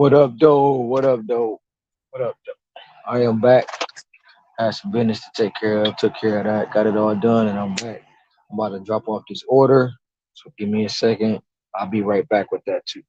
What up, though? What up, though? What up, though? I am back. Had some business to take care of. Took care of that. Got it all done, and I'm back. I'm about to drop off this order. So give me a second. I'll be right back with that too.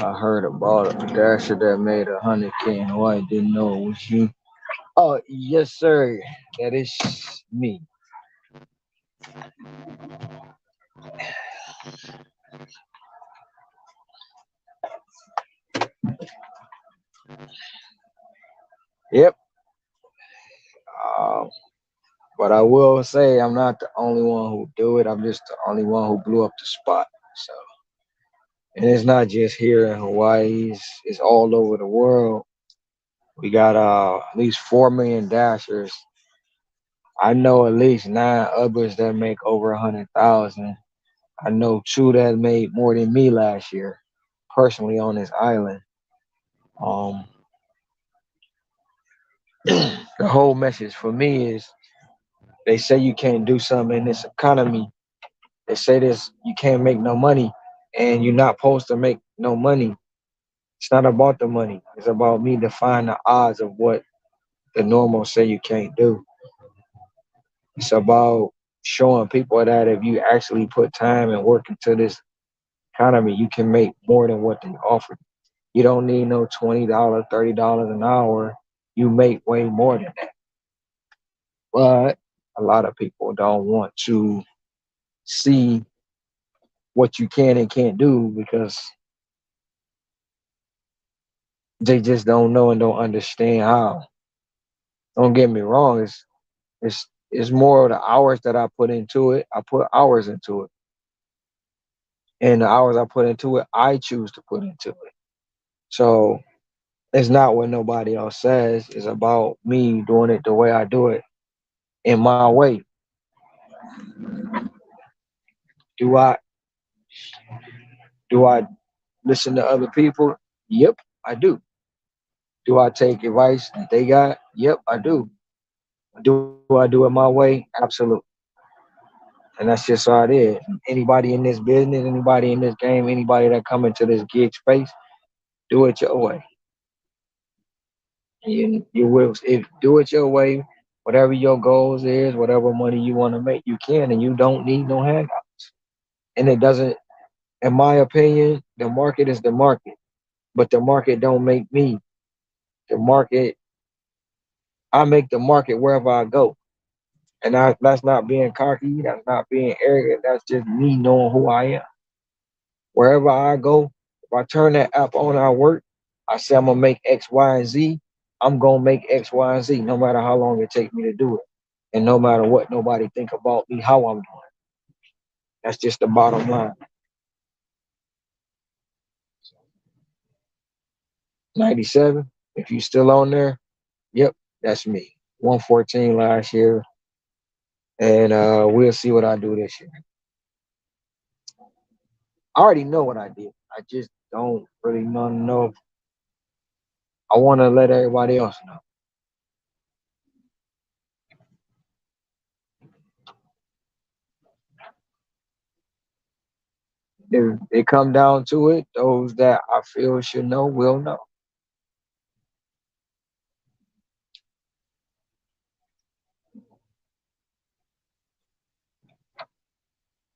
I heard about a dasher that made 100K in Hawaii. Didn't know it was you. Oh yes, sir. That is me. Yep. Um, but I will say I'm not the only one who do it. I'm just the only one who blew up the spot. So, and it's not just here in Hawaii. It's all over the world. We got at least 4 million dashers. I know at least 9 others that make over 100,000. I know two that made more than me last year, personally on this island. Um, the whole message for me is they say you can't do something in this economy. They say this you can't make no money, and you're not supposed to make no money. It's not about the money. It's about me defying the odds of what the normal say you can't do. It's about showing people that if you actually put time and work into this economy, you can make more than what they offer. You don't need no $20, $30 an hour. You make way more than that. But a lot of people don't want to see what you can and can't do because they just don't know and don't understand how. Don't get me wrong, it's more of the hours that I put into it. I put hours into it. And the hours I put into it, I choose to put into it. So it's not what nobody else says. It's about me doing it the way I do it in my way. Do I do I listen to other people? Yep, I do. Do I take advice that they got? Yep, I do. Do I do it my way? Absolutely. And that's just how it is. Anybody in this business, anybody in this game, anybody that come into this gig space, do it your way. You will if do it your way, whatever your goals is, whatever money you want to make, you can, and you don't need no handout. And it doesn't, in my opinion, the market is the market, but the market don't make me. The market, I make the market wherever I go, and that's not being cocky, that's not being arrogant, that's just me knowing who I am. Wherever I go, if I turn that app on, I work. I say I'm gonna make X, Y, and Z. I'm gonna make X, Y, and Z, no matter how long it takes me to do it, and no matter what nobody think about me, how I'm doing. That's just the bottom line. 97. If you still on there, yep, that's me. 114 last year, and we'll see what I do this year. I already know what I did. I just don't really know. If I want to let everybody else know. If it come down to it, those that I feel should know will know.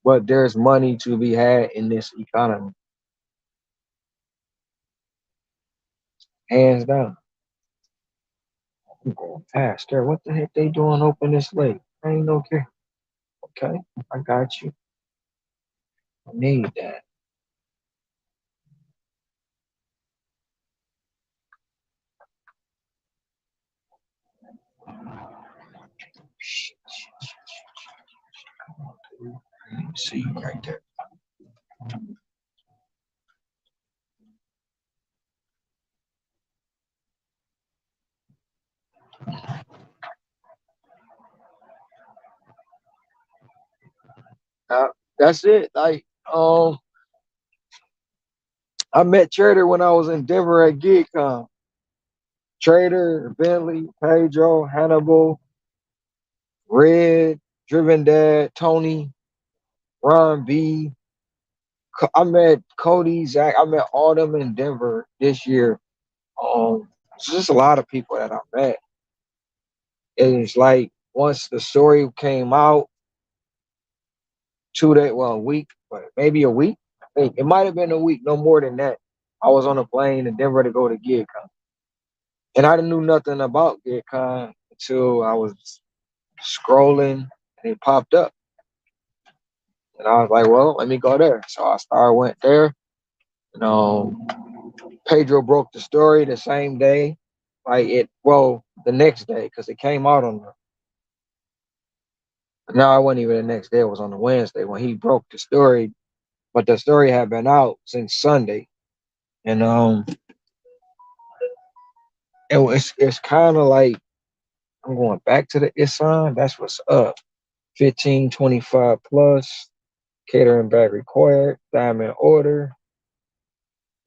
But there's money to be had in this economy, hands down. I'm going past there. What the heck they doing open this late? I ain't no care. Okay, I got you. I need that. Shit, shit, shit. See you right there. That's it. I met Trader when I was in Denver at GigCon. Trader, Bentley, Pedro, Hannibal, Red, Driven Dad, Tony, Ron B. I met Cody, Zach. I met all them in Denver this year. It's just a lot of people that I met. It's like once the story came out, 2 days, well, a week, but maybe a week. I think it might have been a week, no more than that. I was on a plane in Denver to go to GigCon, and I didn't know nothing about GigCon until I was scrolling and it popped up, and I was like, "Well, let me go there." So I started went there. You know, Pedro broke the story the same day, like it. Well, the next day because it came out on the. No, it wasn't even the next day. It was on the Wednesday when he broke the story, but the story had been out since Sunday, and it's kind of like I'm going back to the Isan. That's what's up. 1525 plus catering bag required. Diamond order.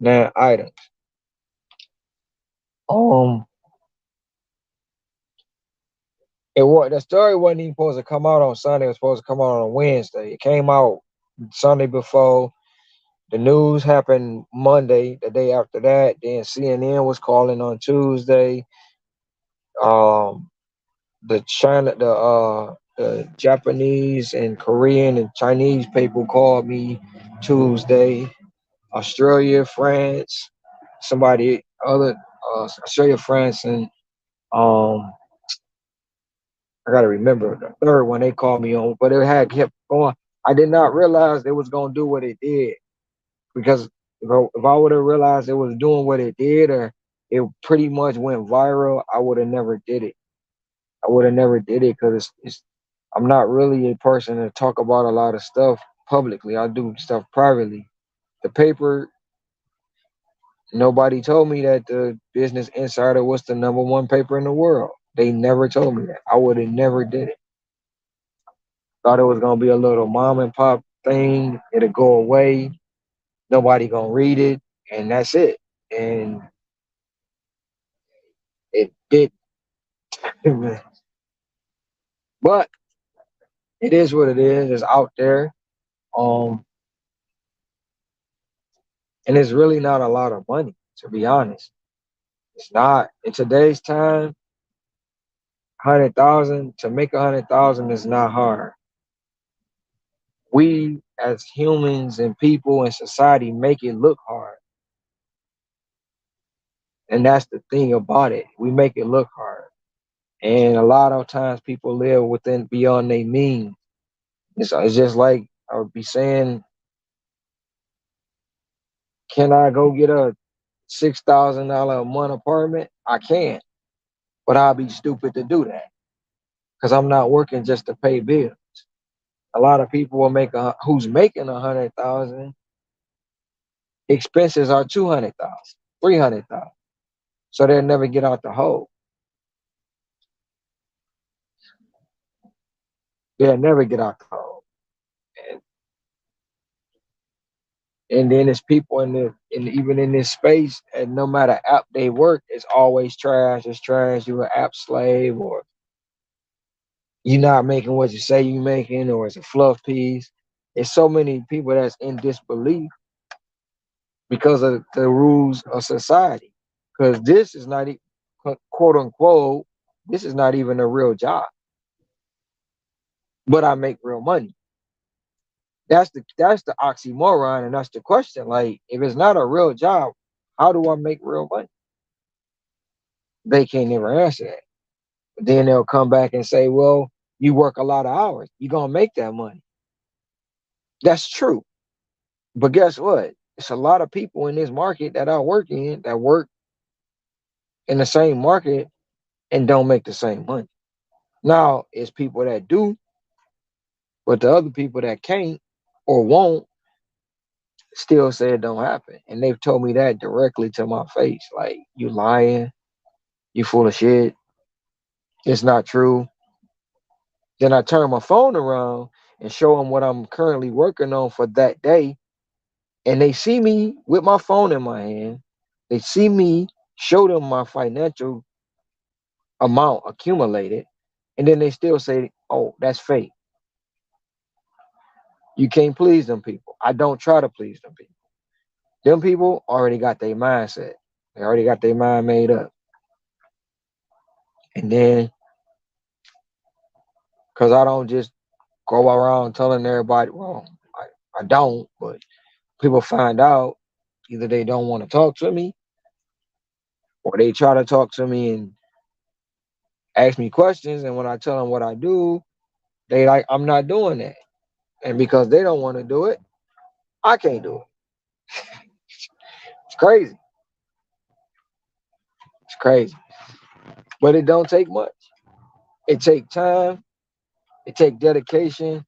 9 items. Um, the story wasn't even supposed to come out on Sunday. It was supposed to come out on Wednesday. It came out Sunday before. The news happened Monday, the day after that. Then CNN was calling on Tuesday. Um, the Japanese and Korean and Chinese people called me Tuesday. Australia, France, somebody other Australia, France, and um I gotta remember the third one they called me on, but it had kept going. I did not realize it was gonna do what it did because if I would have realized it was doing what it did or it pretty much went viral, I would have never did it. I would have never did it because I'm not really a person to talk about a lot of stuff publicly. I do stuff privately. The paper, nobody told me that the Business Insider was the number one paper in the world. They never told me that. I would have never did it. Thought it was gonna be a little mom and pop thing. It'll go away. Nobody gonna read it, and that's it. And it did, but it is what it is. It's out there. Um, and it's really not a lot of money, to be honest. It's not in today's time. 100,000 to make 100,000 is not hard. We as humans and people in society make it look hard, and that's the thing about it. We make it look hard, and a lot of times people live within beyond their means. It's just like I would be saying, can I go get a $6,000 a month apartment? I can, but I'll be stupid to do that because I'm not working just to pay bills. A lot of people will make who's making 100,000. Expenses are 200,000, 300,000, so they'll never get out the hole. They'll never get out the hole. And, and then there's people even in this space, and no matter app they work, it's always trash. It's trash. You're an app slave, or you're not making what you say you're making, or it's a fluff piece. There's so many people that's in disbelief because of the rules of society. Because this is not quote unquote, this is not even a real job, but I make real money. That's the oxymoron, and that's the question. Like, if it's not a real job, how do I make real money? They can't never answer that. But then they'll come back and say, well, you work a lot of hours, you're gonna make that money. That's true. But guess what? It's a lot of people in this market that I work in that work in the same market and don't make the same money. Now it's people that do, but the other people that can't or won't still say it don't happen. And they've told me that directly to my face. Like, you lying, you full of shit, it's not true. Then I turn my phone around and show them what I'm currently working on for that day. And they see me with my phone in my hand. They see me show them my financial amount accumulated. And then they still say, oh, that's fake. You can't please them people. I don't try to please them people. Them people already got their mindset. They already got their mind made up. And then, because I don't just go around telling everybody, well, I don't, but people find out, either they don't want to talk to me or they try to talk to me and ask me questions. And when I tell them what I do, they like, I'm not doing that. And because they don't want to do it, I can't do it. It's crazy. It's crazy. But it don't take much. It take time. It take dedication.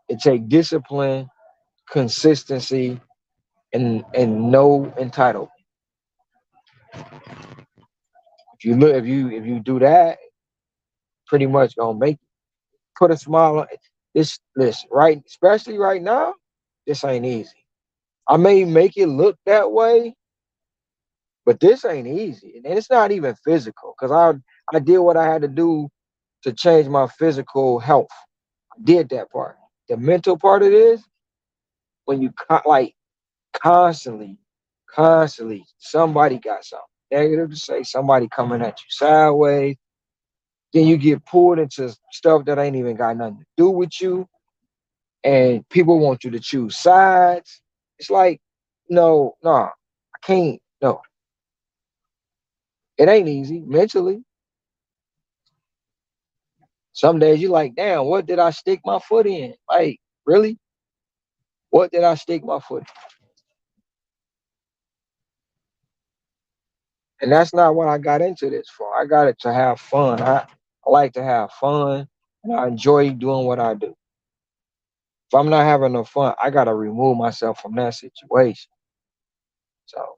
It take discipline, consistency, and no entitlement. If you do that, pretty much gonna make put a smile on this right, especially right now. This ain't easy. I may make it look that way, but this ain't easy, and it's not even physical. Cause I did what I had to do to change my physical health. I did that part. The mental part of this, when you like constantly, constantly, somebody got something negative to say. Somebody coming at you sideways. Then you get pulled into stuff that ain't even got nothing to do with you, and people want you to choose sides. It's like, no, nah, I can't. No, it ain't easy mentally. Some days you like, damn, what did I stick my foot in? Like, really? What did I stick my foot in? And that's not what I got into this for. I got it to have fun. I like to have fun, and I enjoy doing what I do. If I'm not having no fun, I gotta remove myself from that situation. So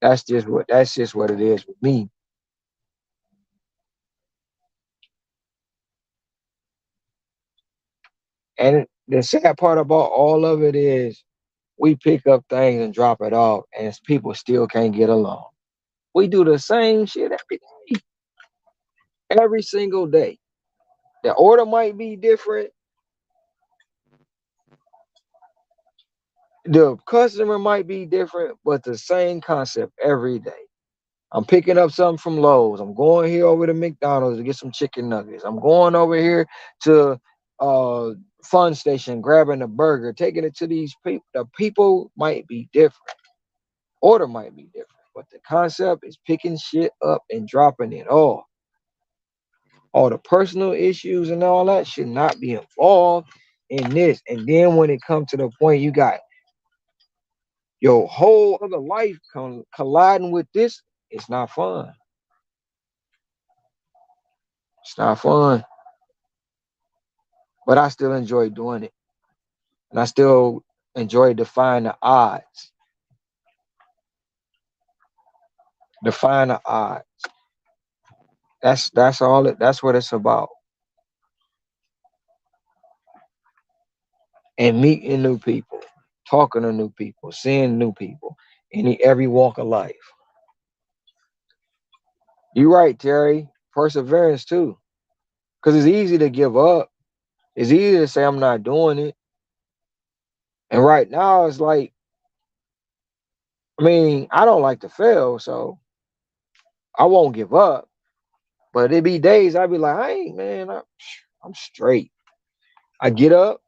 that's just what it is with me. And the sad part about all of it is we pick up things and drop it off, and people still can't get along. We do the same shit every single day. The order might be different, the customer might be different, but the same concept every day. I'm picking up something from Lowe's. I'm going here over to McDonald's to get some chicken nuggets. I'm going over here to uh Fun Station, grabbing a burger, taking it to these people. The people might be different, order might be different, but the concept is picking shit up and dropping it off. All the personal issues and all that should not be involved in this. And then when it comes to the point you got your whole other life colliding with this, it's not fun. It's not fun. But I still enjoy doing it. And I still enjoy defying the odds. Defying the odds. That's all that's what it's about. And meeting new people, talking to new people, seeing new people in every walk of life. You're right, Terry. Perseverance too. Because it's easy to give up. It's easy to say I'm not doing it. And right now it's like, I mean, I don't like to fail, so I won't give up. But it be days I be like, hey man, I'm straight. I get up,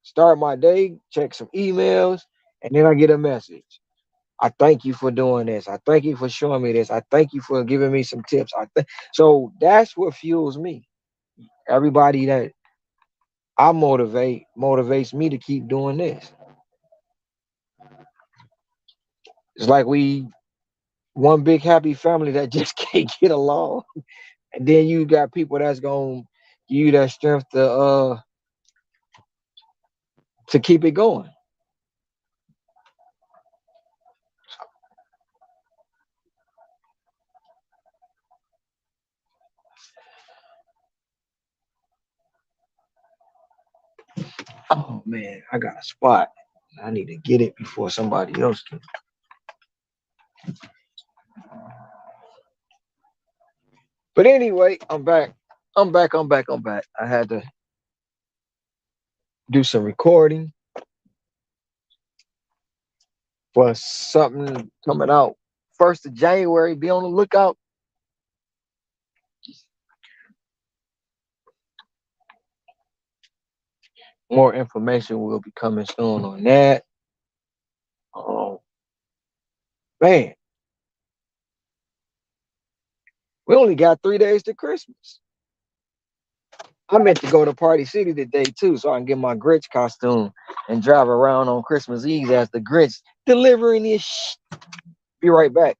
start my day, check some emails, and then I get a message. I thank you for doing this. I thank you for showing me this. I thank you for giving me some tips. So that's what fuels me. Everybody that I motivate motivates me to keep doing this. It's like we one big happy family that just can't get along, and then you got people that's gonna give you that strength to keep it going. Oh man, I got a spot. I need to get it before somebody else can. But anyway, I'm back. I'm back. I'm back. I'm back. I had to do some recording for something coming out 1st of January. Be on the lookout. More information will be coming soon on that. Oh man, we only got 3 days to Christmas. I meant to go to Party City today too, so I can get my Grinch costume and drive around on Christmas Eve as the Grinch delivering this. Be right back.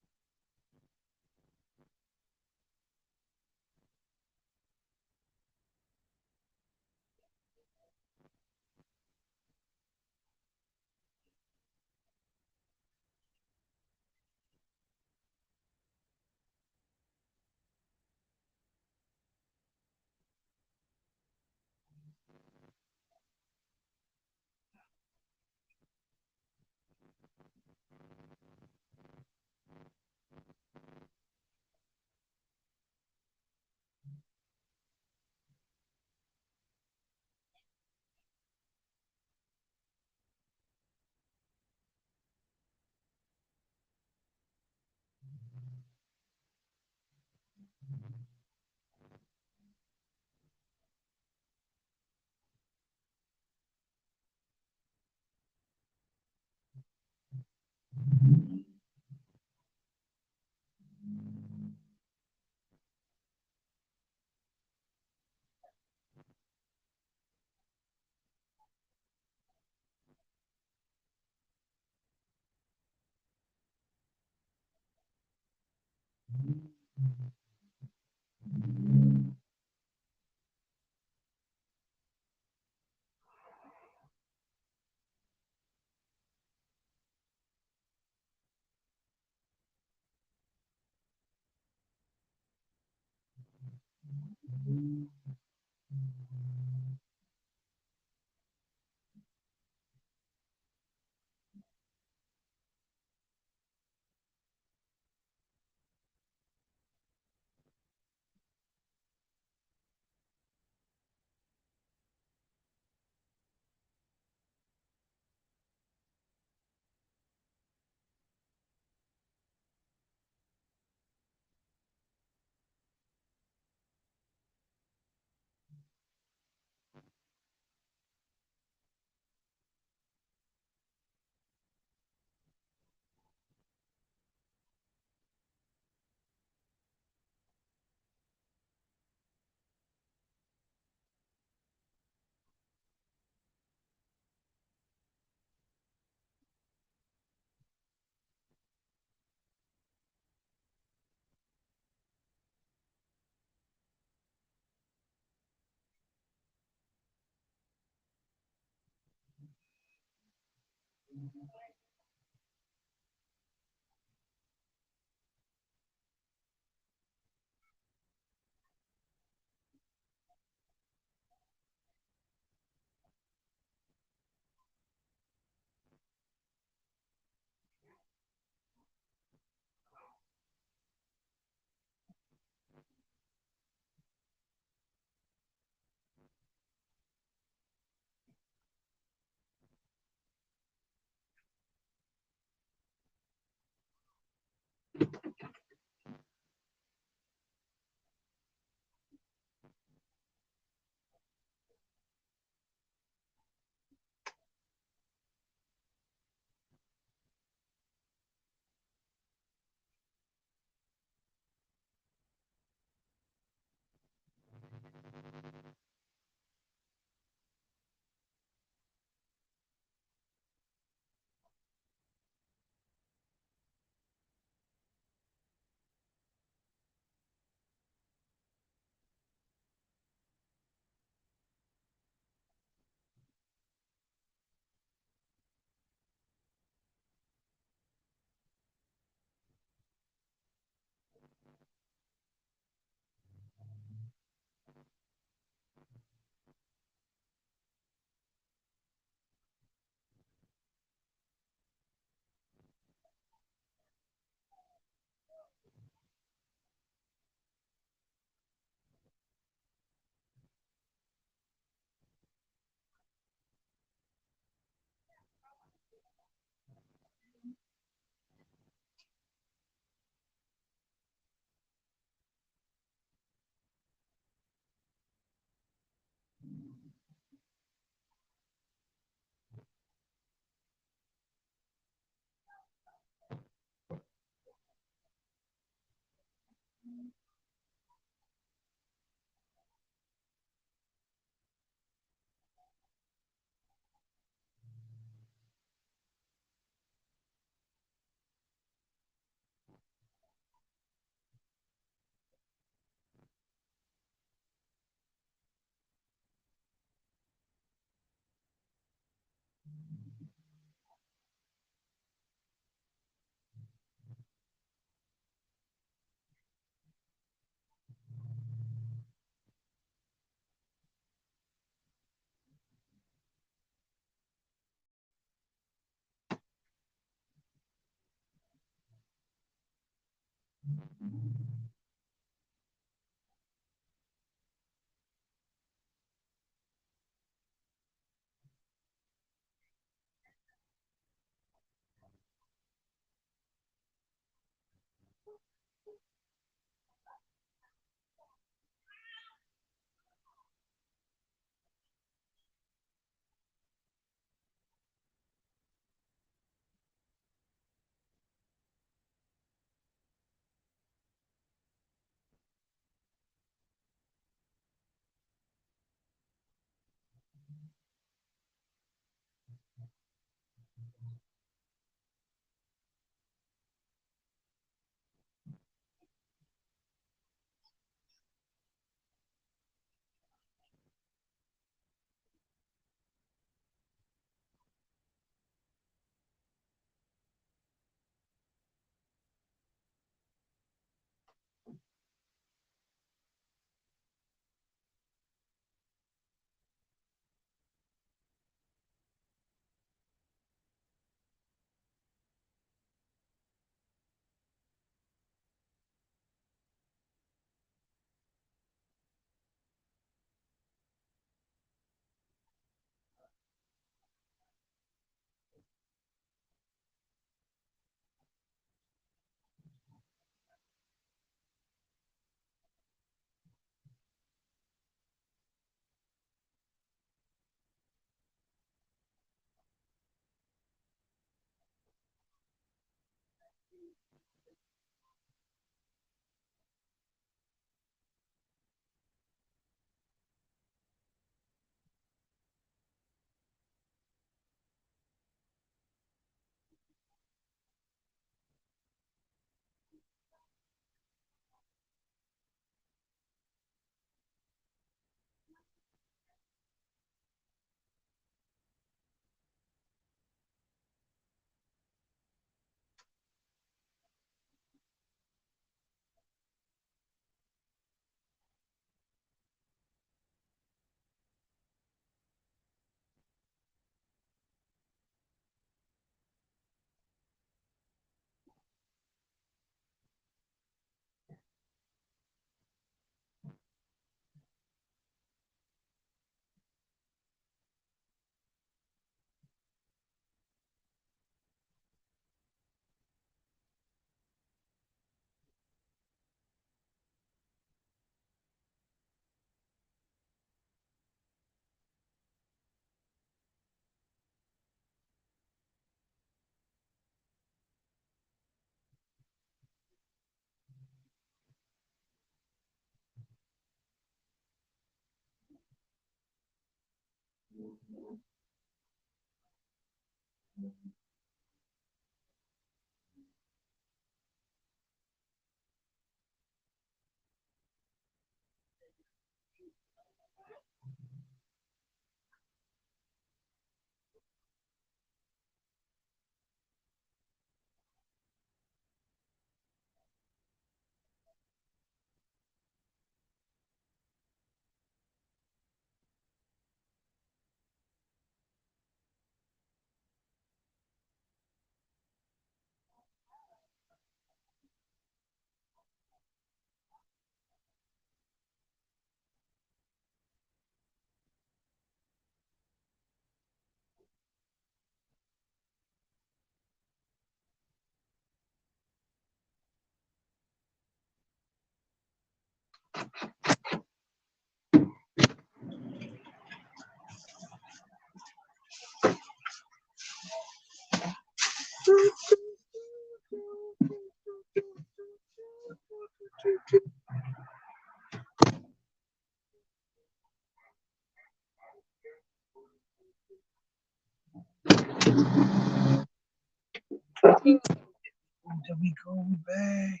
Until we go back,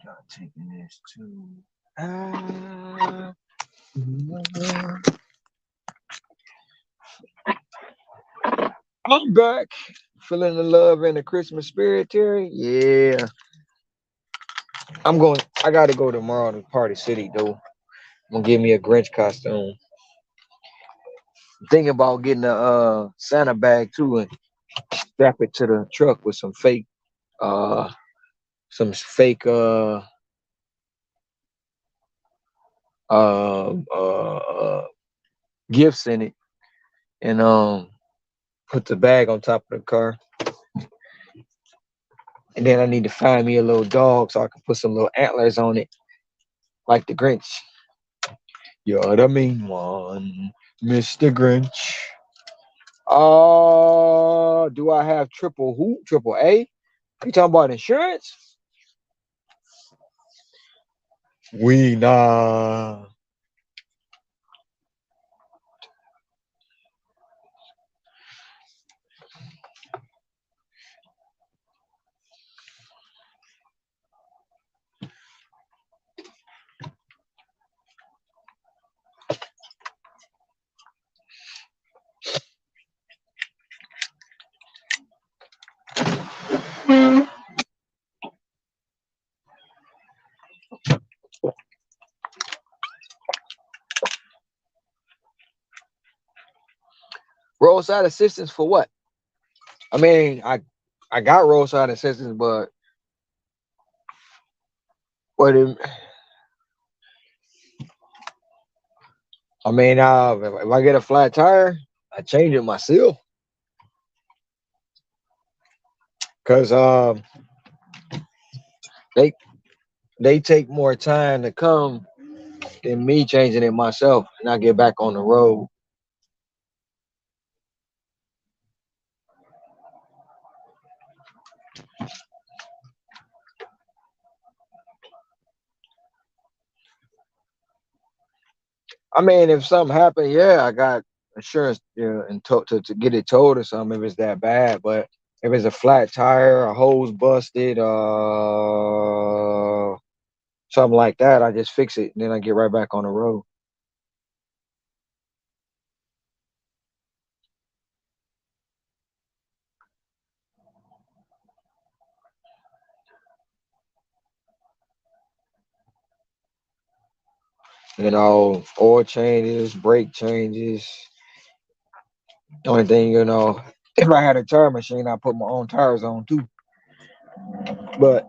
y'all taking this to. Ah, I'm back. Feeling the love and the Christmas spirit, Terry. Yeah. I'm going. I got to go tomorrow to Party City, though. I'm going to give me a Grinch costume. Thinking about getting a Santa bag, too, and strap it to the truck with uh, some fake, gifts in it, and put the bag on top of the car. And then I need to find me a little dog so I can put some little antlers on it, like the Grinch. You're the mean one, Mr. Grinch. Do I have triple who? Triple A? You talking about insurance? We nah. Roadside assistance for what? I mean, I got roadside assistance, but what? I mean, if I get a flat tire, I change it myself. Cause they they take more time to come than me changing it myself, and I get back on the road. I mean, if something happened, yeah, I got insurance, yeah, and to get it towed or something if it's that bad. But if it's a flat tire, a hose busted, something like that, I just fix it and then I get right back on the road. Oil changes, brake changes. The only thing, if I had a tire machine, I put my own tires on too. But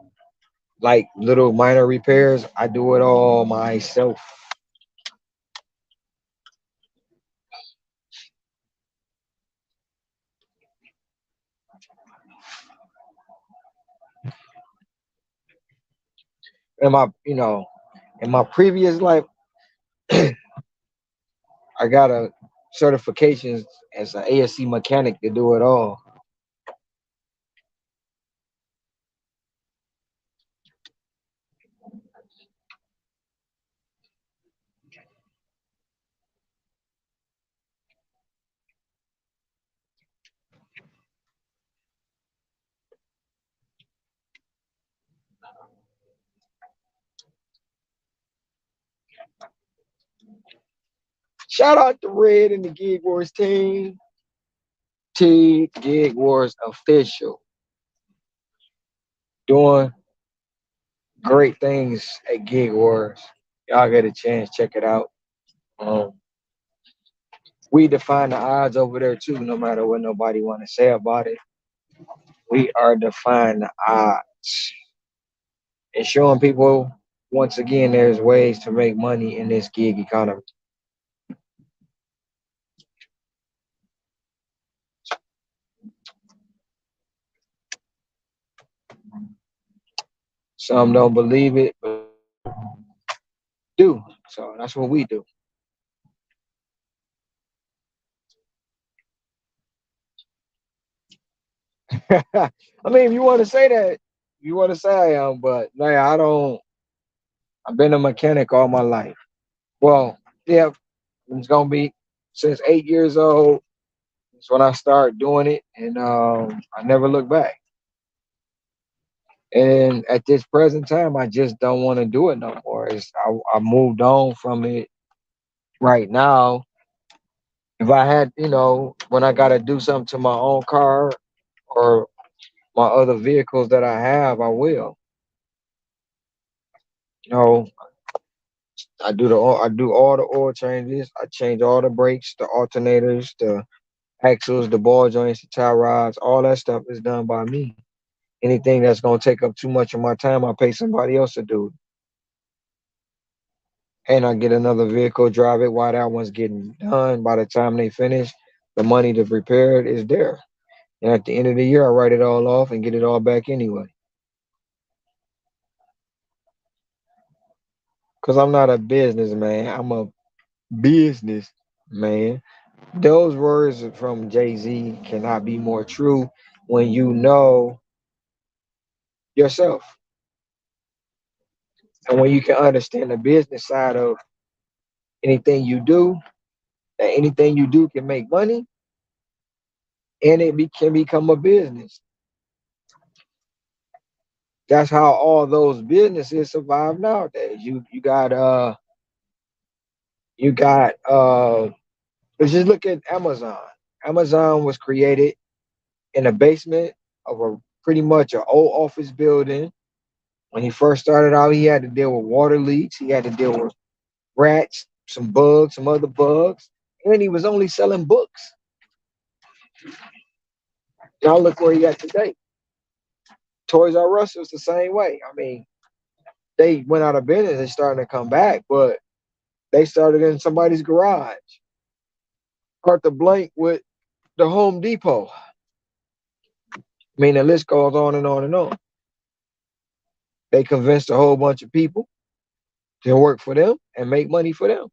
like little minor repairs, I do it all myself. In my previous life, I got a certifications as an ASC mechanic to do it all. Shout out to Red and the Gig Wars team. T Gig Wars official. Doing great things at Gig Wars. Y'all get a chance, check it out. Um, we define the odds over there too, no matter what nobody want to say about it. We are defying the odds and showing people once again there's ways to make money in this gig economy. Some don't believe it, but do. So that's what we do. I mean, if you want to say that, you want to say I am, but like I don't. I've been a mechanic all my life. Well, yeah, it's gonna be since 8 years old. That's when I started doing it, and I never looked back. And at this present time, I just don't want to do it no more. I moved on from it right now. If I had, when I got to do something to my own car or my other vehicles that I have, I will. You know, I do all the oil changes. I change all the brakes, the alternators, the axles, the ball joints, the tie rods. All that stuff is done by me. Anything that's gonna take up too much of my time, I pay somebody else to do. And I get another vehicle, drive it while that one's getting done. By the time they finish, the money to repair it is there. And at the end of the year, I write it all off and get it all back anyway. Because I'm not a businessman, I'm a business man. Those words from Jay Z cannot be more true when you know yourself and when you can understand the business side of anything you do, that anything you do can make money and can become a business. That's how all those businesses survive nowadays. You got let's just look at Amazon. Amazon was created in a basement of a pretty much an old office building. When he first started out, he had to deal with water leaks, he had to deal with rats, some bugs, some other bugs, and he was only selling books. Now look where he at today. Toys R Us was the same way. I mean, they went out of business and starting to come back, but they started in somebody's garage. Arthur Blank with the Home Depot. I mean, the list goes on and on and on. They convinced a whole bunch of people to work for them and make money for them.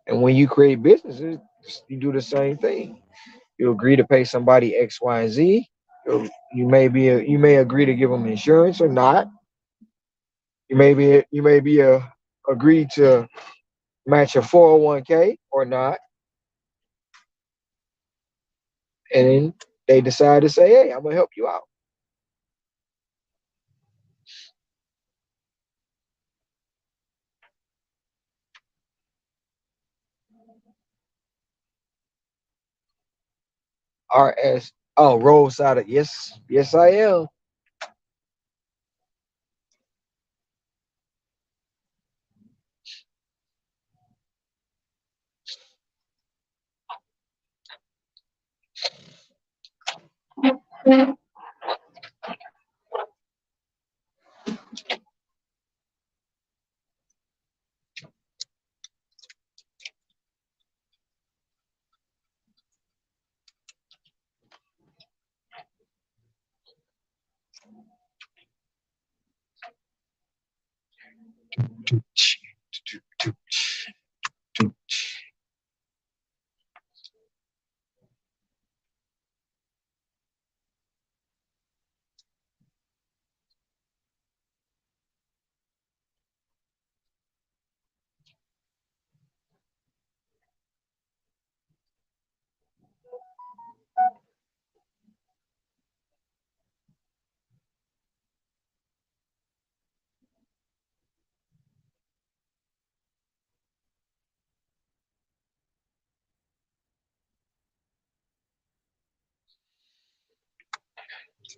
And when you create businesses, you do the same thing. You agree to pay somebody X, Y, and Z. You may agree to give them insurance or not. You may be agree to match a 401k or not, and then they decide to say, "Hey, I'm gonna help you out." RS. Oh, roadside. Yes, yes, I am.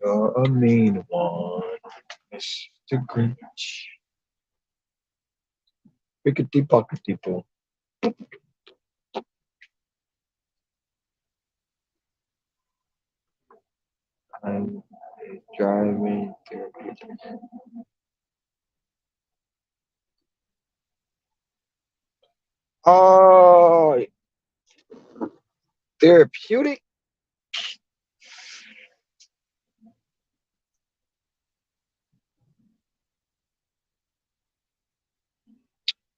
A mean one, Mr. Grinch. Pickety pockety boo. I'm driving therapeutic. Oh, therapeutic?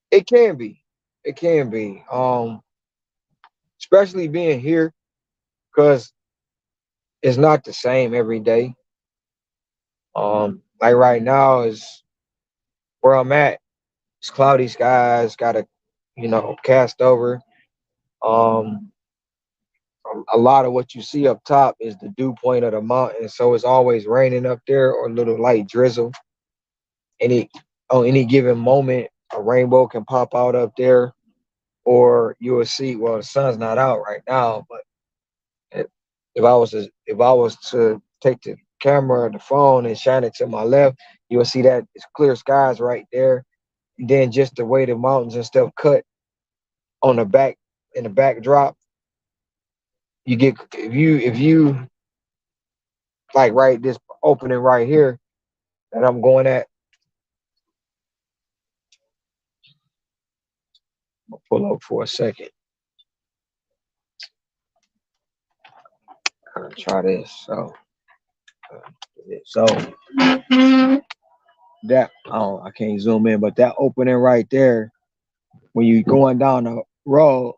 It can be. It can be. Especially being here, because it's not the same every day. Like right now is where I'm at. It's cloudy skies, got a cast over. Um, a lot of what you see up top is the dew point of the mountain, so it's always raining up there or a little light drizzle. Any on any given moment, a rainbow can pop out up there, or you will see. Well, the sun's not out right now, but if, if I was to take the camera or the phone and shine it to my left, you will see that it's clear skies right there. And then just the way the mountains and stuff cut on the back in the backdrop, you get if you like right this opening right here that I'm going at. I'll pull up for a second. Try this. So that I can't zoom in, but that opening right there when you going down the road,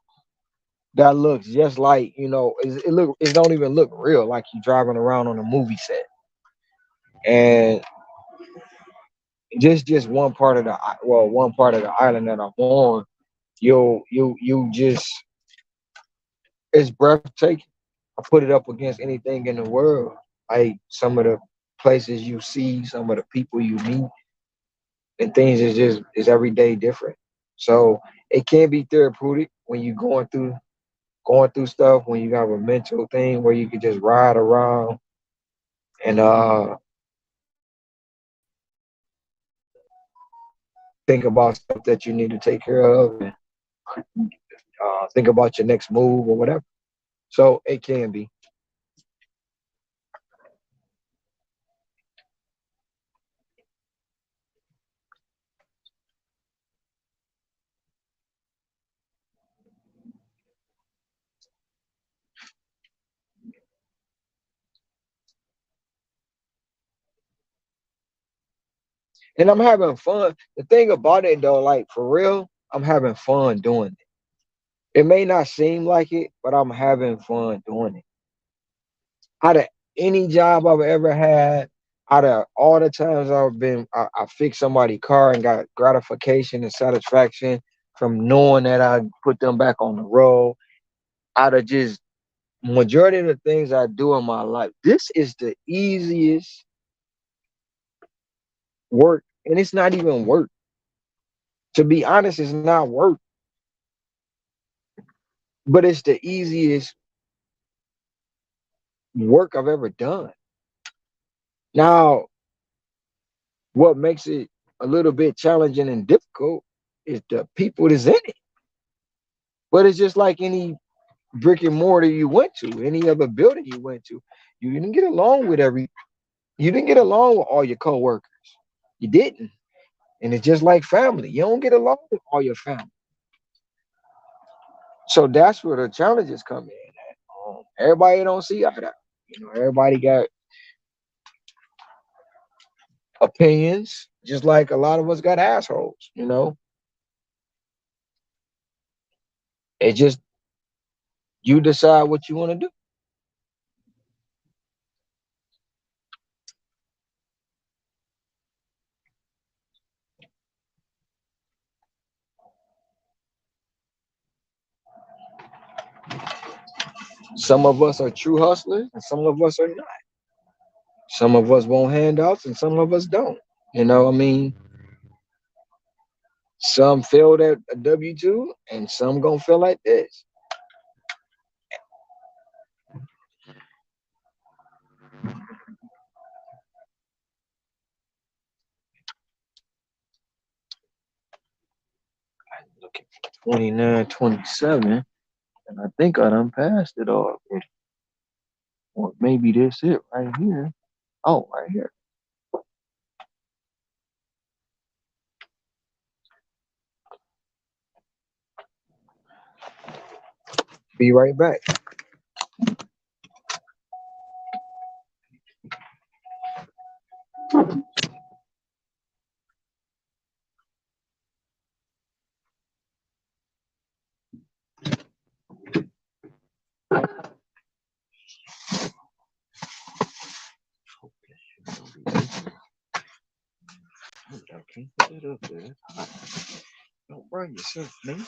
that looks just like it don't even look real, like you driving around on a movie set. And just one part of the island that I'm on, you just it's breathtaking. I put it up against anything in the world. Like some of the places you see, some of the people you meet, and things is every day different. So it can be therapeutic when you going through stuff, when you have a mental thing where you could just ride around and think about stuff that you need to take care of, and think about your next move or whatever. So it can be. And I'm having fun. The thing about it though, like for real, I'm having fun doing it. It may not seem like it, but I'm having fun doing it. Out of any job I've ever had, out of all the times I fixed somebody's car and got gratification and satisfaction from knowing that I put them back on the road. Out of just majority of the things I do in my life, this is the easiest work, and it's not even work. To be honest, it's not work, but it's the easiest work I've ever done. Now, what makes it a little bit challenging and difficult is the people that's in it. But it's just like any brick and mortar you went to, any other building you went to. You didn't get along with you didn't get along with all your coworkers. You didn't. And it's just like family. You don't get along with all your family. So that's where the challenges come in. Everybody don't see eye to eye. Everybody got opinions, just like a lot of us got assholes. It just you decide what you want to do. Some of us are true hustlers, and some of us are not. Some of us want handouts, and some of us don't. I mean, some failed at a W-2, and some gonna feel like this. 29.27, and I think I done passed it already. Or maybe this it right here. Oh, right here. Be right back. I can't put it up there. Don't burn yourself, man.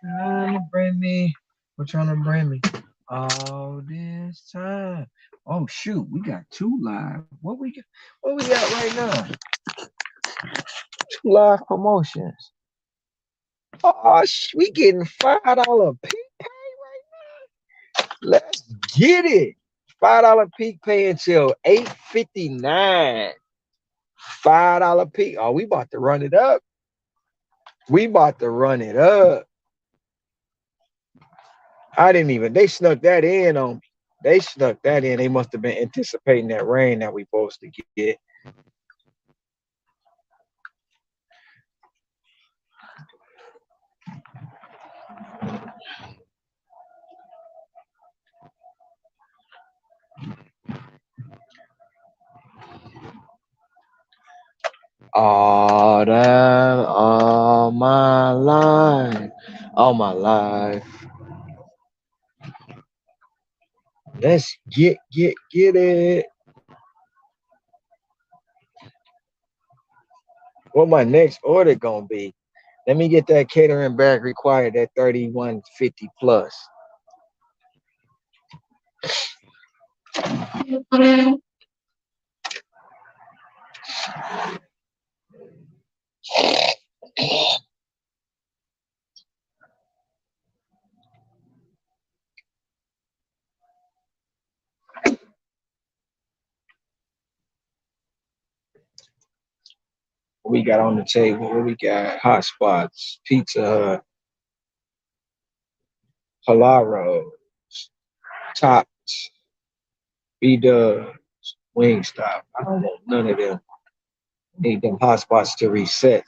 Trying to bring me. We're trying to bring me all this time. Oh shoot, we got two live. What we got right now? Two live promotions. Oh, we getting $5 peak pay right now. Let's get it. $5 peak pay until 8:59. $5 peak. Oh, we about to run it up. We about to run it up. I didn't even. They snuck that in on me. They snuck that in. They must have been anticipating that rain that we supposed to get. All that, all my life, all my life. Let's get it. What my next order gonna be? Let me get that catering bag required at 31.50 plus. What we got on the table? What we got? Hot spots, Pizza Hut, Halaro, Tops, B-Dubs, Wingstop. I don't want none of them. Need them hot spots to reset.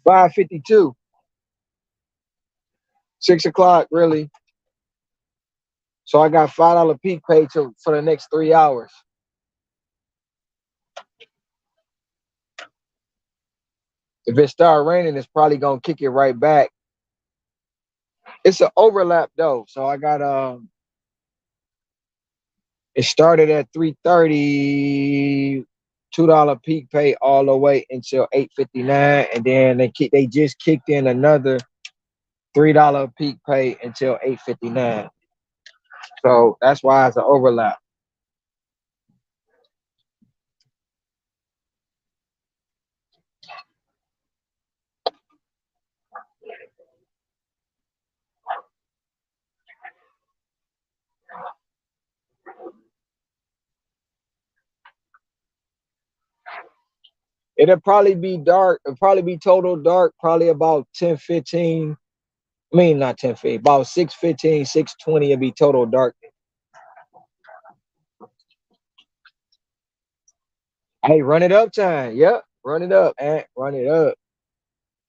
$5.52. 6 o'clock, really. So I got $5 peak pay for the next 3 hours. If it start raining, it's probably gonna kick it right back. It's an overlap though, so I got it started at 3:30, $2 peak pay all the way until 8:59, and then they just kicked in another $3 peak pay until 8:59. So that's why it's an overlap. It'll probably be dark. It'll probably be total dark, probably about 10:15. I mean, not 10:15, about 6:15, 6:20. It'll be total dark. Hey, run it up time. Yep, run it up, and run it up.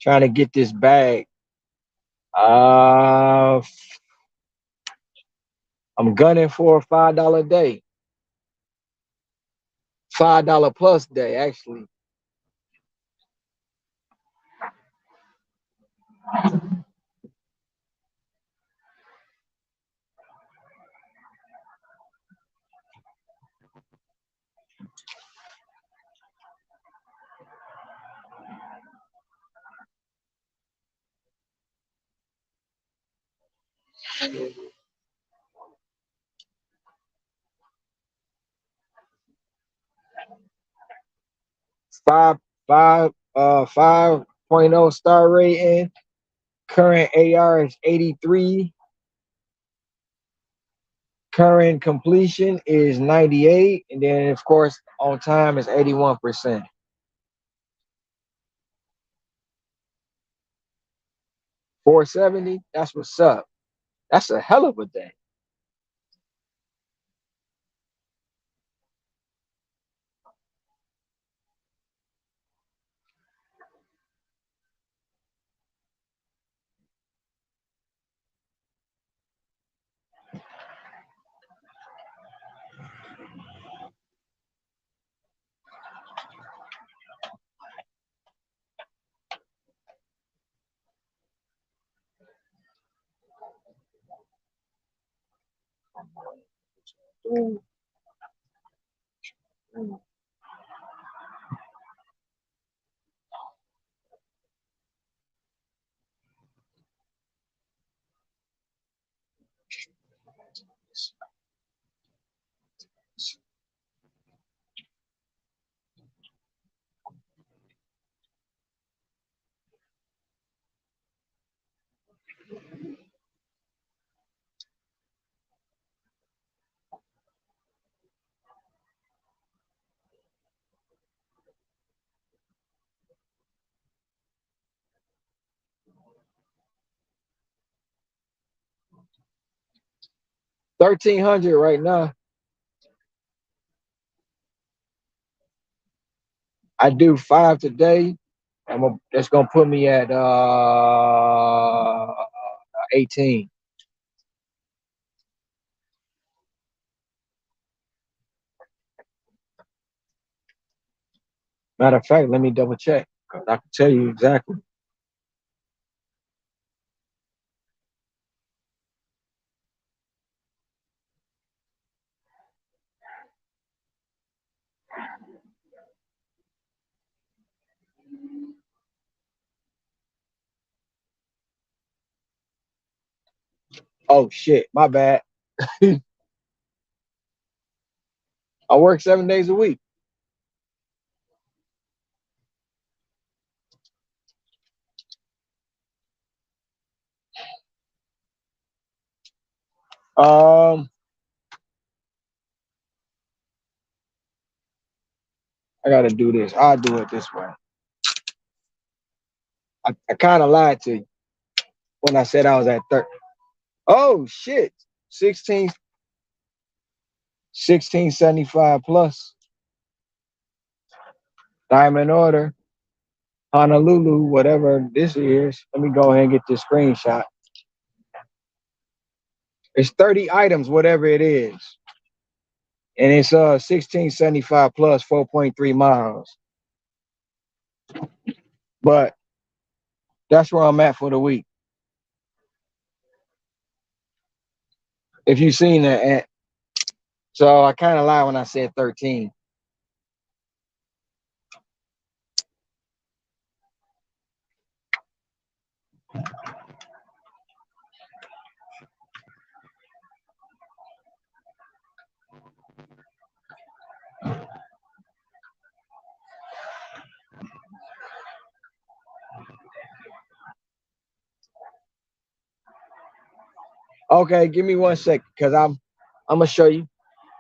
Trying to get this bag. Uh, I'm gunning for a $5 day, $5 plus day actually. Five, five, 5.0 star rating. Current AR is 83. Current completion is 98, and then of course on time is 81%. 470. That's what's up. That's a hell of a day. 1,300 right now. I do 5 today. That's gonna put me at 18. Matter of fact, let me double check because I can tell you exactly. Oh shit, my bad. I work 7 days a week. Um, I gotta do this. I'll do it this way. I kind of lied to you when I said I was at 30. Oh shit, 16, 1675 plus, diamond order, Honolulu, whatever this is. Let me go ahead and get this screenshot. It's 30 items, whatever it is. And it's 1675 plus 4.3 miles. But that's where I'm at for the week. If you've seen that. So I kind of lied when I said 13. Okay, give me 1 second because I'm gonna show you.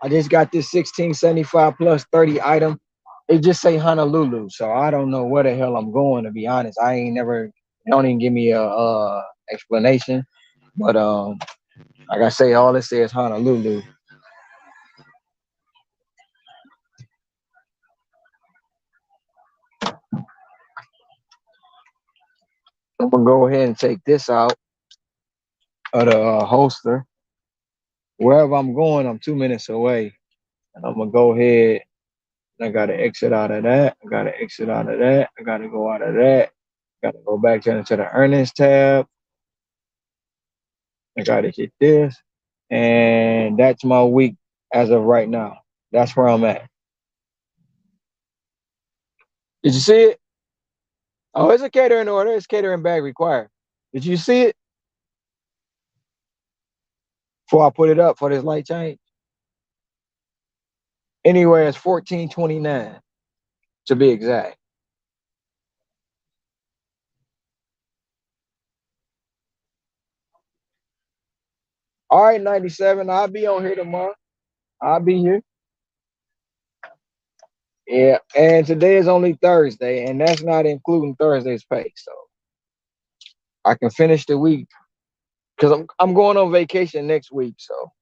I just got this 1675 plus 30 item. It just say Honolulu, so I don't know where the hell I'm going, to be honest. I ain't never, don't even give me a explanation. But like I say, all it says Honolulu. I'm gonna go ahead and take this out of the holster. Wherever I'm going, I'm 2 minutes away, and I'm gonna go ahead. I gotta exit out of that. I gotta exit out of that. I gotta go out of that. Gotta go back into the earnings tab. I gotta hit this. And that's my week as of right now. That's where I'm at. Did you see it? Oh, it's a catering order. It's catering bag required. Did you see it? Before I put it up for this light change. Anyway, it's 14.29 to be exact. All right, 97. I'll be on here tomorrow. I'll be here. Yeah, and today is only Thursday, and that's not including Thursday's pay. So I can finish the week because I'm going on vacation next week. So,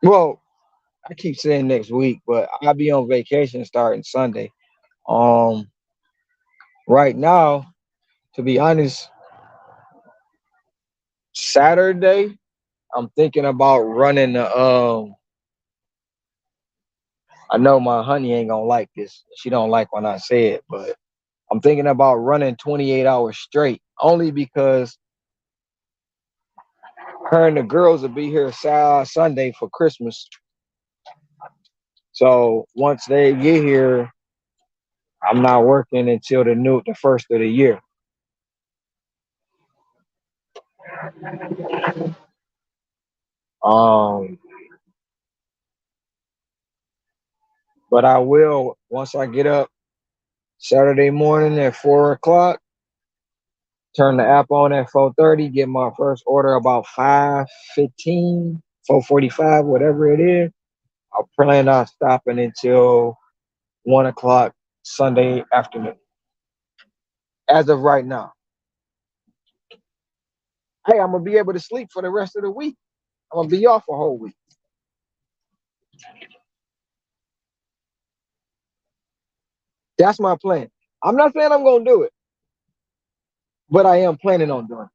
well, I keep saying next week, but I'll be on vacation starting Sunday. Um, right now, to be honest, Saturday, I'm thinking about running the I know my honey ain't gonna like this. She don't like when I say it, but I'm thinking about running 28 hours straight only because her and the girls will be here Sunday for Christmas. So once they get here, I'm not working until the first of the year. Um, but I will once I get up Saturday morning at 4 o'clock. Turn the app on at 4:30. Get my first order about 5:15, 4:45, whatever it is. I plan on stopping until 1 o'clock Sunday afternoon. As of right now, hey, I'm gonna be able to sleep for the rest of the week. I'm gonna be off a whole week. That's my plan. I'm not saying I'm gonna do it, but I am planning on doing it.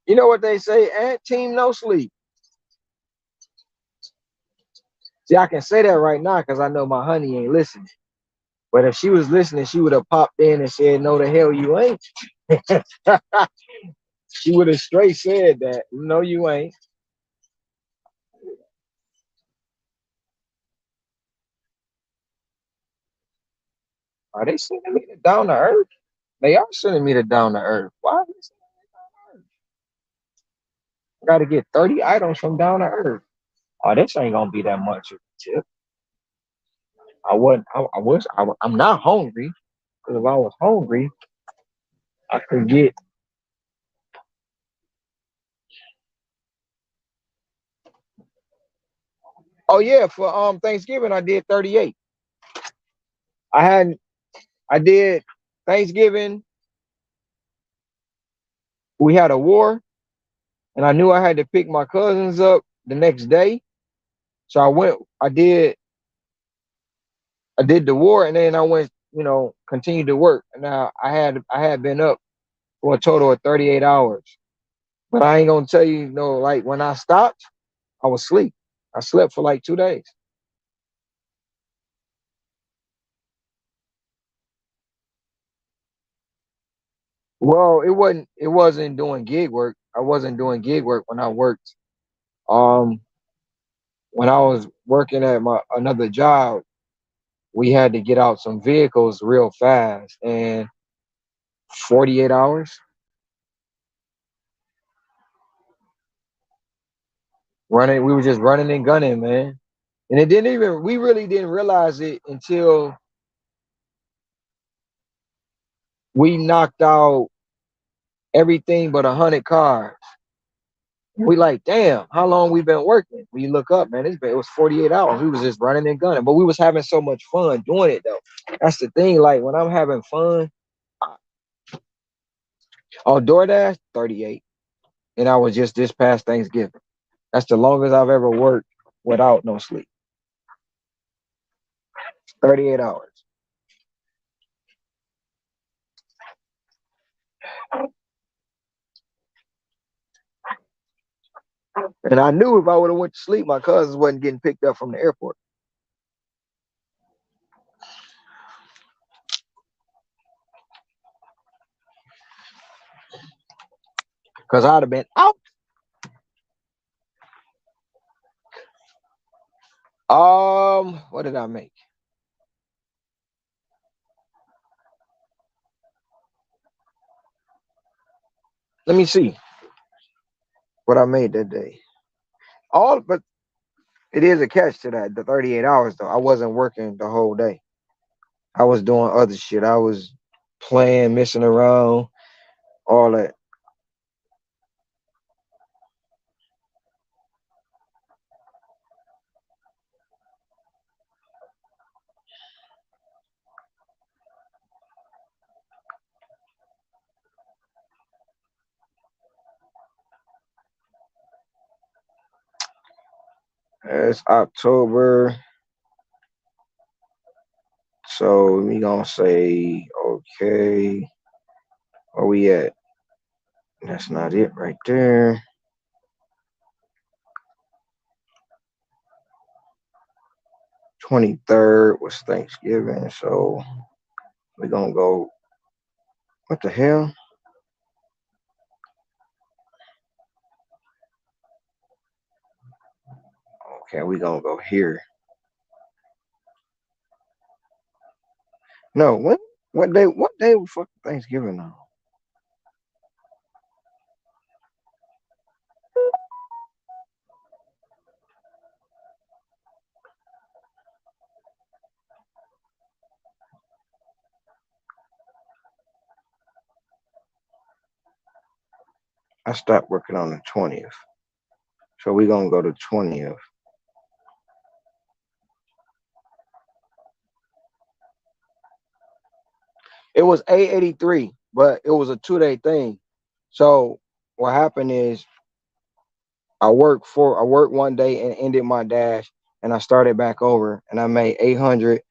You know what they say, Ant team no sleep. See, I can say that right now because I know my honey ain't listening. But if she was listening, she would have popped in and said, "No, the hell you ain't." She would have straight said that. No, you ain't. Are they sending me to down to earth? They are sending me to down to earth. Why are they sending me to down to earth? I gotta get 30 items from down to earth. Oh, this ain't gonna be that much of a tip. I wasn't. I'm not hungry. Because if I was hungry, I could get. Oh yeah, for Thanksgiving I did 38. I had I did Thanksgiving. We had a war, and I knew I had to pick my cousins up the next day. So I went. I did the war, and then I went. Continued to work. Now I had been up for a total of 38 hours. But I ain't gonna tell you, like when I stopped, I was asleep. I slept for like 2 days. Well, it wasn't doing gig work. I wasn't doing gig work when I worked. Um, when I was working at my another job, we had to get out some vehicles real fast, and 48 hours running. We were just running and gunning, man. And it didn't even. We really didn't realize it until we knocked out everything but 100 cars. We like, damn, how long we been working? When you look up, man, it was 48 hours. We was just running and gunning, but we was having so much fun doing it though. That's the thing. Like when I'm having fun on DoorDash, 38, and I was just this past Thanksgiving. That's the longest I've ever worked without no sleep. 38 hours. And I knew if I would have went to sleep, my cousins wasn't getting picked up from the airport because I'd have been out. What did I make? Let me see what I made that day. But it is a catch to that. The 38 hours though, I wasn't working the whole day. I was doing other shit. I was playing, messing around, all that. It's October, so we gonna say okay. Where we at? That's not it right there. 23rd was Thanksgiving, so we gonna go. What the hell? Okay, we gonna go here. No, what? What day? What day was fucking Thanksgiving now? I stopped working on the 20th, so we gonna go to 20th. It was 883, but it was a 2 day thing. So what happened is I worked one day and ended my dash, and I started back over, and I made $883.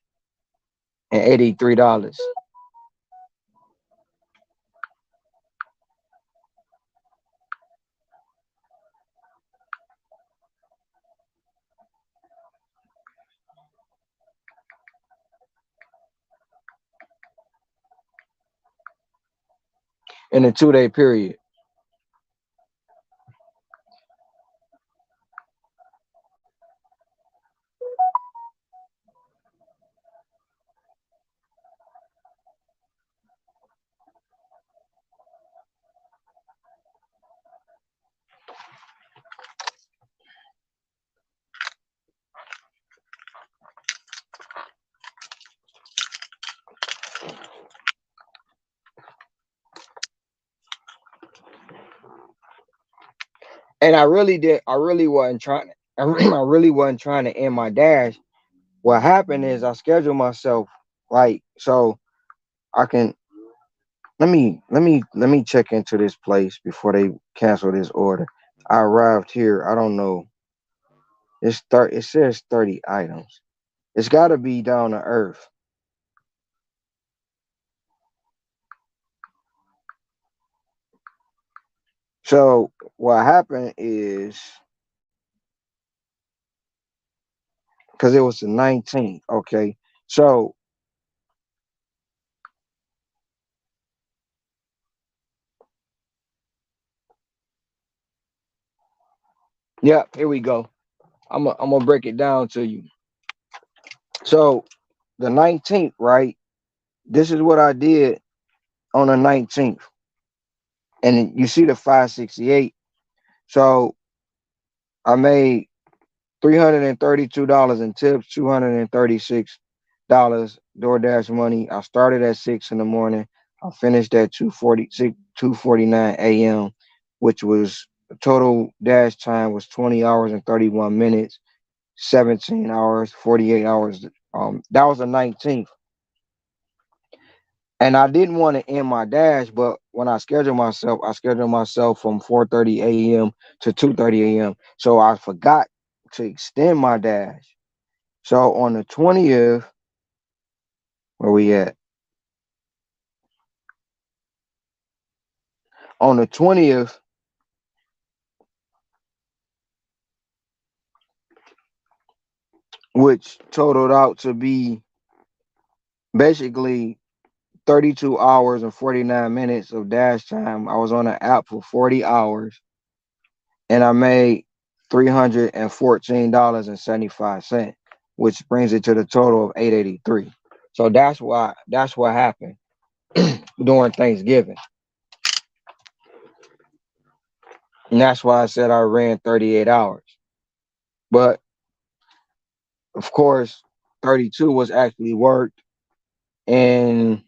In a 2 day period. And I really did. I really wasn't trying. I really wasn't trying to end my dash. What happened is I scheduled myself like so I can let me check into this place before they cancel this order. I arrived here. I don't know. It says 30 items. It's got to be down to earth. So what happened is because it was the 19th. Okay. So yeah, here we go. I'm gonna break it down to you. So the 19th, right? This is what I did on the 19th. And you see the 568. So I made $332 in tips, $236 DoorDash money. I started at 6 in the morning. I finished at 2:49 a.m., which was total dash time was 20 hours and 31 minutes, 17 hours, 48 hours. That was the 19th. And I didn't want to end my dash, but when I scheduled myself from 4:30 a.m. to 2:30 a.m. So I forgot to extend my dash. So on the 20th, where we at? On the 20th, which totaled out to be basically 32 hours and 49 minutes of dash time. I was on the app for 40 hours and I made $314.75, which brings it to the total of 883. So that's what happened during Thanksgiving. And that's why I said I ran 38 hours. But of course, 32 was actually worked, and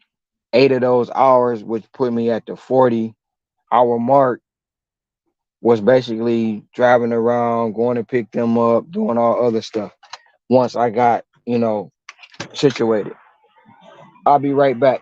8 of those hours, which put me at the 40-hour mark, was basically driving around, going to pick them up, doing all other stuff. Once I got, situated. I'll be right back.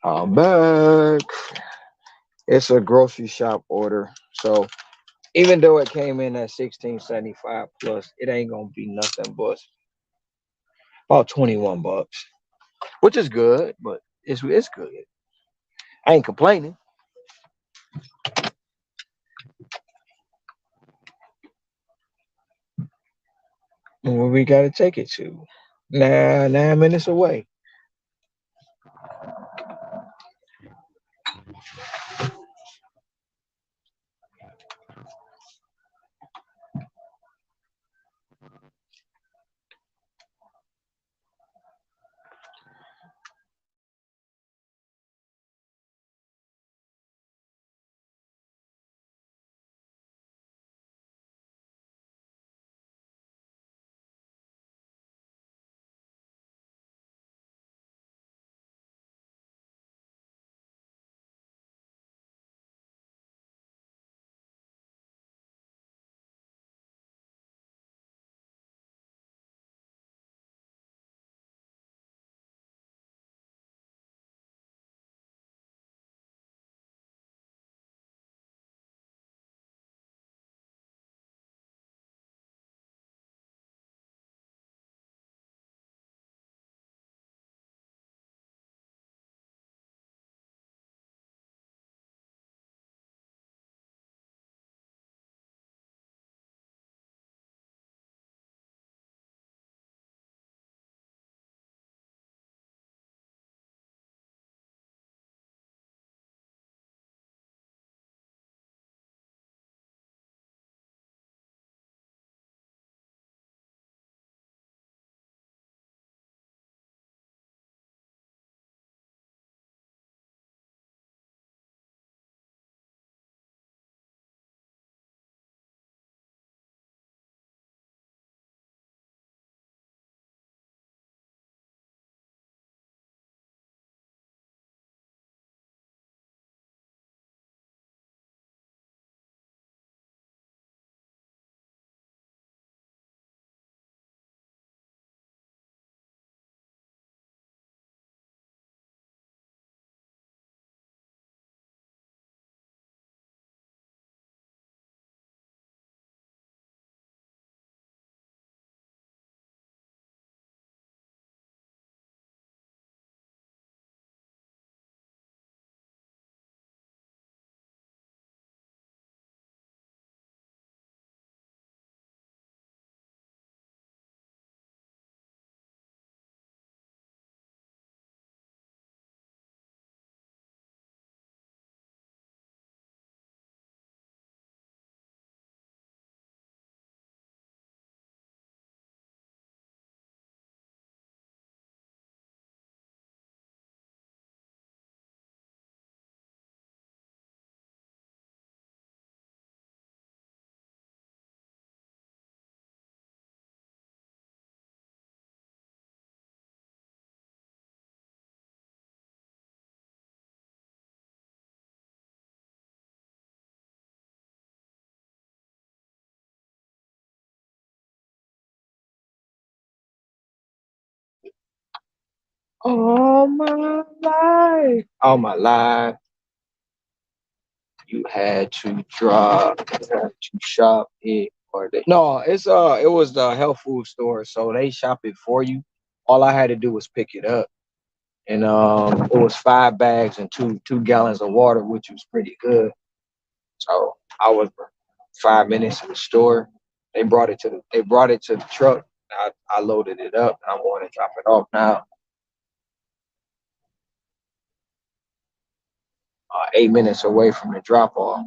I'm back. It's a grocery shop order. So even though it came in at 16.75 plus, it ain't gonna be nothing but about 21 bucks, which is good, but it's good. I ain't complaining. Where we gotta take it to? Nah, 9 minutes away. All my life. All my life, you had to drop, you had to shop it or they. No, it was the health food store, so they shop it for you. All I had to do was pick it up, and it was 5 bags and two gallons of water, which was pretty good. So I was 5 minutes in the store. They brought it to the truck. I loaded it up, and I'm going to drop it off now. 8 minutes away from the drop off.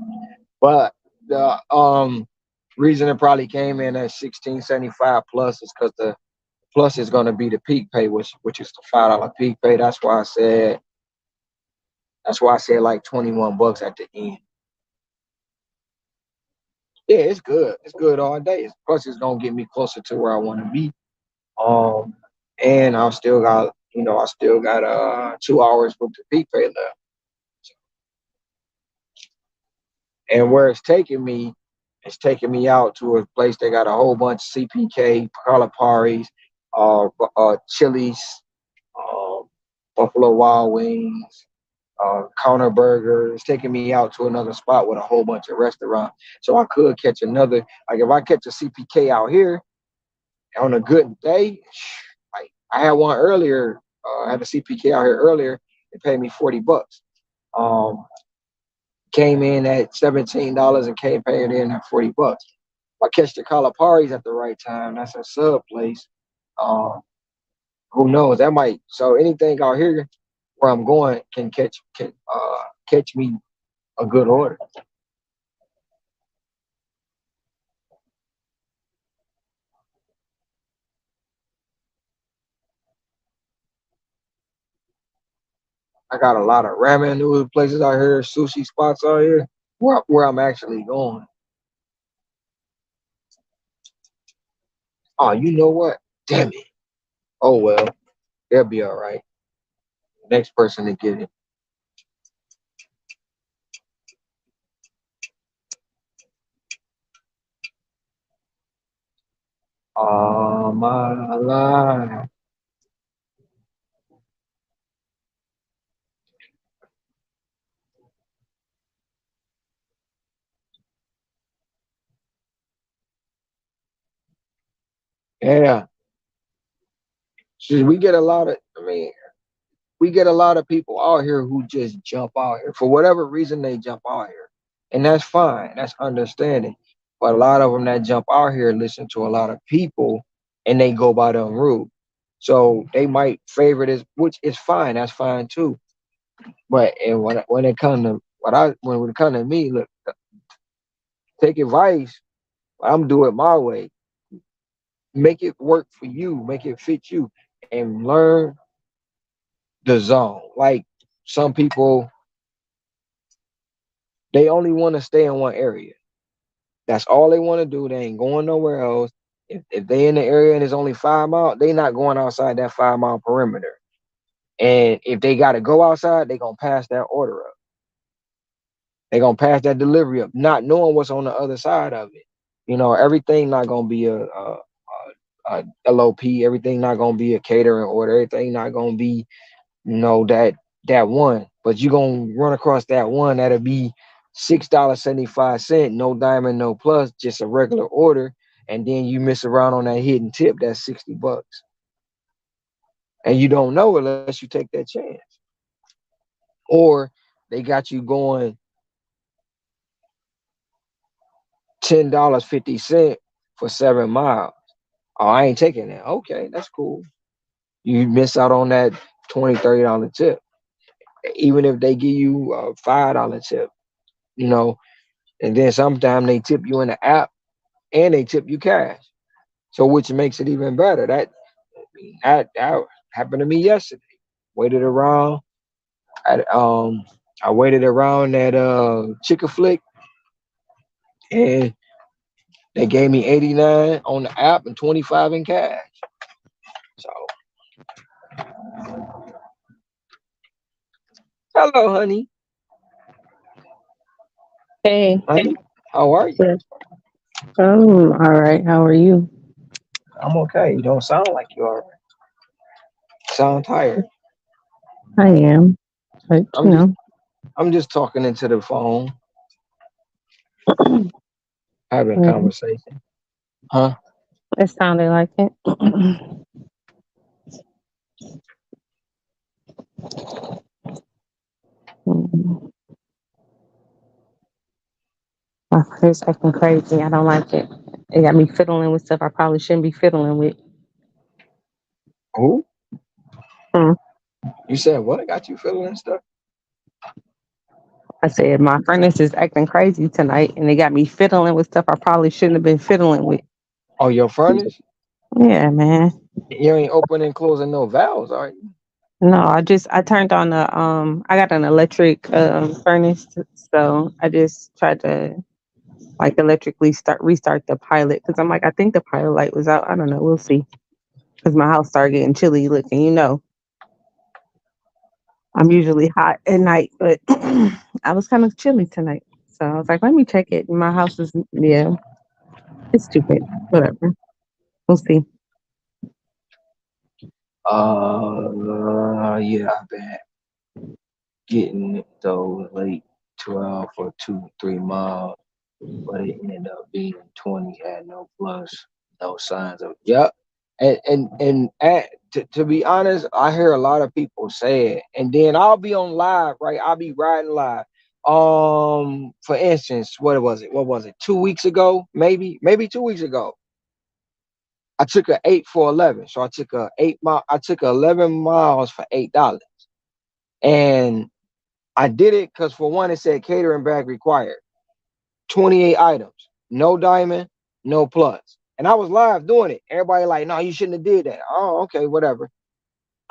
But the reason it probably came in at 1675 plus is because the plus is going to be the peak pay, which is the $5 peak pay. That's why I said like 21 bucks at the end. Yeah, it's good. It's good all day. Plus, it's gonna get me closer to where I want to be. Um, and I still got 2 hours with the peak pay left. And where it's taking me out to a place that got a whole bunch of CPK, Kalahari's, Chili's, um, Buffalo Wild Wings, Counter Burger. It's taking me out to another spot with a whole bunch of restaurants. So I could catch another. Like if I catch a CPK out here on a good day, like I had one earlier. I had a CPK out here earlier. It paid me 40 bucks. Um, Came in at $17 and came paying in at 40 bucks. If I catch the Kalahari's at the right time, that's a sub place. Um, who knows? That might so anything out here where I'm going can catch me a good order. I got a lot of ramen noodle places out here, sushi spots out here where I'm actually going. Oh, you know what? Damn it. Oh well, they'll be all right. Next person to get it. Oh my life. Yeah. See, we get a lot of. I mean, we get a lot of people out here who just jump out here for whatever reason they jump out here, and that's fine. That's understanding. But a lot of them that jump out here listen to a lot of people, and they go by them rules. So they might favor this, which is fine. That's fine too. But and when it come to when it come to me, look, take advice. I'm do it my way. Make it work for you. Make it fit you, and learn the zone. Like some people, they only want to stay in one area. That's all they want to do. They ain't going nowhere else. If they in the area and it's only 5 miles, they not going outside that 5 mile perimeter. And if they got to go outside, they gonna pass that order up. They gonna pass that delivery up, not knowing what's on the other side of it. Everything not gonna be a LOP. Everything not gonna be a catering order. Everything not gonna be that one. But you gonna run across that one that'll be $6.75, no diamond, no plus, just a regular order, and then you miss around on that hidden tip that's 60 bucks, and you don't know unless you take that chance. Or they got you going $10.50 for 7 miles. Oh, I ain't taking that. Okay, that's cool. You miss out on that $20, $30 tip, even if they give you a $5 tip. You know, and then sometimes they tip you in the app and they tip you cash. So which makes it even better. That happened to me yesterday. Waited around at I waited around at Chicken Flick and they gave me 89 on the app and 25 in cash. So hello, honey. Hey, Honey, how are you? yes. All right. How are you? I'm okay. You don't sound like you are. Sound tired. I am, but I'm just I'm just talking into the phone, having a yeah, conversation. Huh? it sounded like it. Mm, my face acting crazy. I don't like it. It got me fiddling with stuff I probably shouldn't be fiddling with. Who? Hmm. You said what? I got you feeling and stuff? I said my furnace is acting crazy tonight, and it got me fiddling with stuff I probably shouldn't have been fiddling with. Oh, your furnace? Yeah, man. You ain't opening and closing no valves, are you? No, I turned on the I got an electric furnace, so I just tried to like electrically restart the pilot because I'm like I think the pilot light was out. I don't know. We'll see. Because my house started getting chilly looking. I'm usually hot at night, but I was kind of chilly tonight. So I was like, let me check it. My house is yeah, it's stupid. Whatever. We'll see. Yeah, I've been getting those late 12 for 2, 3 miles, but it ended up being 20, had no plus, no signs of, yep. To be honest, I hear a lot of people say it, and then I'll be on live, right? I'll be riding live. For instance, what was it? What was it? 2 weeks ago, maybe 2 weeks ago. I took a 8 for 11. So I took a 8 mile, I took 11 miles for $8. And I did it because for one, it said catering bag required. 28 items, no diamond, no plus. And I was live doing it. Everybody like, no, you shouldn't have did that. Oh, okay, whatever.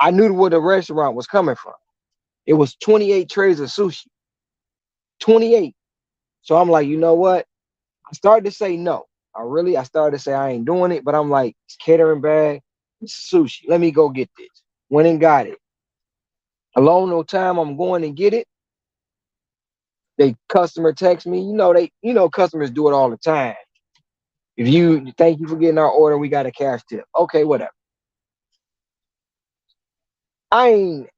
I knew where the restaurant was coming from. It was 28 trays of sushi. 28. So I'm like, you know what? I started to say no. I started to say I ain't doing it, but I'm like, it's catering bag, it's sushi. Let me go get this. Went and got it. Along no time I'm going to get it. They customer text me. Customers do it all the time. If you thank you for getting our order, we got a cash tip. Okay, whatever. I ain't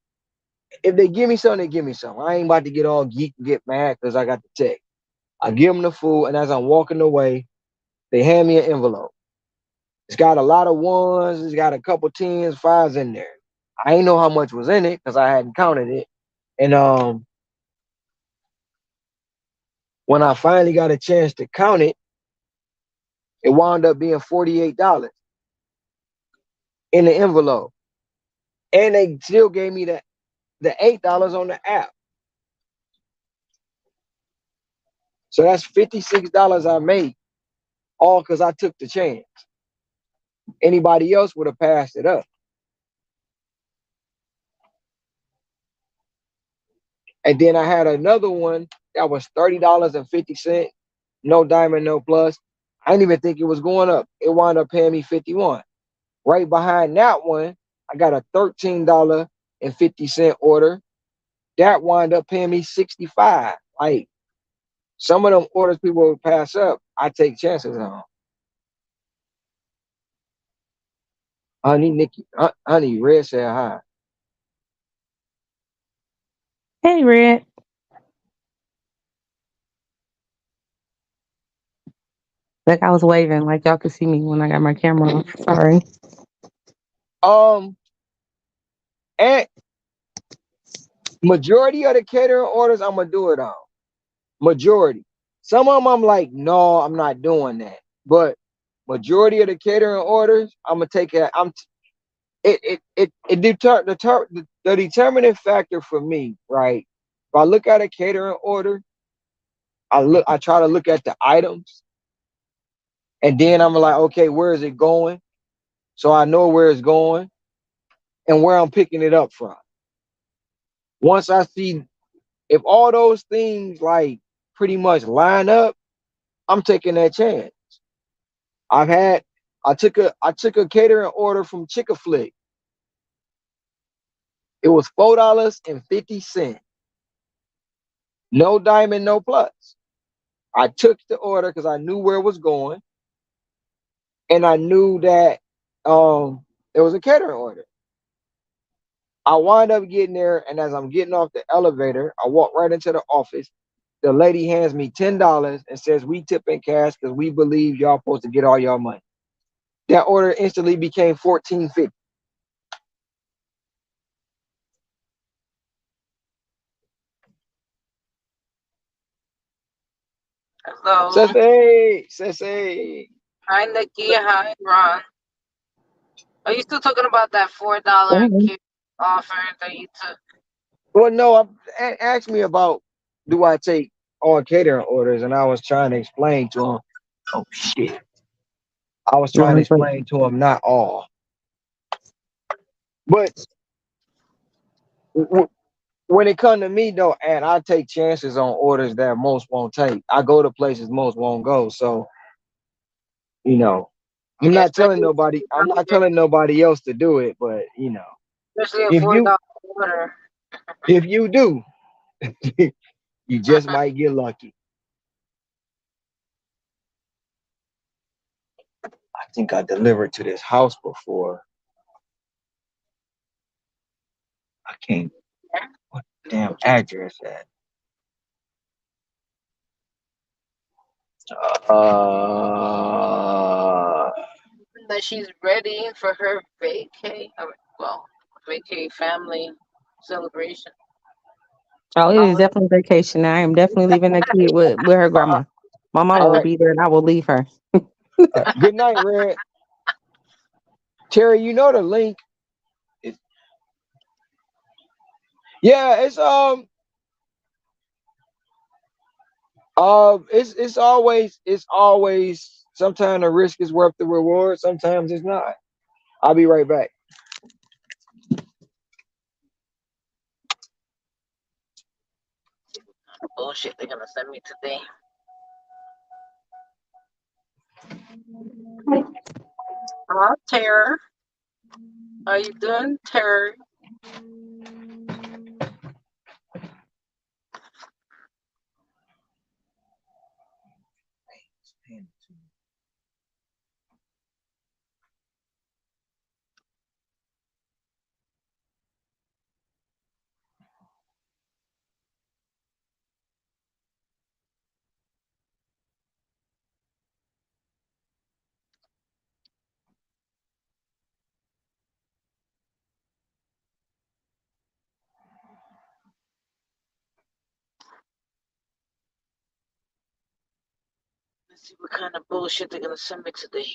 if they give me something, they give me something. I ain't about to get all geek and get mad because I got the text. I give them the food, and as I'm walking away, they hand me an envelope. It's got a lot of ones. It's got a couple tens, fives in there. I ain't know how much was in it because I hadn't counted it. And when I finally got a chance to count it, it wound up being $48 in the envelope, and they still gave me the $8 on the app. So that's $56 I made, all because I took the chance. Anybody else would have passed it up. And then I had another one that was $30.50, no diamond, no plus. I didn't even think it was going up. It wound up paying me 51. Right behind that one, I got a $13.50 order. That wound up paying me 65. Like some of them orders people would pass up, I take chances on. Honey, Nikki, honey, Red said hi. Hey, Red. Like I was waving, like y'all could see me when I got my camera on. Sorry. Um, and majority of the catering orders, I'm gonna do it on. Majority. Some of them, I'm like, no, I'm not doing that. But majority of the catering orders, I'm gonna take it. The determining factor for me, right? If I look at a catering order, I try to look at the items, and then I'm like, okay, where is it going? So I know where it's going and where I'm picking it up from. Once I see if all those things like pretty much line up, I'm taking that chance. I've had I took a catering order from Chick-fil-A. It was $4.50. No diamond, no plus. I took the order because I knew where it was going, and I knew that it was a catering order. I wind up getting there, and as I'm getting off the elevator, I walk right into the office. The lady hands me $10 and says, "We tip in cash because we believe y'all supposed to get all y'all money." That order instantly became 14.50. Hello. Sensei. Hi, Nikki. Hi, Ron. Are you still talking about that $4 Mhm. gift offer that you took? Well, no, asked me about do I take on catering orders, and I was trying to explain to him. Oh shit! I was trying to Ron's like, explain to him not all, but when it come to me though, and I take chances on orders that most won't take. I go to places most won't go. So you know, I'm Yeah, not telling nobody. I'm not telling nobody else to do it. But especially a if four you dollar order. if you do, you just might get lucky. I think I delivered to this house before. I can't. What the damn address at? Uh, That she's ready for her vacay. Well, vacay family celebration. oh, it is Holiday. definitely vacation. I am definitely leaving that kid with her grandma. My mama all will right. be there, and I will leave her. Good night, Red. Terry, you know the link. It, yeah, it's always sometimes the risk is worth the reward. Sometimes it's not. I'll be right back. Bullshit they're gonna send me today. Hello, Terror. How you doing, Terror? Let's see what kind of bullshit they're gonna send me today.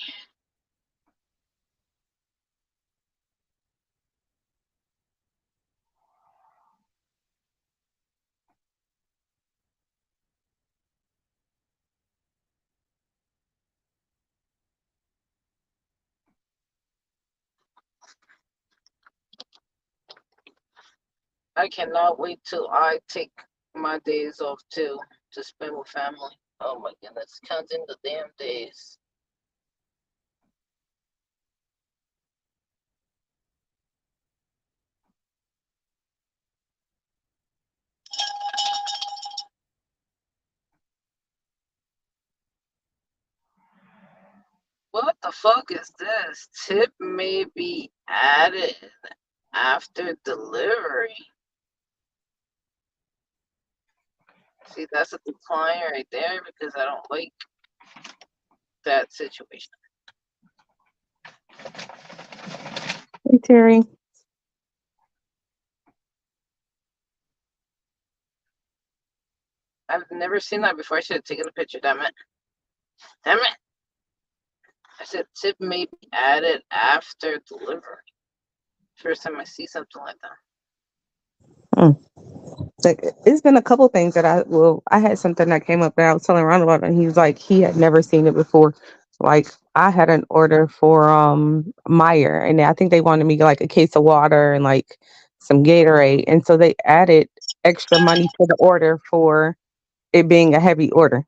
I cannot wait till I take my days off too to spend with family. Oh my goodness, counting the damn days. What the fuck is this? Tip may be added after delivery. See, that's a decline right there because I don't like that situation. Hey, Terry. I've never seen that before. I should have taken a picture. Damn it. Damn it. I said tip may be added after delivery. First time I see something like that. Mm. Like, it's been a couple things that I had something that came up that I was telling Ron about, and he was like, he had never seen it before. Like, I had an order for Meyer, and I think they wanted me like a case of water and like some Gatorade, and so they added extra money to the order for it being a heavy order.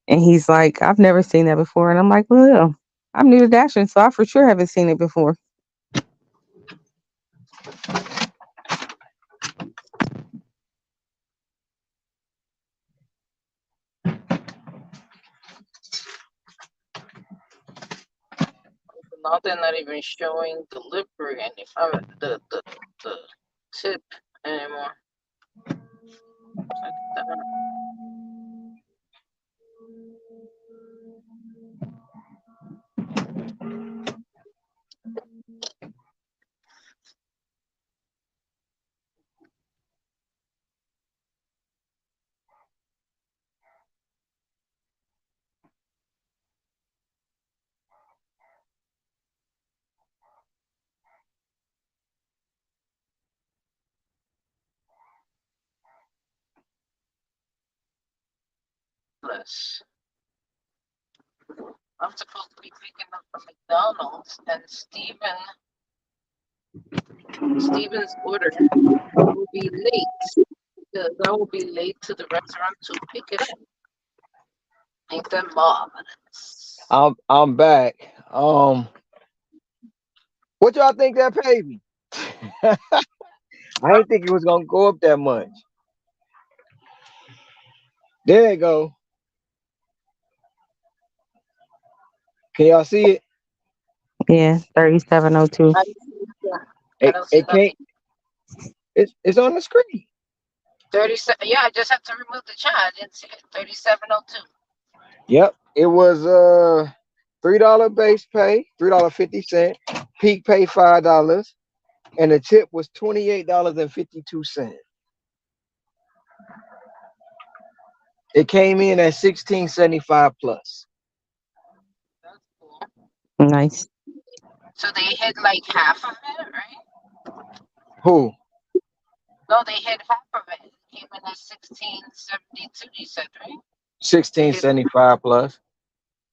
And he's like, I've never seen that before, and I'm like, well, yeah, I'm new to Dashing, so I for sure haven't seen it before. now they're not even showing delivery any the tip anymore. Like that. Less. I'm supposed to be picking up from McDonald's, and Steven's order will be late. Because I will be late to the restaurant to pick it up. Ain't that marvelous? I'm back. What y'all think that paid me? I didn't think it was gonna go up that much. There you go. Can y'all see it? Yeah, 3702. I don't see that. I It, don't see it can't. nothing. It's on the screen. 37. Yeah, I just have to remove the chat. I didn't see it. 3702. Yep. It was $3 base pay, $3.50. Peak pay $5, and the tip was $28.52. It came in at $16.75 plus. That's cool. Nice. So they hit like half of it, right? Who? No, they hit half of it. It came in at 1672. You said, right? $16.75 plus.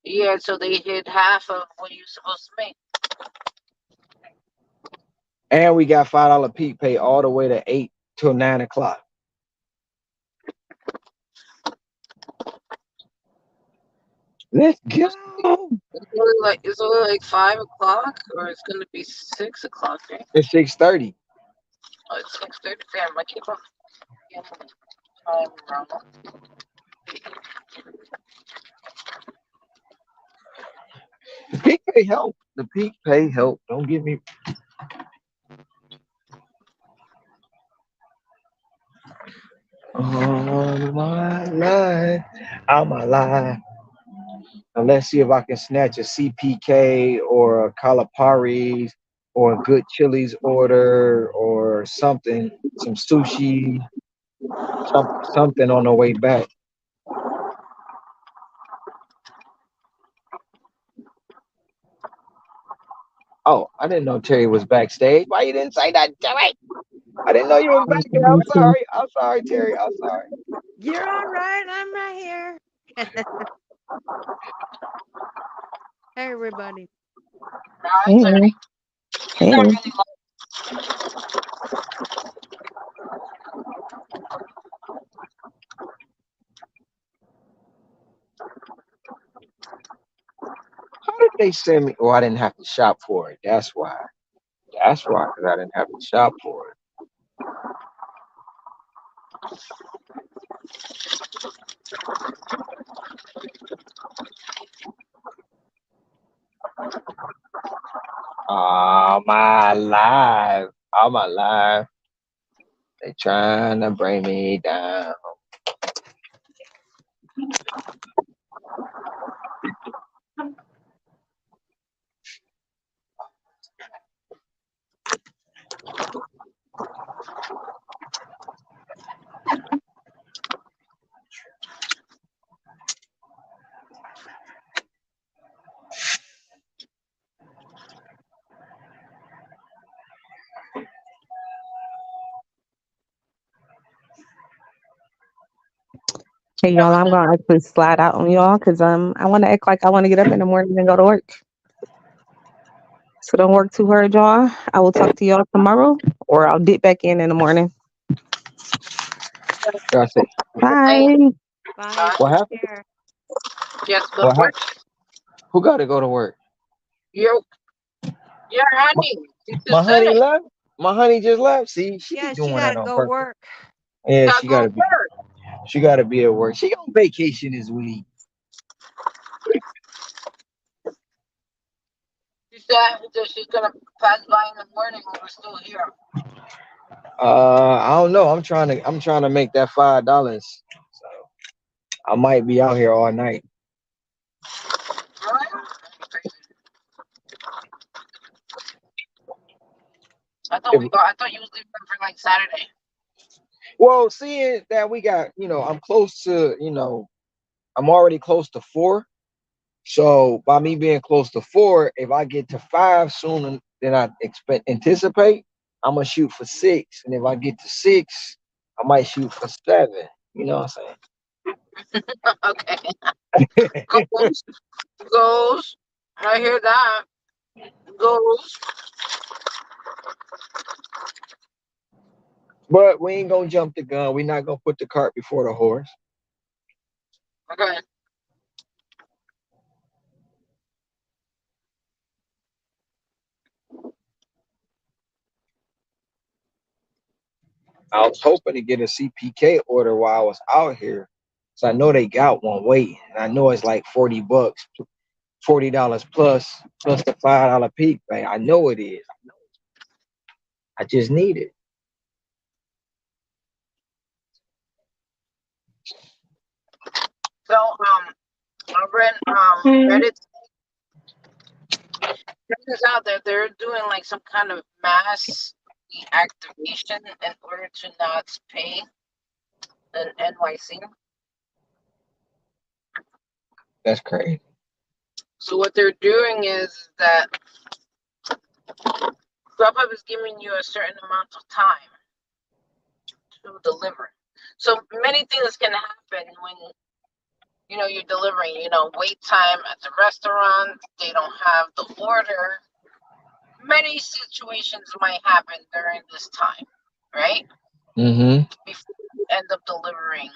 Yeah, so they hit half of what you're supposed to make. And we got $5 peak pay all the way to 8 till 9 o'clock. Let's go. It's only like 5 o'clock, or it's gonna be 6 o'clock, right? It's 6:30. Oh, it's 6:30. Damn, I keep on getting the time wrong. The peak pay help. The peak pay help. Don't get me. All my life, I'm alive. Now let's see if I can snatch a CPK or a Kalapari's or a good Chili's order or something, some sushi, something on the way back. Oh, I didn't know Terry was backstage. Why you didn't say that, Terry? I didn't know you was back there. I'm sorry. I'm sorry, Terry. I'm sorry. You're all right. I'm right here. Hey, everybody. Now it's already. Hey. Not really long. How did they send me? Oh, I didn't have to shop for it. That's why. That's why, because I didn't have to shop for it. All my life. All my life. They trying to bring me down. Hey y'all, I'm gonna actually slide out on y'all because I want to act like I want to get up in the morning and go to work. So don't work too hard, y'all. I will talk to y'all tomorrow, or I'll dip back in the morning. That's it. Bye. Bye. What Take happened? care. Yes, go What to work. happened? Who got to go to work? Your honey. You My just said honey it. left. My honey just left. See, she Yeah, be she doing got that to on go purpose. work. Yeah, Gotta she go gotta to be. work. She gotta be at work. She on vacation this week. said that she's gonna pass by in the morning when we're still here. I don't know. I'm trying to make that $5. So I might be out here all night. Alright. If, I thought you was leaving for like Saturday. well, seeing that we got, I'm close to, I'm already close to 4. So by me being close to 4, if I get to 5 sooner than I anticipate, I'm gonna shoot for 6. And if I get to 6, I might shoot for 7. You know what Okay. I'm saying? Goes. I hear that. Goes. But we ain't gonna jump the gun. We're not gonna put the cart before the horse. Okay. I was hoping to get a CPK order while I was out here. So I know they got one waiting. And I know it's like $40, $40 plus the $5 peak pay. I know it is. I just need it. So I read Reddit. Turns out that they're doing like some kind of mass deactivation in order to not pay an NYC. That's crazy. So what they're doing is that Grubhub is giving you a certain amount of time to deliver. So many things can happen when you're delivering. Wait time at the restaurant. They don't have the order. Many situations might happen during this time, right? Mm-hmm. Before you end up delivering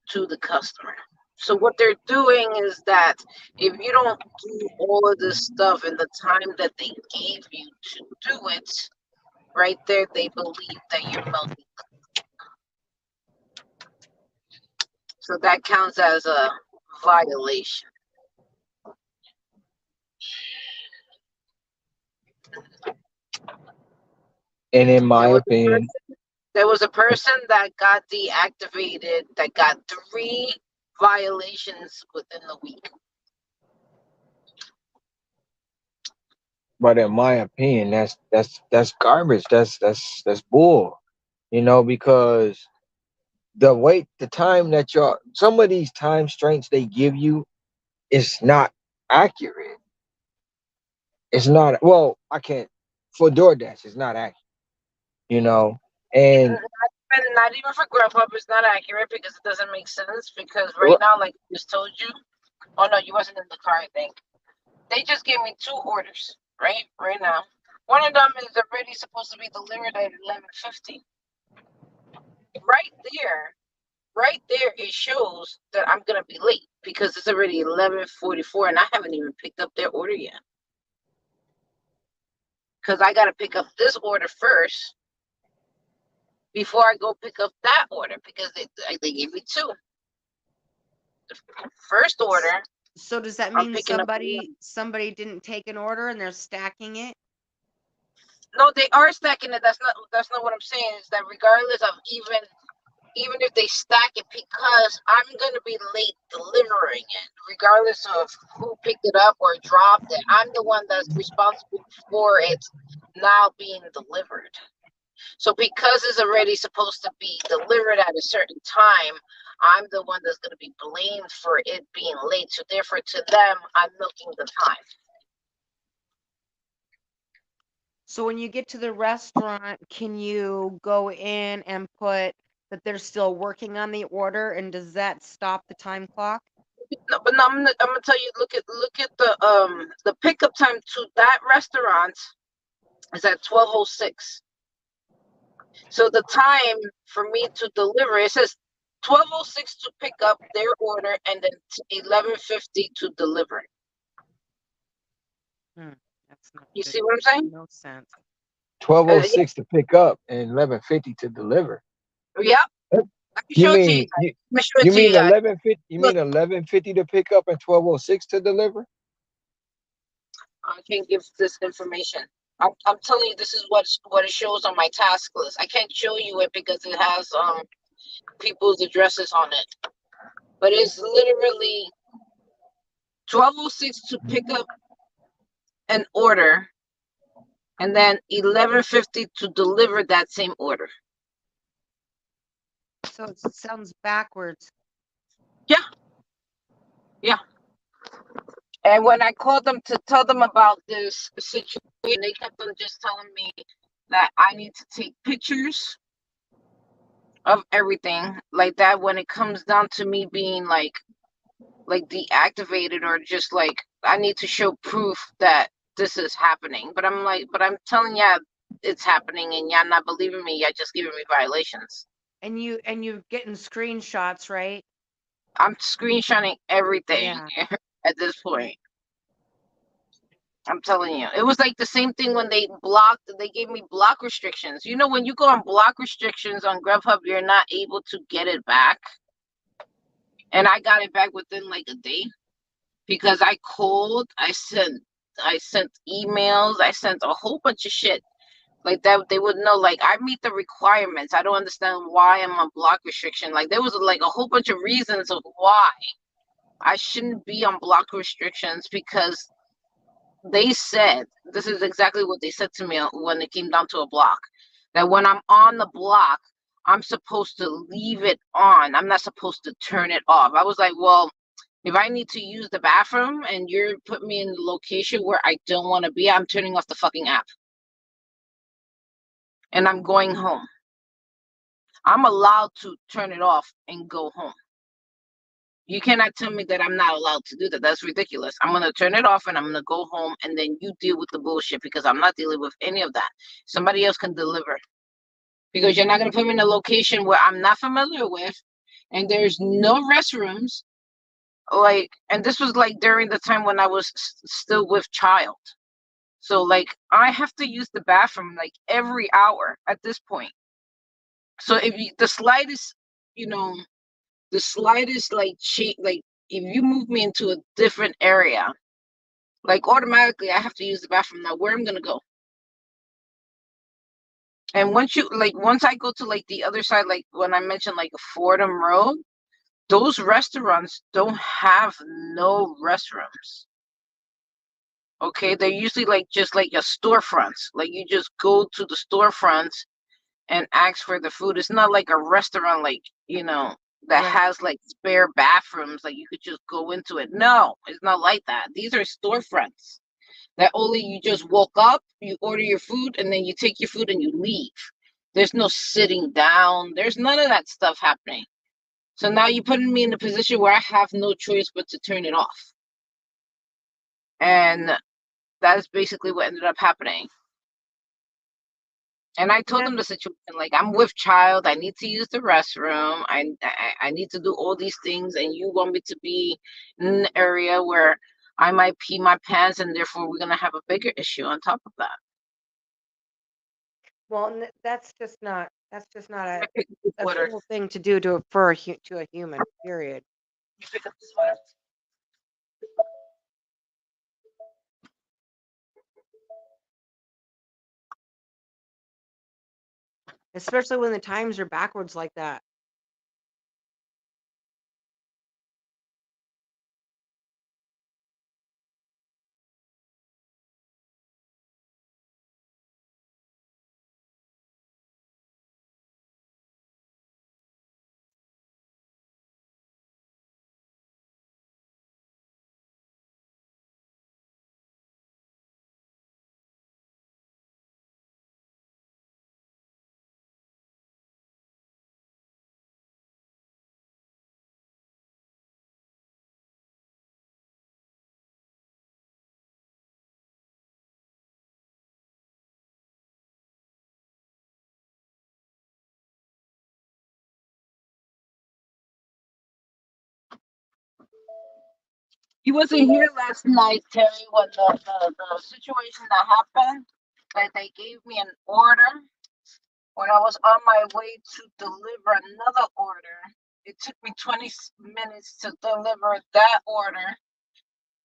to the customer. So what they're doing is that if you don't do all of this stuff in the time that they gave you to do it, right there they believe that you're melting. So that counts as a violation. And in my There was opinion, a person that got deactivated that got 3 violations within the week. but in my opinion, that's garbage. That's bull. Because the time that some of these time strengths they give you is not accurate. It's not, well, I can't, for DoorDash, it's not accurate, and Not even for Grubhub, it's not accurate because it doesn't make sense. Because right now, like I just told you, oh no, you wasn't in the car, I think. They just gave me 2 orders, right now. One of them is already supposed to be delivered at 11:50. Right there, it shows that I'm gonna be late because it's already 11:44 and I haven't even picked up their order yet. Because I gotta pick up this order first before I go pick up that order because they gave me 2. The first order. So does that I'm mean picking up. somebody didn't take an order and they're stacking it? No, they are stacking it. That's not what I'm saying. Is that regardless of even if they stack it, because I'm gonna be late delivering it, regardless of who picked it up or dropped it. I'm the one that's responsible for it now being delivered. So because it's already supposed to be delivered at a certain time, I'm the one that's gonna be blamed for it being late. So therefore, to them, I'm milking the time. So when you get to the restaurant, can you go in and put that they're still working on the order, and does that stop the time clock? No, but no, I'm gonna tell you. Look at the pickup time to that restaurant is at 12:06. So the time for me to deliver, it says 12:06 to pick up their order and then 11:50 to deliver. That's not You good. see what I'm saying? No sense. 12:06 to pick up and 11:50 to deliver. Yep. I can You show it to you mean guys. you, Let me show it you to you mean guys. 11:50? You Look. mean 11:50 to pick up and 12:06 to deliver? I can't give this information. I'm telling you, this is what it shows on my task list. I can't show you it because it has people's addresses on it. But it's literally 12:06 to pick up an order, and then 11:50 to deliver that same order. So it sounds backwards. Yeah. And when I called them to tell them about this situation, they kept on just telling me that I need to take pictures of everything like that when it comes down to me being like deactivated, or just like I need to show proof that this is happening. But I'm like, but I'm telling ya it's happening and y'all not believing me, y'all just giving me violations. And you're getting screenshots, right? I'm screenshotting everything Yeah. at this point. I'm telling you, it was like the same thing when they gave me block restrictions. You know, when you go on block restrictions on Grubhub, you're not able to get it back. And I got it back within like a day because I called, I sent emails, I sent a whole bunch of shit like that. They would know, like, I meet the requirements. I don't understand why I'm on block restriction. Like, there was like a whole bunch of reasons of why I shouldn't be on block restrictions, because they said, this is exactly what they said to me when it came down to a block, that when I'm on the block, I'm supposed to leave it on. I'm not supposed to turn it off. I was like, well, if I need to use the bathroom and you're putting me in the location where I don't want to be, I'm turning off the fucking app. And I'm going home. I'm allowed to turn it off and go home. You cannot tell me that I'm not allowed to do that. That's ridiculous. I'm going to turn it off and I'm going to go home, and then you deal with the bullshit, because I'm not dealing with any of that. Somebody else can deliver, because you're not going to put me in a location where I'm not familiar with and there's no restrooms. Like, and this was like during the time when I was still with child. So like I have to use the bathroom like every hour at this point. So if you, the slightest, you know, the slightest like like if you move me into a different area, like automatically I have to use the bathroom. Now where I'm gonna go? And once I go to like the other side, like when I mentioned like Fordham Road, those restaurants don't have no restrooms. Okay, they're usually like just like a storefronts. Like you just go to the storefronts and ask for the food. It's not like a restaurant, like, you know, that Right. has like spare bathrooms, like you could just go into it. No, it's not like that. These are storefronts that only you just woke up, you order your food, and then you take your food and you leave. There's no sitting down. There's none of that stuff happening. So now you're putting me in a position where I have no choice but to turn it off. And that is basically what ended up happening. And I told them the situation, like, I'm with child, I need to use the restroom, I need to do all these things, and you want me to be in an area where I might pee my pants, and therefore we're gonna have a bigger issue on top of that. Well, that's just not a Sweater. cool thing to do to a human, period. You pick up the sweater. Especially when the times are backwards like that. He wasn't here last night, Terry, when the situation that happened, that they gave me an order when I was on my way to deliver another order. It took me 20 minutes to deliver that order.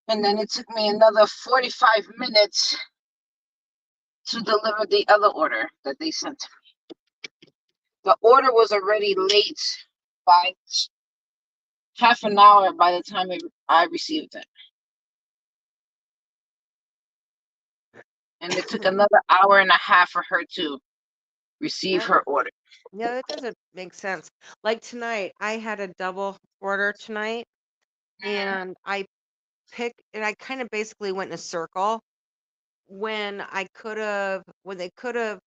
And then it took me another 45 minutes to deliver the other order that they sent to me. The order was already late by half an hour by the time I received it. And it took another hour and a half for her to receive her order. Yeah, that doesn't make sense. Like tonight, I had a double order tonight, and I kind of basically went in a circle when they could have.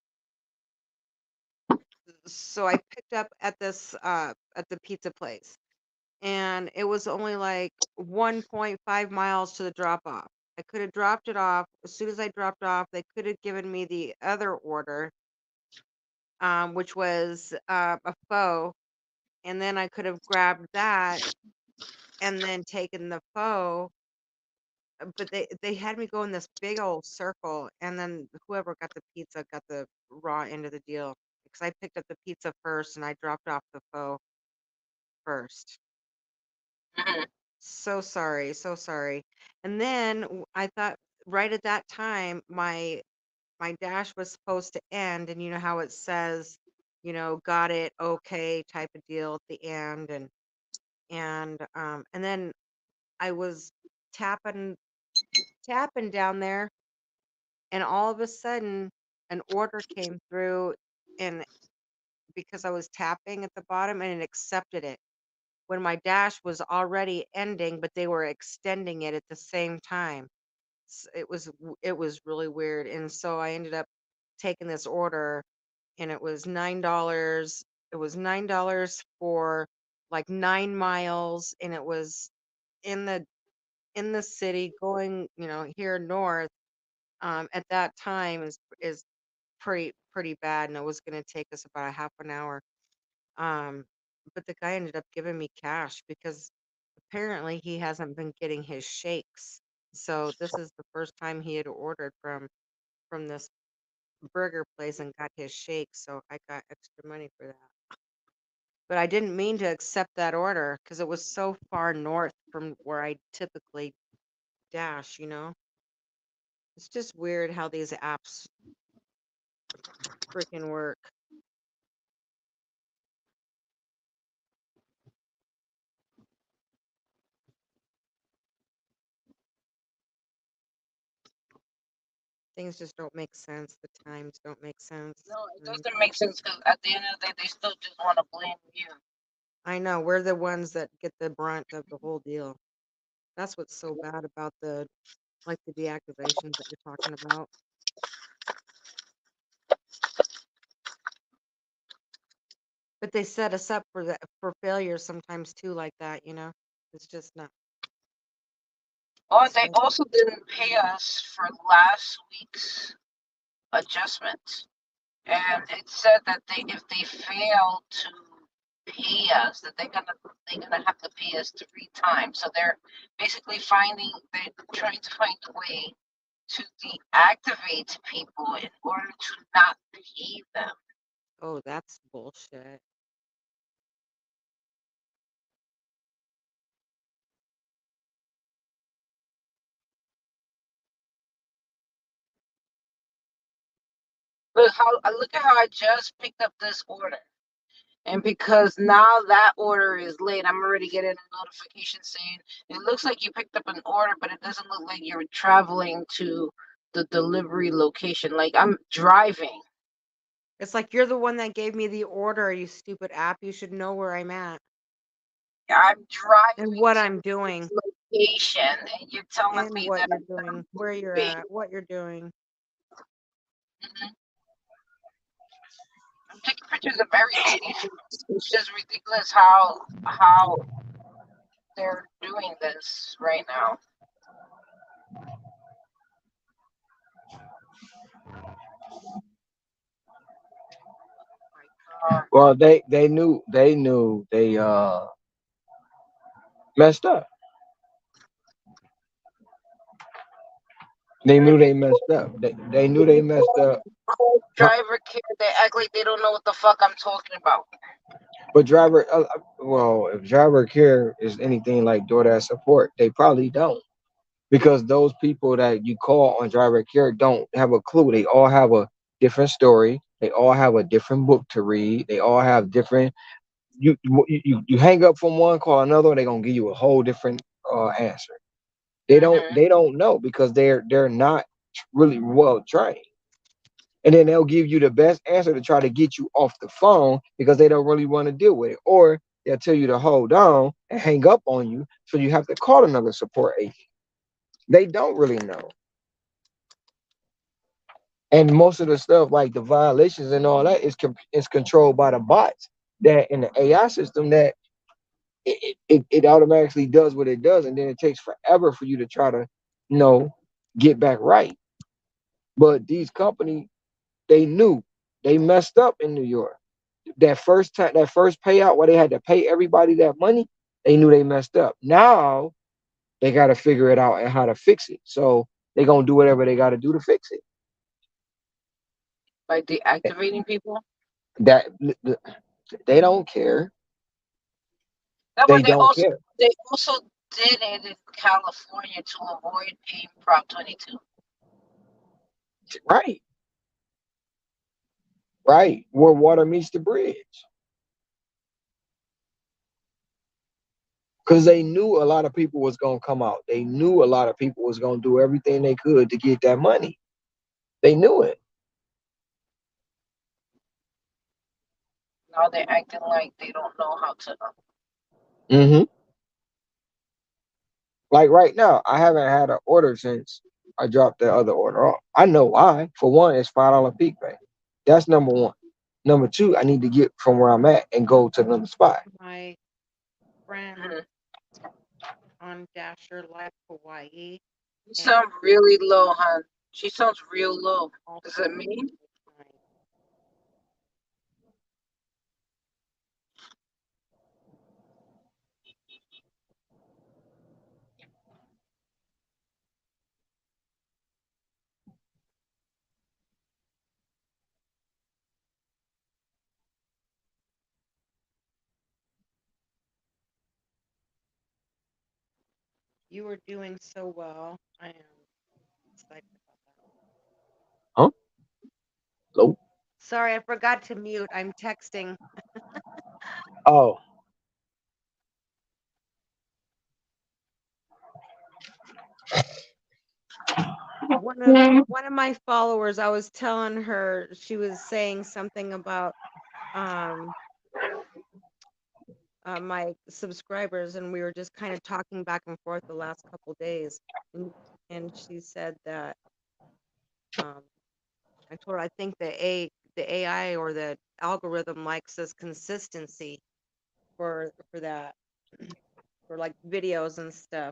So I picked up at at the pizza place, and it was only like 1.5 miles to the drop off. I could have dropped it off. As soon as I dropped off, they could have given me the other order, which was a pho, and then I could have grabbed that and then taken the pho. But they had me go in this big old circle, and then whoever got the pizza got the raw end of the deal because I picked up the pizza first and I dropped off the pho first. Mhm. So sorry, so sorry. And then I thought right at that time my dash was supposed to end, and you know how it says, got it, okay, type of deal at the end, and then I was tapping down there, and all of a sudden an order came through, and because I was tapping at the bottom, and it accepted it when my dash was already ending, but they were extending it at the same time. It was really weird, and so I ended up taking this order, and it was $9. It was $9 for like 9 miles, and it was in the city going, here north. At that time is pretty bad, and it was going to take us about a half an hour. Um, but the guy ended up giving me cash because apparently he hasn't been getting his shakes. So this is the first time he had ordered from this burger place and got his shakes, so I got extra money for that. But I didn't mean to accept that order because it was so far north from where I typically dash. It's just weird how these apps freaking work. Things just don't make sense. The times don't make sense. No, it doesn't make sense because at the end of the day, they still just want to blame you. I know we're the ones that get the brunt of the whole deal. That's what's so bad about the deactivations that you're talking about. But they set us up for failure sometimes too, like that. It's just not. Oh, they also didn't pay us for last week's adjustment. And it said that if they fail to pay us, that they're gonna have to pay us 3 times. So they're basically they're trying to find a way to deactivate people in order to not pay them. Oh, that's bullshit. Look at how I just picked up this order. And because now that order is late, I'm already getting a notification saying it looks like you picked up an order, but it doesn't look like you're traveling to the delivery location. Like I'm driving. It's like you're the one that gave me the order, you stupid app. You should know where I'm at I'm driving and what to I'm this doing location, and you're telling and me what that you're doing, where you're moving. at, what you're doing. Mhm. I'm taking pictures of everything. It's just ridiculous how they're doing this right now. Well, they knew they messed up. They knew they messed up. They knew they messed up. Driver care, they act like they don't know what the fuck I'm talking about. But well, if driver care is anything like DoorDash support, they probably don't. because those people that you call on direct care don't have a clue. They all have a different story. They all have a different book to read. They all have different. You hang up from one, call another, they're gonna give you a whole different answer. Mm-hmm. They don't know because they're not really well trained. And then they'll give you the best answer to try to get you off the phone because they don't really want to deal with it. Or they'll tell you to hold on and hang up on you, so you have to call another support agent. They don't really know. And most of the stuff like the violations and all that is controlled by the bots that in the AI system that it automatically does what it does, and then it takes forever for you to try to you know get back right. But these companies, they knew they messed up in New York. That first time, that first payout where they had to pay everybody that money, they knew they messed up. Now they got to figure it out and how to fix it. So they're gonna do whatever they got to do to fix it. By deactivating people. That they don't care. That They what don't care. they also did it in California to avoid paying Prop 22. Right, right. Where water meets the bridge. Because they knew a lot of people was gonna come out. They knew a lot of people was gonna do everything they could to get that money. They knew it. Now they're acting like they don't know how to. Hmm. Like right now, I haven't had an order since I dropped the other order off. I know why. For one, it's $5 peak pay. That's number one. Number two, I need to get from where I'm at and go to another spot. My friend Mhm. on Dasher Life Hawaii You and sound really low, hon. She sounds real low. Is also it me? my you are doing so well. I am excited about that. Huh? Low. Sorry, I forgot to mute. I'm texting. Oh, One of my followers, I was telling her, she was saying something about um my subscribers, and we were just kind of talking back and forth the last couple days, and she said that um I told her I think the AI or the algorithm likes this consistency for that for like videos and stuff.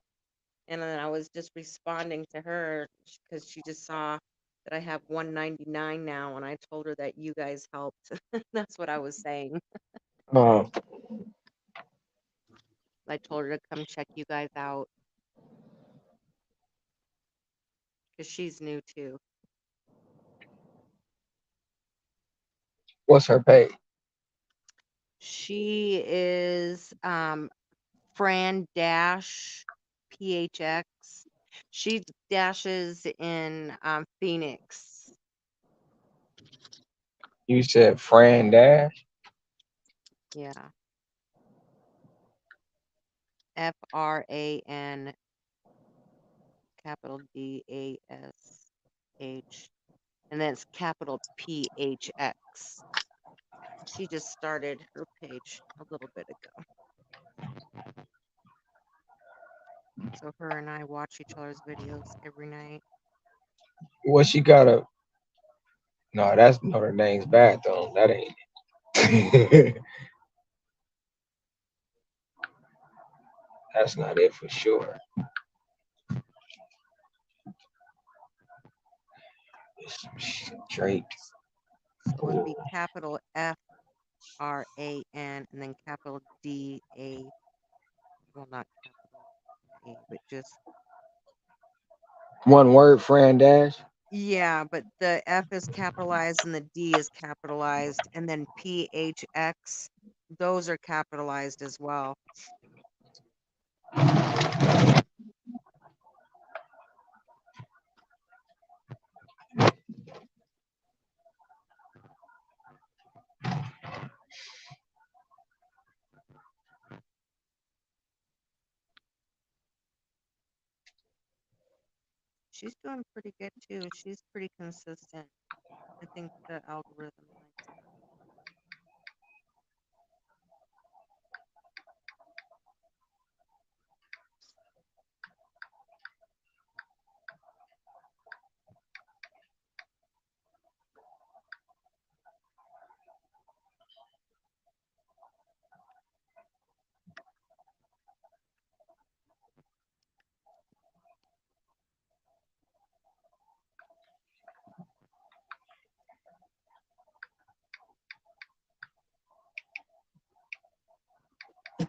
And then I was just responding to her because she just saw that I have 199 now, and I told her that you guys helped. That's what I was saying. uh, I told her to come check you guys out because she's new too. what's her pay? She is Fran Dash PHX. She dashes in Phoenix. You said Fran Dash. Yeah. FRAN capital DASH, and then it's capital PHX. She just started her page a little bit ago. So her and I watch each other's videos every night. Well, she got a. No, that's Notre Dame's bathroom. That ain't it. That's not it for sure. It's some shit, Drake. So it'd Ooh. be capital FRAN and then capital DA. Well, not capital A, but just One word, Fran Dash. yeah, but the F is capitalized and the D is capitalized, and then PHX, those are capitalized as well. she's doing pretty good too. She's pretty consistent. I think the algorithm likes her.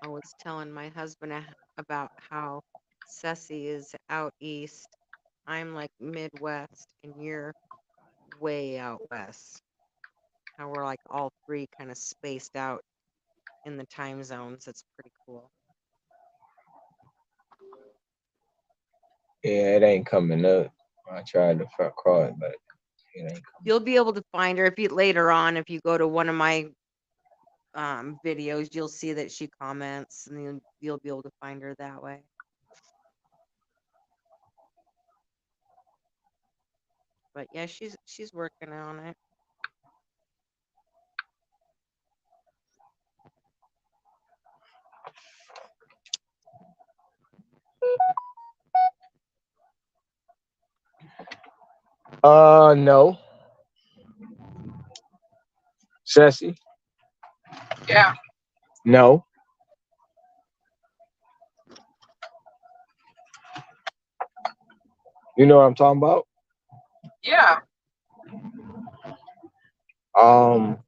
I was telling my husband about how Ceci is out east. I'm like Midwest, and you're way out west. How we're like all three kind of spaced out in the time zones. It's pretty cool. Yeah, it ain't coming up. I tried to call it, but it ain't coming. You'll be able to find her if you later on, if you go to one of my videos, you'll see that she comments, and you'll be able to find her that way. But yeah, she's working on it. No. Sassy? Yeah. No. You know what I'm talking about? Yeah. Um,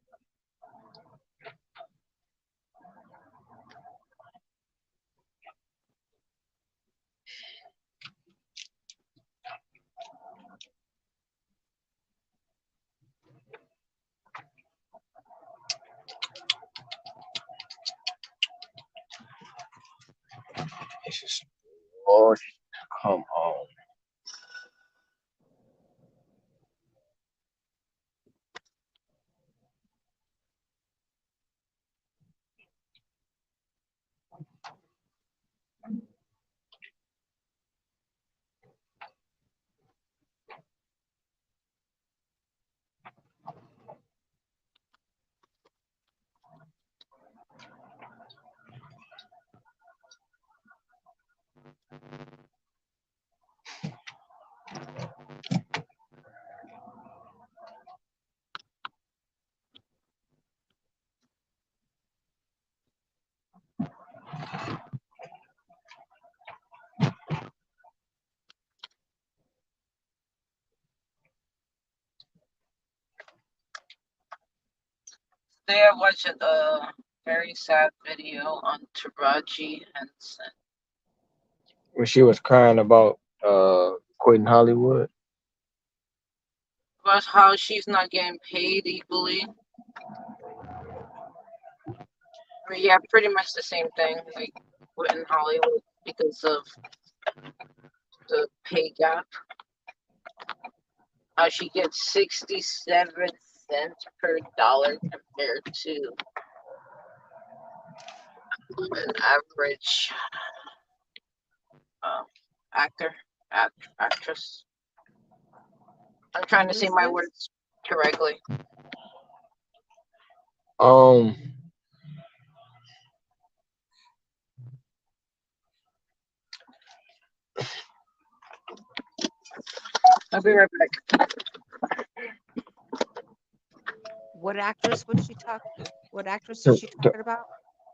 it's just, Lord, come on. Today I watched a very sad video on Taraji Henson. When she was crying about quitting Hollywood. About how she's not getting paid equally. I mean, yeah, pretty much the same thing. Like quitting Hollywood because of the pay gap. How she gets 67 cents per dollar compared to an average actor, actress. I'm trying to Who say is my this? words correctly. Um, I'll be right back. What actress was she talking? What actress is T- she T- talking about?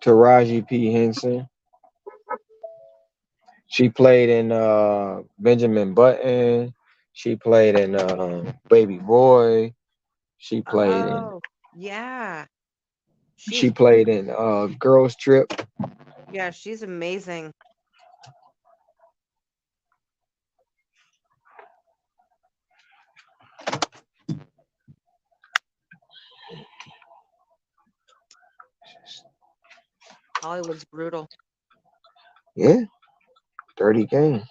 Taraji P. Henson. She played in Benjamin Button. She played in Baby Boy. She played in Oh, yeah. she She's played in Girls Trip. yeah, she's amazing. Hollywood's brutal. Yeah, 30 games.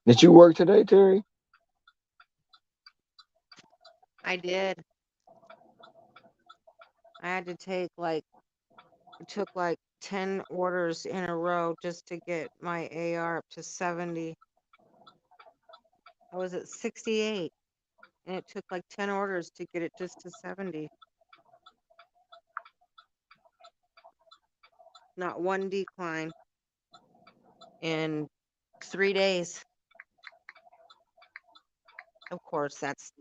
Did you work today, Terry? I did. I had to take like it took like 10 orders in a row just to get my AR up to 70. I was at 68 and it took like 10 orders to get it just to 70. Not one decline in 3 days. Of course, that's,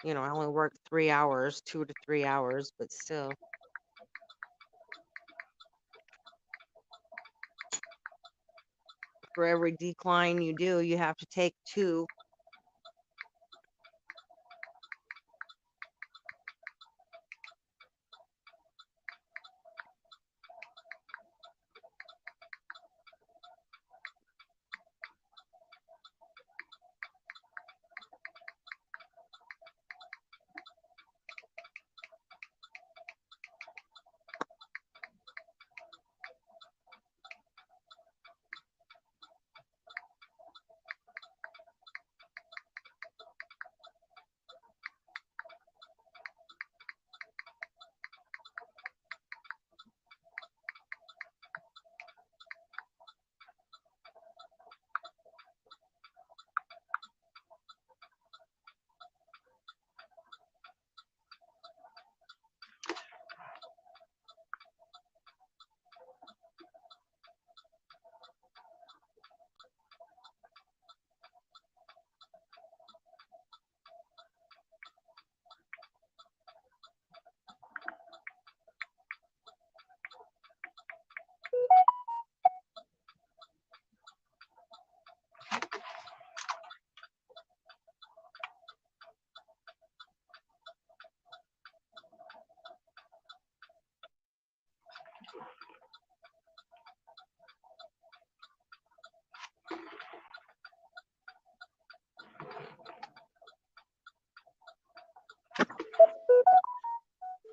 I only worked 3 hours, 2 to 3 hours, but still. For every decline you do, you have to take two.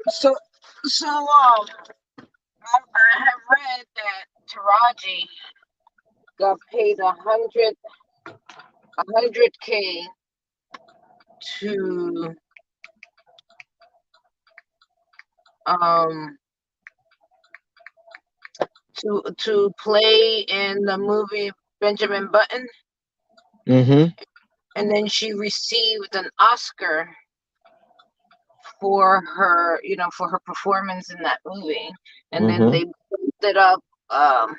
So, I have read that Taraji got paid 100K to um to play in the movie Benjamin Button, Mm-hmm. and then she received an Oscar for her, for her performance in that movie, and then Mm-hmm. um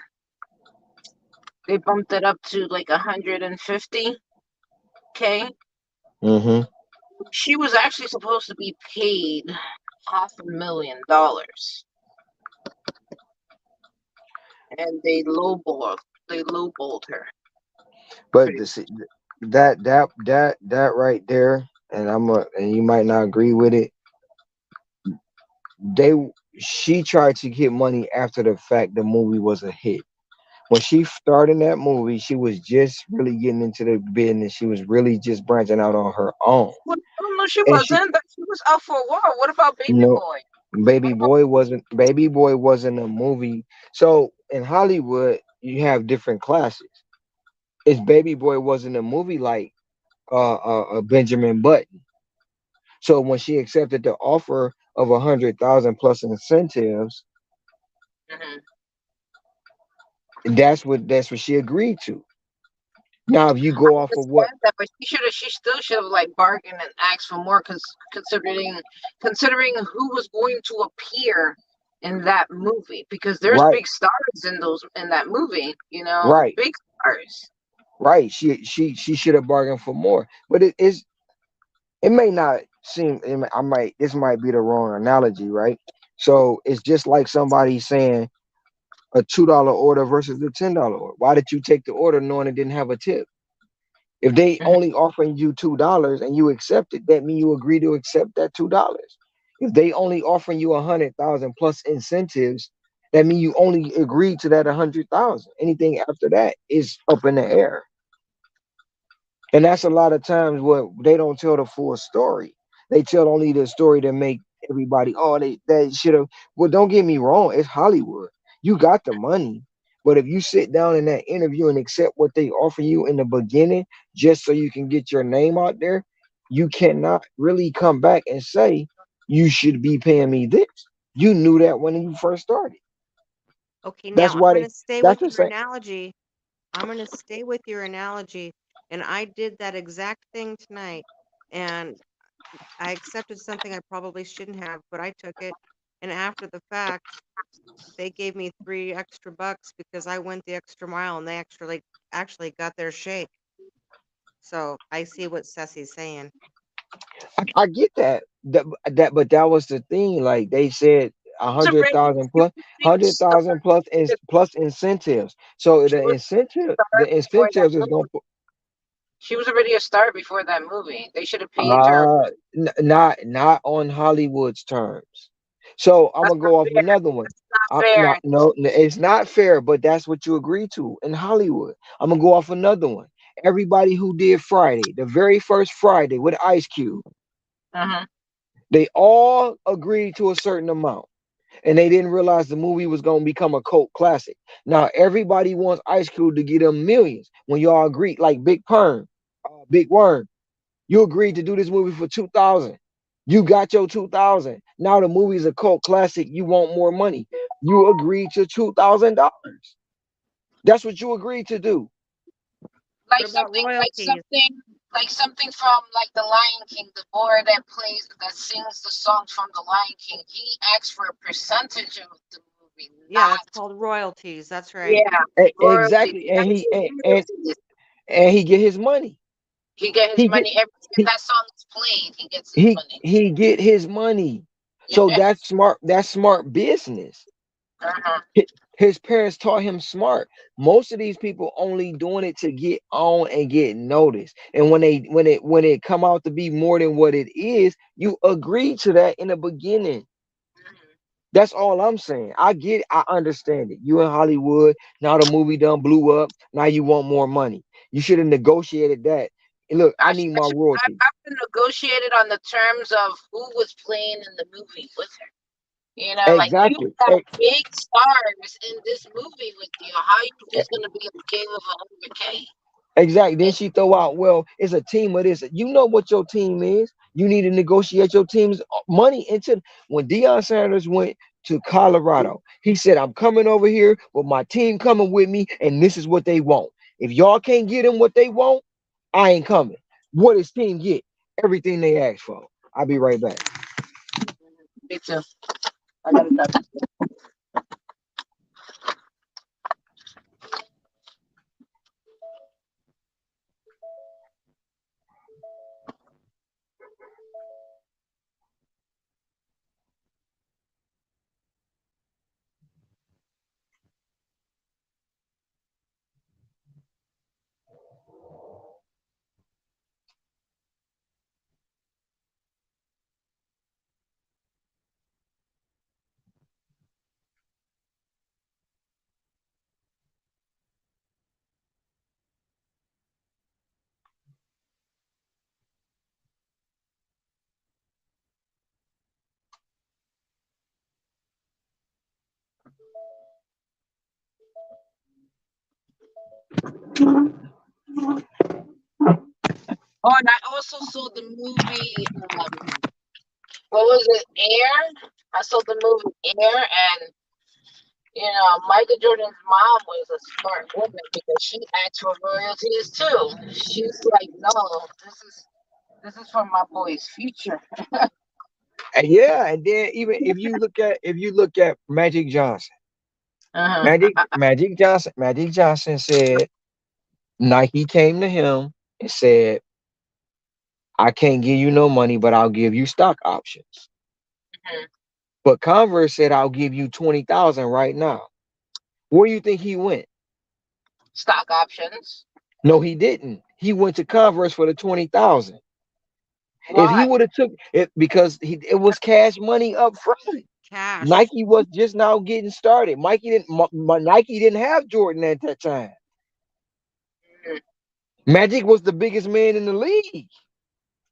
they bumped it up to like 150K. Mm-hmm. She was actually supposed to be paid $500,000, and they lowballed her. But Pretty. that right there, and you might not agree with it. They She tried to get money after the fact the movie was a hit. When she started that movie, she was just really getting into the business. She was really just branching out on her own. Well, no, she And she wasn't. She was out for a while. What about Baby no Boy? Baby What about? Boy wasn't a movie. So in Hollywood, you have different classes. If Baby Boy wasn't a movie like Benjamin Button. So when she accepted the offer of 100,000 plus incentives, Mhm. that's what she agreed to. Now, if you I go off of what, understand that, but she still should have like bargained and asked for more, because considering who was going to appear in that movie, because there's right, big stars in that movie, right, big stars. right, she should have bargained for more. But it may not seem. This might be the wrong analogy, right? So it's just like somebody saying a $2 order versus a $10 order. Why did you take the order knowing it didn't have a tip? If they Mhm. only offering you $2 and you accept it, that means you agree to accept that $2. If they only offering you 100,000 plus incentives, that means you only agree to that 100,000. Anything after that is up in the air. And that's a lot of times what they don't tell the full story. They tell only the story to make everybody, oh, they should have. Well, don't get me wrong, it's Hollywood. You got the money. But if you sit down in that interview and accept what they offer you in the beginning, just so you can get your name out there, you cannot really come back and say you should be paying me this. You knew that when you first started. Okay, That's now I'm why going they. to stay with That's the your same. analogy. I'm going to stay with your analogy. And I did that exact thing tonight. And I accepted something I probably shouldn't have, but I took it. And after the fact, they gave me 3 extra bucks because I went the extra mile and they actually got their shake. So I see what Ceci's saying. I get that. But that was the thing. Like they said, a She was hundred already, thousand she plus, was already a 100,000 plus is plus incentives. So she was the star before that incentives is movie. gonna put She was already a star before that movie. They should have paid her. not on Hollywood's terms. So I'm That's gonna not go off fair. another one. That's not I'm fair. not no, it's not fair, but that's what you agree to in Hollywood. I'm gonna go off another one. Everybody who did Friday, the very first Friday with Ice Cube, Uh-huh. they all agreed to a certain amount. And they didn't realize the movie was going to become a cult classic. Now everybody wants Ice Cube to get them millions. When y'all agreed, like Big Worm, you agreed to do this movie for 2,000. You got your 2,000. Now the movie's a cult classic. You want more money. You agreed to $2,000. That's what you agreed to do. What about royalties? Like something from like the Lion King, the boy that sings the songs from the Lion King. He asks for a percentage of the movie, Yeah, that's not called royalties. That's right. yeah, royalty. Exactly, and That's he what royalty is. and he get his money. He get his He get money every time he that song is played. He gets his he money. he get his money. So Yeah. that's smart. That's smart business. Uh-huh. His parents taught him smart. Most of these people only doing it to get on and get noticed. And when it come out to be more than what it is, you agree to that in the beginning. Mhm. That's all I'm saying. I get it, I understand it. You in Hollywood, now the movie done blew up. Now you want more money. You should have negotiated that. And look, I need I my should royalty. have to negotiate it on the terms of who was playing in the movie with her. You know, like you Exactly. got big stars in this movie with you. How you just gonna be okay with 100K? Exactly. Then And she throw out, well, it's a team of this. You know what your team is. You need to negotiate your team's money into when Deion Sanders went to Colorado. He said, I'm coming over here with my team coming with me, and this is what they want. If y'all can't get them what they want, I ain't coming. What does team get? Everything they asked for. I'll be right back. me too. I gotta grab this. Oh, and I also saw the movie. What was it? Air. I saw the movie Air, and Michael Jordan's mom was a smart woman because she asked for royalties too. She's like, no, this is for my boy's future. And yeah, and then even if you look at Magic Johnson, Uh-huh. Magic Johnson said Nike came to him and said, I can't give you no money, but I'll give you stock options. Mhm. But Converse said, I'll give you 20,000 right now. Where do you think he went? Stock options. No, he didn't. He went to Converse for the 20,000. If he Why? would have took it because it was cash money up front. Cash. Nike was just now getting started. Nike didn't have Jordan at that time. Mm, Magic was the biggest man in the league.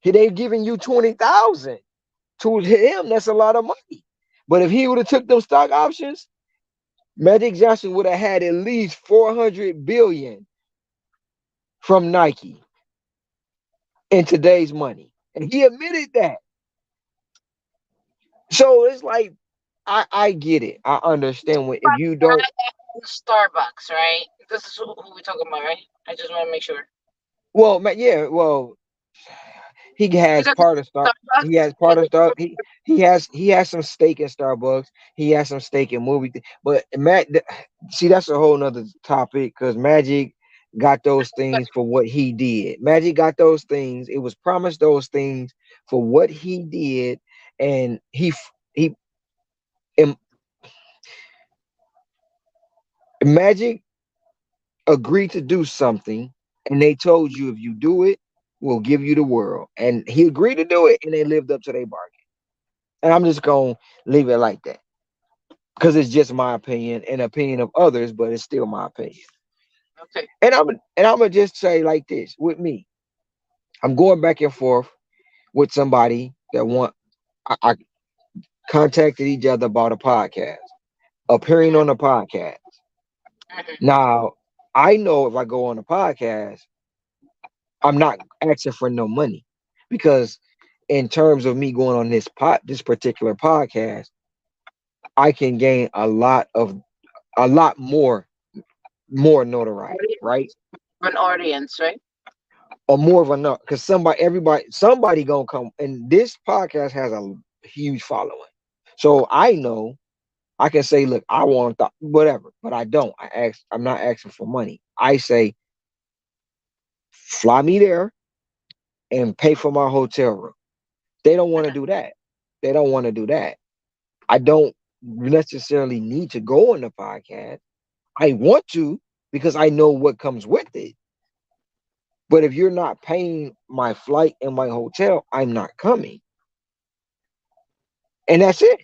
They giving you 20,000. To him, that's a lot of money. But if he would have took them stock options, Magic Johnson would have had at least 400 billion from Nike in today's money. And he admitted that. So it's like I get it. I understand when if you don't. Starbucks, right? This is who we're talking about, right? I just want to make sure. Well, yeah, well, he You has talking part of Star. He Starbucks? has part of Star. He has some stake in Starbucks. He has some stake in But see, that's a whole nother topic because Magic got those things for what he did. Magic got those things. It was promised those things for what he did, and he and Magic agreed to do something, and they told you if you do it, we'll give you the world. And he agreed to do it, and they lived up to their bargain. And I'm just gonna leave it like that because it's just my opinion and opinion of others, but it's still my opinion. Okay. And I'm gonna just say like this with me. I'm going back and forth with somebody that I contacted each other about a podcast, appearing on the podcast. Mhm. Now I know if I go on a podcast, I'm not asking for no money because in terms of me going on this particular podcast, I can gain a lot more notoriety, right? Audience, an audience, right? Or more of a no, because somebody gonna come, and this podcast has a huge following. So I know I can say, look, I want whatever, but I don't. I'm not asking for money. I say, fly me there and pay for my hotel room. They don't want to do that. They don't want to do that. I don't necessarily need to go on the podcast. I want to because I know what comes with it. But if you're not paying my flight and my hotel, I'm not coming. And that's it.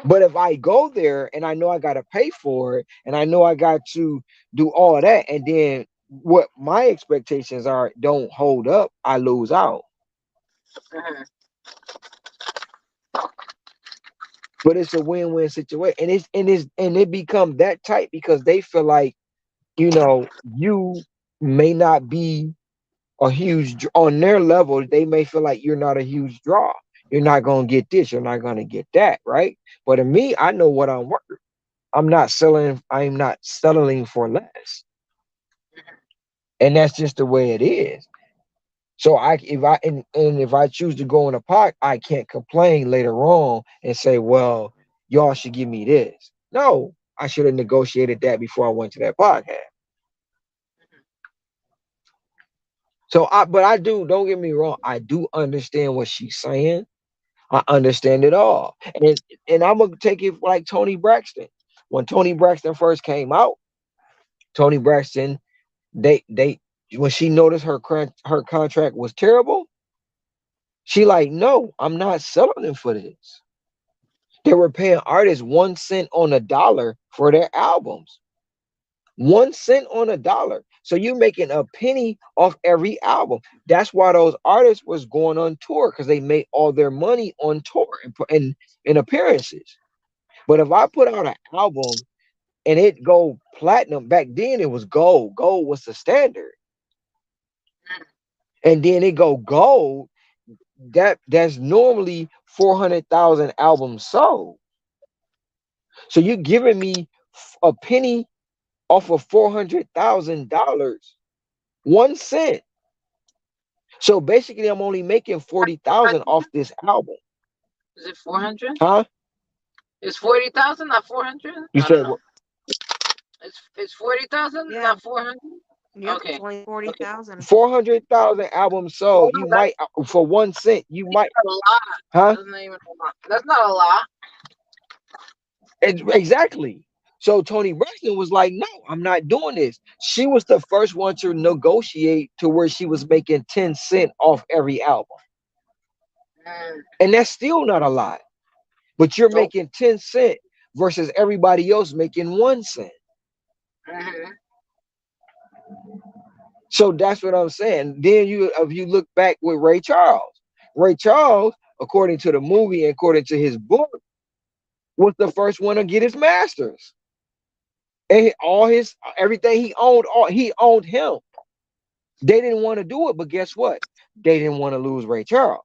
But if I go there and I know I got to pay for it and I know I got to do all that, and then what my expectations are don't hold up, I lose out. Mhm. But it's a win-win situation. And it become that tight because they feel like, you may not be a on their level, they may feel like you're not a huge draw. You're not gonna get this, you're not gonna get that, right? But in me, I know what I'm worth. I'm not settling for less. And that's just the way it is. So and if I choose to go in a pot, I can't complain later on and say, well, y'all should give me this. No, I should have negotiated that before I went to that podcast. But I do, don't get me wrong, I do understand what she's saying. I understand it all. And I'm gonna take it like Tony Braxton. When Tony Braxton first came out, Tony Braxton, they when she noticed her contract was terrible, she like, no, I'm not selling for this. They were paying artists 1 cent on a dollar for their albums. 1 cent on a dollar. So you making a penny off every album. That's why those artists was going on tour because they made all their money on tour and appearances. But if I put out an album and it go platinum, back then it was gold. Gold was the standard. And then it go gold. That's normally 400,000 albums sold. So you giving me a penny off of $400,000, 1 cent. So basically, I'm only making 40,000 off this album. Is it 400? Huh? Is 40,000 not 400? You I don't said know. It's 40,000 Yeah. not 400? Yep. It's Okay. only Okay. 40,000. 400,000 albums Well, sold. You might for 1 cent. You might, that's a lot. huh? That's not even a lot. That's not a lot. Exactly. So Tony Braxton was like, no, I'm not doing this. She was the first one to negotiate to where she was making 10 cents off every album. Mm, And that's still not a lot. But you're nope. making 10 cents versus everybody else making 1 cent. Mm-hmm. So that's what I'm saying. Then if you look back with Ray Charles, according to the movie and according to his book, was the first one to get his masters. And all his everything he owned, all he owned him. They didn't want to do it, but guess what? They didn't want to lose Ray Charles.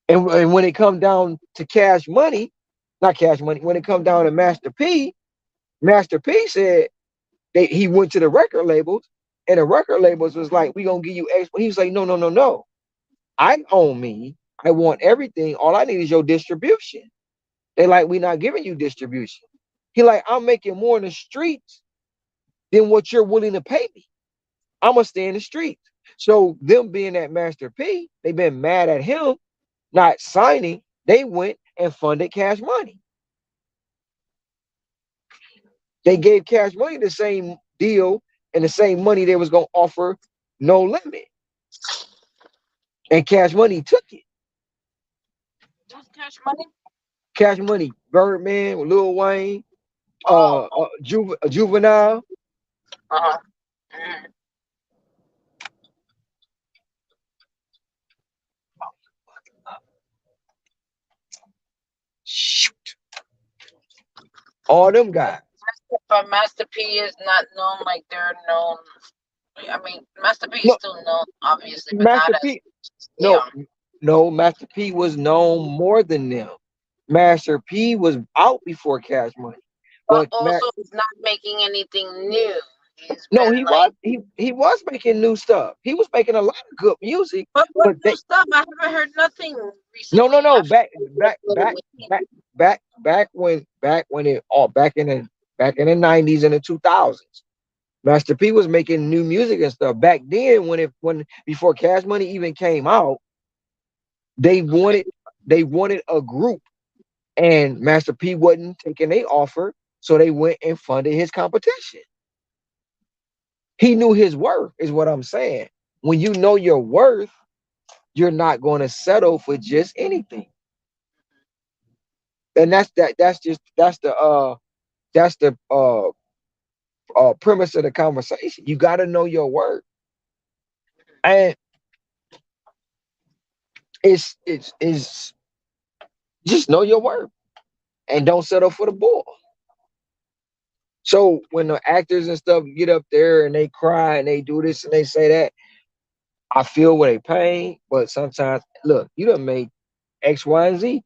And when it come down to Cash Money, not Cash Money, when it come down to Master P said he went to the record labels, and the record labels was like, "We gonna give you X." He was like, "No, no, no, no. I own me. I want everything. All I need is your distribution." They like, "We not giving you distribution." He like, "I'm making more in the streets than what you're willing to pay me. I'm gonna stay in the streets." So them being at Master P, they been mad at him not signing. They went and funded Cash Money. They gave Cash Money the same deal and the same money they was gonna offer No Limit, and Cash Money took it. Who's Cash Money? Cash Money, Birdman, Lil Wayne, Oh, Juvenile. uh-huh. Mm, Shoot, all them guys. but Master P is not known like they're known. I mean, Master P is No, still known, obviously, but not Master as P. they No, are. no, Master P was known more than them. Master P was out before Cash Money, But but also, he's not making anything new. He's no, been like, he was making new stuff. He was making a lot of good music, but what but new they stuff? I haven't heard nothing no recently. no I've back heard back Little back Wayne. back when it all back in the 90s and the 2000s. Master P was making new music and stuff back then when before Cash Money even came out. They Okay. wanted they wanted a group, and Master P wasn't taking their offer, so they went and funded his competition. He knew his worth, is what I'm saying. When you know your worth, you're not going to settle for just anything. And that's the premise of the conversation. You got to know your worth, and it's just know your worth and don't settle for the bull. So when the actors and stuff get up there and they cry and they do this and they say that, I feel what they pain, but sometimes look, you done made X, Y, and Z.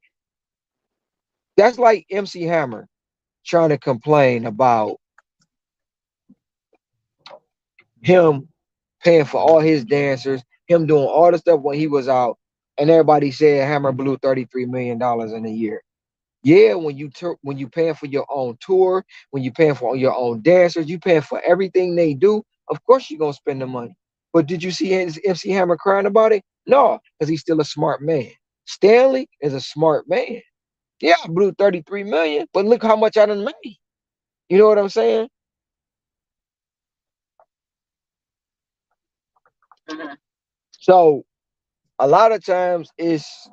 That's like MC Hammer trying to complain about him paying for all his dancers, him doing all the stuff when he was out, and everybody said Hammer blew $33 million in a year. Yeah, when you paying for your own tour, when you paying for your own dancers, you paying for everything they do. Of course, you're gonna spend the money. But did you see MC Hammer crying about it? No, because he's still a smart man. Stanley is a smart man. Yeah, I blew 33 million, but look how much I done made. You know what I'm saying? Mhm. So a lot of times it's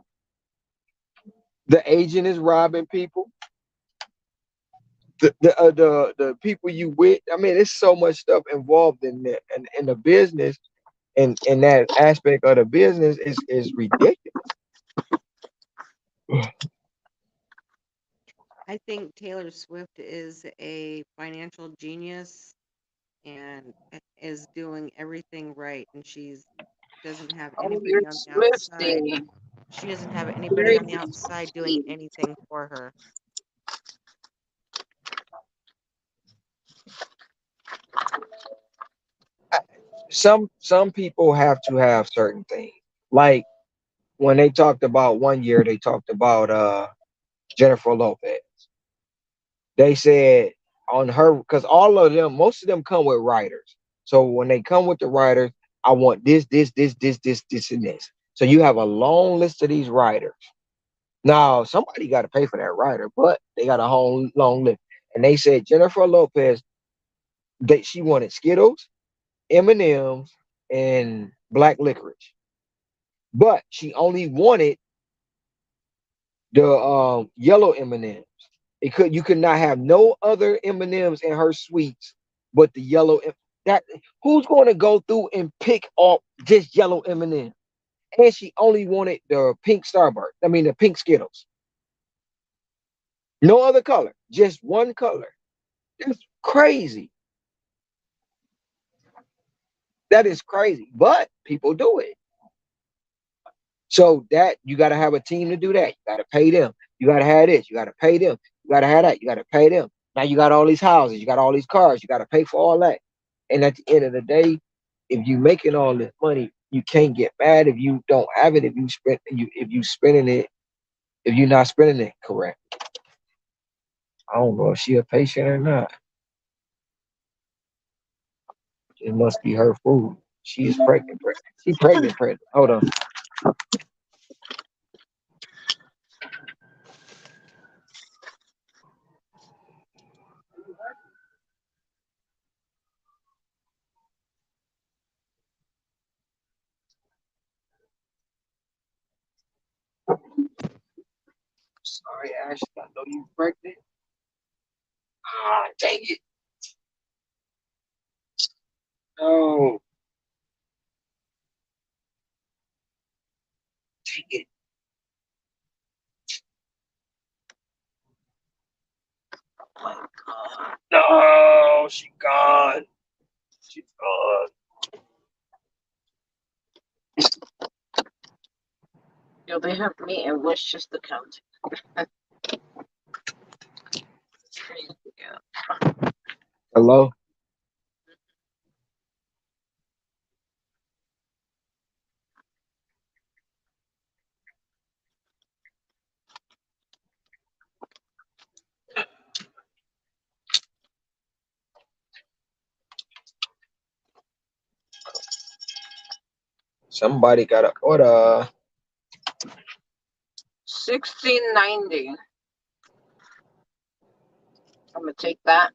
the agent is robbing people. The people you with. I mean, there's so much stuff involved in that and in the business and in that aspect of the business is ridiculous. I think Taylor Swift is a financial genius and is doing everything right, and she's doesn't have Oh, you're anybody on the outside. Swifty. She doesn't have anybody Very on the outside doing Swifty. anything for her. Some people have to have certain things. Like when they talked about one year, they talked about Jennifer Lopez. They said on her because all of them, most of them come with writers. So when they come with the writers, I want this, and this. So you have a long list of these writers. Now somebody got to pay for that writer, but they got a whole long list. and they said Jennifer Lopez she wanted Skittles, M&Ms, and black licorice, but she only wanted the yellow M&Ms. You could not have no other M&Ms in her sweets but the yellow. That who's going to go through and pick up just yellow M&Ms? And she only wanted the pink Starburst. I mean the pink Skittles. No other color, just one color. That's crazy. That is crazy. But people do it. So that you got to have a team to do that. You got to pay them. You got to have this. You got to pay them. You got to have that. You got to pay them. Now you got all these houses. You got all these cars. You got to pay for all that. And at the end of the day, if you making all this money, you can't get mad if you don't have it. If you spending it, if you're not spending it correct. I don't know if she a patient or not. It must be her food. She is pregnant. She's pregnant. Pregnant. Hold on. Sorry, Ash. I know you pregnant. Ah, dang it. No. Dang it. Oh my God. No, she gone. She's gone. Yo, they have me in Westchester County. Yeah. Hello? Somebody got an order. 1690. I'm gonna take that.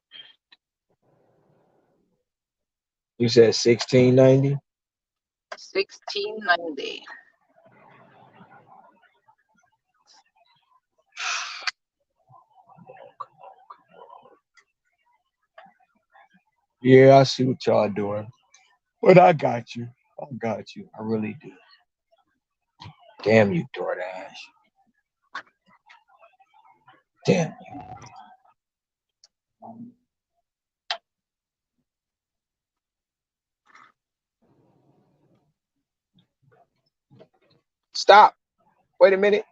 You said 1690? 1690. Yeah, I see what y'all doing. But I got you. I got you. I really do. Damn you, DoorDash. Damn you. Stop. Wait a minute.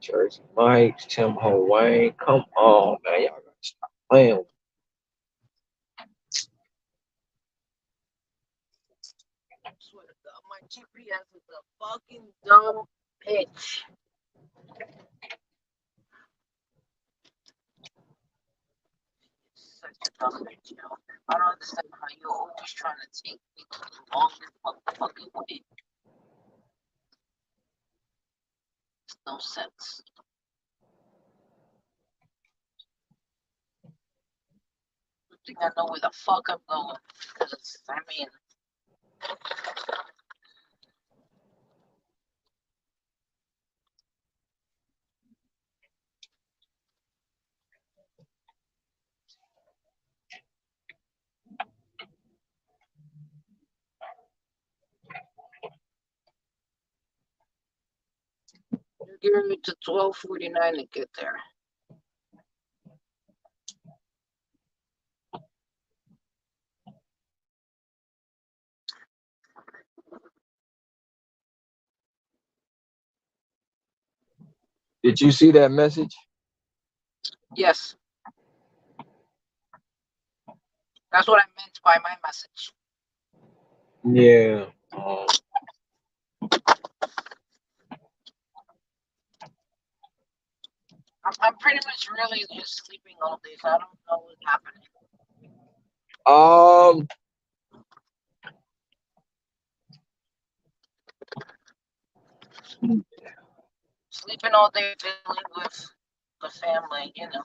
Jersey Mike's, Tim Ho Wayne. Come on, man. Y'all gotta stop playing. I swear to God, my GPS is a fucking dumb bitch. Such a dumb bitch, yo. I don't understand how you're always trying to take me to the longest fucking way. Makes no sense. I think I know where the fuck I'm going. Because, I mean, you're giving me to 12:49 to get there. Did you see that message? Yes, that's what I meant by my message. Yeah. I'm pretty much really just sleeping all day, so I don't know what's happening. Um, Sleeping all day, dealing with the family. You know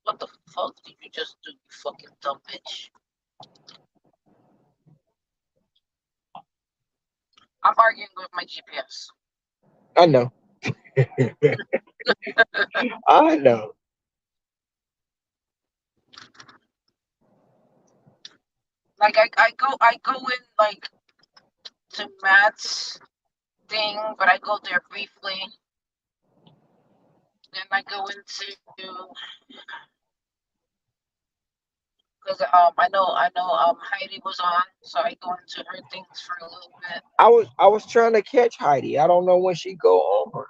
what the fuck did you just do, you fucking dumb bitch? I'm arguing with my GPS. I know. I know. Like I go in like to Matt's thing, but I go there briefly. Then I go into because I know Heidi was on, so I go into her things for a little bit. I was trying to catch Heidi. I don't know when she go over.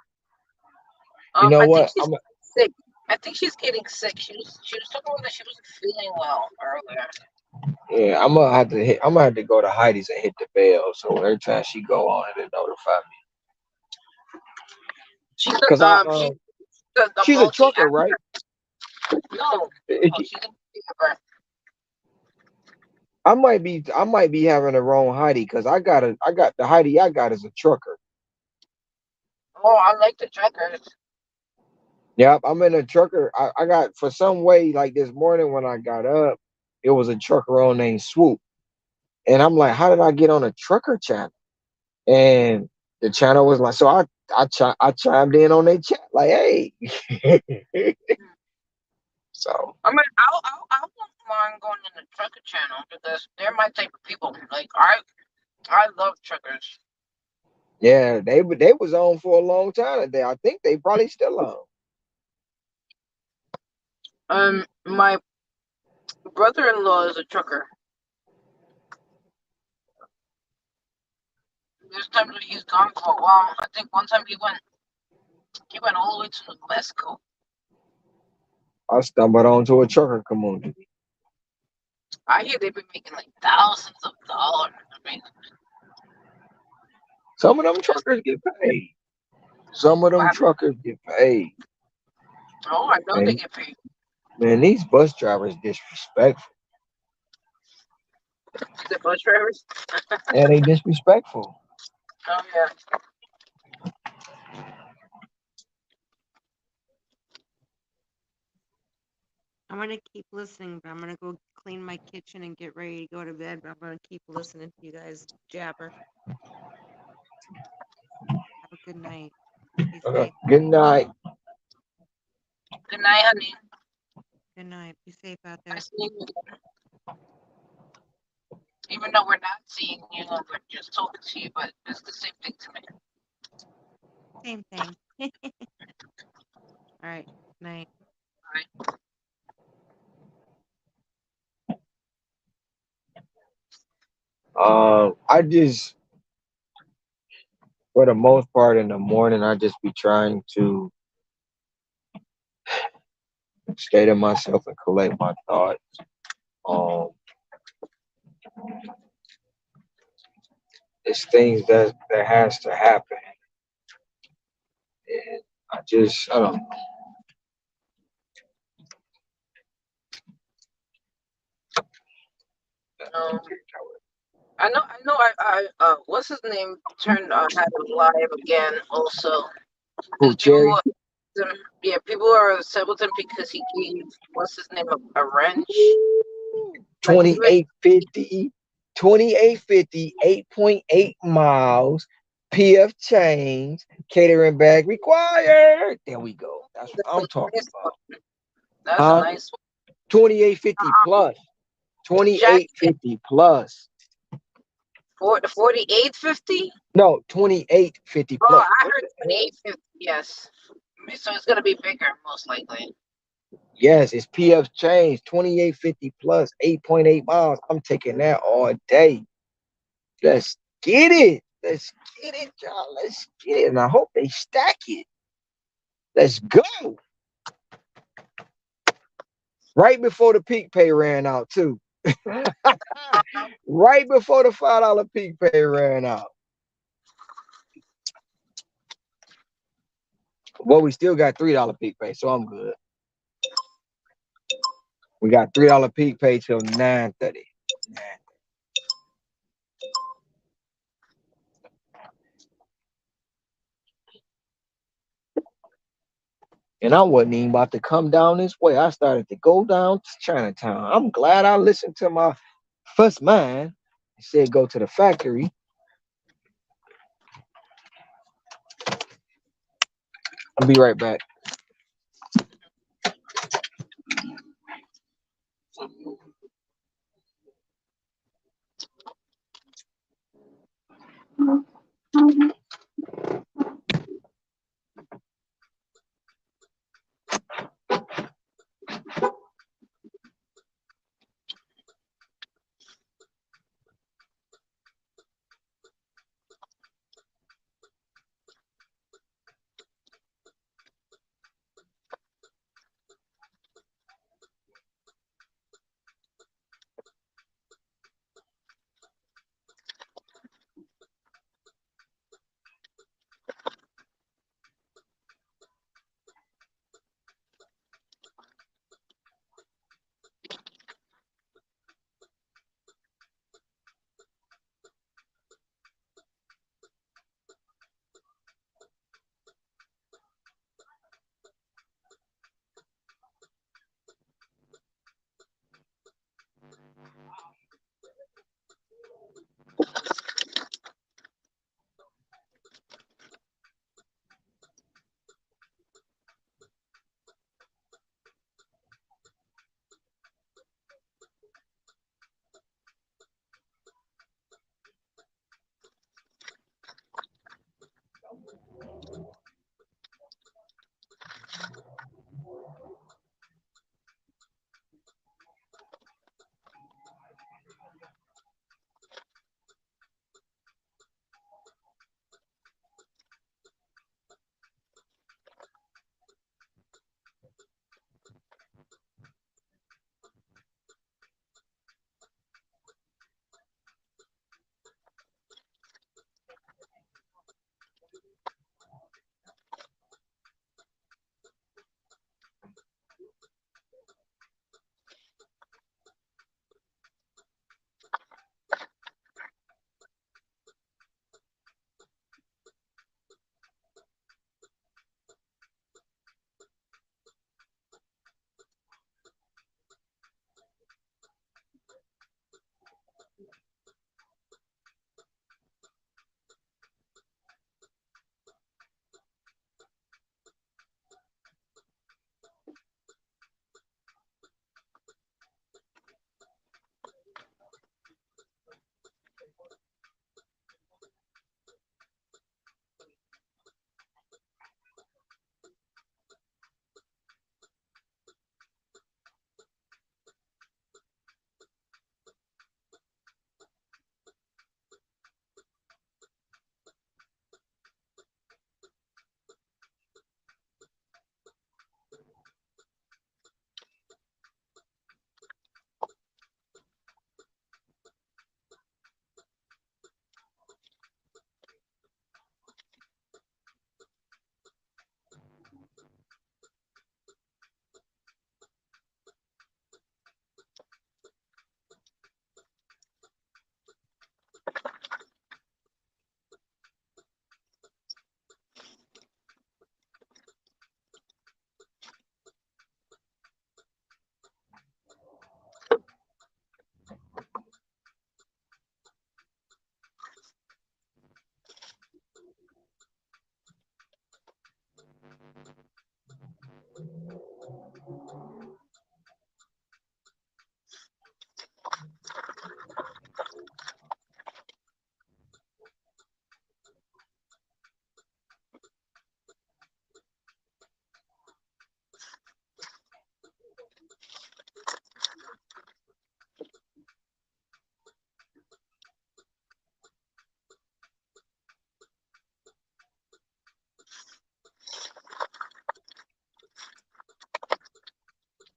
You know I think what? she's sick. I think she's getting sick. She was talking about that she wasn't feeling well earlier. Yeah, I'm gonna have to go to Heidi's and hit the bell. So every time she go on it notify me. She's Cause the she's a multi trucker, right? no, It- she's a I might be having the wrong Heidi because I got the Heidi I got is a trucker. Oh, I like the truckers. Yep, I'm in a trucker. I got for some way like this morning when I got up, it was a trucker on named Swoop. And I'm like, how did I get on a trucker channel? And the channel was like, so I chimed in on their chat, like, hey. So I mean, I won't mind going in the trucker channel because they're my type of people. Like I love truckers. yeah, they was on for a long time today. I think they probably still on. My brother-in-law is a trucker. There's times when he's gone for a while. I think one time he went all the way to New Mexico. I stumbled onto a trucker community. I hear they've been making like thousands of dollars. I mean, Some of them truckers get paid. Some of them wow. truckers get paid. Oh, I know they Man, get paid. man, these bus drivers disrespectful. The bus drivers. Yeah, they disrespectful. Oh yeah. I'm gonna keep listening, but I'm gonna go clean my kitchen and get ready to go to bed. But I'm gonna keep listening to you guys jabber. Have a good night. Be safe. Good night. Good night, honey. Good night. Be safe out there. Nice seeing you. Even though we're not seeing you, we're just talking to you, but it's the same thing to me. Same thing. All right. Night. I just, for the most part, in the morning, I just be trying to stay to myself and collect my thoughts. Um, it's things that has to happen, and I don't. Um, I know. What's his name? Turned had it live again. Also, Who, because people, Cherry? yeah, people are upset with him because he gave what's his name a wrench. Like even 2850, 2850, 8.8 miles, PF chains, catering bag required. There we go. That's what I'm talking nice about. one. That's a Huh? nice 2850 plus. one. Jack 2850 plus. 4850. No, 2850 Oh, plus. I What heard the hell? 2850. Yes. So it's gonna be bigger, most likely. Yes, it's PF chains, 2850 plus, 8.8 miles. I'm taking that all day. Let's get it. Let's get it, y'all. Let's get it. And I hope they stack it. Let's go. Right before the peak pay ran out, too. Right before the $5 peak pay ran out. Well, we still got $3 peak pay, so I'm good. We got $3 peak pay till 9:30. And I wasn't even about to come down this way. I started to go down to Chinatown. I'm glad I listened to my first mind. It said go to the factory. I'll be right back.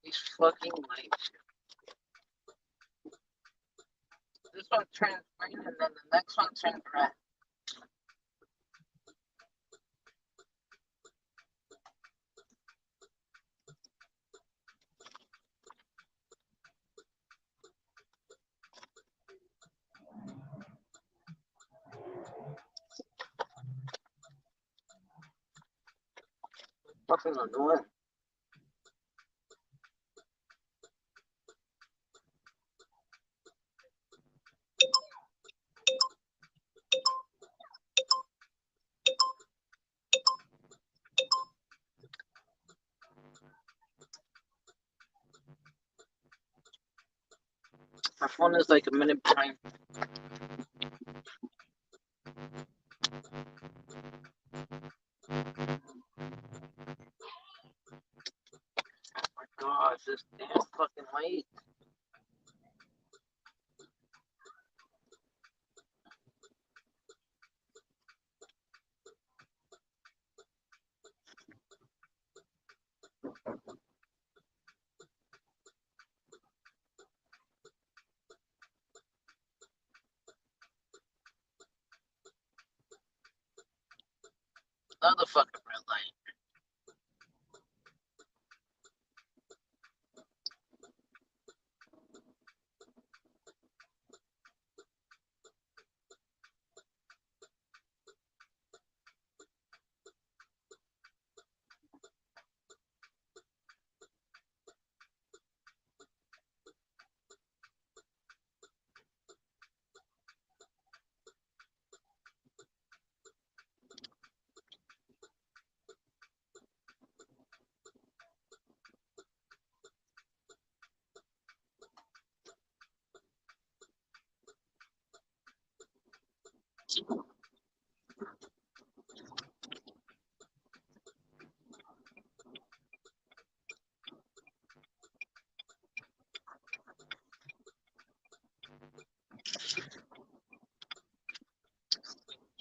These fucking lights. This one turns green and then the next one turns red. Fucking annoying. My phone is like a minute behind. Oh my god, this damn fucking late. Another fucking red light.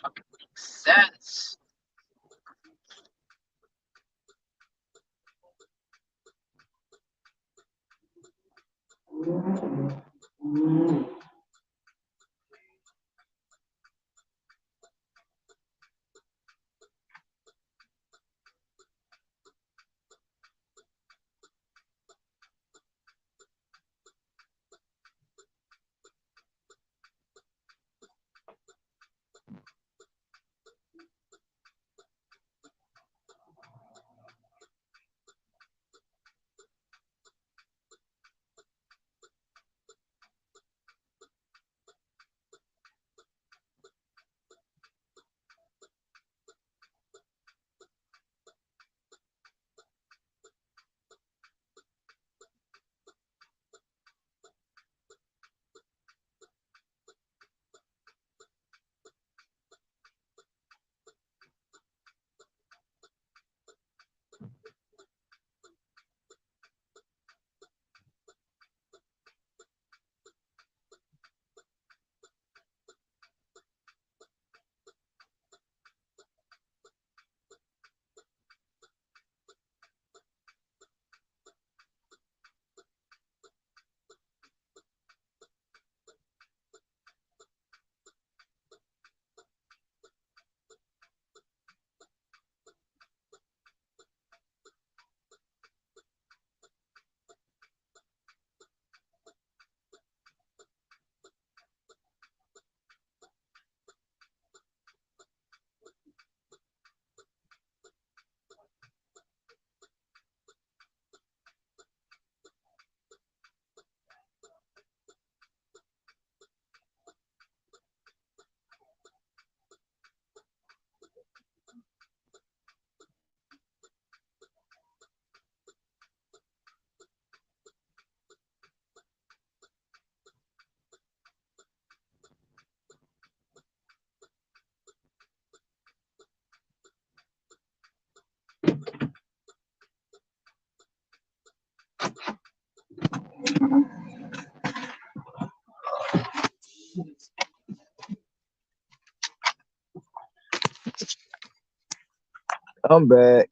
Fucking makes sense. I'm back.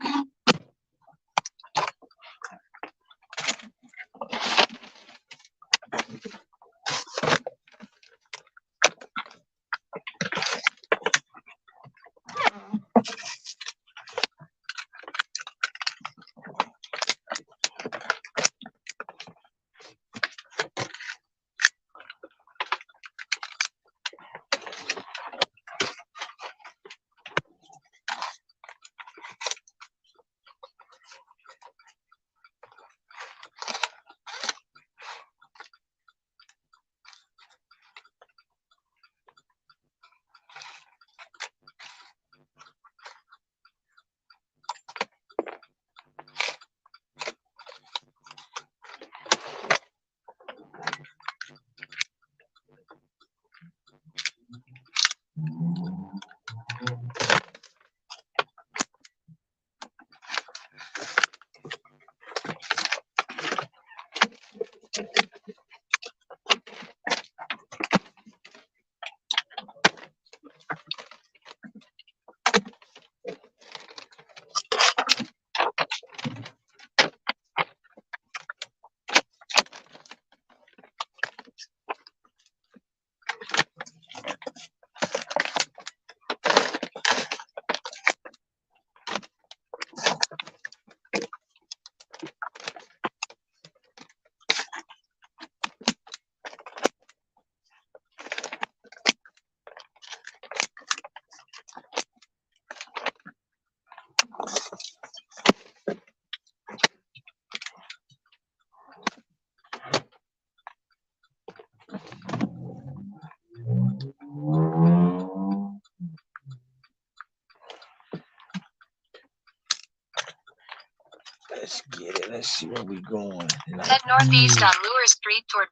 Let's see where we going. Head northeast on Lure Street toward.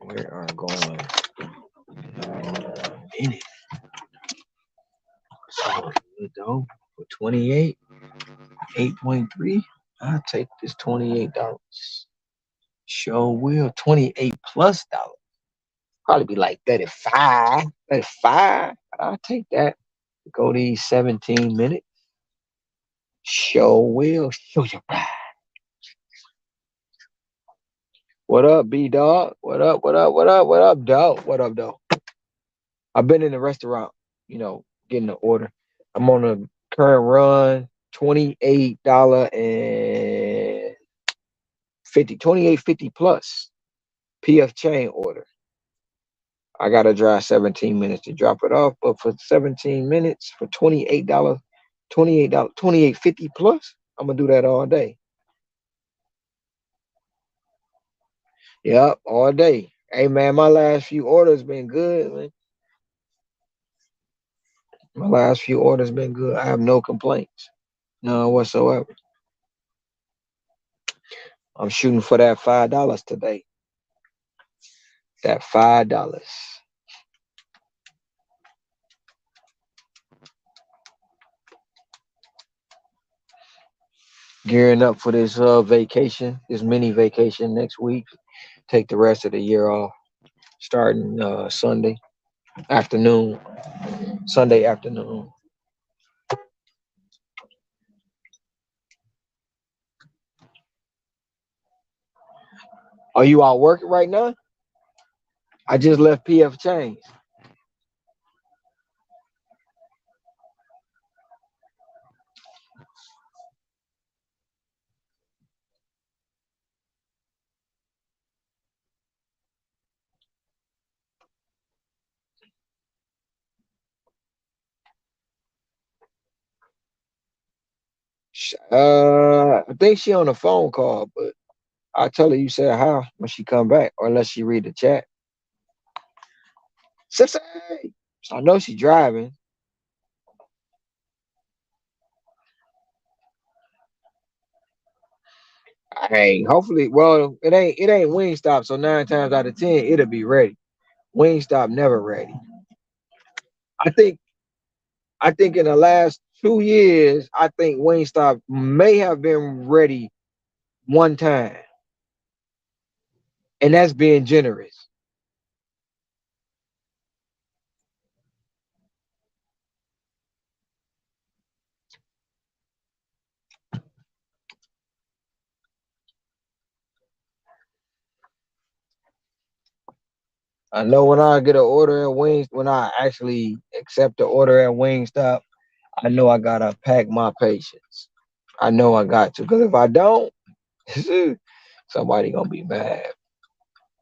We are going in it. So good though for 28, 8.3. I'll take this $28. Sure will. 28 plus dollars. Probably be like 35. 35. I'll take that. Go these 17 minutes. Sure will. Show your pride. What up, B dog? What up? What up? What up? What up, dog? What up, dog? I've been in the restaurant, getting the order. I'm on a current run, $28 and 28.50 plus PF chain order. I gotta drive 17 minutes to drop it off, but for 17 minutes for $28, $28.50 plus, I'm gonna do that all day. Yep, all day. Hey man, my last few orders been good, man. My last few orders been good. I have no complaints, none whatsoever. I'm shooting for that $5 today. That $5. Gearing up for this vacation, this mini vacation next week. Take the rest of the year off, starting Sunday afternoon. Sunday afternoon. Are you out working right now? I just left PF Chains. I think she on a phone call, but I'll tell her you said hi when she come back, or unless she read the chat. Sissy! So I know she driving. Hey, hopefully, well, it ain't Wingstop, so 9 times out of 10 it'll be ready. Wingstop never ready. I think in the last 2 years, I think Wingstop may have been ready one time, and that's being generous. I know when I get an order at when I actually accept the order at Wingstop, I know I gotta pack my patience. I know I got to, because if I don't, somebody gonna be mad.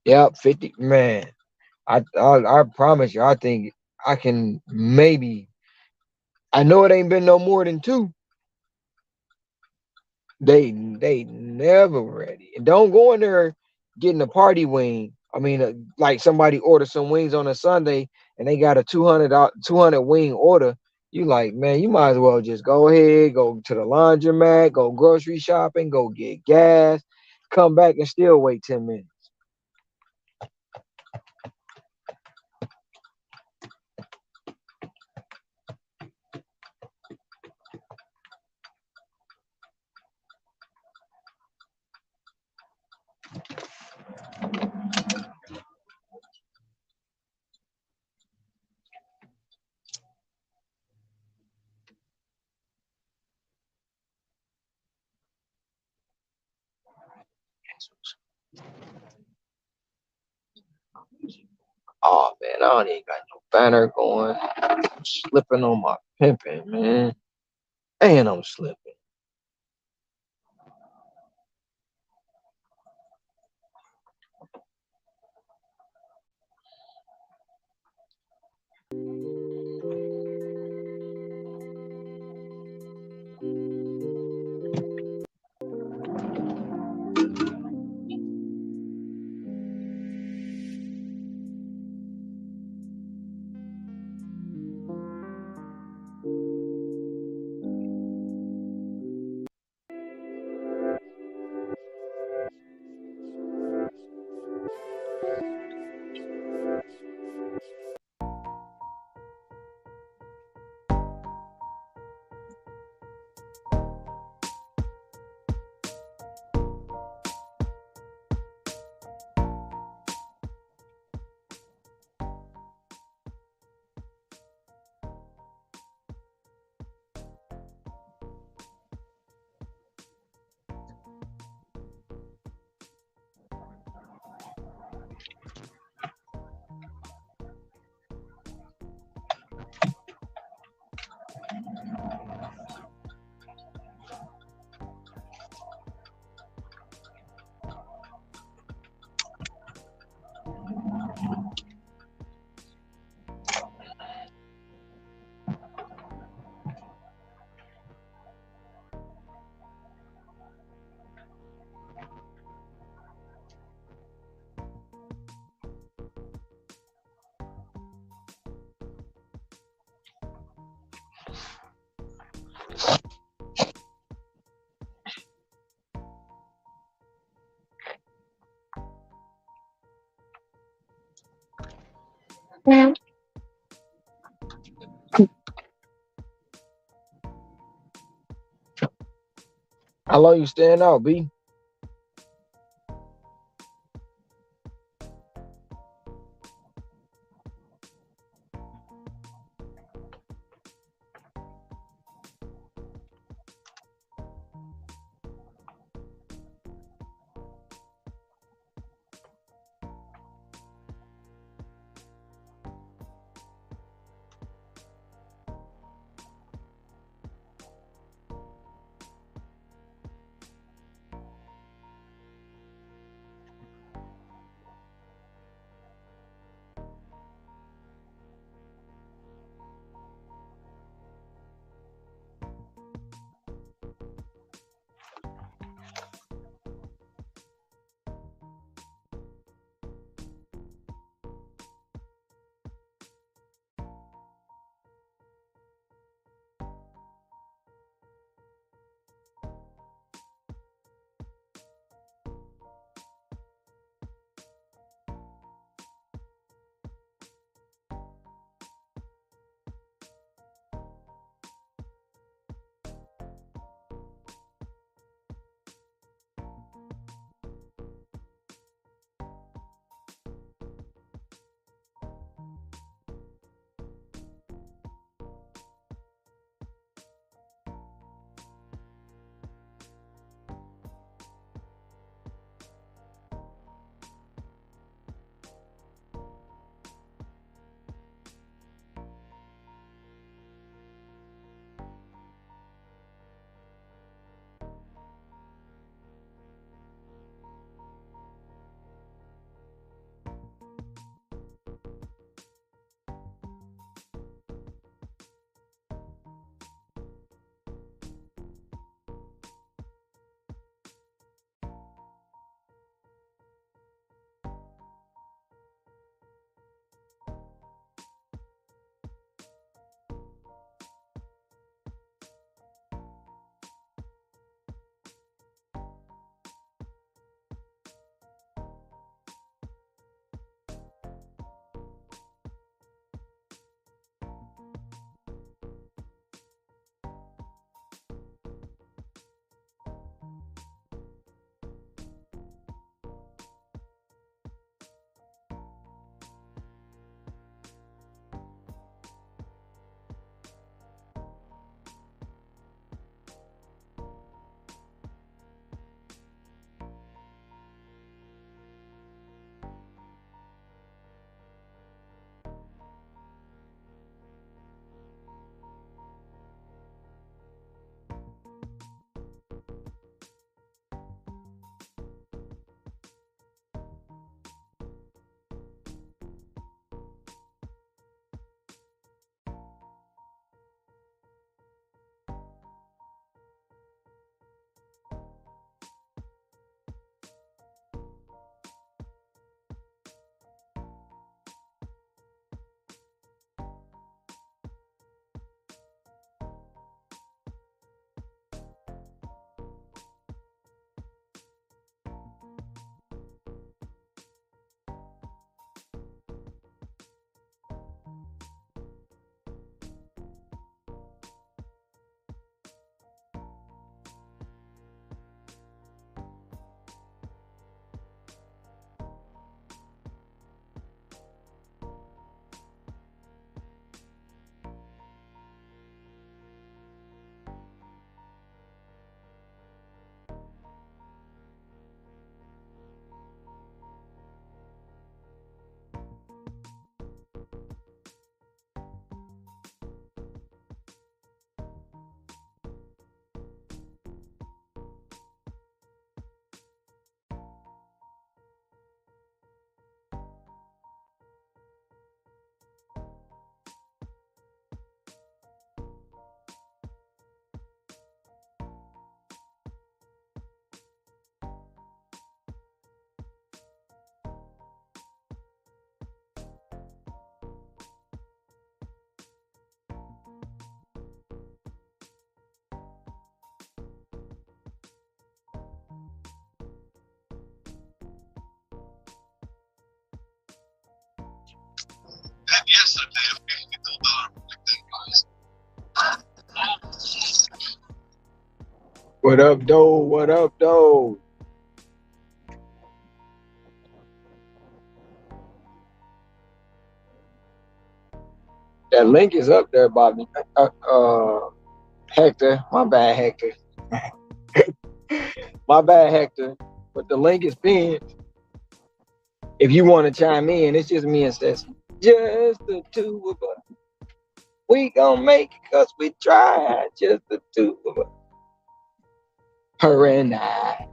Yep, 50 man. I promise you, I think I can maybe. I know it ain't been no more than two. They never ready. And don't go in there getting a party wing. I mean, like somebody ordered some wings on a Sunday and they got a 200 wing order. You like, man, you might as well just go ahead, go to the laundromat, go grocery shopping, go get gas, come back and still wait 10 minutes. Oh man, I don't even got no banner going. I'm slipping on my pimping, man. And I'm slipping. How long you staying out, B? What up, though? What up, though? That link is up there, Bobby. Hector, my bad, Hector. My bad, Hector. But the link is pinned. If you want to chime in, it's just me and Ceci. Just the two of us. We gonna make it cause we tried. Just the two of us. Her and I.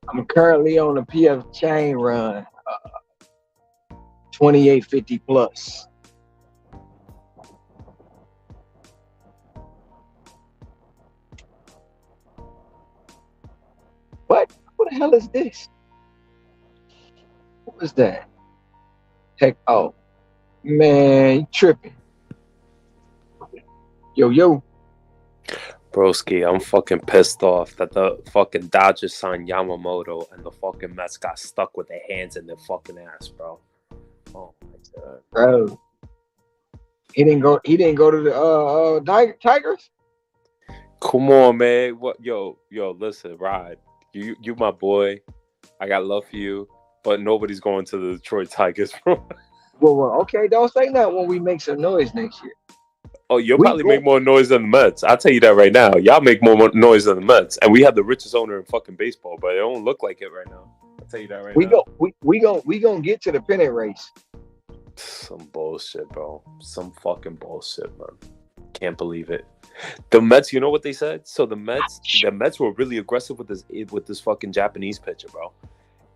I'm currently on a PF chain run, 2850 plus. What the hell is this? What was that? Heck, oh, man, you tripping. Yo. Broski, I'm fucking pissed off that the fucking Dodgers signed Yamamoto and the fucking Mets got stuck with their hands in their fucking ass, bro. Oh my god, Bro. He didn't go to the Tigers? come on, man. What, yo, listen, Rod, you my boy. I got love for you, but nobody's going to the Detroit Tigers, bro. Well, okay, don't say that when we make some noise next year. Oh, you'll probably make more noise than the Mets. I'll tell you that right now. Y'all make more noise than the Mets, and we have the richest owner in fucking baseball, but it don't look like it right now. I'll tell you that right now. We gonna get to the pennant race. Some bullshit, bro. Some fucking bullshit, man. Can't believe it. The Mets, you know what they said? So the Mets were really aggressive with this fucking Japanese pitcher, bro.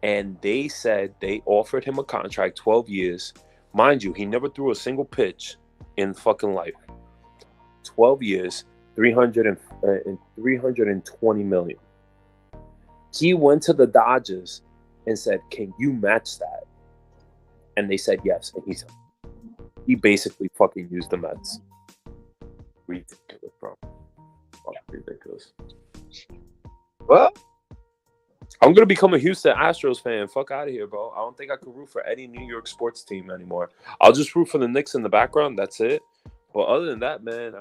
And they said they offered him a contract, 12 years. Mind you, he never threw a single pitch in fucking life. 12 years, 320 million. He went to the Dodgers and said, "Can you match that?" And they said yes. And he basically fucking used the Mets. Ridiculous, bro. Fucking ridiculous. Well, I'm gonna become a Houston Astros fan. Fuck out of here, bro. I don't think I can root for any New York sports team anymore. I'll just root for the Knicks in the background. That's it. But other than that, man,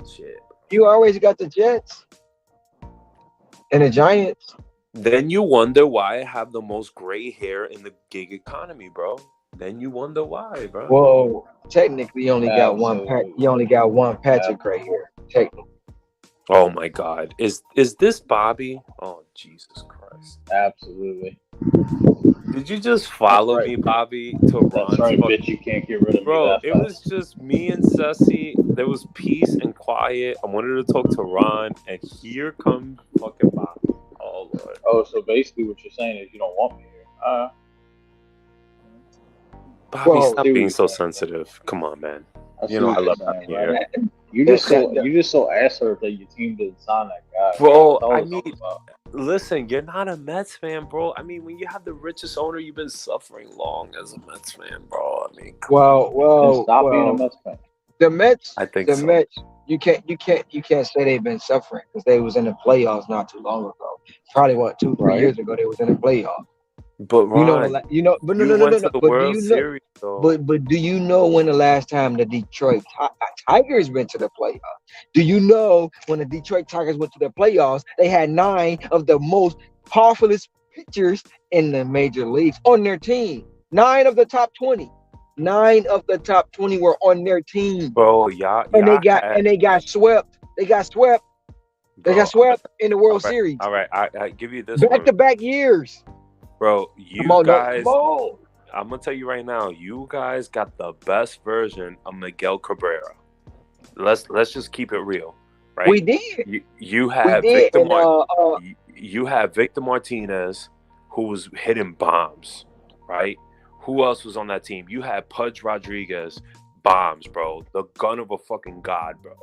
shit. you always got the Jets and the Giants. Then you wonder why I have the most gray hair in the gig economy, bro. Then you wonder why, bro. Well, technically, you only got one patch of gray hair. Technically. Oh my God, is this Bobby? Oh Jesus Christ! Absolutely. Did you just follow me, Bobby, to Ron's? That's right, bitch. You can't get rid of me. Bro, it was just me and Ceci. There was peace and quiet. I wanted to talk to Ron, and here comes fucking Bobby. Oh Lord. Oh, so basically, what you're saying is you don't want me here. Bobby, stop being so sensitive. Come on, man. You know I love having you here. You just so asshole that your team didn't sign that guy. Bro, I mean, listen, you're not a Mets fan, bro. I mean, when you have the richest owner, you've been suffering long as a Mets fan, bro. I mean, stop being a Mets fan. The Mets, I think the so. Mets, you can't say they've been suffering because they was in the playoffs not too long ago. Probably 2-3 years ago they was in the playoffs. But Ron, But do you know when the last time the Detroit Tigers went to the playoffs? Do you know when the Detroit Tigers went to the playoffs? They had 9 of the most powerful pitchers in the major leagues on their team. 9 of the top 20. 9 of the top 20 were on their team. Bro, they got swept. They got swept. They got swept in the World Series. All right, I give you this back-to-back years. Bro, I'm gonna tell you right now, you guys got the best version of Miguel Cabrera. Let's just keep it real, right? We did. You have you have Victor Martinez, who was hitting bombs, right? Who else was on that team? You had Pudge Rodriguez, bombs, bro. The gun of a fucking god, bro.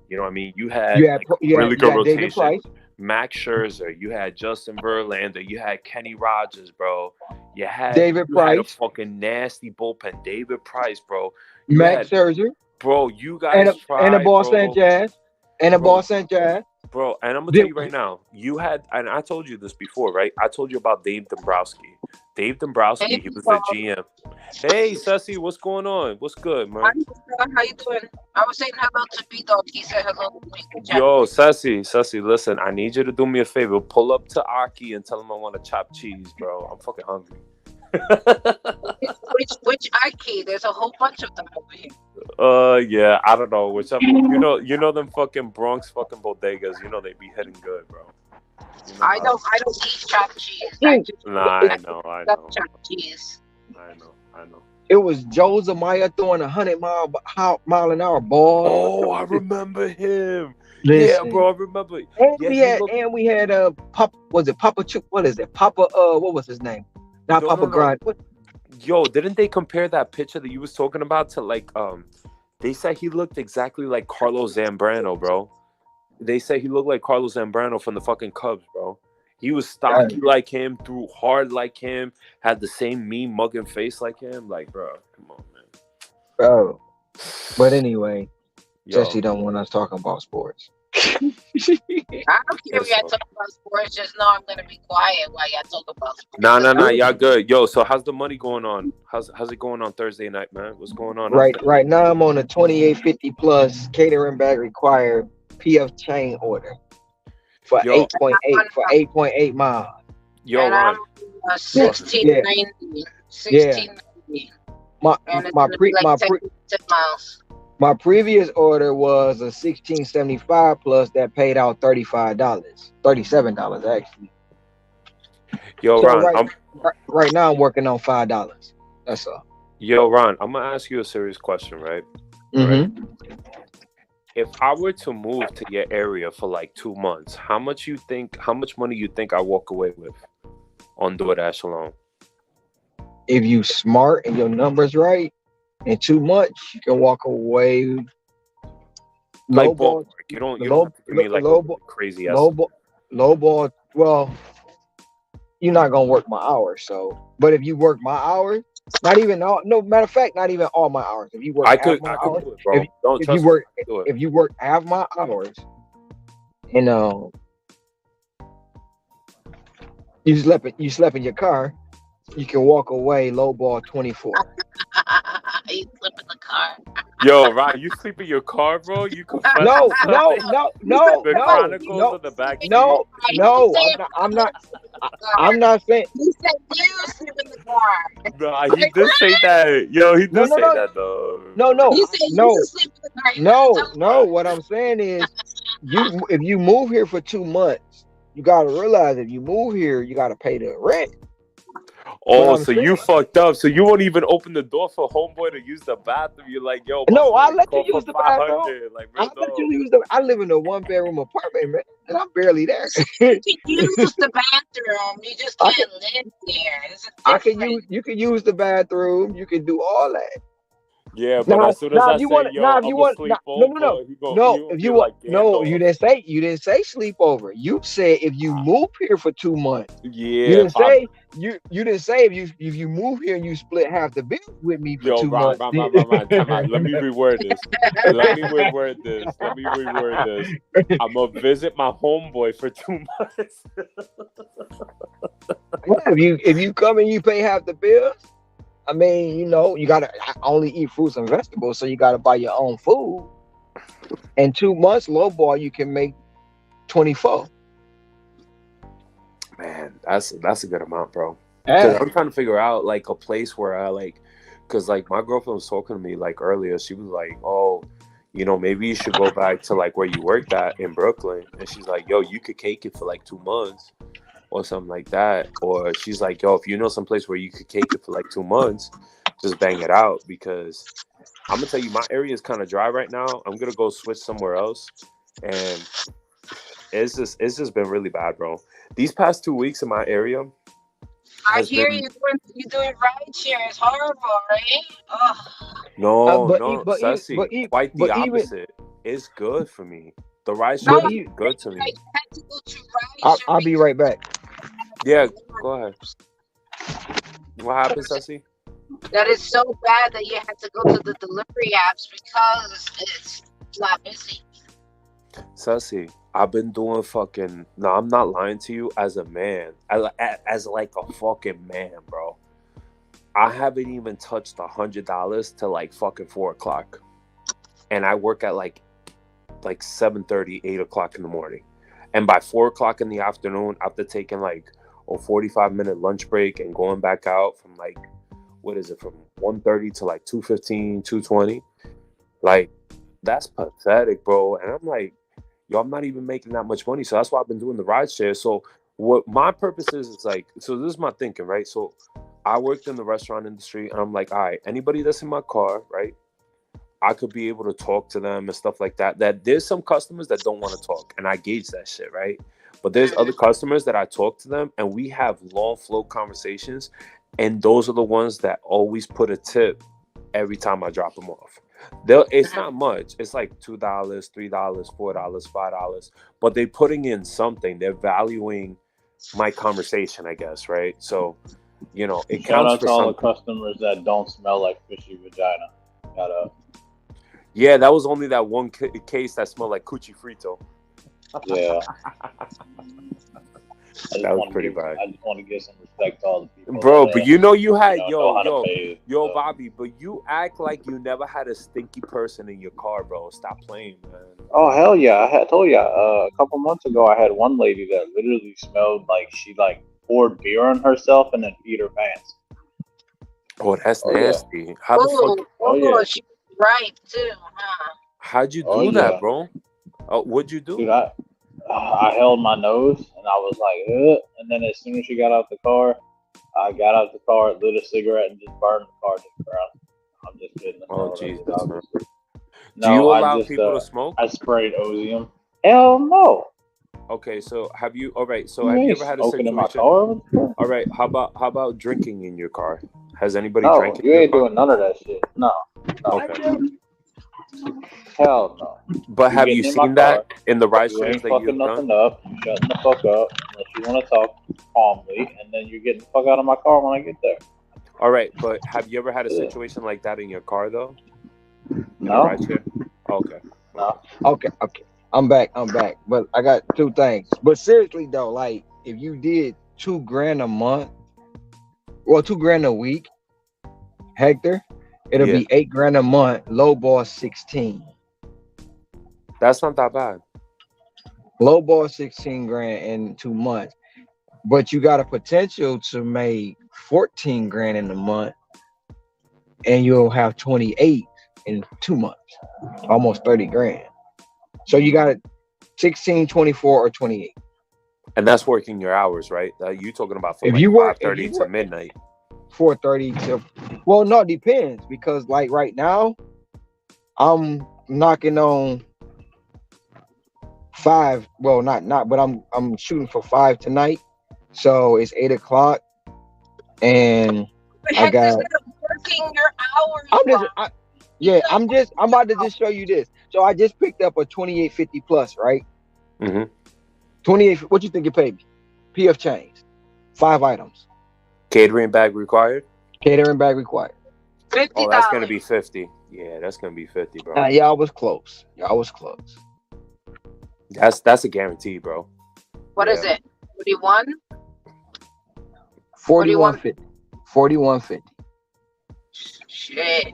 You know what I mean? You had really good rotation. Max Scherzer, you had Justin Verlander, you had Kenny Rogers, bro. You had David you had a Price, fucking nasty bullpen, David Price, bro. You Max had, Scherzer, bro. You and guys a tried, Ball bro. Sanchez, and a Bro, Ball Sanchez. Bro, and I'm gonna Did- tell you right now, you had, and I told you this before, right? I told you about Dave Dombrowski. Dave Dombrowski, Hey, he was the GM. Hey, Ceci, what's going on? What's good, How man? you doing? I was saying hello to B-Dog. He said hello to me. Good job. Yo, Ceci, listen, I need you to do me a favor. Pull up to Aki and tell him I want to chop cheese, bro. I'm fucking hungry. Which Ike? There's a whole bunch of them over here. Yeah, I don't know. Whichever, you know them fucking Bronx fucking bodegas. You know they be hitting good, bro. You know I how- don't eat chopped cheese. I just Nah, I know. love chopped cheese. I know. It was Joe Zamaya throwing 100-mile-an-hour ball. Oh, I remember him. Listen. Yeah, bro, I remember. And Yeah, we he had looked- was it Papa Chup? What is it? Papa what was his name? Not No, Papa no, no. Grind. What? Yo, didn't they compare that picture that you was talking about to like they said he looked exactly like Carlos Zambrano, bro. They said he looked like Carlos Zambrano from the fucking Cubs, bro. He was stocky like him, threw hard like him, had the same mean mugging face like him. Like, bro, come on, man. Bro. But anyway, Yo, Jesse don't want us talking about sports. I don't care if y'all talk about sports. Just know I'm gonna be quiet while y'all talk about sports. nah, y'all good. Yo, so how's the money going on? How's it going on Thursday night, man? What's going on? Right now I'm on a 2850 plus catering bag required PF chain order for Yo. 8.8 miles. Yo, and Ron. I'm 1690. 1690. My And it's my gonna pre be like my 10 pre, 10 miles. my previous order was a 1675 plus that paid out $37 actually. Yo, So Ron, right now I'm working on $5. That's all. Yo, Ron, I'm gonna ask you a serious question, right? Mm-hmm. If I were to move to your area for like 2 months, how much money you think I walk away with on DoorDash alone? If you smart and your numbers right, in 2 months you can walk away. Like Low ball, ballpark. You don't have to give me like low a ball- crazy low estimate. ball, low ball. Well, you're not gonna work my hours, so. But if you work my hours, not even all. No matter of fact, not even all my hours. If you work, I half could my hours, do it, bro. Don't if trust you work, me. Do it. if you work half my hours, and you slept in your car, you can walk away low ball 24. You flip in the car. Yo, Ron, you sleep in your car, bro? You confess No, to no, something? no, no, The no, Chronicles no, of the back seat. no, no. I'm not saying. You said you sleep in the car. Nah, he did say that. Yo, he did No, say no. that though. No, You said no, you sleep in the car. You never told no. What I'm saying is, if you move here for 2 months, you gotta realize if you move here, you gotta pay the rent. Oh, I'm so you saying- fucked up. So you won't even open the door for homeboy to use the bathroom. You're like, yo, No, my I boy let you called for use the bathroom. 500. Like, I real let dog. you use I live in a 1-bedroom apartment, man, and I'm barely there. You can use the bathroom. You just can't live there. It's You can use the bathroom. You can do all that. Yeah, but Now- as soon as now, I if you say, wanna- yo, now, if I'm you gonna want- sleep no, over, no. he go, No, if you want, like, you didn't say sleepover. You said if you move here for 2 months. yeah, You didn't if I- say you didn't say if you move here and you split half the bill with me for Yo, 2 Ron, months. time out. Let me reword this. Let me reword this. I'm gonna visit my homeboy for 2 months. If you come and you pay half the bills, I mean, you gotta only eat fruits and vegetables, so you gotta buy your own food. In 2 months, lowball, you can make 24. Man, that's a good amount, bro. Because I'm trying to figure out like a place where I like, because like my girlfriend was talking to me like earlier. She was like, oh, maybe you should go back to like where you worked at in Brooklyn. And she's like, yo, you could cake it for like 2 months or something like that. Or she's like, yo, if you know some place where you could cake it for like 2 months, just bang it out. Because I'm gonna tell you, my area is kind of dry right now. I'm gonna go switch somewhere else, and it's just been really bad, bro. These past 2 weeks in my area. I hear you doing ride share. It's horrible, right? Oh. No, but no, but Sassy, but quite the but even- opposite. It's good for me. The ride No, share But is you, good to me. I had to go to I'll be right back. Yeah, go ahead. What happened, Ceci? That is so bad that you had to go to the delivery apps because it's not busy. Ceci, I've been doing fucking. No, I'm not lying to you. As a man, as like a fucking man, bro. I haven't even touched $100 till like fucking 4 o'clock, and I work at like 7:30, 8 o'clock in the morning, and by 4 o'clock in the afternoon, after taking like a 45-minute lunch break and going back out from like, what is it, from 1:30 to like 2:15, 2:20, like that's pathetic, bro. And I'm like, yo, I'm not even making that much money, so that's why I've been doing the ride share. So what my purpose is like, so this is my thinking, right? So I worked in the restaurant industry, and I'm like, all right, anybody that's in my car, right? I could be able to talk to them and stuff like that. That there's some customers that don't want to talk, and I gauge that shit, right? But there's other customers that I talk to them, and we have long flow conversations, and those are the ones that always put a tip every time I drop them off. It's not much. It's like $2, $3, $4, $5, but they're putting in something. They're valuing my conversation, I guess, right? So, you know, it Shout counts out for to all the something. customers that don't smell like fishy vagina. Shout out. Yeah, that was only that one case that smelled like coochie frito. Yeah. That was pretty bad. I just want to give some respect to all the people. Bro, that, but you know you had know how to bathe, so. Bobby, but you act like you never had a stinky person in your car, bro. Stop playing, man. Oh hell yeah! I had told you a couple months ago. I had one lady that literally smelled like she like poured beer on herself and then peed her pants. Oh, that's Oh, yeah. nasty. How the fuck? Oh, yeah. She was right too, huh? How'd you do Oh, that, yeah. bro? What'd you do? Dude, I held my nose and I was like, ugh. And then as soon as she got out the car, I got out the car, lit a cigarette, and just burned the car to the ground. I'm just kidding. Oh, Jesus, man. No, Do you I allow just, people to smoke? I sprayed Ozium. Hell no. Okay, so have you? All right, so You have you ain't ever had a smoking in my situation? car? All right, how about drinking in your car? Has anybody No, drank in you your ain't car? doing none of that shit. No. Okay. Hell no. But have you getting in my seen that car, in the ride You shares ain't that fucking you've nothing done? up. You shutting the fuck up unless you want to talk calmly, and then you getting the fuck out of my car when I get there. All right, but have you ever had a situation like that in your car though? In a No. ride share? Okay. No. Okay. I'm back. But I got two things. But seriously though, like if you did $2,000 a month, well, $2,000 a week, Hector, it'll Yeah. be $8,000 a month. Low ball 16. That's not that bad. Low ball 16 grand in 2 months. But you got a potential to make 14 grand in a month, and you'll have 28 in 2 months, almost 30 grand. So you got 16, 24, or 28. And that's working your hours, right? You talking about from If like you work- 5:30 if you to work- midnight. 4:30 to, well, no, it depends, because like right now, I'm knocking on 5. Well, not, but I'm shooting for 5 tonight. So it's 8 o'clock, and But I heck, got. instead of working your hours, I'm just, Rob. I'm about to just show you this. So I just picked up a 2850 plus, right? Mm-hmm. 28. What you think it paid me? PF Chains, 5 items, Catering bag required? catering bag required. $50. Oh, that's gonna be 50. Yeah, that's gonna be 50, bro. Y'all was close. That's a guarantee, bro. What is it? 41? 4150. 4150. Shit.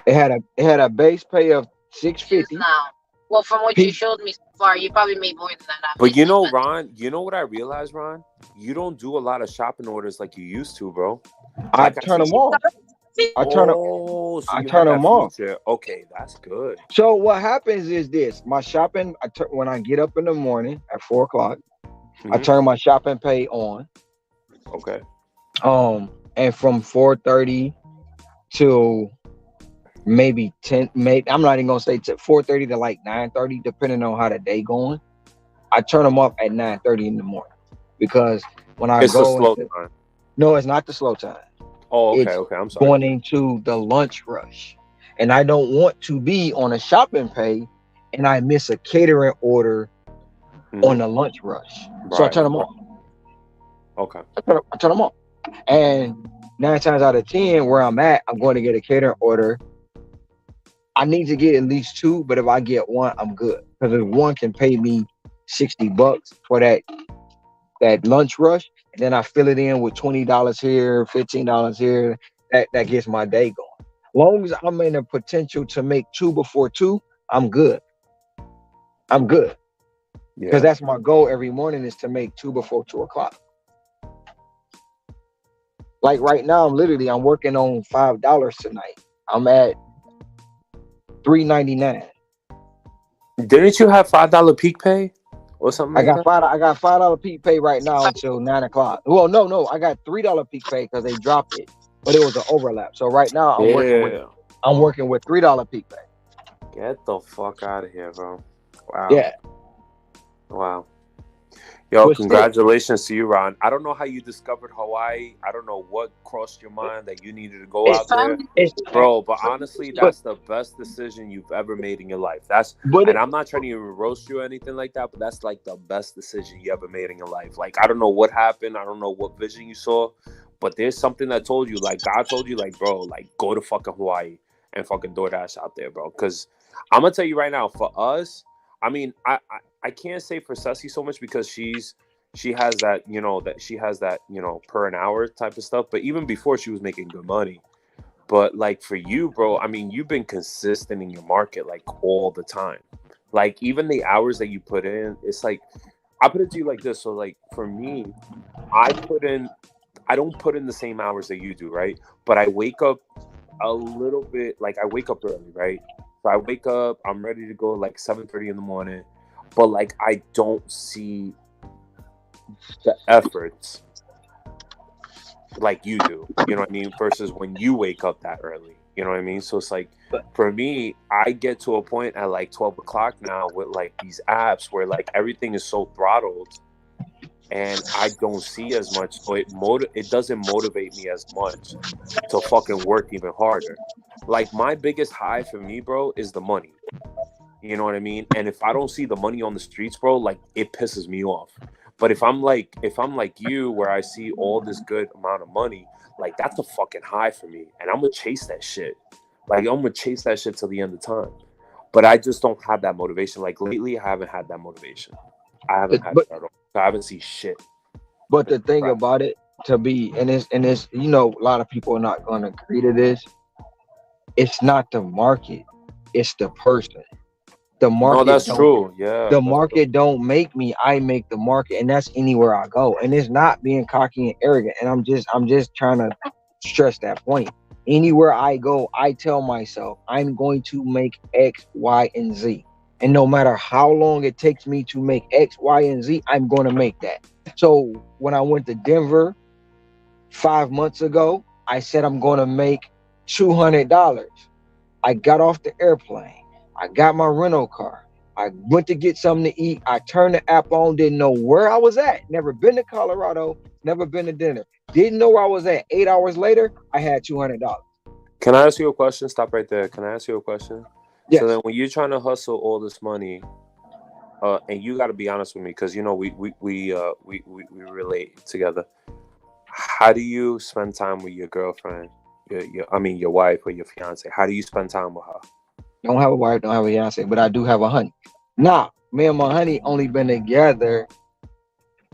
It had a base pay of It is 650. now. Well, from what you showed me so far, you probably made more than that. But you know, obviously, Ron, you know what I realized, Ron? You don't do a lot of shopping orders like you used to, bro. I Like turn them see- off. I turn them. Oh, so I you turn have them that off. feature. Okay, that's good. So what happens is this: my shopping. When I get up in the morning at 4 o'clock, I Mhm. turn my shopping pay on. Okay. And from 4:30 to maybe 10, maybe I'm not even gonna say 4:30 to like 9:30, depending on how the day going. I turn them off at 9:30 in the morning, because when I It's a go slow into, time. no, it's not the slow time. Oh, okay, It's okay. I'm sorry. going into the lunch rush, and I don't want to be on a shopping pay and I miss a catering order on the lunch rush. So I Right. turn them off. Okay. I turn them off. And 9 times out of 10, where I'm at, I'm going to get a catering order. I need to get at least 2, but if I get 1, I'm good. Because if 1 can pay me $60 for that lunch rush, and then I fill it in with $20 here, $15 here, that gets my day going. Long as I'm in a potential to make 2 before 2, I'm good. I'm good. Because Yeah. that's my goal every morning is to make 2 before 2 o'clock. Like right now, I'm working on $5 tonight. I'm at $3.99. Didn't you have $5 peak pay or something I like got that? $5 peak pay right now until 9 o'clock. Well, no, I got $3 peak pay because they dropped it, but it was an overlap. So right now I'm working with $3 peak pay. Get the fuck out of here, bro. Wow. Yeah. Wow. Yo, But still, congratulations to you, Ron. I don't know how you discovered Hawaii. I don't know what crossed your mind that you needed to go out there, bro. But honestly, that's the best decision you've ever made in your life. And I'm not trying to even roast you or anything like that, but that's like the best decision you ever made in your life. Like, I don't know what happened. I don't know what vision you saw, but there's something that told you, like, God told you, like, bro, like, go to fucking Hawaii and fucking DoorDash out there, bro. Because I'm gonna tell you right now, for us, I mean, I can't say for Ceci so much because she has that, per an hour type of stuff. But even before, she was making good money. But like for you, bro, I mean, you've been consistent in your market like all the time. Like even the hours that you put in, it's like, I put it to you like this. So like for me, I don't put in the same hours that you do, right? But I wake up a little bit, like I wake up early, right? So I wake up, I'm ready to go like 7:30 in the morning, but like I don't see the efforts like you do, you know what I mean? Versus when you wake up that early, you know what I mean? So it's like, for me, I get to a point at like 12 o'clock now with like these apps where like everything is so throttled and I don't see as much. So it doesn't motivate me as much to fucking work even harder. Like my biggest high for me, bro, is the money. You know what I mean? And if I don't see the money on the streets, bro, like it pisses me off. But if I'm like you, where I see all this good amount of money, like that's a fucking high for me. And I'm gonna chase that shit. Like I'm gonna chase that shit till the end of time. But I just don't have that motivation. Like lately, I haven't had that motivation. I haven't had that. I haven't seen shit. But the thing about it and it's a lot of people are not gonna agree to this. It's not the market, it's the person. The market. No, that's true. Yeah. The market don't make me. I make the market, and that's anywhere I go. And it's not being cocky and arrogant. And I'm just trying to stress that point. Anywhere I go, I tell myself I'm going to make X, Y, and Z. And no matter how long it takes me to make X, Y, and Z, I'm going to make that. So when I went to Denver 5 months ago, I said I'm going to make $200. I got off the airplane. I got my rental car. I went to get something to eat. I turned the app on, didn't know where I was at. Never been to Colorado, never been to dinner. Didn't know where I was at. 8 hours later, I had $200. Can I ask you a question? Stop right there. Can I ask you a question? Yes. So then when you're trying to hustle all this money, and you got to be honest with me, because we relate together. How do you spend time with your girlfriend? Your wife or your fiance? How do you spend time with her? Don't have a wife, don't have a fiance, but I do have a honey. Now, me and my honey only been together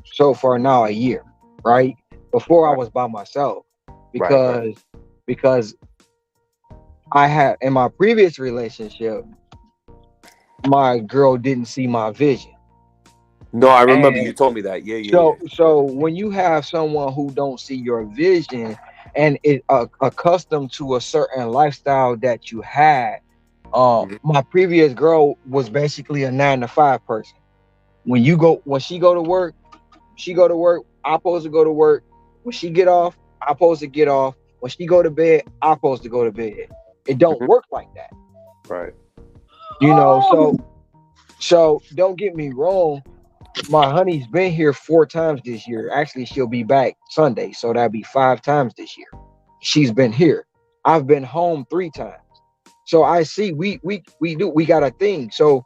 so far now a year, right? Before I was by myself because I had in my previous relationship, my girl didn't see my vision. No, I remember you told me that. Yeah. So when you have someone who don't see your vision and is accustomed to a certain lifestyle that you had, my previous girl was basically a 9-to-5 person. When she go to work, I'm supposed to go to work. When she get off, I'm supposed to get off. When she go to bed, I'm supposed to go to bed. It don't work like that. Right. So don't get me wrong. My honey's been here 4 times this year. Actually, she'll be back Sunday, so that'll be 5 times this year. She's been here. I've been home 3 times. So I see we got a thing. So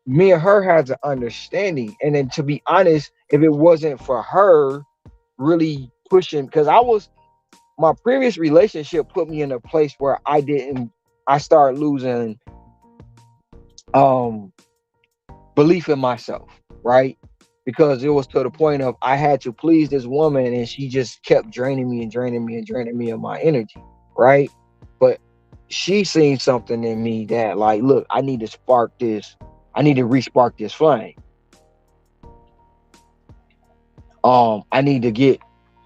me and her has an understanding. And then to be honest, if it wasn't for her really pushing, because my previous relationship put me in a place where I started losing um belief in myself, right? Because it was to the point of I had to please this woman and she just kept draining me and draining me and draining me of my energy, right? But she seen something in me that, like, look, I need to spark this, I need to re-spark this flame. I need to get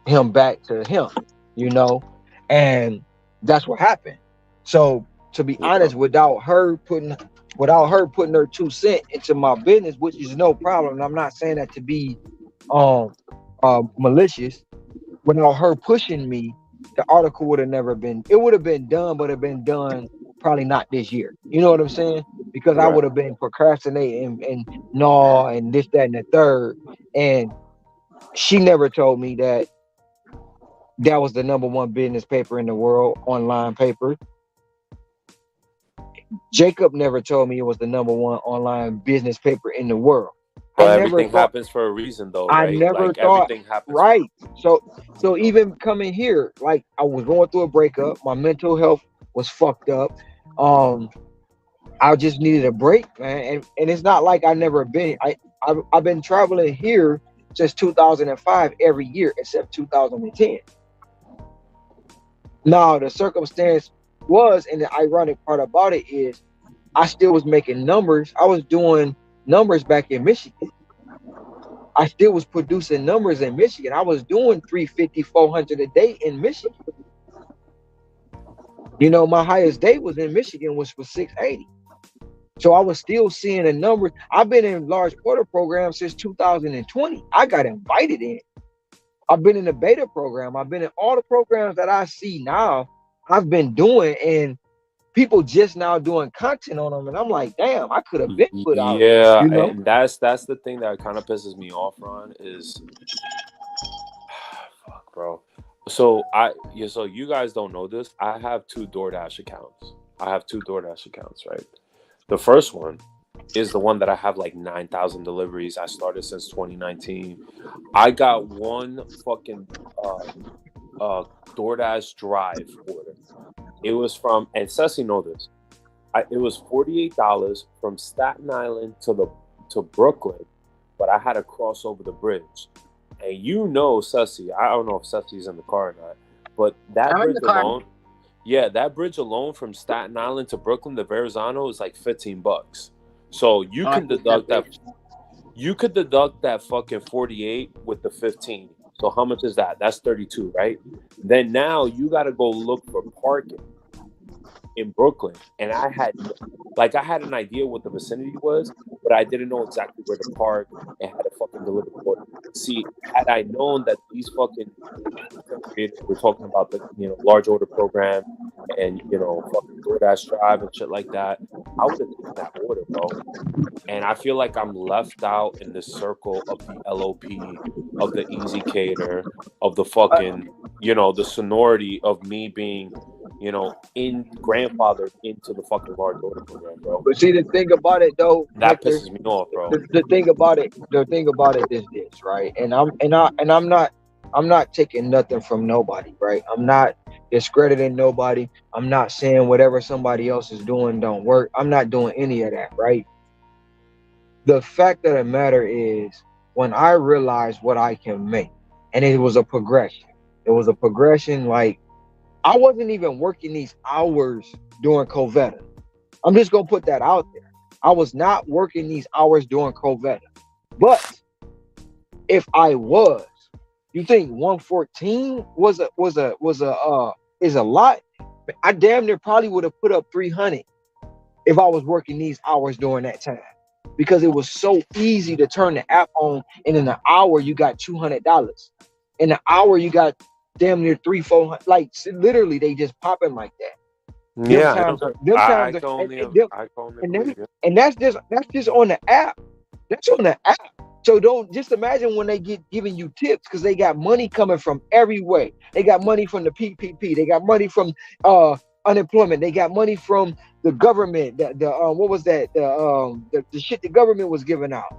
him back to him, you know, and that's what happened. So to be Yeah. honest, without her putting her 2 cents into my business, which is no problem. And I'm not saying that to be malicious. Without her pushing me, the article would have never been. It would have been done, but it been done probably not this year. You know what I'm saying? Because I Right. would have been procrastinating and no, and this, that, and the third. And she never told me that that was the number one business paper in the world, online paper. Jacob never told me it was the number one online business paper in the world. I But never everything thought. happens for a reason, though, I right? never Like thought. everything happens for a Right. reason. So even coming here, like I was going through a breakup. My mental health was fucked up. Um, I just needed a break, man. And it's not like I never been. I've been traveling here since 2005 every year except 2010. Now the circumstance was, and the ironic part about it is, I still was making numbers. I was doing numbers back in Michigan. I still was producing numbers in Michigan. I was doing 350, 400 a day in Michigan. You know, my highest day was in Michigan, which was 680. So I was still seeing the numbers. I've been in large order programs since 2020. I got invited in. I've been in the beta program. I've been in all the programs that I see now. I've been doing, and people just now doing content on them. And I'm like, damn, I could have been put out, Yeah, you know? and that's the thing that kind of pisses me off, Ron, is fuck, bro. So so you guys don't know this. I have two DoorDash accounts. Right? The first one is the one that I have like 9,000 deliveries. I started since 2019. I got one fucking DoorDash drive order. It was from, and Ceci know this. It was $48 from Staten Island to Brooklyn, but I had to cross over the bridge. And you know, Ceci, I don't know if Ceci's in the car or not, but that I'm in bridge the car. alone, yeah, that bridge alone from Staten Island to Brooklyn to Verrazano is like $15. So you can deduct that. You could deduct that fucking 48 with the 15. So how much is that? That's 32, right? Then now you got to go look for parking in Brooklyn, and I had an idea what the vicinity was, but I didn't know exactly where to park and how to fucking deliver the order. See, had I known that these fucking creators were talking about the large order program and fucking DoorDash Drive and shit like that, I would have taken that order, bro. And I feel like I'm left out in the circle of the LOP, of the Easy Cater, of the fucking the sonority of me being grandfathered into the fucking large order program, bro. But see, the thing about it though, That Hector, pisses me off, bro. the thing about it is this, right? And I'm not taking nothing from nobody, right? I'm not discrediting nobody. I'm not saying whatever somebody else is doing don't work. I'm not doing any of that, right? The fact of the matter is, when I realized what I can make, and it was a progression. It was a progression. Like, I wasn't even working these hours during Covetta. I'm just gonna put that out there. I was not working these hours during Covetta. But if I was, you think 114 is a lot? I damn near probably would have put up 300 if I was working these hours during that time, because it was so easy to turn the app on, and in an hour you got $200. In an hour you got damn near 300-400. Like, literally, they just popping like that. Yeah, I can only believe it. And that's just on the app. That's on the app. So don't just imagine when they get giving you tips, because they got money coming from everywhere. They got money from the PPP. They got money from unemployment. They got money from the government. The what was that? The shit the government was giving out.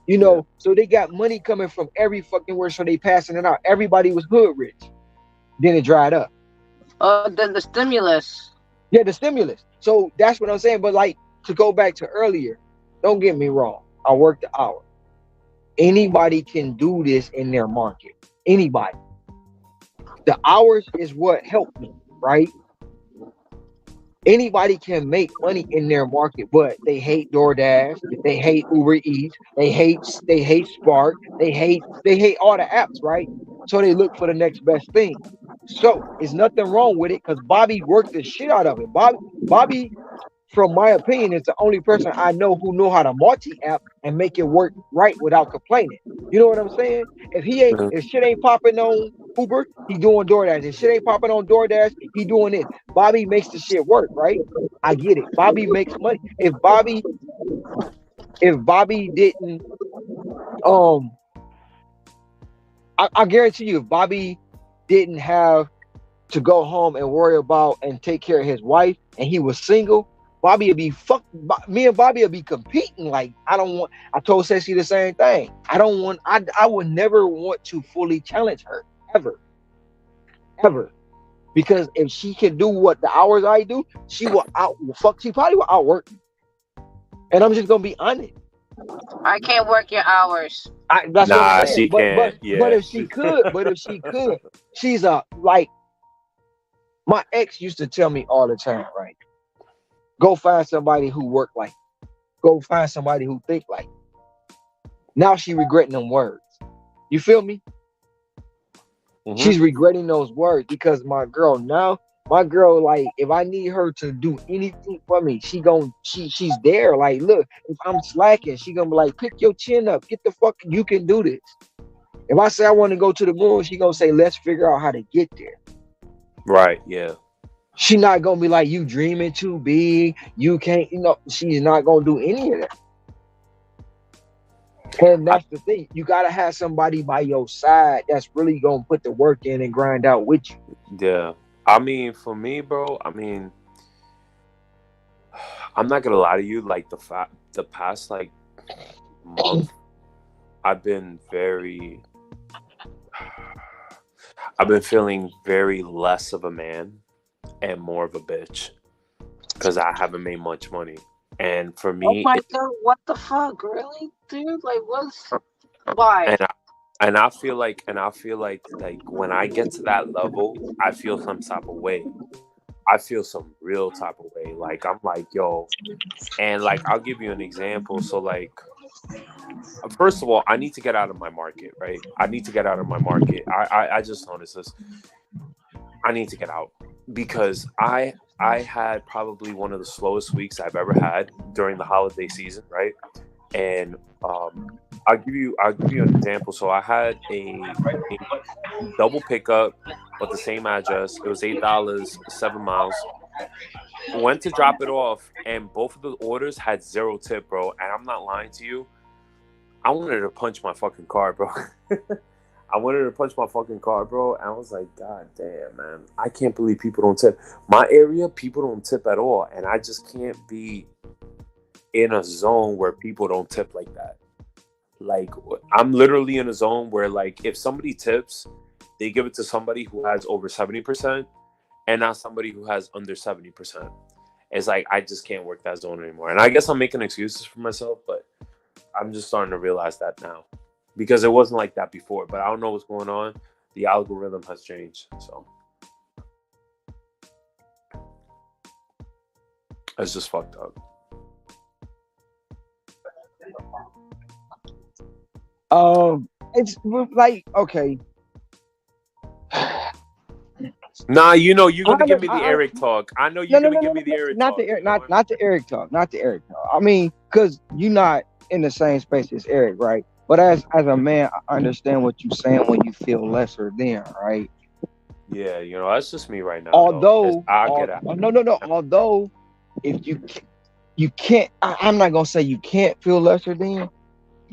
You Yeah. know, so they got money coming from every fucking where, so they passing it out. Everybody was hood rich. Then it dried up. Then the stimulus. Yeah, the stimulus. So that's what I'm saying. But like to go back to earlier, don't get me wrong. I work the hour. Anybody can do this in their market. Anybody. The hours is what helped me, right? Anybody can make money in their market, but they hate DoorDash, they hate Uber Eats, they hate Spark, they hate all the apps, right? So they look for the next best thing. So it's nothing wrong with it because Bobby worked the shit out of it. Bobby, from my opinion, is the only person I know who know how to multi-app and make it work right without complaining. You know what I'm saying? If shit ain't popping on Uber, he doing DoorDash. If shit ain't popping on DoorDash, he doing it. Bobby makes the shit work, right? I get it. Bobby makes money. If Bobby didn't, I guarantee you, if Bobby didn't have to go home and worry about and take care of his wife, and he was single, Bobby would be me and Bobby would be competing. Like, I told Ceci the same thing. I would never want to fully challenge her ever. Because if she can do what the hours I do, she probably will outwork me. And I'm just gonna be honest. I can't work your hours. That's what I'm saying. She can't. But if she could, she's like my ex used to tell me all the time, right? Go find somebody who work like you. Go find somebody who think like you. Now she regretting them words. You feel me? Mhm. She's regretting those words because my girl, like, if I need her to do anything for me, she's there. Like, look, if I'm slacking, she gonna be like, pick your chin up, get the fuck, you can do this. If I say I want to go to the moon, she gonna say, let's figure out how to get there. Right. Yeah. She not gonna be like, you dreaming too big, you can't, she's not gonna do any of that. And that's the thing. You gotta have somebody by your side that's really gonna put the work in and grind out with you. Yeah. I mean, for me, bro, I'm not gonna lie to you, like the past like month, I've been feeling very less of a man and more of a bitch because I haven't made much money. And for Oh me, my god, what the fuck, really, dude? Like, why? and I feel like when I get to that level, I feel some type of way. I feel some real type of way. Like, I'm like, yo, and like, I'll give you an example. So like, first of all, I need to get out of my market, right? I need to get out of my market. I just noticed this. I need to get out because I had probably one of the slowest weeks I've ever had during the holiday season, right? And I'll give you an example. So I had a double pickup with the same address. It was $8, 7 miles. Went to drop it off, and both of the orders had 0 tip, bro. And I'm not lying to you. I wanted to punch my fucking car, bro. I wanted to punch my fucking car, bro. And I was like, God damn, man. I can't believe people don't tip. My area, people don't tip at all. And I just can't be in a zone where people don't tip like that. Like, I'm literally in a zone where, like, if somebody tips, they give it to somebody who has over 70% and not somebody who has under 70%. It's like, I just can't work that zone anymore. And I guess I'm making excuses for myself, but I'm just starting to realize that now. Because it wasn't like that before, but I don't know what's going on. The algorithm has changed, so it's just fucked up. It's like, okay. Nah, you're gonna give me the Eric talk. I know you're gonna give me the Eric talk. Not the Eric talk. I mean, because you're not in the same space as Eric, right? But as a man, I understand what you're saying when you feel lesser than, right? Yeah, that's just me right now. Although, I'll get out. No. Although, if you can't, I'm not gonna say you can't feel lesser than,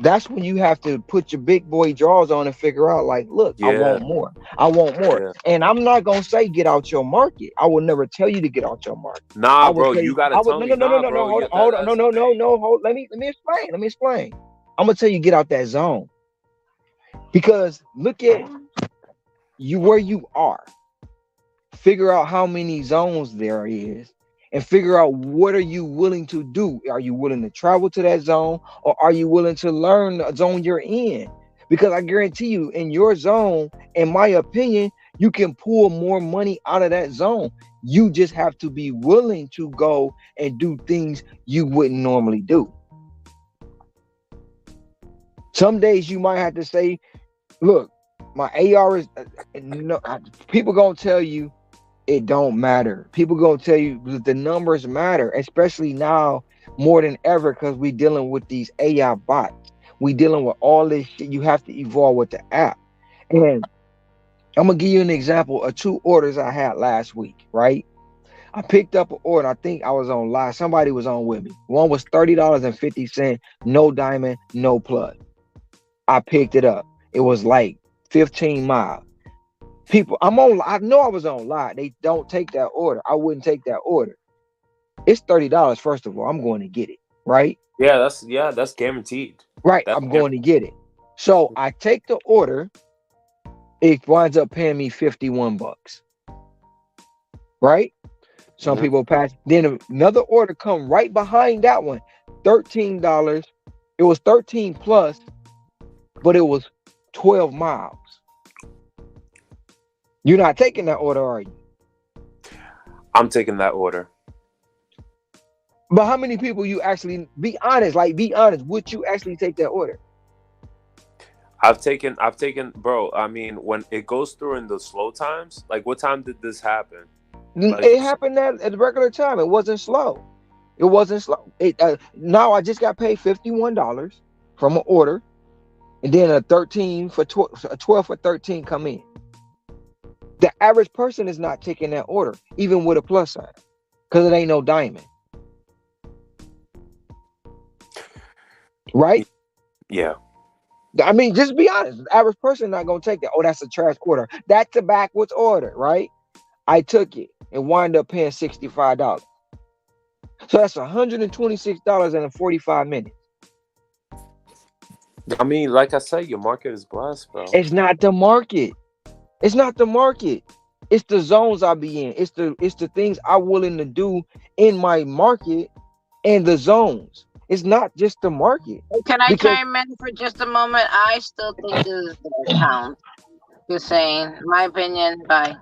That's when you have to put your big boy jaws on and figure out, like, look, I Yeah, want more. I want more. yeah. And I'm not gonna say get out your market. I will never tell you to get out your market. I Nah, would bro, tell you you, gotta I would tell no me. no no no Nah, no no bro, hold you on, hold on, that's no no no hey. no hold let me explain. Let me explain. I'm gonna tell you get out that zone. Because look at you where you are. Figure out how many zones there is and figure out what are you willing to do. Are you willing to travel to that zone, or are you willing to learn the zone you're in? Because I guarantee you, in your zone, in my opinion, you can pull more money out of that zone. You just have to be willing to go and do things you wouldn't normally do. Some days you might have to say, look, my AR is no, people gonna tell you it don't matter. People gonna tell you that the numbers matter, especially now more than ever, because we dealing with these AI bots. We dealing with all this shit. You have to evolve with the app. And I'm gonna give you an example of 2 orders I had last week, right? I picked up an order. I think I was on live. Somebody was on with me. One was $30.50, no diamond, no plug. I picked it up. It was like 15 miles. People, I know I was on live. They don't take that order. I wouldn't take that order. It's $30. First of all, I'm going to get it. Right? Yeah, that's guaranteed. Right. That's I'm going to get it. So I take the order. It winds up paying me $51. Right? Some Mhm. people pass. Then another order come right behind that one. $13. It was 13 plus, but it was 12 miles. You're not taking that order, are you? I'm taking that order. But how many people you actually be honest? Like, be honest. Would you actually take that order? I've taken, bro. I mean, when it goes through in the slow times, like what time did this happen? Like, It happened at the regular time. It wasn't slow. It wasn't slow. Now I just got paid $51 from an order, and then a 13 for 12, a 12 for 13 come in. The average person is not taking that order, even with a plus sign, because it ain't no diamond. Right? yeah. I mean, just be honest. The average person not gonna take that. Oh, that's a trash order. That's a backwards order, right? I took it and wind up paying $65. So that's $126 in 45 minutes. I mean, like I said, your market is blessed, bro. It's not the market. It's not the market. It's the zones I be in. It's the things I'm willing to do in my market and the zones. It's not just the market. Can I Because chime in for just a moment? I still think this is the account. Just saying, my opinion. Bye.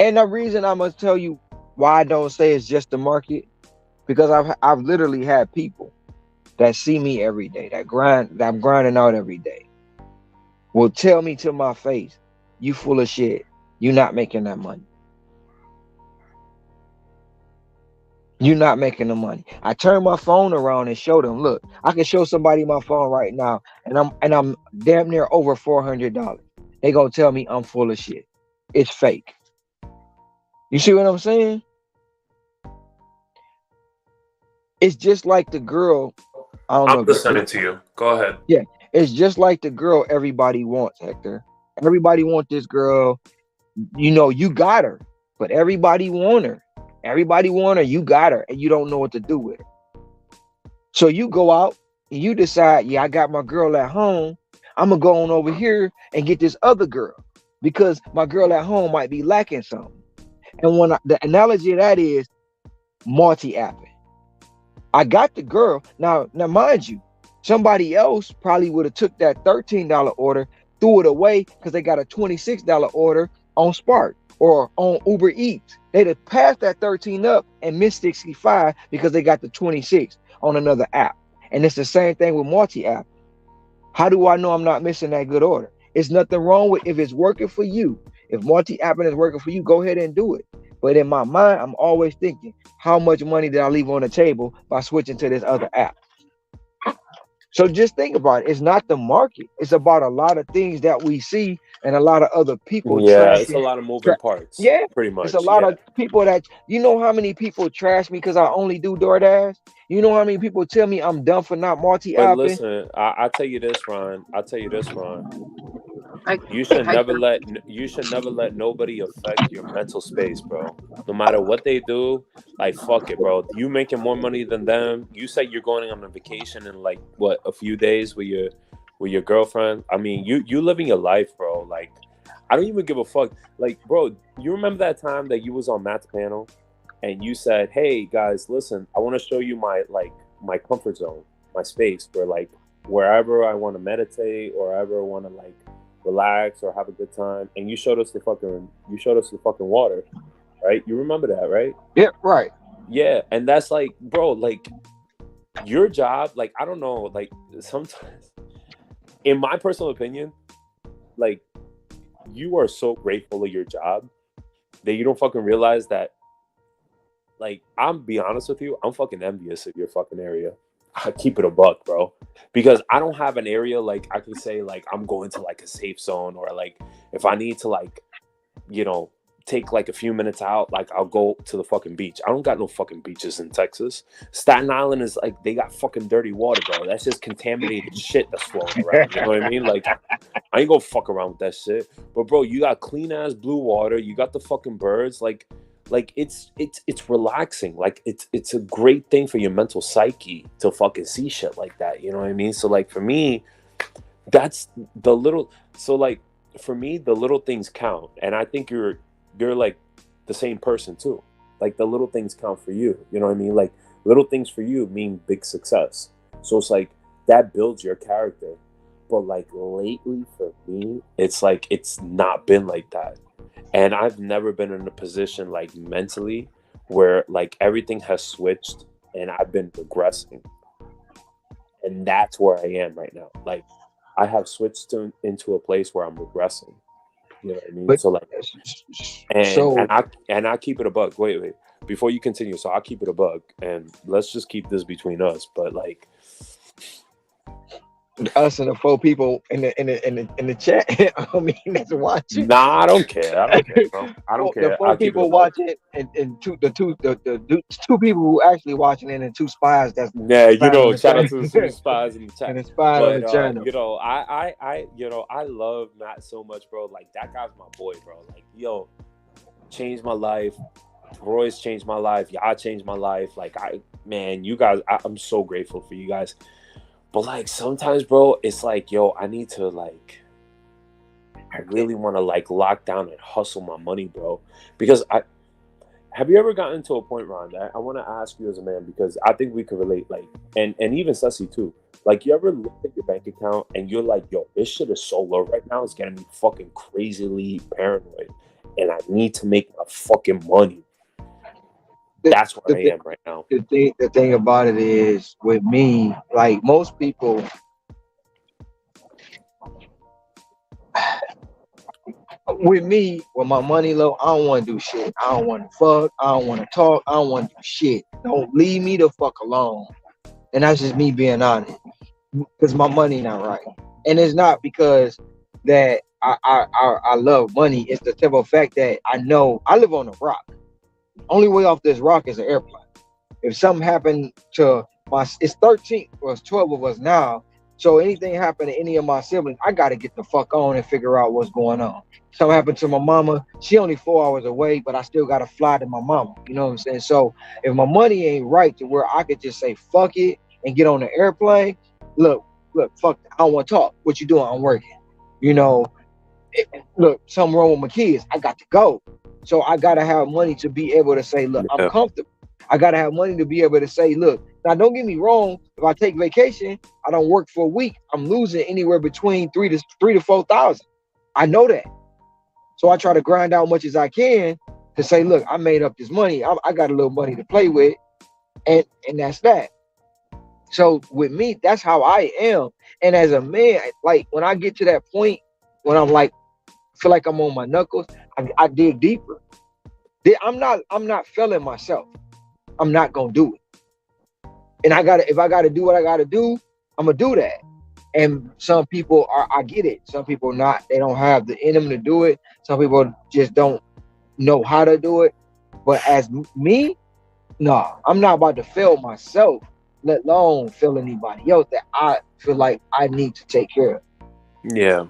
and the reason I must tell you why I don't say it's just the market, because I've literally had people that see me every day, that I'm grinding out every day, will tell me to my face, you full of shit. You're not making that money. You're not making the money. I turn my phone around and show them, look, I can show somebody my phone right now, and I'm damn near over $400. They gonna tell me I'm full of shit. It's fake. You see what I'm saying? It's just like the girl. I don't know. I'm listening to you. Go ahead. Yeah, it's just like the girl everybody wants, Hector. Everybody wants this girl. You know, you got her, but everybody want her. Everybody want her. You got her, and you don't know what to do with her. So you go out and you decide, yeah, I got my girl at home. I'm gonna go on over here and get this other girl because my girl at home might be lacking something. And the analogy of that is multi-apping. I got the girl. Now mind you, somebody else probably would have took that $13 order, threw it away because they got a $26 order on Spark or on Uber Eats. They'd have passed that 13 up and missed 65 because they got the 26 on another app. And it's the same thing with multi-app. How do I know I'm not missing that good order? It's nothing wrong with if it's working for you. If multi-apping is working for you, go ahead and do it. But in my mind, I'm always thinking, how much money did I leave on the table by switching to this other app? So just think about it. It's not the market. It's about a lot of things that we see and a lot of other people Yeah, it's a trashing. lot of moving Tra- parts, yeah, pretty it's a much. lot Yeah. of people that you know how many people trash me because I only do DoorDash. You know how many people tell me I'm dumb for not But multi-apping. listen, I tell you this, Ron. I'll tell you this, Ron. I, You should I, never let nobody affect your mental space, bro. No matter what they do, like fuck it, bro. You making more money than them. You say you're going on a vacation in like what a few days with your girlfriend. I mean, you living your life, bro. Like I don't even give a fuck. Like, bro, you remember that time that you was on Matt's panel and you said, "Hey guys, listen, I want to show you my comfort zone, my space where like wherever I want to meditate or wherever I want to like relax or have a good time." And you showed us the fucking water, right? You remember that, right? Yeah, right. Yeah, and that's like, bro, like your job, like I don't know, like sometimes, in my personal opinion, like you are so grateful of your job that you don't fucking realize that. Like, I'm be honest with you, I'm fucking envious of your fucking area. I keep it a buck, bro, because I don't have an area like I can say like I'm going to like a safe zone or like if I need to like take like a few minutes out, like I'll go to the fucking beach. I don't got no fucking beaches in Texas. Staten Island is like they got fucking dirty water, bro. That's just contaminated shit that's flowing around. You know what I mean? Like I ain't gonna fuck around with that shit. But bro, you got clean ass blue water. You got the fucking birds. Like it's relaxing. Like it's a great thing for your mental psyche to fucking see shit like that. You know what I mean? So like for me, that's the little. So like for me, the little things count, and I think you're like the same person too. Like the little things count for you. You know what I mean? Like little things for you mean big success. So it's like that builds your character. But like lately for me, it's like it's not been like that. And I've never been in a position like mentally where like everything has switched and I've been regressing. And that's where I am right now. Like I have switched into a place where I'm regressing. You know what I mean? But So like so and I keep it a bug. Wait. Before you continue, so I'll keep it a bug and let's just keep this between us. But like us and the 4 people in the chat, I mean, that's watching. nah, I don't care, bro. I don't The care. 4 I'll keep it a people bug. watching, and two people who actually watching, and then 2 spies that's Yeah, spying on the shout out to channel. the super spies in the chat. And the spy on the But channel. I love Matt so much, bro. Like that guy's my boy, bro. Like, changed my life. Roy's changed my life. Y'all changed my life. Like you guys, I'm so grateful for you guys. But like sometimes, bro, it's like, I need to like I really want to like lock down and hustle my money, bro. Because have you ever gotten to a point, Ron, that I want to ask you as a man, because I think we could relate, like, and even Ceci too. Like, you ever look at your bank account and you're like, this shit is so low right now, it's getting me fucking crazily paranoid, and I need to make my fucking money. That's where I am right now. The thing about it is, with me, like most people, with me, when my money low, I don't want to do shit. I don't want to fuck. I don't want to talk. I don't want to do shit. Don't leave me the fuck alone. And that's just me being honest, because my money not right. And it's not because that I love money. It's the simple fact that I know I live on a rock. Only way off this rock is an airplane. If something happened to it's 13 or it's 12 of us now. So anything happened to any of my siblings, I got to get the fuck on and figure out what's going on. Something happened to my mama. She only 4 hours away, but I still got to fly to my mama. You know what I'm saying? So if my money ain't right to where I could just say, fuck it and get on the airplane, look, fuck, I don't want to talk. What you doing? I'm working. Look, something wrong with my kids. I got to go. So I got to have money to be able to say, look, I'm comfortable. I got to have money to be able to say, look, now don't get me wrong. If I take vacation, I don't work for a week, I'm losing anywhere between 3,000 to 4,000. I know that. So I try to grind out as much as I can to say, look, I made up this money. I got a little money to play with. And that's that. So with me, that's how I am. And as a man, like when I get to that point, when I'm like, feel like I'm on my knuckles, I dig deeper. I'm not feeling myself. I'm not gonna do it. And if I gotta do what I gotta do, I'm gonna do that. And some people are, I get it. Some people not, they don't have the in them to do it. Some people just don't know how to do it. But as me, no, I'm not about to fail myself, let alone fail anybody else that I feel like I need to take care of. Yeah.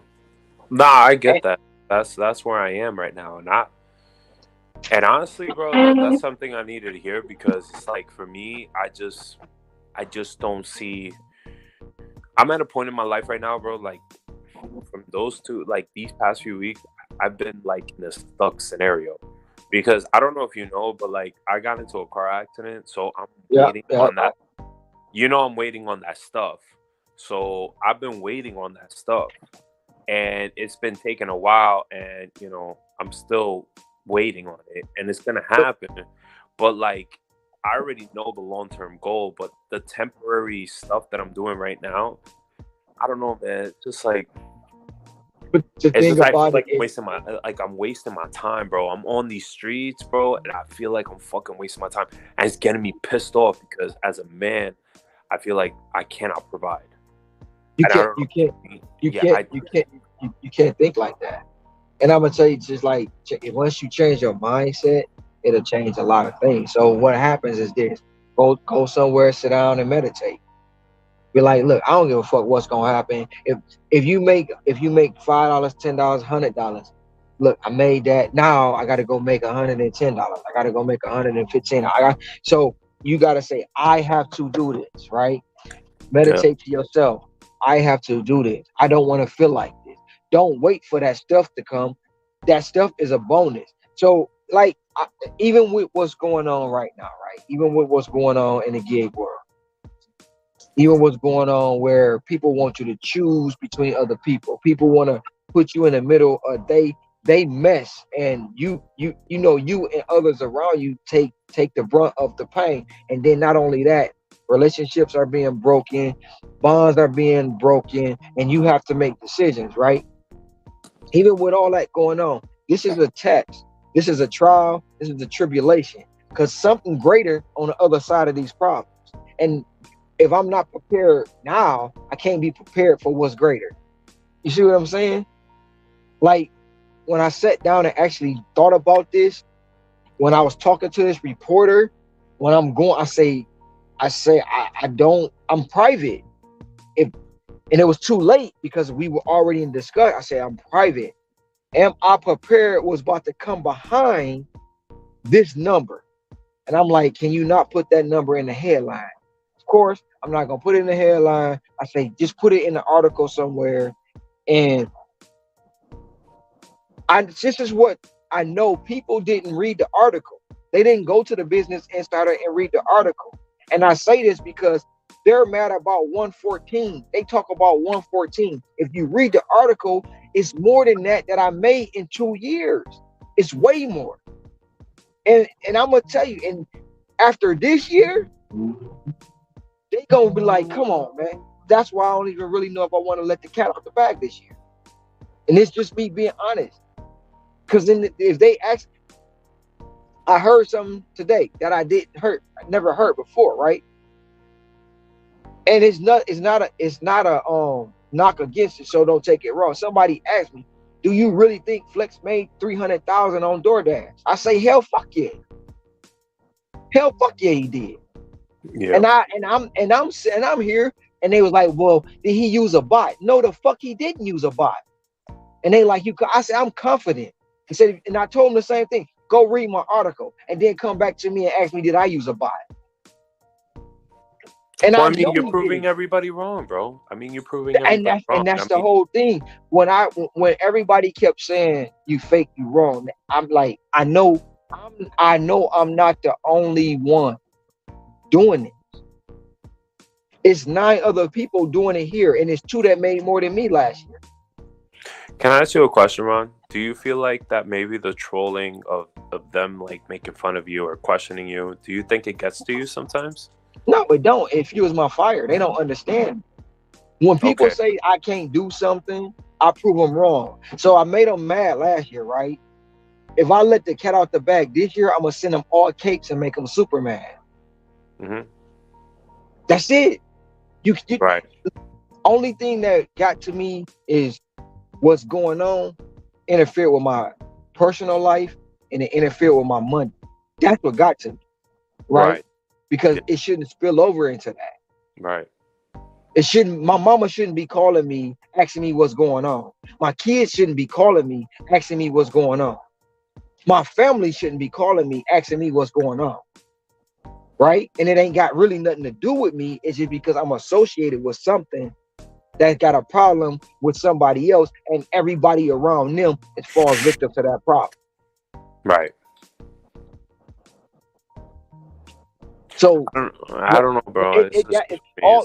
Nah, I And, get that. That's where I am right now, and honestly, bro, that's something I needed to hear because it's like for me, I just don't see. I'm at a point in my life right now, bro. Like from those two, like these past few weeks, I've been like in a stuck scenario because I don't know if you know, but like I got into a car accident, so I'm yeah, waiting yeah, on that. You know, I'm waiting on that stuff. So I've been waiting on that stuff, and it's been taking a while, and you know, I'm still waiting on it, and it's gonna happen. But like, I already know the long term goal, but the temporary stuff that I'm doing right now, I don't know, man. It's just like but the it's thing just I feel about it like is, I'm wasting my time, bro. I'm on these streets, bro, and I feel like I'm fucking wasting my time, and it's getting me pissed off because as a man, I feel like I cannot provide, you and I can't, don't you know. can't, you Yeah, can't, you can't, you can't think like that. And I'm gonna tell you, just like once you change your mindset, it'll change a lot of things. So what happens is this: go somewhere, sit down, and meditate. Be like, look, I don't give a fuck what's gonna happen. If you make $5, $10, $100, look, I made that. Now I gotta go make $110. I gotta go make 115. So you gotta say, I have to do this, right? yeah, Meditate to yourself. I have to do this. I don't want to feel like this. Don't wait for that stuff to come. That stuff is a bonus. So, like, even with what's going on right now, right? Even with what's going on in the gig world, even what's going on where people want you to choose between other people. People want to put you in the middle. They mess, and you and others around you take the brunt of the pain. And then not only that, relationships are being broken, bonds are being broken, and you have to make decisions, right? Even with all that going on, this is a test. This is a trial. This is a tribulation. Because something greater on the other side of these problems. And if I'm not prepared now, I can't be prepared for what's greater. You see what I'm saying? Like when I sat down and actually thought about this, when I was talking to this reporter, when I'm going, I don't, I'm private. If and it was too late because we were already in discussion. I said I'm private. Am I prepared? Was about to come behind this number, and I'm like, can you not put that number in the headline? Of course, I'm not gonna put it in the headline. I say just put it in the article somewhere. And this is what I know. People didn't read the article. They didn't go to the Business Insider and read the article. And I say this because they're mad about 114. They talk about 114. If you read the article, it's more than that I made in 2 years. It's way more. And I'm gonna tell you, and after this year, they gonna be like, come on, man. That's why I don't even really know if I want to let the cat out the bag this year. And it's just me being honest. Because then if they ask, I heard something today that I never heard before, right? And it's not a knock against it, so don't take it wrong. Somebody asked me, do you really think Flex made 300,000 on DoorDash? I say, hell fuck yeah. Hell fuck yeah, he did. yeah. And I'm here, and they was like, well, did he use a bot? No, the fuck he didn't use a bot. And they like, I said, I'm confident. He said, and I told him the same thing. Go read my article and then come back to me and ask me, did I use a bot? And Well, I I mean, know you're he proving did. everybody wrong, bro. I mean, you're proving And everybody wrong. that's I the mean, whole thing. When everybody kept saying you fake, you wrong, I'm like, I know I'm not the only one doing it. It's 9 other people doing it here, and it's 2 that made more than me last year. can I ask you a question, Ron? Do you feel like that maybe the trolling of them like making fun of you or questioning you, do you think it gets to you sometimes? No, it don't. It fuels my fire. They don't understand. When people Okay. say I can't do something, I prove them wrong. So I made them mad last year, right? If I let the cat out the bag this year, I'm gonna send them all cakes and make them super mad. Mm-hmm. That's it. You Right. only thing that got to me is what's going on interfere with my personal life and it interfere with my money. That's what got to me, right? Right. Because Yeah. it shouldn't spill over into that. Right. It shouldn't. My mama shouldn't be calling me, asking me what's going on. My kids shouldn't be calling me, asking me what's going on. My family shouldn't be calling me, asking me what's going on. Right? And it ain't got really nothing to do with me. It's just because I'm associated with something that got a problem with somebody else, and everybody around them is falls victim to that problem. Right. So I don't know, bro. It's just it's all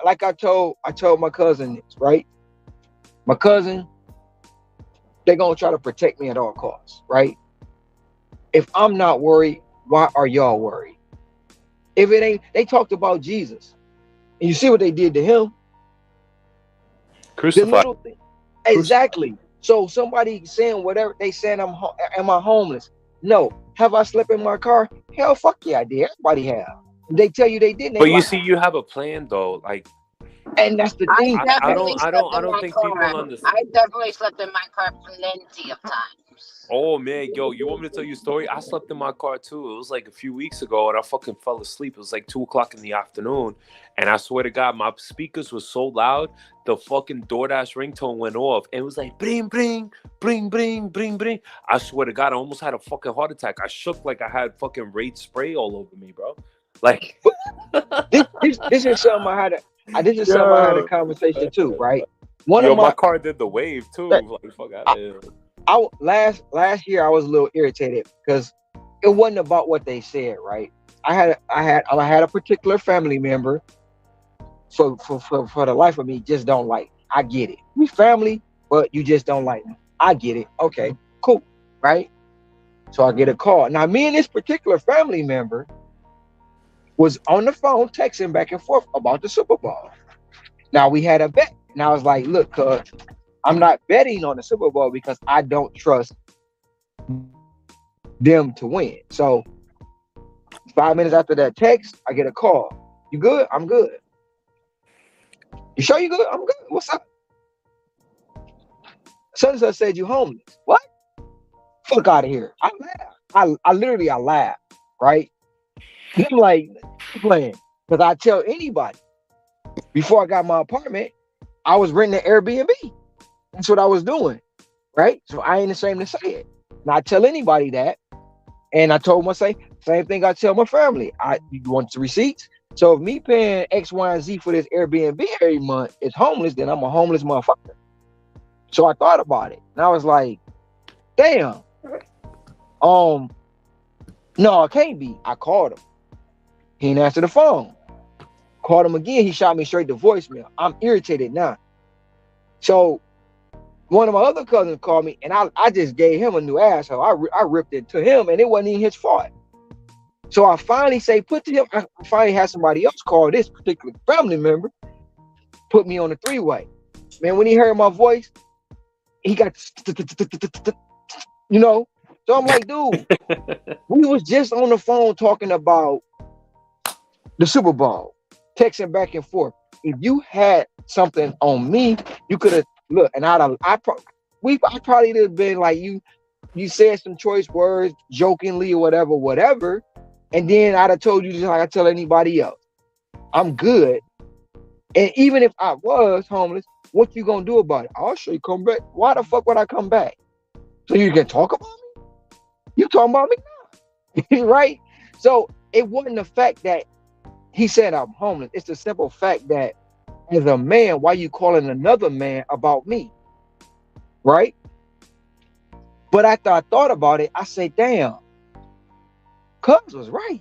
like I told my cousin this, right? My cousin, they're gonna try to protect me at all costs, right? If I'm not worried, why are y'all worried? If it ain't, they talked about Jesus, and you see what they did to him. The crucified. little thing, exactly. So somebody saying whatever they saying, am I homeless? No. Have I slept in my car? Hell, fuck yeah, I did. Everybody have. They tell you they didn't. They But you lie. see, you have a plan though. Like, And that's the I thing. definitely I slept in don't my think car. people understand. I definitely slept in my car plenty of times. Oh man, yo, you want me to tell you a story? I slept in my car too. It was like a few weeks ago, and I fucking fell asleep. It was like 2 o'clock in the afternoon, and I swear to God, my speakers were so loud, the fucking DoorDash ringtone went off, and it was like bring, bring, bring, bring, bring, bring. I swear to God, I almost had a fucking heart attack. I shook like I had fucking Raid spray all over me, bro. Like, This is something I had. This is something I had a conversation too, right? One yo, of my my car did the wave too. Right. Like, fuck out of here. last year I was a little irritated because it wasn't about what they said, right? I had a particular family member for the life of me just don't like me. I get it. We family, but you just don't like me. I get it. Okay, cool, right? So I get a call. Now me and this particular family member was on the phone texting back and forth about the Super Bowl. Now we had a bet. And I was like, look, cuz I'm not betting on the Super Bowl because I don't trust them to win. So 5 minutes after that text, I get a call. You good? I'm good. You sure you good? I'm good. What's up? Such said you homeless. What? Fuck out of here. I laughed. I literally laughed, right? And I'm like, you playing. Because I tell anybody, before I got my apartment, I was renting an Airbnb. That's what I was doing, right? So I ain't ashamed to say it. And I tell anybody that. And I told them, same thing I tell my family. You want the receipts? So if me paying X, Y, and Z for this Airbnb every month is homeless, then I'm a homeless motherfucker. So I thought about it. And I was like, damn. No, it can't be. I called him. He didn't answer the phone. Called him again. He shot me straight to voicemail. I'm irritated now. So one of my other cousins called me, and I just gave him a new asshole. I ripped it to him, and it wasn't even his fault. So I finally say, I finally had somebody else call this particular family member, put me on the three-way. Man, when he heard my voice, he got, you know. So I'm like, dude, we was just on the phone talking about the Super Bowl, texting back and forth. If you had something on me, you could have look, and I probably would have been like you said some choice words jokingly or whatever, and then I'd have told you just like I tell anybody else, I'm good. And even if I was homeless, what you gonna do about it? I'll show you come back. Why the fuck would I come back? So you can talk about me? You talking about me now, right? So it wasn't the fact that he said I'm homeless. It's the simple fact that as a man, why you calling another man about me? Right? But after I thought about it, I said, damn, Cuz was right.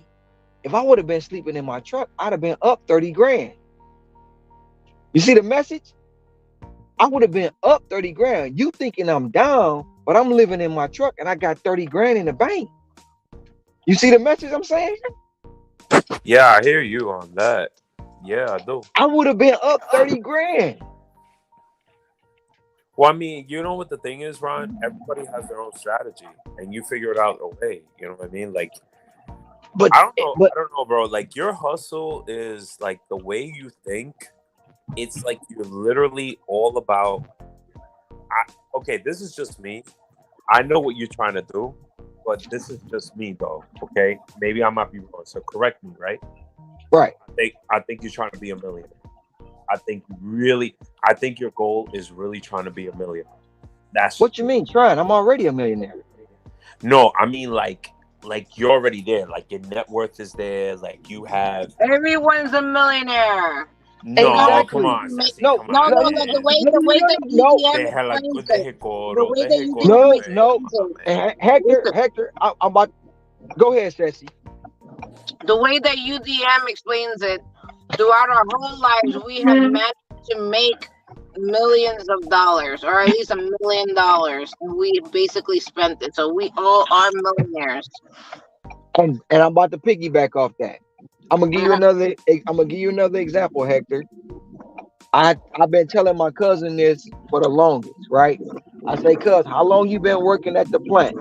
If I would have been sleeping in my truck, I'd have been up 30 grand. You see the message? I would have been up 30 grand. You thinking I'm down, but I'm living in my truck and I got 30 grand in the bank. You see the message I'm saying? Yeah, I hear you on that. Yeah, I do. I would have been up 30 grand. Well, I mean, you know what the thing is, Ron? Everybody has their own strategy, and you figure it out a way. You know what I mean? Like, But I don't know. but I don't know, bro. Like your hustle is like the way you think. It's like you're literally all about. Okay, this is just me. I know what you're trying to do, but this is just me, though. Okay, maybe I might be wrong. So correct me, right? right. I think you're trying to be a millionaire. I think your goal is really trying to be a millionaire. That's What you mean trying? I'm already a millionaire. No, I mean like you're already there. Like your net worth is there. Like you have Everyone's a millionaire. no. Exactly. Come on, Sassy, No, come No, on. no, no, no. Man. The way that no. UDM Déjala, explains deje it, the coro, way that deje UDM coro, No, explains man. no. Come on, it, man. Hector, I'm about. Go ahead, Sassy. the way that UDM explains it, throughout our whole lives, we have managed to make millions of dollars, or at least $1 million, and we basically spent it. So we all are millionaires. And I'm about to piggyback off that. I'm gonna give you another. I'm gonna give you another example, Hector. I've been telling my cousin this for the longest, right? I say, cuz, how long you been working at the plant?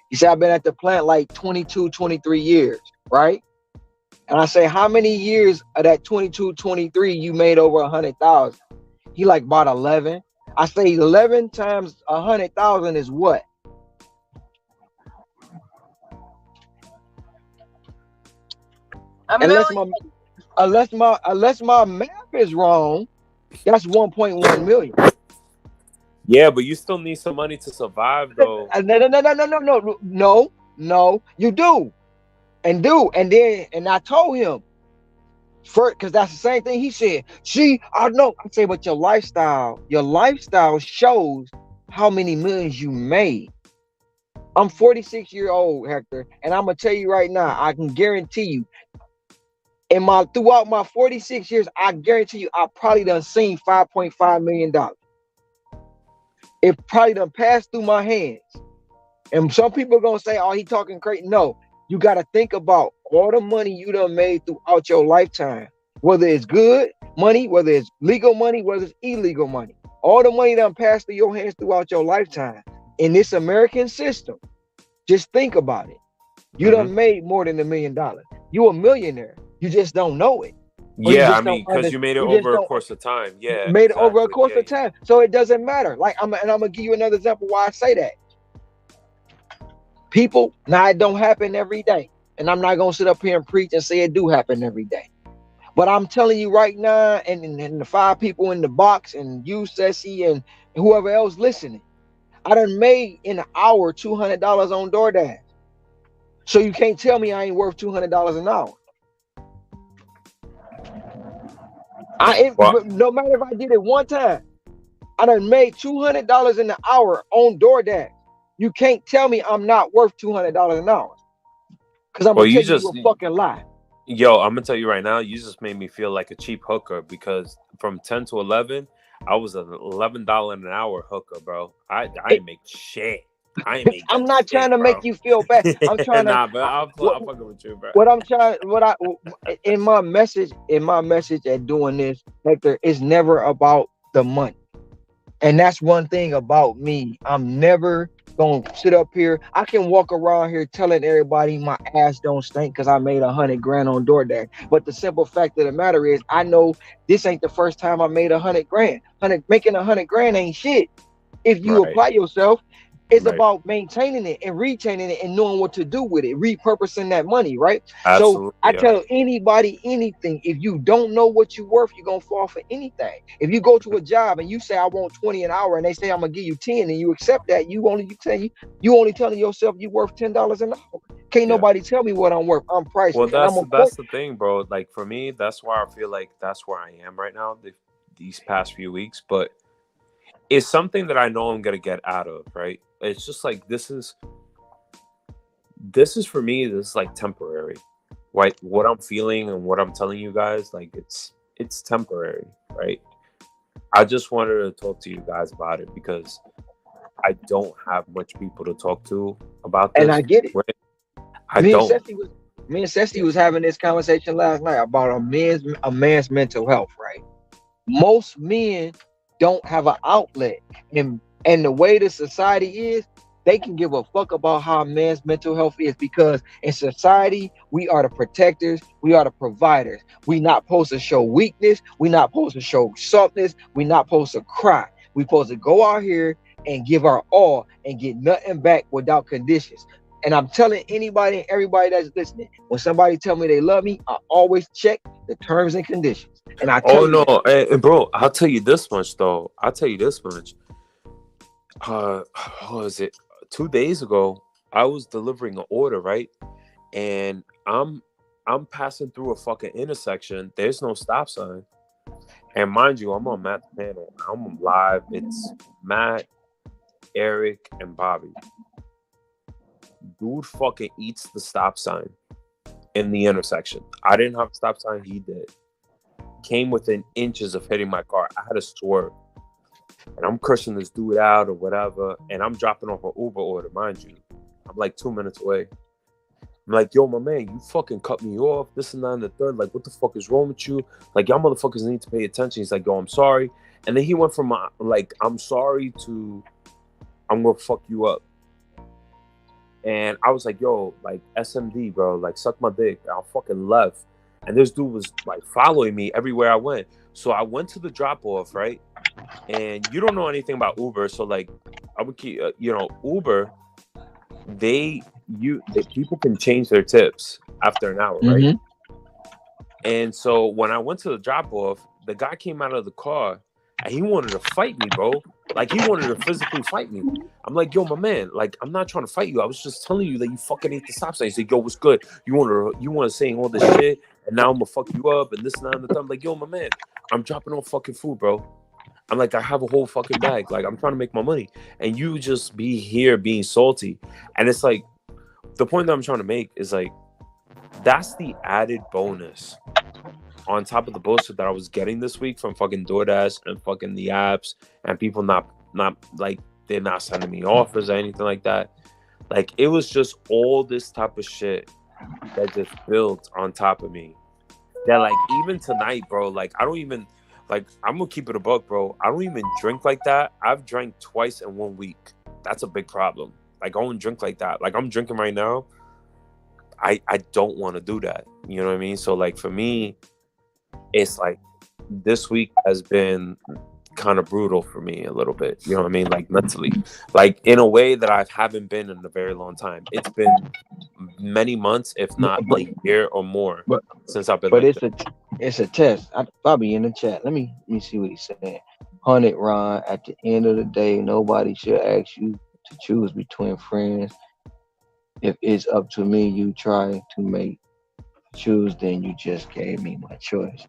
He said, I've been at the plant like 22, 23 years, right? And I say, how many years of that 22, 23 you made over 100,000? He like about 11. I say 11 times 100,000 is what? Unless my math is wrong, that's 1.1 million. Yeah, but you still need some money to survive, though. No, you do. And I told him first, because that's the same thing he said. See, I know. I say, but your lifestyle shows how many millions you made. I'm 46 years old, Hector, and I'm gonna tell you right now, I can guarantee you, throughout my 46 years, I guarantee you, I probably done seen $5.5 million. It probably done passed through my hands. And some people are gonna say, "Oh, he talking crazy." No, you got to think about all the money you done made throughout your lifetime. Whether it's good money, whether it's legal money, whether it's illegal money, all the money done passed through your hands throughout your lifetime. In this American system, just think about it. You done made more than $1 million. You a millionaire. You just don't know it. Yeah, I mean, because you made it over a course of time. Yeah, made it over a course of time. So it doesn't matter. Like I'm gonna give you another example why I say that. People, now it don't happen every day. And I'm not gonna sit up here and preach and say it do happen every day. But I'm telling you right now, and the 5 people in the box, and you, Sassy, and whoever else listening, I done made in an hour $200 on DoorDash. So you can't tell me I ain't worth $200 an hour. No matter if I did it one time, I done made $200 in the hour on DoorDash. You can't tell me I'm not worth $200 an hour. Because I'm going to tell you a fucking lie. Yo, I'm going to tell you right now, you just made me feel like a cheap hooker, because from 10 to 11, I was an $11 an hour hooker, bro. I ain't make shit. I'm not trying to make you feel bad. I'm trying to. Nah, but I'm fucking with you, bro. In my message at doing this, Hector, it's never about the money. And that's one thing about me. I'm never gonna sit up here. I can walk around here telling everybody my ass don't stink because I made $100 grand on DoorDash. But the simple fact of the matter is, I know this ain't the first time I made $100 grand. Making $100 grand ain't shit if you apply yourself. It's about maintaining it and retaining it and knowing what to do with it, repurposing that money, right? Absolutely, so I tell anybody anything. If you don't know what you're worth, you're going to fall for anything. If you go to a job and you say, I want 20 an hour, and they say, I'm going to give you 10, and you accept that, you only telling yourself you're worth $10 an hour. Can't nobody tell me what I'm worth. I'm priceless. Well, that's the thing, bro. Like for me, that's why I feel like that's where I am right now these past few weeks. But it's something that I know I'm going to get out of, right? It's just like, this is for me, this is like temporary, right? What I'm feeling and what I'm telling you guys, like it's temporary, right? I just wanted to talk to you guys about it because I don't have much people to talk to about this. And I get it. Right? Me and Ceci was having this conversation last night about a man's mental health, right? Most men don't have an outlet, and the way the society is, they can give a fuck about how a man's mental health is, because in society we are the protectors, we are the providers. We not supposed to show weakness, we not supposed to show softness, we not supposed to cry. We supposed to go out here and give our all and get nothing back without conditions. And I'm telling anybody and everybody that's listening, when somebody tell me they love me, I always check the terms and conditions. And I tell Oh you no, that. and bro, I'll tell you this much though. I'll tell you this much. What was it? 2 days ago, I was delivering an order, right? And I'm passing through a fucking intersection. There's no stop sign. And mind you, I'm on Matt's panel. I'm live. It's Matt, Eric, and Bobby. Dude fucking eats the stop sign in the intersection. I didn't have a stop sign. He did. Came within inches of hitting my car. I had to swerve. And I'm cursing this dude out or whatever. And I'm dropping off an Uber order, mind you. I'm like 2 minutes away. I'm like, yo, my man, you fucking cut me off, this and that and the third. Like, what the fuck is wrong with you? Like, y'all motherfuckers need to pay attention. He's like, yo, I'm sorry. And then he went from, like, I'm sorry to, I'm gonna fuck you up. And I was like, yo, like, SMD, bro. Like, suck my dick. I fucking left. And this dude was, like, following me everywhere I went. So I went to the drop-off, right? And you don't know anything about Uber. So, like, I would keep, Uber, people can change their tips after an hour, right? And so when I went to the drop off, the guy came out of the car and he wanted to fight me, bro. Like, he wanted to physically fight me. I'm like, yo, my man, like, I'm not trying to fight you. I was just telling you that you fucking ate the stop sign. He said, yo, what's good? You want to say all this shit and now I'm gonna fuck you up and this and that and the thing. I'm like, yo, my man, I'm dropping off fucking food, bro. I'm like, I have a whole fucking bag. Like, I'm trying to make my money. And you just be here being salty. And it's like, the point that I'm trying to make is like, that's the added bonus on top of the bullshit that I was getting this week from fucking DoorDash and fucking the apps and people not like, they're not sending me offers or anything like that. Like, it was just all this type of shit that just built on top of me. That, like, even tonight, bro, like, I don't even, like, I'm gonna keep it a buck, bro. I don't even drink like that. I've drank twice in 1 week. That's a big problem. Like, I don't drink like that. Like, I'm drinking right now. I don't want to do that. You know what I mean? So, like, for me, it's like this week has been kind of brutal for me a little bit. You know what I mean? Like, mentally. Like, in a way that I haven't been in a very long time. It's been many months, if not a year or more, since I've been But like it's a test. Bobby in the chat. Let me see what he's saying. 100 Ron, at the end of the day, nobody should ask you to choose between friends. If it's up to me, you try to choose, then you just gave me my choice.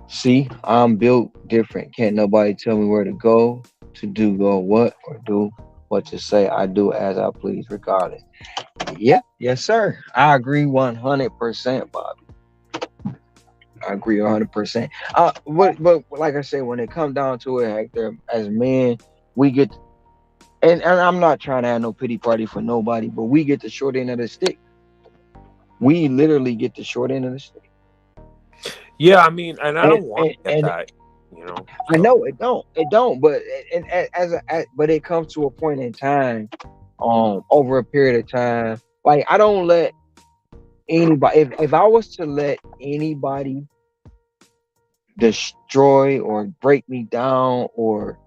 See, I'm built different. Can't nobody tell me where to go, go what, or do what to say. I do as I please, regardless. Yeah, yes, sir. I agree 100%, Bobby. I agree 100%. But like I said, when it comes down to it, Hector, as men, we get, and I'm not trying to have no pity party for nobody, but we get the short end of the stick. We literally get the short end of the stick. Yeah, I mean, and I don't want to get that, you know. So. I know it don't, but but it comes to a point in time, over a period of time. Like, I don't let anybody. If I was to let anybody destroy or break me down or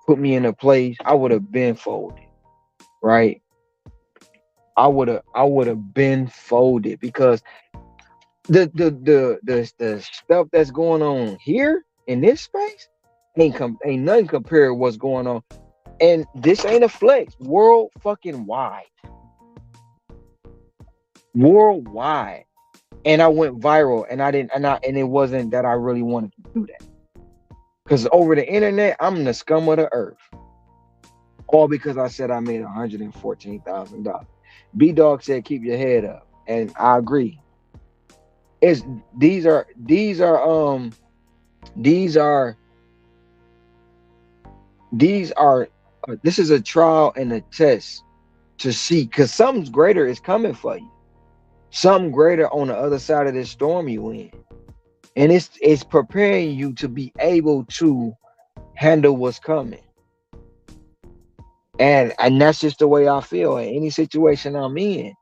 put me in a place, I would have been folded, right? I would have been folded, because the stuff that's going on here in this space ain't nothing compared to what's going on. And this ain't a flex. Worldwide. And I went viral, and it wasn't that I really wanted to do that. Because over the internet, I'm the scum of the earth. All because I said I made $114,000. B-Dog said, keep your head up. And I agree. This is a trial and a test to see, because something greater is coming for you. Something greater on the other side of this storm you in. And it's preparing you to be able to handle what's coming. And that's just the way I feel in any situation I'm in.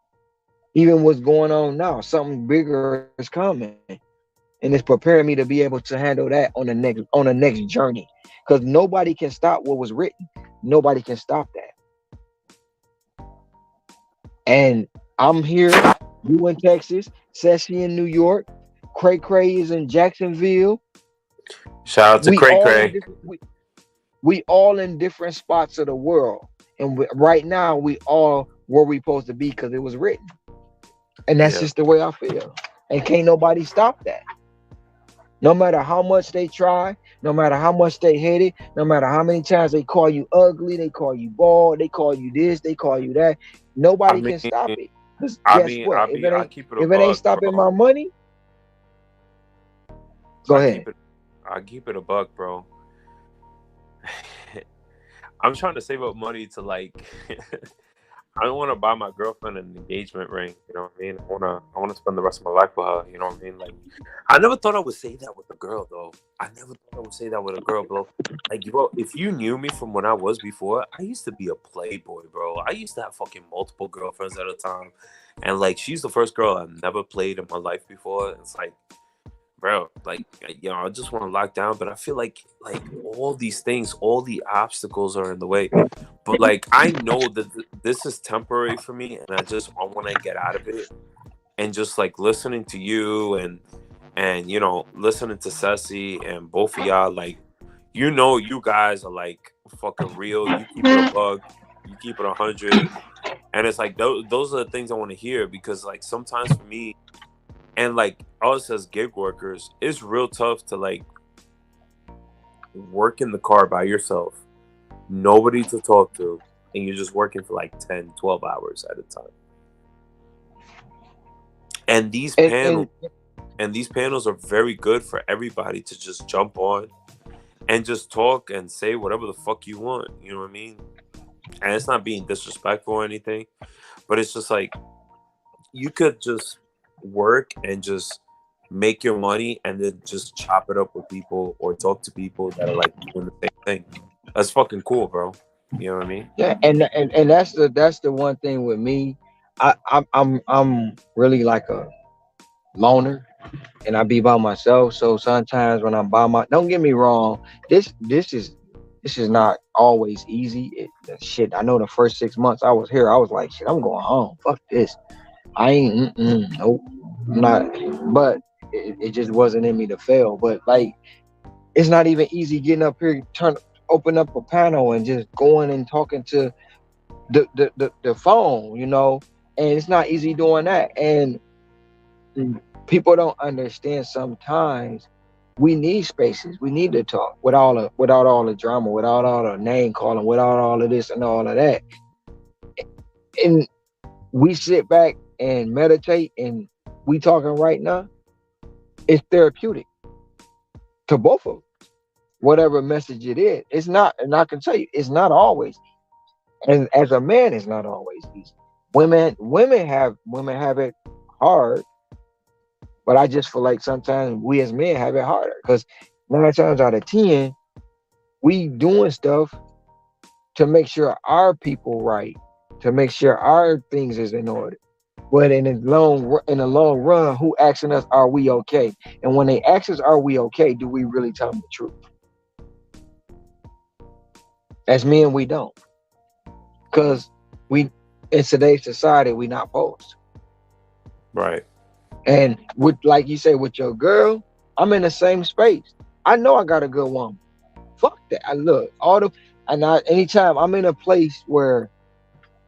Even what's going on now, something bigger is coming, and it's preparing me to be able to handle that on the next journey. Because nobody can stop what was written. Nobody can stop that. And I'm here, you in Texas, Sassy in New York, Cray Cray is in Jacksonville. Shout out to We Cray all in Cray. different we all in different spots of the world, and right now we all where we supposed to be because it was written, and that's Yeah. just the way I feel. And can't nobody stop that. No matter how much they try, no matter how much they hate it, no matter how many times they call you ugly, they call you bald, they call you this, they call you that. I Nobody mean, can stop it. Cause I guess mean, what? I keep it a If it ain't buck, stopping bro. my money, go I keep ahead. it, I keep it a buck, bro. I'm trying to save up money to like. I don't want to buy my girlfriend an engagement ring. You know what I mean? I wanna spend the rest of my life with her. You know what I mean? Like, I never thought I would say that with a girl, though. I never thought I would say that with a girl, bro. Like, bro, if you knew me from when I was before, I used to be a playboy, bro. I used to have fucking multiple girlfriends at a time, and like, she's the first girl I've never played in my life before. It's like, bro, like, I just want to lock down, but I feel like all these things, all the obstacles are in the way. But like, I know that this is temporary for me, and I want to get out of it. And just like listening to you and listening to Ceci and both of y'all, like, you guys are like fucking real. You keep it a bug, you keep it 100, and it's like those are the things I want to hear, because like sometimes for me, and like us as gig workers, it's real tough to like work in the car by yourself, nobody to talk to, and you're just working for like 10, 12 hours at a time. And these And panels are very good for everybody to just jump on and just talk and say whatever the fuck you want. You know what I mean? And it's not being disrespectful or anything, but it's just like, you could just work and just make your money and then just chop it up with people or talk to people that are like doing the same thing. That's fucking cool, bro. You know what I mean? yeah, and that's the one thing with me. I'm really like a loner, and I be by myself. So sometimes when I'm by don't get me wrong, this is not always easy. Shit, I know the first 6 months I was here, I was like, shit, I'm going home. Fuck this. I ain't. Nope. I'm not. But it just wasn't in me to fail. But like, it's not even easy getting up here, open up a panel, and just going and talking to the phone, and it's not easy doing that. And people don't understand sometimes we need spaces. We need to talk without all the drama, without all the name calling, without all of this and all of that. And we sit back and meditate, and we talking right now. It's therapeutic to both of us, whatever message it is. It's not, and I can tell you, it's not always. And as a man, it's not always easy. Women have it hard, but I just feel like sometimes we as men have it harder, because 9 times out of 10, we doing stuff to make sure our people right, to make sure our things is in order. But in the long run, who asking us, are we okay? And when they ask us, are we okay, do we really tell them the truth? As men, we don't, because we in today's society we not supposed. Right. And with, like you say, with your girl, I'm in the same space. I know I got a good woman. Fuck that. Anytime I'm in a place where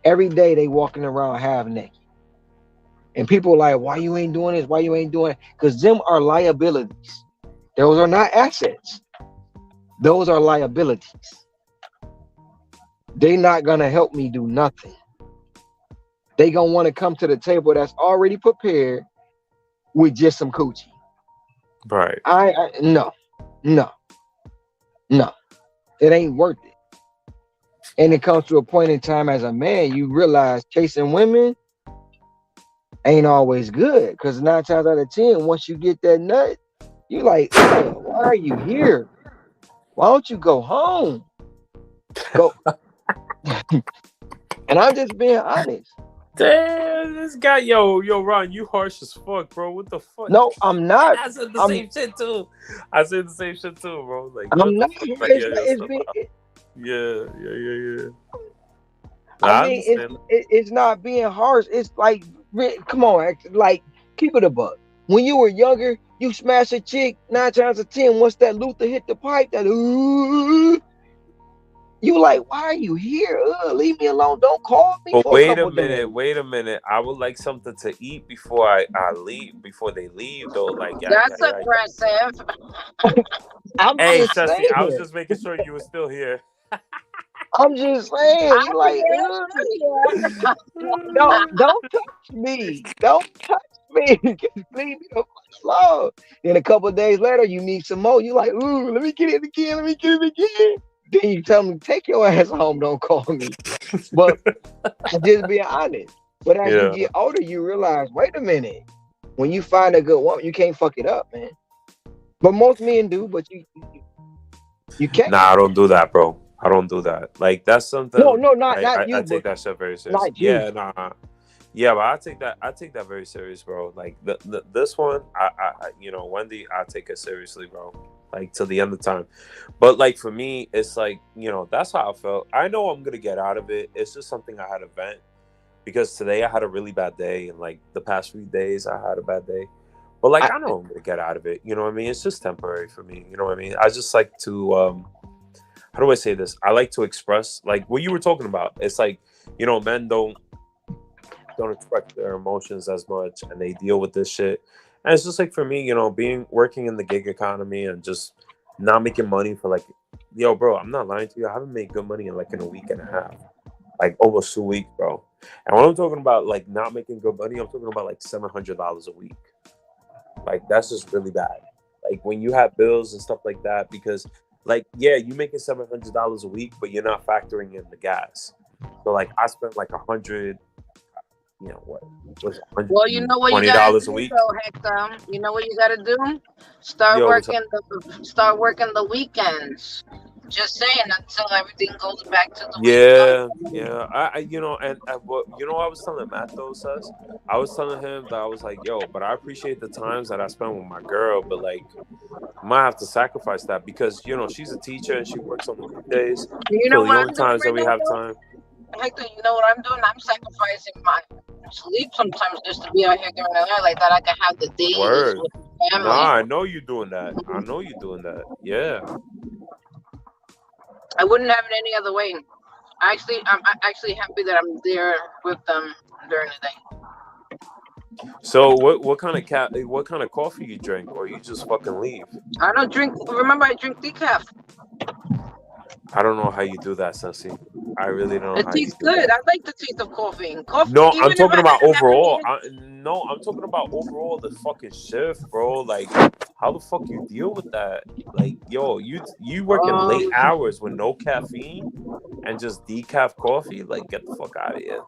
every day they walking around half naked, and people are like, why you ain't doing this? Why you ain't doing it? Because them are liabilities. Those are not assets. Those are liabilities. They not gonna help me do nothing. They gonna want to come to the table that's already prepared with just some coochie. Right. No. It ain't worth it. And it comes to a point in time as a man, you realize chasing women ain't always good, because 9 times out of 10, once you get that nut, you like, why are you here? Why don't you go home? Go. And I'm just being honest. Damn, this guy, yo, Ron, you harsh as fuck, bro. What the fuck? No, I'm not. I said the I'm same shit too. I said the same shit too, bro. Like, what I'm the not. fuck? Like, It's being, yeah. I I mean, understand. it's not being harsh. It's like, come on, like keep it a buck. When you were younger, you smash a chick 9 times out of 10. Once that Luther hit the pipe, that you like, why are you here? Leave me alone. Don't call me But for a couple days. wait a minute. I would like something to eat before I leave, before they leave, though. Like, That's aggressive. I'm Hey, just Ceci, I was saying. just making sure you were still here. I'm just saying. I'm You like, here. don't touch me. Don't touch me. Just leave me the fuck alone. Then a couple of days later, you need some more. You like, ooh, let me get it again. Let me get it again. Then you tell me, take your ass home. Don't call me. But I'm just being honest. But as you Yeah. get older, you realize, wait a minute. When you find a good woman, you can't fuck it up, man. But most men do, but you can't. Nah, I don't do that, bro. I don't do that. Like, that's something. No, not you, I but take that shit very serious. not you. Yeah, nah. Yeah, but I take that very serious, bro. Like this one, I Wendy, I take it seriously, bro. Like till the end of time. But like for me, it's like, that's how I felt. I know I'm gonna get out of it. It's just something I had to vent because today I had a really bad day, and like the past few days I had a bad day. But like I know I'm gonna get out of it. You know what I mean? It's just temporary for me. You know what I mean? I just like to how do I say this? I like to express like what you were talking about. It's like, men don't express their emotions as much, and they deal with this shit. And it's just like for me, working in the gig economy and just not making money for like, yo, bro, I'm not lying to you. I haven't made good money in a week and a half, like almost 2 weeks, bro. And when I'm talking about like not making good money, I'm talking about like $700 a week. Like that's just really bad. Like when you have bills and stuff like that, because like, yeah, you making $700 a week, but you're not factoring in the gas. So like I spent like $100. What was it? Well, you know what you gotta $20 do, a week. though, Hector. You know what you gotta do? Start Yo, what's working the weekends. Just saying, until everything goes back to the way it was. Yeah. I was telling Matt though, Sus. I was telling him that I was like, yo, but I appreciate the times that I spend with my girl, but like, I might have to sacrifice that because she's a teacher and she works on the weekdays. You So know the what I'm only doing times that right we now, have though? time. Hector, you know what I'm doing? I'm sacrificing my sleep sometimes just to be out here during the night like that. I can have the days Word. with family. Nah, I know you're doing that. Yeah. I wouldn't have it any other way. I'm actually happy that I'm there with them during the day. So what kind of coffee you drink, or you just fucking leave? I don't drink. Remember, I drink decaf. I don't know how you do that, Sensi. I really don't know It how you tastes do good. that. I like the taste of coffee. No, Even I'm if talking I about haven't overall. eaten- I'm talking about overall the fucking shift, bro. Like, how the fuck you deal with that? Like, yo, you working late hours with no caffeine and just decaf coffee? Like, get the fuck out of here.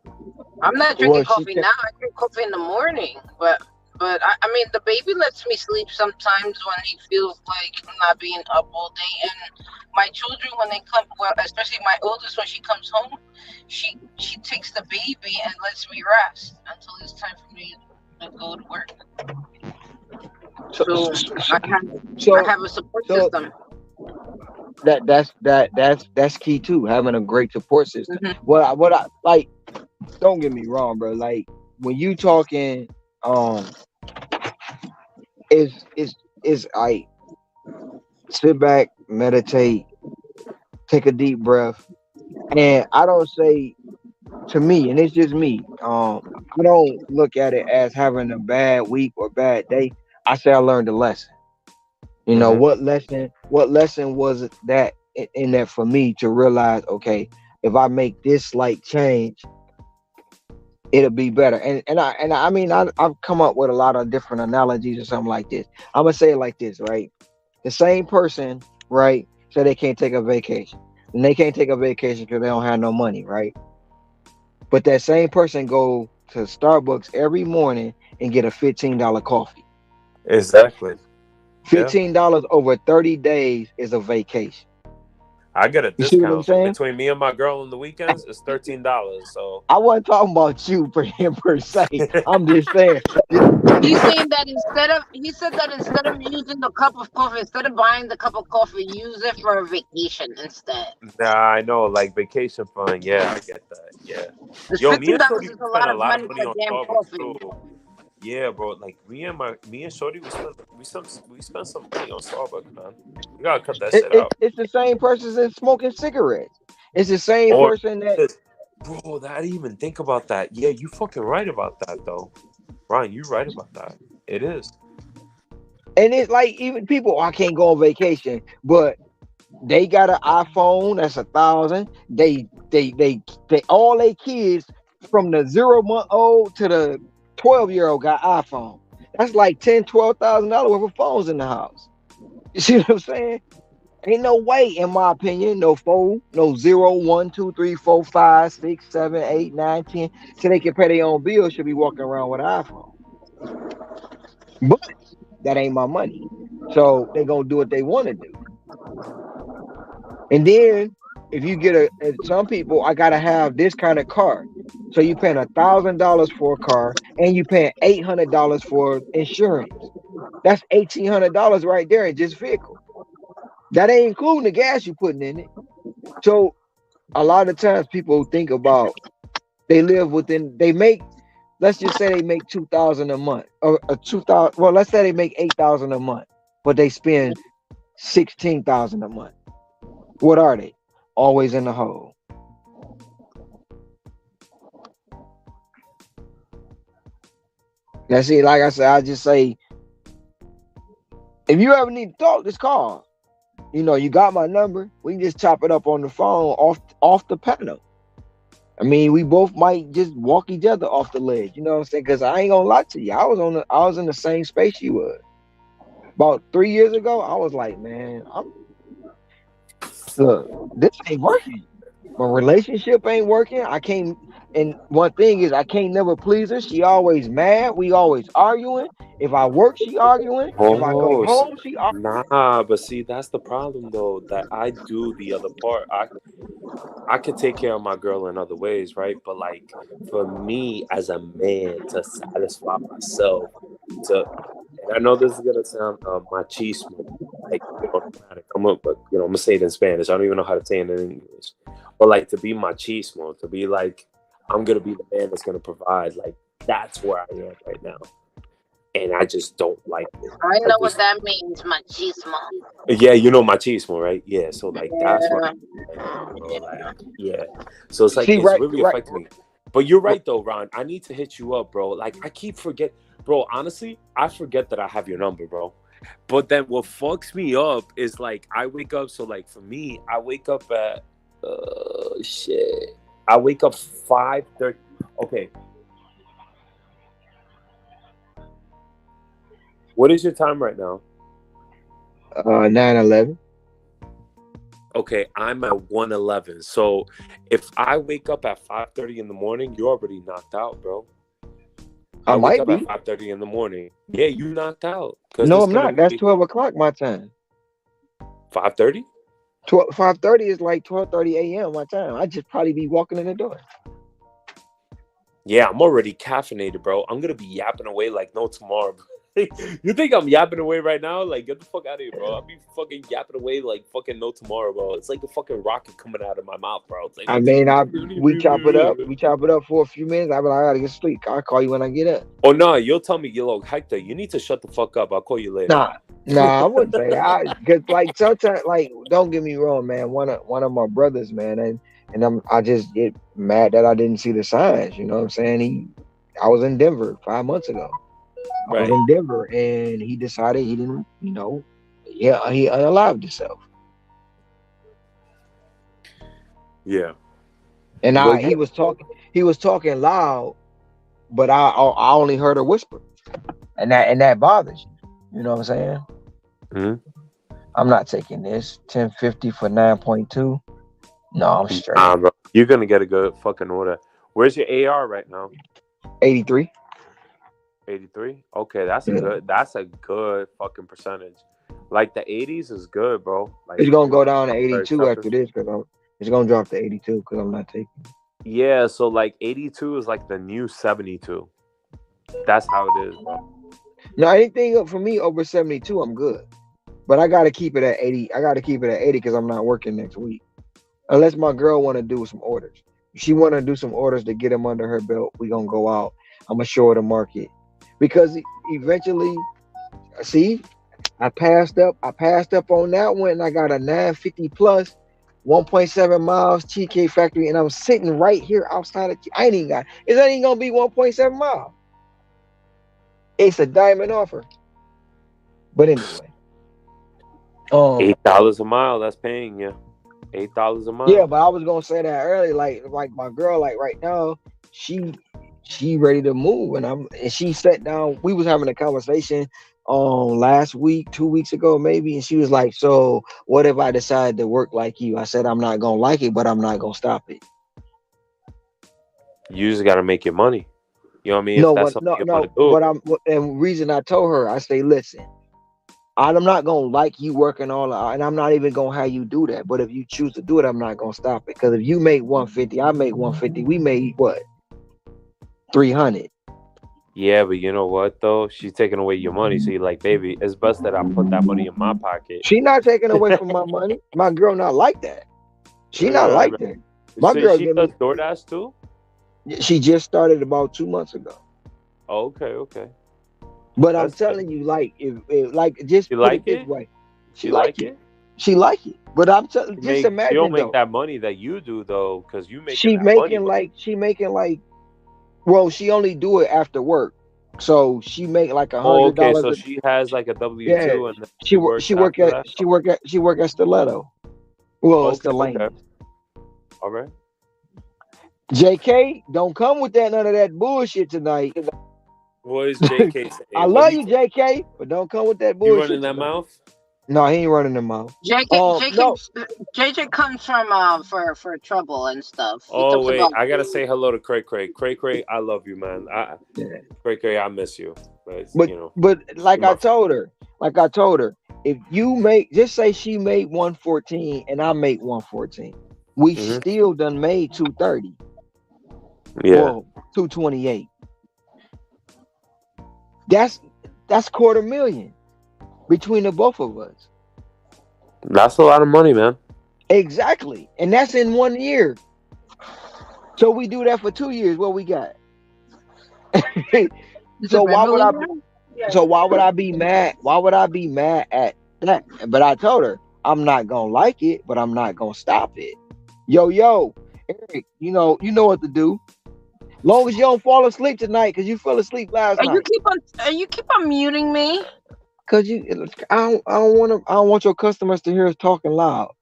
I'm not drinking coffee now. I drink coffee in the morning, but I mean, the baby lets me sleep sometimes when he feels like not being up all day. And my children, when they come, well, especially my oldest, when she comes home, she takes the baby and lets me rest until it's time for me to go to work. So I have a support system. That's key too. Having a great support system. Mm-hmm. What I like. Don't get me wrong, bro. Like when you talking, is I sit back, meditate, take a deep breath, and I don't say to me, and it's just me. I don't look at it as having a bad week or bad day. I say I learned a lesson. You know what lesson? What lesson was that in that for me to realize? Okay, if I make this slight change, it'll be better. And I mean I've come up with a lot of different analogies or something like this. I'm gonna say it like this, right? The same person, right, say they can't take a vacation, and they can't take a vacation because they don't have no money, right? But that same person go to Starbucks every morning and get a $15 coffee. Exactly. $15 over 30 days is a vacation. I get a You see what I'm discount saying? between me and my girl on the weekends. It's $13. So I wasn't talking about you per him per se. I'm just saying. He's saying that he said that instead of using the cup of coffee, instead of buying the cup of coffee, use it for a vacation instead. nah, I know, like vacation fund. Yeah, I get that. Yeah. The Yo, me and $15 Shorty is a spent lot a of lot of money money for on damn Starbucks coffee. too. Yeah, bro. Like me and Shorty, we spent some money on Starbucks, man. We gotta cut that shit out. It's the same person that's smoking cigarettes. It's the same Or, person that, bro, I didn't even think about that. Yeah, you fucking right about that though, Ryan. You right about that. It is. and it's like even people, I can't go on vacation, but they got an iPhone that's 1,000. They all they kids from the 0 month old to the 12-year-old got iPhone. That's like $10,000-$12,000 worth of phones in the house. You see what I'm saying? Ain't no way, in my opinion, no 0, 1, 2, 3, 4, 5, 6, 7, 8, 9, 10, so they can pay their own bills, should be walking around with an iPhone. But that ain't my money. So they gonna do what they want to do. And then if you get some people, I gotta have this kind of car. So you paying $1,000 for a car and you paying $800 for insurance. That's $1,800 right there in just vehicle. That ain't including the gas you putting in it. So a lot of times people think about they make, let's just say they make 2,000 a month or 2,000. Well, let's say they make 8,000 a month, but they spend 16,000 a month. What are they? Always in the hole. Now, see, like I said, I just say, if you ever need to talk, just call. You got my number. We can just chop it up on the phone off the panel. I mean, we both might just walk each other off the ledge. You know what I'm saying? Because I ain't gonna lie to you, I was in the same space you was. About 3 years ago, I was like, man, look, this ain't working. My relationship ain't working. I can't. And one thing is, I can't never please her. She always mad. We always arguing. If I work, she arguing. If I go Oh, home, she arguing. nah, but see, that's the problem though. That I do the other part. I could take care of my girl in other ways, right? But like for me as a man to satisfy myself, and I know this is gonna sound machismo, like dramatic. I'm gonna say it in Spanish. I don't even know how to say it in English. But like to be machismo, to be like I'm gonna be the man that's gonna provide. Like that's where I am right now, and I just don't like it. I know what that means, machismo. Yeah, you know machismo, right? Yeah, so like that's what. Yeah. Like, yeah, so it's like See, it's right, really right. affecting me. But you're right though, Ron. I need to hit you up, bro. Like I keep bro. Honestly, I forget that I have your number, bro. But then what fucks me up is like I wake up. So like for me, I wake up at shit. I wake up 5:30. Okay. What is your time right now? 9/11. Okay, I'm at 1:11. So if I wake up at 5:30 in the morning, you're already knocked out, bro. I wake might up be. at 5:30 in the morning. Yeah, you knocked out. No, I'm not. That's 12 o'clock my time. 5:30? 5:30 is like 12:30 a.m. my time. I just probably be walking in the door. Yeah, I'm already caffeinated, bro. I'm gonna be yapping away like no tomorrow. You think I'm yapping away right now? Like, get the fuck out of here, bro. I'll be fucking yapping away like fucking no tomorrow, bro. It's like a fucking rocket coming out of my mouth, bro. It's like, I mean, we chop it up. We chop it up for a few minutes. I gotta get sleep. I'll call you when I get up. Oh no, you'll tell me, yo, Hector, you need to shut the fuck up. I'll call you later. Nah, I wouldn't say that. Because like sometimes, like, don't get me wrong, man. One of my brothers, man, and I just get mad that I didn't see the signs. You know what I'm saying? I was in Denver 5 months ago. I was in Denver, and he decided he didn't, he unalived himself. Yeah. And he was talking loud, but I only heard a whisper, and that bothers you. You know what I'm saying? Mm-hmm. I'm not taking this 1050 for 9.2. No, I'm straight. Bro. You're gonna get a good fucking order. Where's your AR right now? 83. 83. Okay, that's a good fucking percentage. Like the 80s is good, bro. Like It's gonna go down to very 82 after acceptable. this because it's gonna drop to 82 because I'm not taking it. Yeah, so like 82 is like the new 72. That's how it is, bro. Now anything up for me over 72, I'm good. But I gotta keep it at 80. I gotta keep it at 80 because I'm not working next week. Unless my girl wanna do some orders. If she wanna do some orders to get them under her belt, we gonna go out. I'm gonna show her the market. Because eventually, see, I passed up on that one and I got a 950 plus 1.7 miles TK factory, and I'm sitting right here outside of I ain't even got it's not even gonna be 1.7 miles. It's a diamond offer. But anyway. $8 a mile, that's paying you. $8 a mile. Yeah, but I was gonna say that earlier, like my girl, like right now, she ready to move, and she sat down. We was having a conversation last week, 2 weeks ago, maybe, and she was like, "So what if I decide to work like you?" I said, "I'm not gonna like it, but I'm not gonna stop it." You just gotta make your money. You know what I mean? No, If that's but something no, you want to do. and reason I told her, I say, listen, I'm not gonna like you working all out, and I'm not even gonna have you do that. But if you choose to do it, I'm not gonna stop it. Because if you make 150, I make 150. We made what? 300. Yeah, but you know what though? She's taking away your money. So you're like, baby, it's best that I put that money in my pocket. She not taking away from my money. My girl not like that. She not Yeah, like that. My so girl she give does me. DoorDash too? She just started about 2 months ago. Oh, okay. But I'm That's telling you, like, if like, just You put like it this it? way. She You like it. She like it. But I'm telling, just She don't imagine make though. that money that you do though, because you making She that money. making like, well, she only do it after work. So she make like Oh, okay. $100. So she has like a W Yeah, two, and then she works after that. she work at Stiletto. Well, it's Okay, the lane. okay. All right. JK, don't come with none of that bullshit tonight. What is JK saying? I love you, JK, but don't come with that You bullshit. running that tonight. mouth? No, he ain't running them out. JJ comes from for trouble and stuff. He Oh comes wait, about I gotta say hello to Craig. Craig, I love you, man. Yeah. Craig, I miss you. But you know, but like you're I my told her, if you make, just say she made 114 and I make 114, we Mhm. still done made 230. Yeah, Well, 228. That's $250,000 between the both of us. that's a lot of money, man. Exactly. And that's in 1 year. So we do that for 2 years. What we got? So why would I be mad? Why would I be mad at that? But I told her I'm not gonna like it, but I'm not gonna stop it. Yo, Eric, you know what to do. Long as you don't fall asleep tonight, because you fell asleep last night. you keep on muting me? Cause I don't want your customers to hear us talking loud.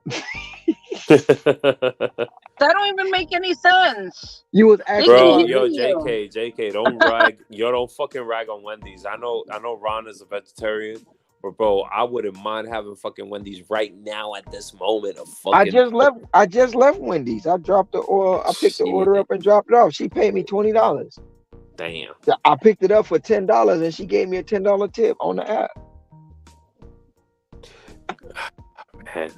That don't even make any sense. You was asking Bro, about yo, you. JK, don't rag. Don't fucking rag on Wendy's. I know Ron is a vegetarian, but bro, I wouldn't mind having fucking Wendy's right now at this moment. I just left Wendy's. I dropped the order. I picked the order up and dropped it off. She paid me $20. Damn. I picked it up for $10 and she gave me a $10 tip on the app. Man.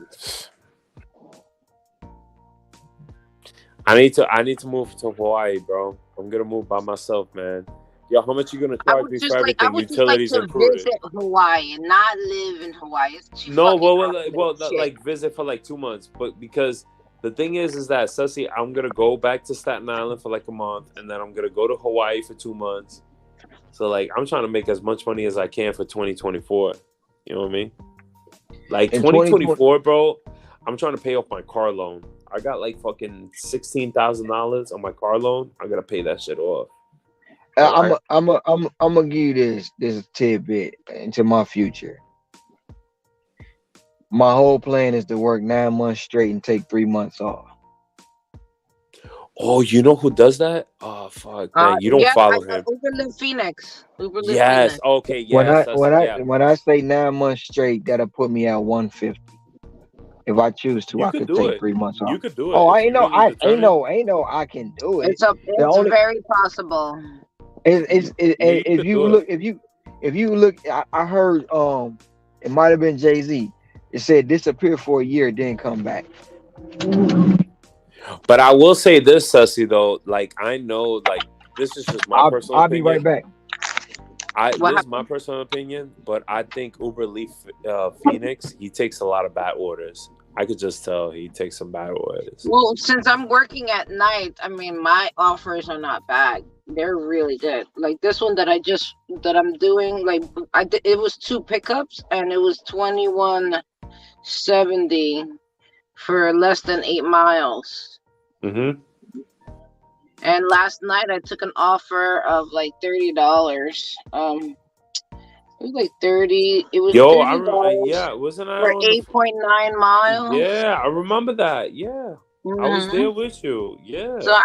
I need to move to Hawaii, bro. I'm gonna move by myself, man. Yo, how much you gonna charge me for everything? Utilities included. Visit Hawaii and not live in Hawaii. It's too No, fucking like visit for like 2 months, but because the thing is that Sussy, I'm gonna go back to Staten Island for like a month, and then I'm gonna go to Hawaii for 2 months. So like, I'm trying to make as much money as I can for 2024. You know what I mean? Like In 2024, bro. I'm trying to pay off my car loan. I got like fucking $16,000 on my car loan. I gotta pay that shit off. I'm gonna give you this tidbit into my future. My whole plan is to work 9 months straight and take 3 months off. Oh, you know who does that? Oh fuck, man, you don't follow him. Uber Phoenix. Yes, okay, yes. When I say 9 months straight, that'll put me at 150. If I choose to, I could take 3 months off. You could do it. Oh, I know I can do it. It's very possible. If you look, I heard It might have been Jay-Z. It said disappear for a year, then come back. But I will say this, Sussy, though. Like, I know, like, this is just my personal I'll be opinion. right back. This is my personal opinion, but I think Uber Leaf Phoenix, he takes a lot of bad orders. I could just tell he takes some bad orders. Well, since I'm working at night, I mean, my offers are not bad. They're really good. Like this one that I'm doing, like it was 2 pickups and it was $21.70 for less than 8 miles. Mm-hmm. And last night I took an offer of like $30. It was like 30. It was Yo, $30 yeah, wasn't I for on the 8.9 miles. Yeah, I remember that. Yeah. I was there with you. Yeah. So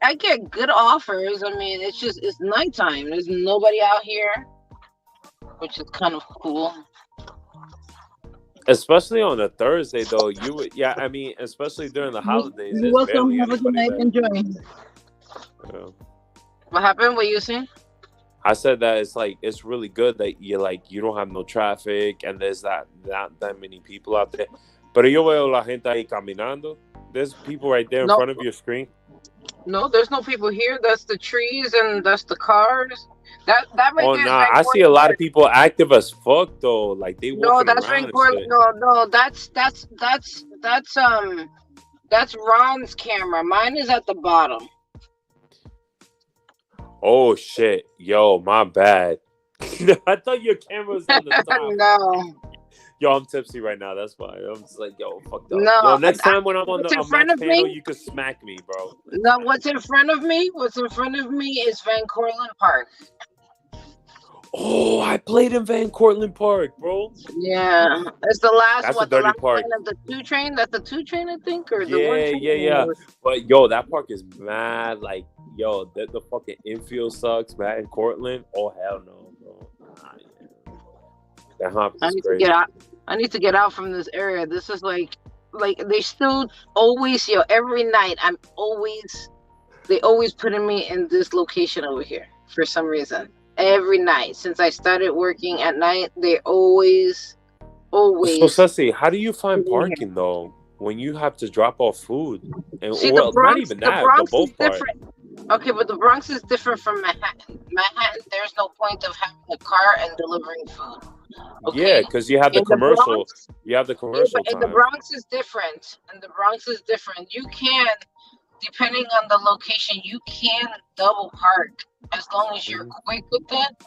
I get good offers. I mean, it's nighttime. There's nobody out here, which is kind of cool. Especially on a Thursday, though. I mean, especially during the holidays. You're welcome. Barely Have a good anybody night. there. Enjoy. Yeah. What happened? What you saying? I said that it's really good that you don't have no traffic and there's not that many people out there. Pero yo veo la gente ahí caminando. There's people right there in front of your screen. No, there's no people here. That's the trees and that's the cars. That right there. Oh nah, I see a lot of people active as fuck though. Like they No, walking that's around. Van Cortlandt. No, that's Ron's camera. Mine is at the bottom. Oh shit, yo, my bad. I thought your camera was on the top. No. Yo, I'm tipsy right now. That's why I'm just like, yo, fuck that. No, Yo, next time when I'm on what's the in front of panel, me? you can smack me, bro. No, what's in front of me? What's in front of me is Van Cortlandt Park. Oh, I played in Van Cortlandt Park, bro. Yeah, it's the last That's one. a dirty the last park. line of the 2 train. That's the 2 train, I think, or the 1 train. Yeah. But yo, that park is mad. Like, yo, the fucking infield sucks. Van Cortlandt. Oh hell no, bro. Nah, yeah. That hump I is need crazy. to get out. I need to get out from this area. This is like they still always, every night they always putting me in this location over here for some reason. Every night since I started working at night, they always. So, Ceci, how do you find parking though when you have to drop off food? And See, well, the Bronx, not even the that, Bronx but is both parts. different. Okay, but the Bronx is different from Manhattan. Manhattan, there's no point of having a car and delivering food. Okay? Yeah, because you have the In commercial. Bronx, You have the commercial but in the time. Bronx is different. You can, depending on the location, you can double park as long as you're quick with it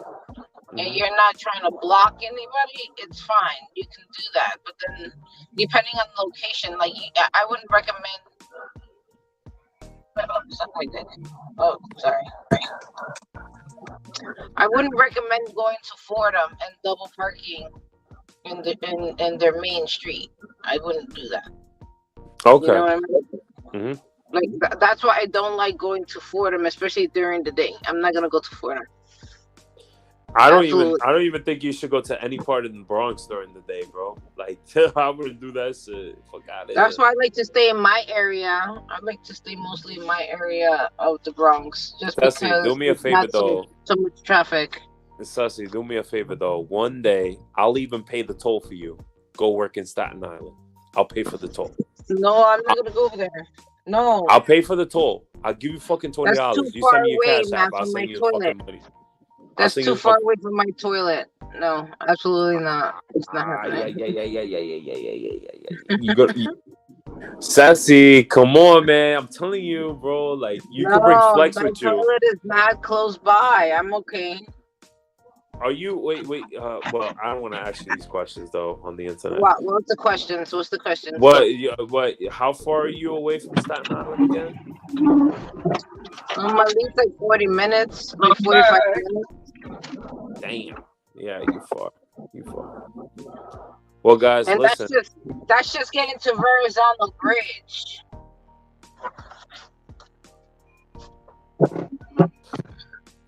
and you're not trying to block anybody. It's fine. You can do that. But then, depending on the location, like I wouldn't recommend. Oh, sorry. I wouldn't recommend going to Fordham and double parking in their main street. I wouldn't do that. Okay. You know what I mean? Mhm. Like that's why I don't like going to Fordham, especially during the day. I'm not gonna go to Fordham. I don't Absolutely. even think you should go to any part in the Bronx during the day, bro. Like I wouldn't do that shit. Fuck out of That's here. why I like to stay in my area. I like to stay mostly in my area of the Bronx, just Ceci, because do me a it's favor not though. so much traffic. Ceci, do me a favor though. One day, I'll even pay the toll for you. Go work in Staten Island. I'll pay for the toll. No, I'm not gonna go over there. No, I'll pay for the toll. I'll give you fucking $20. That's too You far send me your away, cash man, app. I'll from my send you the toilet. fucking money. that's send too you the far fuck- away from my toilet. No, absolutely not. It's not happening. Yeah. You go, Sassy, come on, man. I'm telling you, bro. Like you could bring Flex my with you. toilet is not close by. I'm okay. Are you? Wait. Well, I don't want to ask you these questions though on the internet. What's the questions? What's the question? What? How far are you away from Staten Island again? At least like 40 minutes, like 45 minutes. Damn. Yeah, you far. Well, guys, And listen. that's just getting to Verrazano Bridge.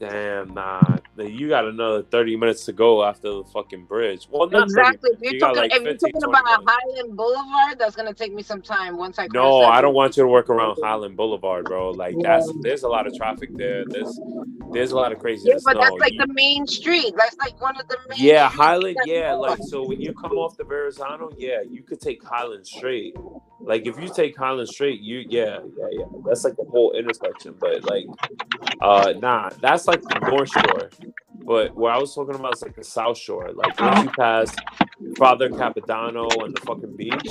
Damn, nah. You got another 30 minutes to go after the fucking bridge. Well, not 30 Exactly. minutes. You got like If you're 15, talking 20 about minutes. Highland Boulevard, that's gonna take me some time once I cross No, that I don't bridge. want you to work around Highland Boulevard, bro. Like Yeah. there's a lot of traffic there. There's a lot of Yeah, craziness. but that's No, like the main street. That's like one of the main yeah, streets. Highland, that yeah, go. like so when you come off the Verrazano, yeah, you could take Highland straight. Like if you take Highland straight, yeah. That's like the whole intersection. But like nah, that's like the North Shore. But what I was talking about is like the South Shore. Like once you pass Father Capodanno and the fucking beach,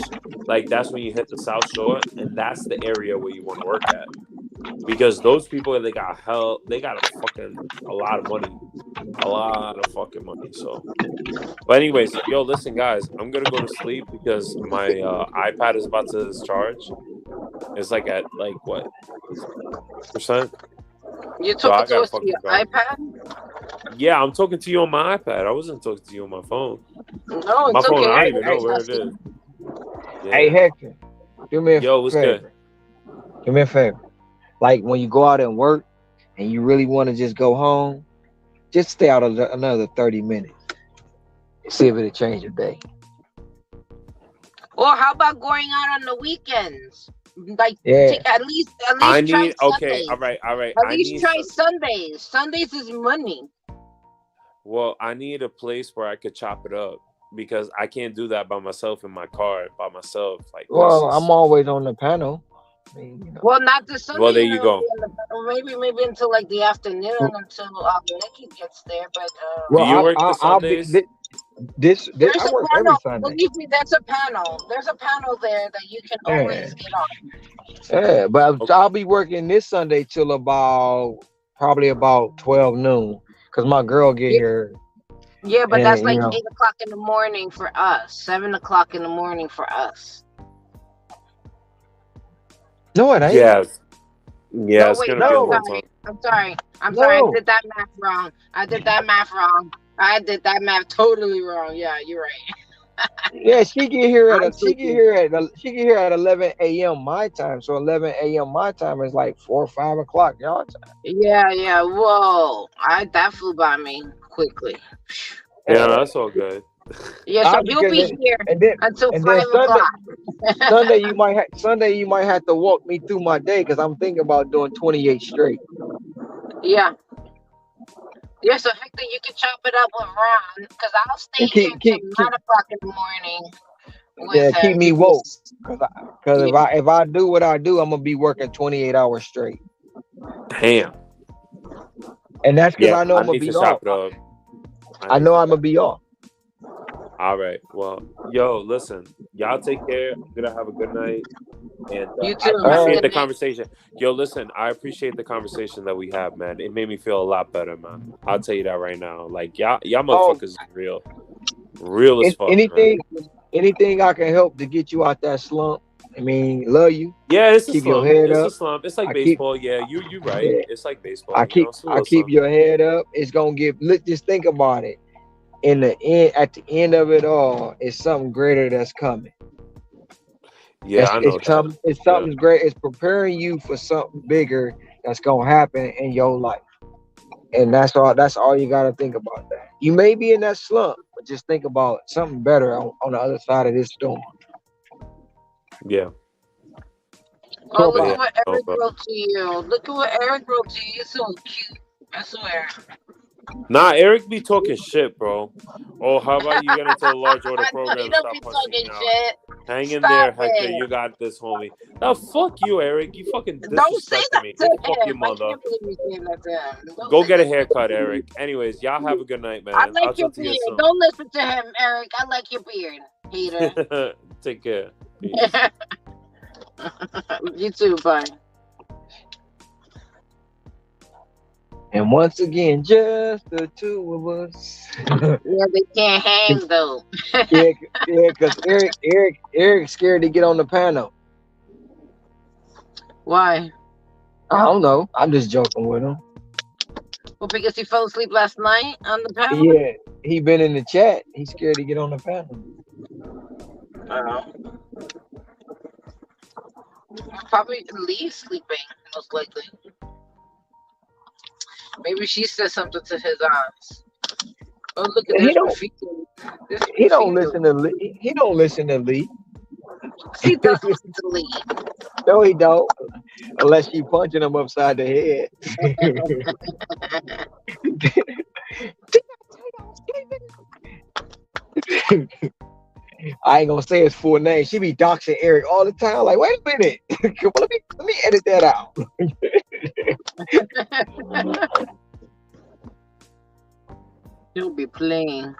like that's when you hit the South Shore, and that's the area where you want to work at. Because those people, they got a lot of money. A lot of fucking money. So, but anyways, yo, listen, guys, I'm gonna go to sleep because my iPad is about to discharge. It's like at like what percent? You're So I talking to gotta us to fucking your go. iPad? Yeah, I'm talking to you on my iPad. I wasn't talking to you on my phone. No, My it's phone, okay. I don't even know where it Trust you. is. Yeah. Hey Hector, do me a Yo, what's favor. good? Do me a favor. Like when you go out and work and you really want to just go home, just stay out another 30 minutes. See if it'll change your day. Or how about going out on the weekends? Like Yeah. at least I try need okay, Sundays. all right. At I least need try Sundays. Sundays is money. well, I need a place where I could chop it up because I can't do that by myself in my car by myself. Like Well, that's just, I'm always on the panel. I mean, you know. Well, not this Sunday. well, there you go. Maybe until like the afternoon until Nikki gets there. But Do you Well, work the I'll be Sundays? this there's I a work every panel. Sunday. Believe me, there's a panel. There's a panel there that you can always get on. Yeah, but Okay. I'll be working this Sunday till probably about 12 noon because my girl get here. Yeah, but And, that's like you know. 8 o'clock in the morning for us. 7 o'clock in the morning for us. No, it ain't. Yeah, No, it's wait, gonna be a no. long time. I'm sorry. I No. did that math wrong. I did that math totally wrong. Yeah, you're right. Yeah, she get here I'm at 11 a.m. my time. So 11 a.m. my time is like 4 or 5 o'clock y'all time. Yeah. Whoa, that flew by me quickly. Yeah, that's all good. Yeah, so he'll be here until 5 o'clock. Sunday you might have to walk me through my day because I'm thinking about doing 28 straight. Yeah. Yeah, so Hector, you can chop it up with Ron because I'll stay here until 9 o'clock in the morning. Yeah, keep me woke. Because if I do what I do, I'm gonna be working 28 hours straight. Damn. And that's because I know I'm gonna need be to chop off. it up. I know I'm gonna be off. All right. Well, yo, listen. Y'all take care. I'm gonna have a good night. And You too. I appreciate the conversation. Yo, listen, I appreciate the conversation that we have, man. It made me feel a lot better, man. I'll tell you that right now. Like y'all motherfuckers is real. Real as fuck. Anything I can help to get you out that slump. I mean, love you. Yeah, it's keep a slump. Your head it's up. a slump. It's like baseball. Yeah, you right. Yeah. It's like baseball. I keep your head up. It's gonna just think about it. In the end, at the end of it all, it's something greater that's coming. Yeah, I know. It's something great. It's preparing you for something bigger that's gonna happen in your life. And that's all you gotta think about that. You may be in that slump, but just think about something better on the other side of this storm. Yeah. Oh, look at what Eric wrote to you. Look at what Eric wrote to you. You're so cute. I swear. Nah, Eric be talking shit, bro. Oh, how about you get into a large order program? You don't be talking shit. Hang in there, Hector. You got this, homie. Now, fuck you, Eric. You fucking disrespecting me. Fuck your mother. Go get a haircut, Eric. Anyways, y'all have a good night, man. I like your beard. Don't listen to him, Eric. I like your beard, hater. Take care. You too. Bye. And once again, just the two of us. Yeah, they can't hang though. yeah, because Eric's scared to get on the panel. Why? I don't know. I'm just joking with him. Well, because he fell asleep last night on the panel. Yeah, he been in the chat. He's scared to get on the panel. Probably Lee sleeping, most likely. Maybe she said something to his eyes. Oh, look at He this don't. Rafito. This He don't Rafito. listen to Lee. He don't listen to Lee. He does listen to Lee. No, he don't. Unless she punching him upside the head. I ain't gonna say his full name. She be doxing Eric all the time. Like, wait a minute. Come on, let me edit that out. He'll be playing.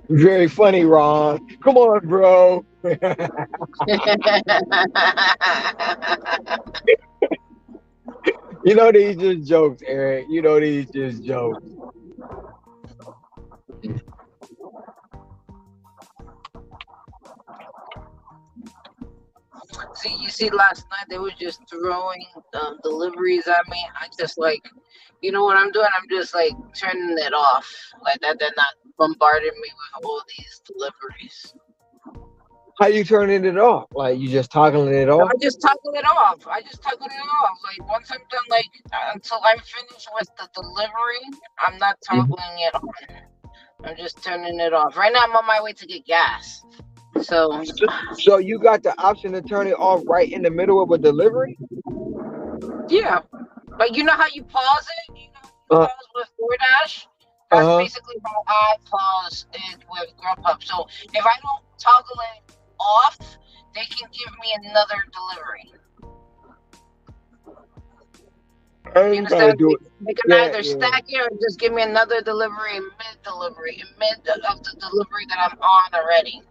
Very funny, Ron. Come on, bro. You know these just jokes, Eric. You know these just jokes. See, you see, last night they were just throwing deliveries at me. I just like, you know what I'm doing? I'm just like turning it off, like that. They're not bombarding me with all these deliveries. How you turning it off? Like you just toggling it off? I just toggle it off. Like once I'm done, like until I'm finished with the delivery, I'm not toggling it on. I'm just turning it off. Right now, I'm on my way to get gas. So So you got the option to turn it off right in the middle of a delivery? yeah, like you know how you pause it. You know, Uh, pause with DoorDash. That's uh-huh. basically how I pause it with Grubhub. So if I don't toggle it off, they can give me another delivery. You Everybody understand? do it. They can Yeah, either yeah. stack it or just give me another delivery in mid of the delivery that I'm on already.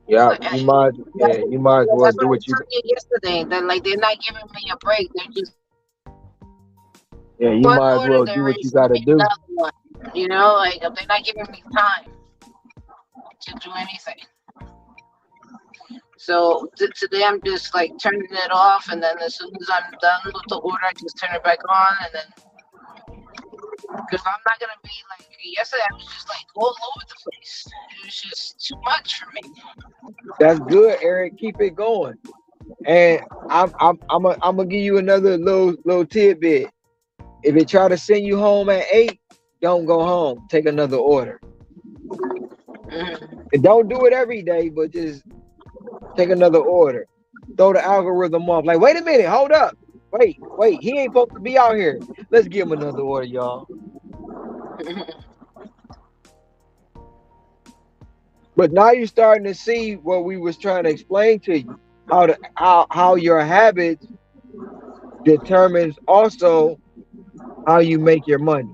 Yeah, Like, you might. Yeah, you might as well that's do what I was what you. telling you yesterday. That like they're not giving me a break. They're just Yeah, you one might as order. well They're do what ready you to got to give me do. another one. You know, like they're not giving me time to do anything. So today I'm just like turning it off, and then as soon as I'm done with the order, I just turn it back on, and then because I'm not gonna be like yesterday. I was just like all over the place. It was just too much for me. That's good, Eric. Keep it going. And I'm gonna give you another little tidbit. If it try to send you home at 8, don't go home. Take another order. Mhm. And don't do it every day, but just take another order. Throw the algorithm off. Like, wait a minute, hold up. Wait, he ain't supposed to be out here. Let's give him another order, y'all. But now you're starting to see what we was trying to explain to you. How your habits determines also how you make your money.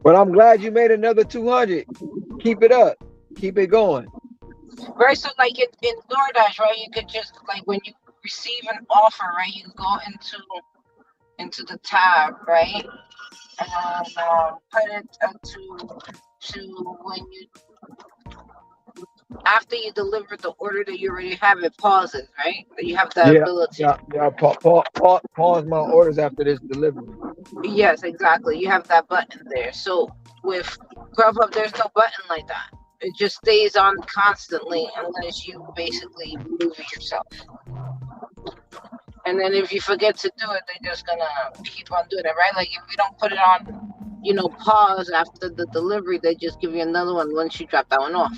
But I'm glad you made another 200. Keep it up. Keep it going. Right, so like in DoorDash, right, you could just like when you receive an offer, right, you go into the tab, right, and put it to when you after you deliver the order that you already have, it pauses, right? That you have the ability. Yeah. Pause my orders after this delivery. Yes, exactly. You have that button there. So with Grubhub, there's no button like that. It just stays on constantly unless you basically move it yourself. And then if you forget to do it, they're just gonna keep on doing it, right? Like if you don't put it on, pause after the delivery, they just give you another one once you drop that one off.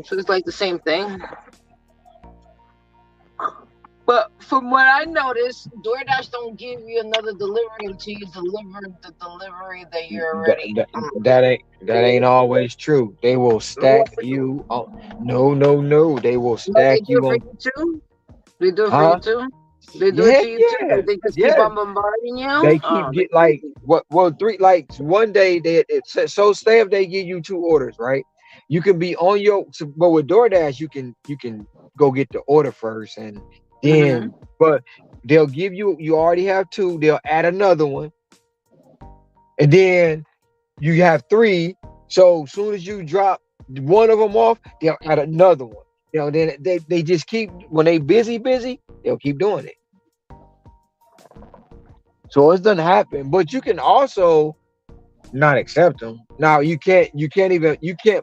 So it's like the same thing. But from what I noticed, DoorDash don't give you another delivery until you deliver the delivery that you're already. That ain't always true. They will stack you. No. They will stack you on. Too? They do it for you too. They do it to you too. Like they just keep on bombarding you. They keep get like what? Well, 3 like one day so say if they give you 2 orders, right? You can be on your. But with DoorDash, you can go get the order first and then. But they'll give you. You already have 2. They'll add another one, and then you have 3. So as soon as you drop one of them off, they'll add another one. Then they just keep when they busy, they'll keep doing it. So it doesn't happen. But you can also not accept them. Now you can't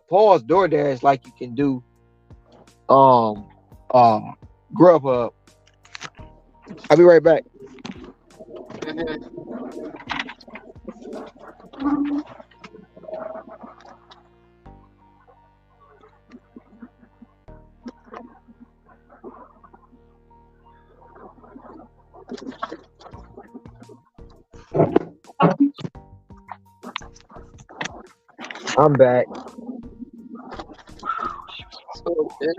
pause DoorDash like you can do um Grubhub. I'll be right back. Mhm. I'm back. Okay.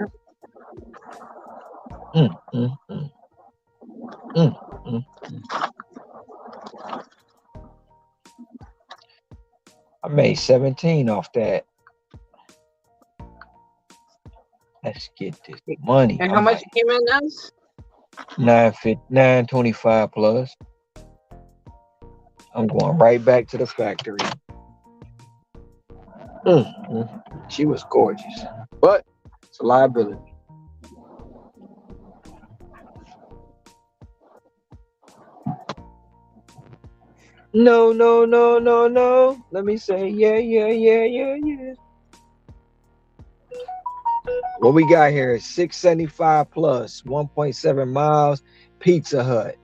Mm, mm, mm, mm, mm. I made 17 off that. Let's get this money. And I how much might it came in as? 925 plus. I'm going right back to the factory. She was gorgeous, but it's a liability. No, no, no, no, no. Let me say, yeah, yeah, yeah, yeah, yeah. What we got here is 675 plus 1.7 miles. Pizza Hut.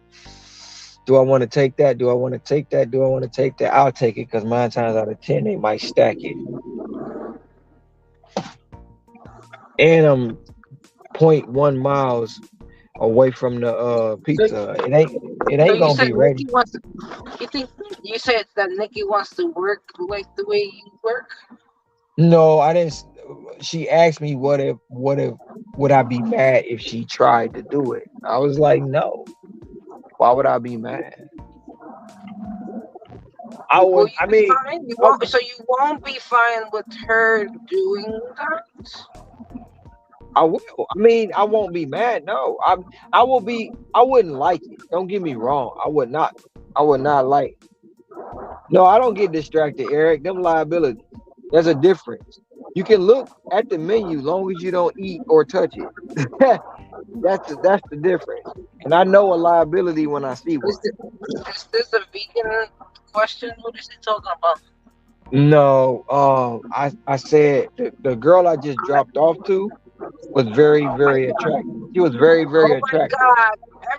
Do I want to take that? Do I want to take that? Do I want to take that? I'll take it because 9 times out of 10 they might stack it. And I'm 0.1 miles away from the Pizza Hut. It So ain't you gonna said be ready. Nikki wants to. You think you said that Nikki wants to work like the way you work? No, I didn't. She asked me what if would I be mad if she tried to do it? I was like, no. Why would I be mad? I Will would. you I be mean, fine? You I, won't. So you won't be fine with her doing that? I will. I mean, I won't be mad. No, I will be. I wouldn't like it. Don't get me wrong. I would not. I would not like. No, I don't get distracted, Eric. Them liabilities. There's a difference. You can look at the menu long as you don't eat or touch it. That's the difference. And I know a liability when I see one. Is this a vegan question? What is he talking about? No, I said the girl I just dropped off to was very, Oh my very god! attractive. She was very, very Oh my attractive. god!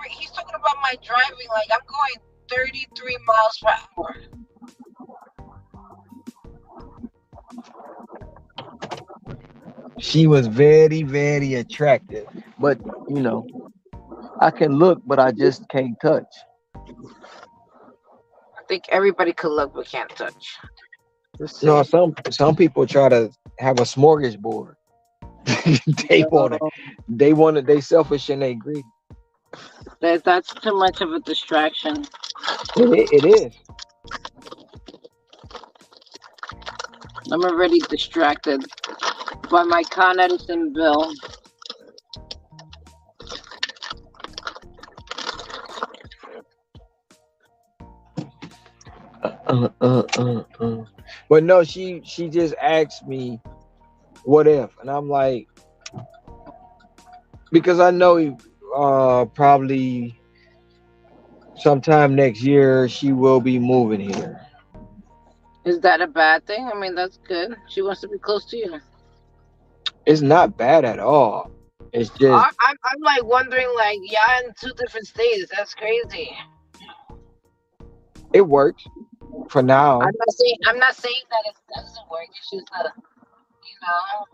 He's talking about my driving. Like I'm going 33 miles per hour. She was very, very attractive. But you know, I can look, but I just can't touch. I think everybody could look but can't touch. Just No, saying. some people try to have a smorgasbord. they want it. No, They selfish and they greedy. that's too much of a distraction. It is. I'm already distracted by my Con Edison bill. But no, she just asked me what if, and I'm like, because I know probably sometime next year she will be moving here. Is that a bad thing? I mean, that's good. She wants to be close to you. It's not bad at all. It's just I'm like wondering, like, yeah, in two different states. That's crazy. it works for now. I'm not saying that it doesn't work. It's just a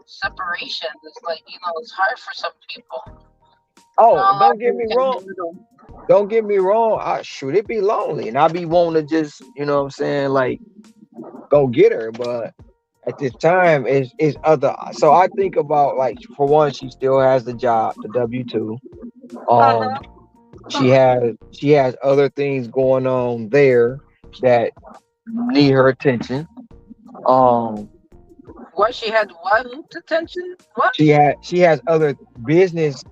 separation. It's like it's hard for some people. Oh, Not a lot don't of get people me can wrong. handle. Don't get me wrong. I should it be lonely, and I be wanting to just what I'm saying, like go get her, but at this time is other. So I think about like for one, she still has the job, the W-2. Um, Uh-huh. she has other things going on there that need her attention. Um, What she had? What attention? What? she has other businesses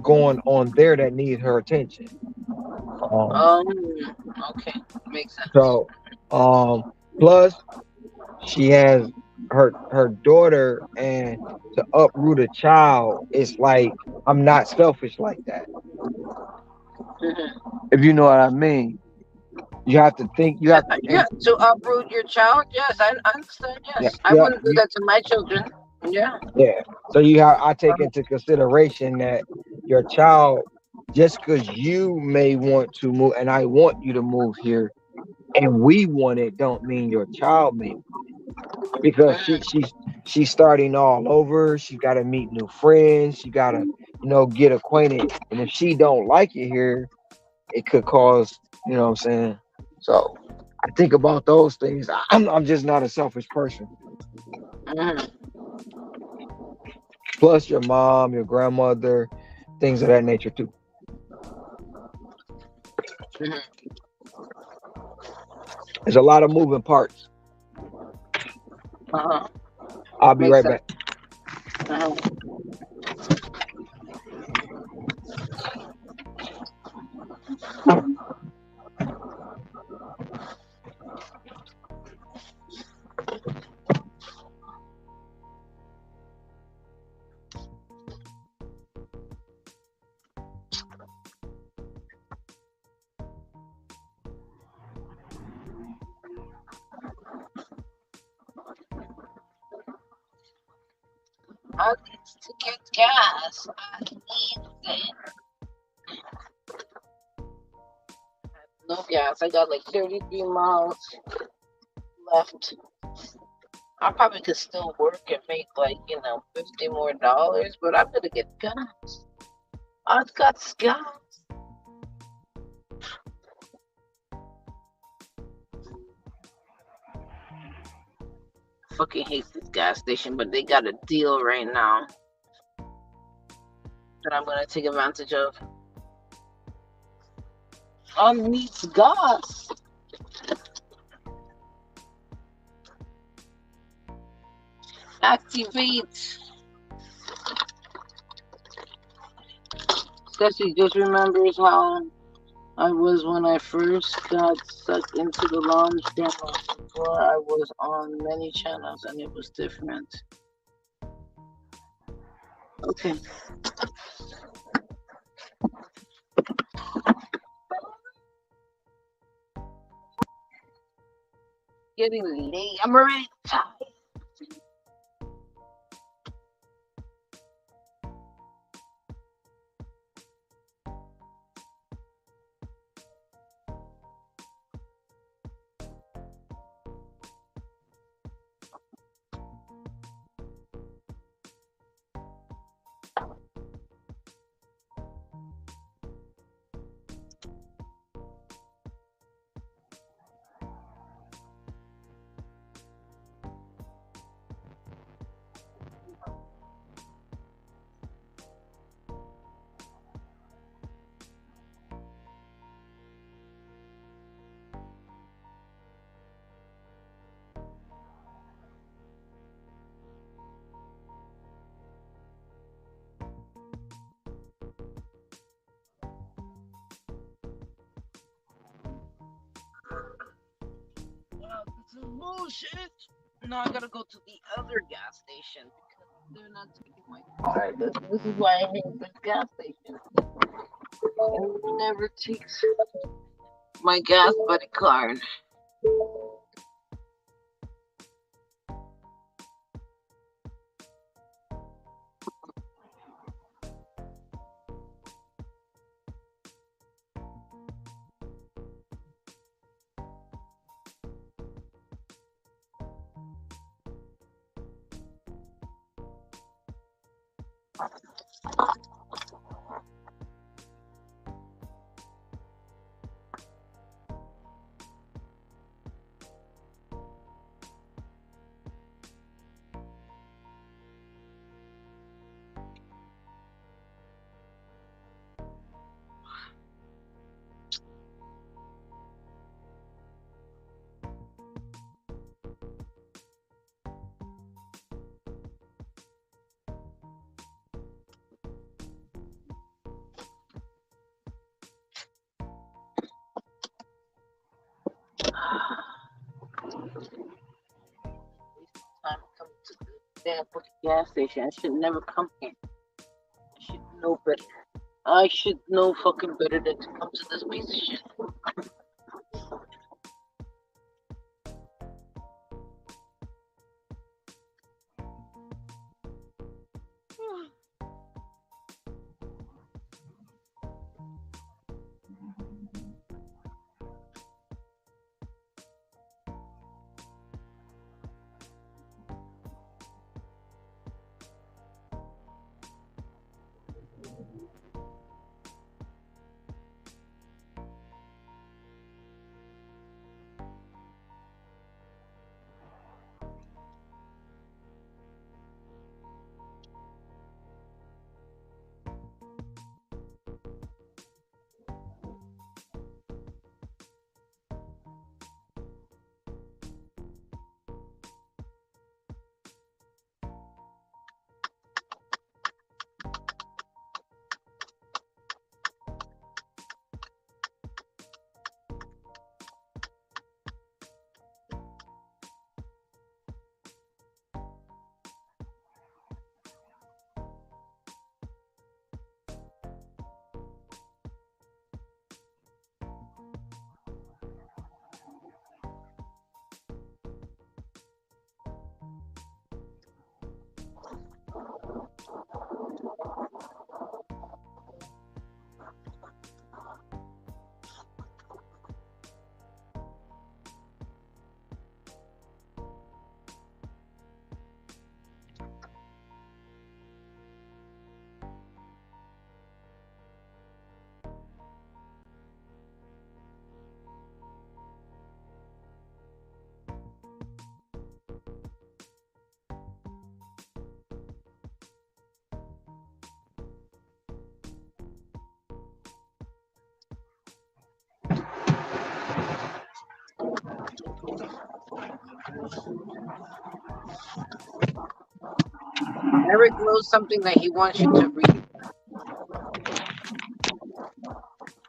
going on there that need her attention. Um, Um. Okay, makes sense. so plus she has her daughter, and to uproot a child, it's like I'm not selfish like that. Mhm. If you know what I mean. You have to think. You have to. Yeah, to uproot your child. Yes, I understand. Yeah, Yes, I yeah, wouldn't do that to my children. Yeah. yeah. So you have. I take into consideration that your child, just because you may want to move, and I want you to move here, and we want it, don't mean your child may, because she's starting all over. She got to meet new friends. She got to get acquainted. And if she don't like it here, it could cause what I'm saying. So I think about those things. I'm just not a selfish person. Mhm. Plus your mom, your grandmother, things of that nature too. Mhm. There's a lot of moving parts. Uh-huh. I'll be Makes right sense. back. Uh-huh. I need to get gas. I need it. No gas. I got like 33 miles left. I probably could still work and make like, $50 more, but I'm gonna get gas. I've got gas. Fucking hate this gas station, but they got a deal right now that I'm gonna take advantage of. I need gas. Activate. Ceci just remembers how I was when I first got sucked into the lounge demo. Before I was on many channels and it was different. Okay. Getting late. I'm already tired. Wow, this is bullshit. Now I gotta go to the other gas station because they're not taking my car. This is why I hate this gas station. It never takes my gas buddy card. Time coming to the damn fucking gas station. I should never come here. I should know better. I should know fucking better than to come to this piece of shit. Eric knows something that he wants you to read.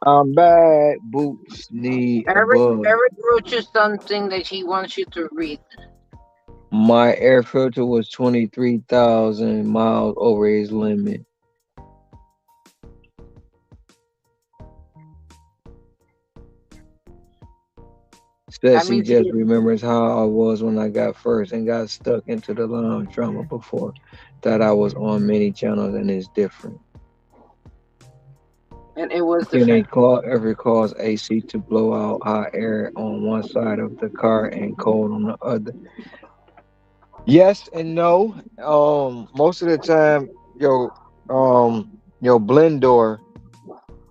I'm bad. Boots need a Eric bug. Eric wrote you something that he wants you to read. My air filter was 23,000 miles over his limit. That Says he means just remembers how I was when I got first and got stuck into the lounge drama before that I was on many channels and it's different. and it was Can a different. car ever cause AC to blow out hot air on one side of the car and cold on the other? Yes and no. Most of the time, your blend door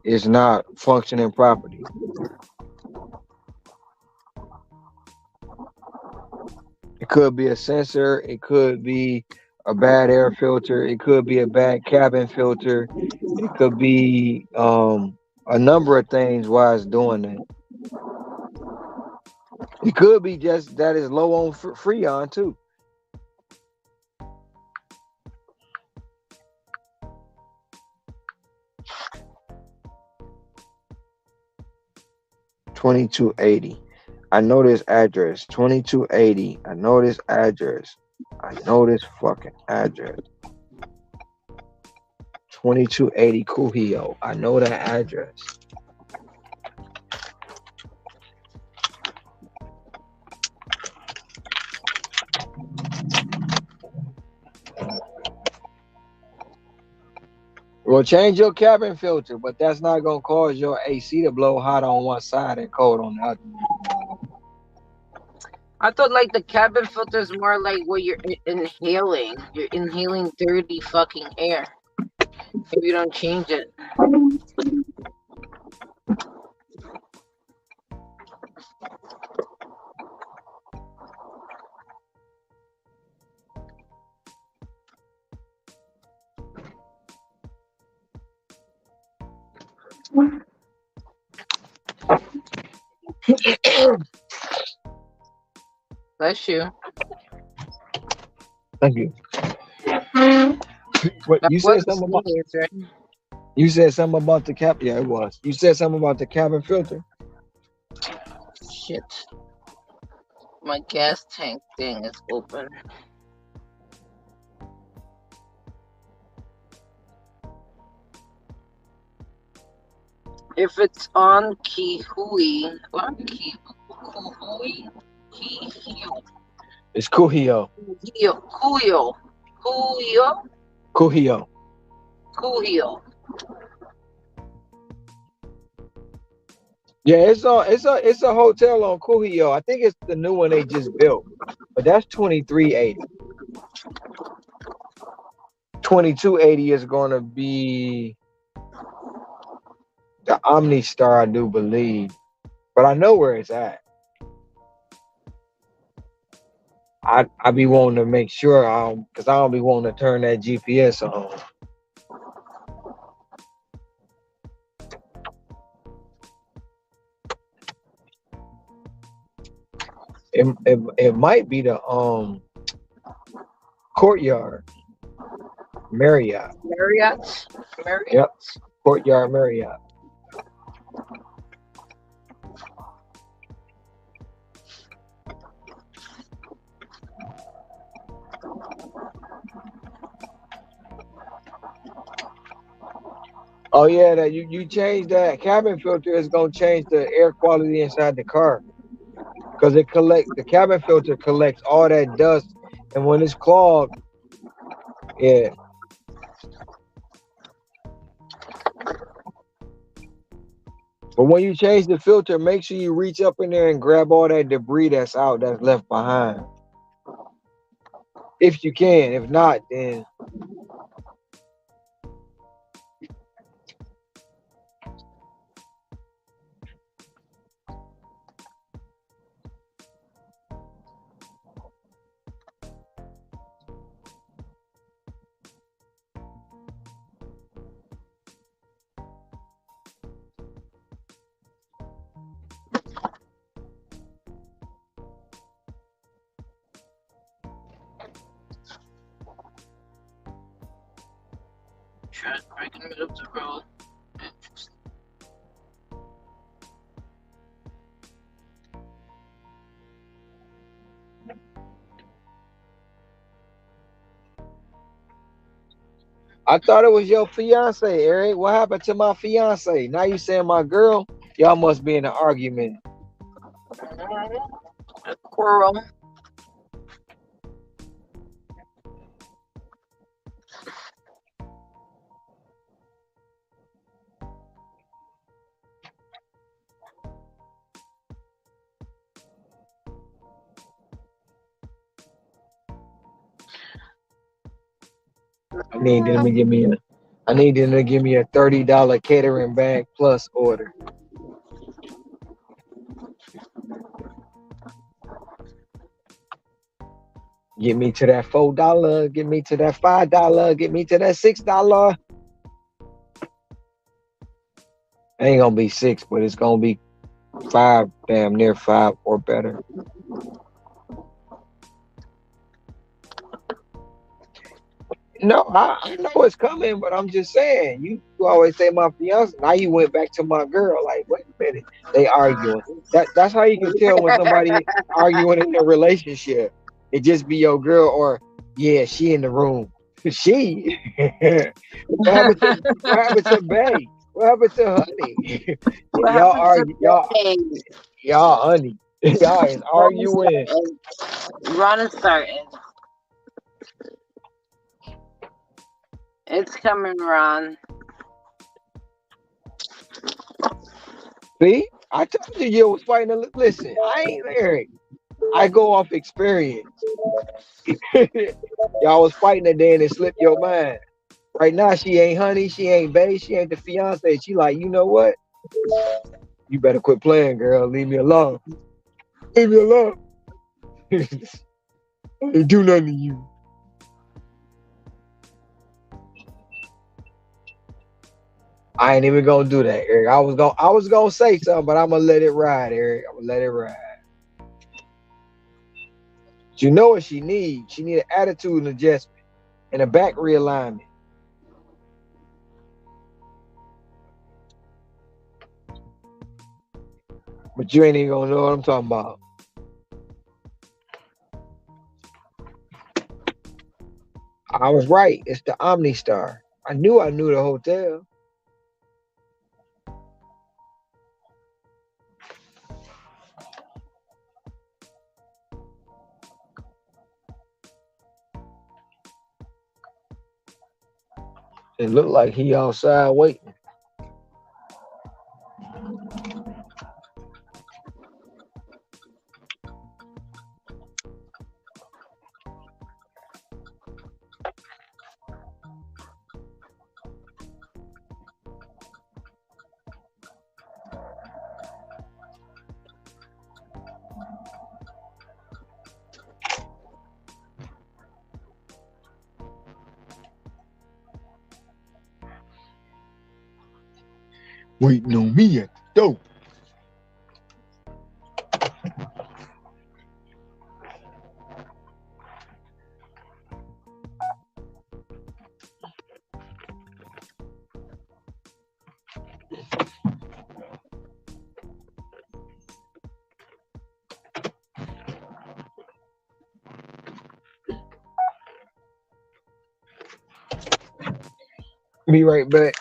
is not functioning properly. It could be a sensor. It could be a bad air filter. It could be a bad cabin filter. It could be a number of things why it's doing that. It could be just that it's low on freon too. 2280. I know this address. 2280. I know this address. I know this fucking address. 2280 Kuhio. I know that address. Well, change your cabin filter, but that's not gonna cause your AC to blow hot on one side and cold on the other. I thought like the cabin filter is more like what you're inhaling. You're inhaling dirty fucking air if you don't change it. Bless you. Thank you. What That you was said a something about? sneeze, right? You said something about the cap. Yeah, it was. You said something about the cabin filter. Shit. My gas tank thing is open. If it's on Kihui, It's Kuhio. Kuhio. Yeah, it's a hotel on Kuhio. I think it's the new one they just built. But that's 2380. 2280 is gonna be the Omni Star, I do believe. But I know where it's at. I be wanting to make sure because I don't be wanting to turn that GPS on. It might be the Courtyard Marriott. Marriott. Yep. Courtyard Marriott. Oh yeah, that you change that cabin filter is gonna change the air quality inside the car because the cabin filter collects all that dust, and when it's clogged, yeah. But when you change the filter, make sure you reach up in there and grab all that debris that's left behind. If you can, if not, then trash right in the middle of the road. Interesting. I thought it was your fiance, Eric. What happened to my fiance? Now you saying my girl? Y'all must be in an argument. A quarrel. I need them to give me a I need them to give me a $30 catering bag plus order. Get me to that $4, get me to that $5, get me to that $6. Ain't gonna be six, but it's gonna be five, damn near five or better. No, I know it's coming, but I'm just saying. You always say my fiance. Now you went back to my girl. Like, wait a minute, they arguing. That's how you can tell when somebody arguing in a relationship. It just be your girl, or yeah, she in the room. She. What happened to Bay? What happened to Honey? What y'all happened to argue. Bay? Y'all honey. Y'all is Ron is arguing. starting. Ron is starting. It's coming, Ron. See, I told you was fighting. Listen, I ain't Eric. I go off experience. Y'all was fighting and then it slipped your mind. Right now, she ain't Honey, she ain't Bae, she ain't the fiance. She like, you know what? You better quit playing, girl. Leave me alone. Leave me alone. I ain't do nothing to you. I ain't even gonna do that, Eric. I was gonna say something, but I'm gonna let it ride, Eric. I'm gonna let it ride. You know what she needs? She need an attitude adjustment and a back realignment. But you ain't even gonna know what I'm talking about. I was right. It's the OmniStar. I knew the hotel. It looked like he outside waiting. Waiting on me at the door. Be right back.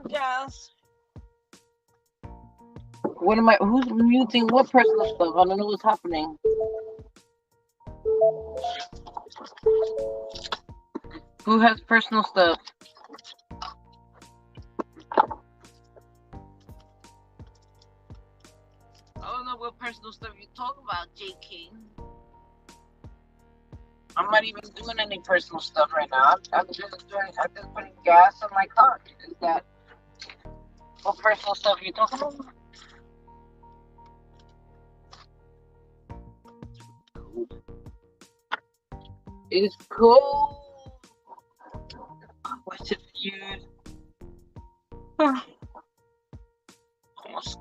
Jazz. What am I? Who's muting? What personal stuff? I don't know what's happening. Who has personal stuff? I don't know what personal stuff you talk about, J King. I'm not even doing any personal stuff right now. I'm just putting gas on my car. Is that what personal stuff you talking about? It's cold. What's it viewed? Almost.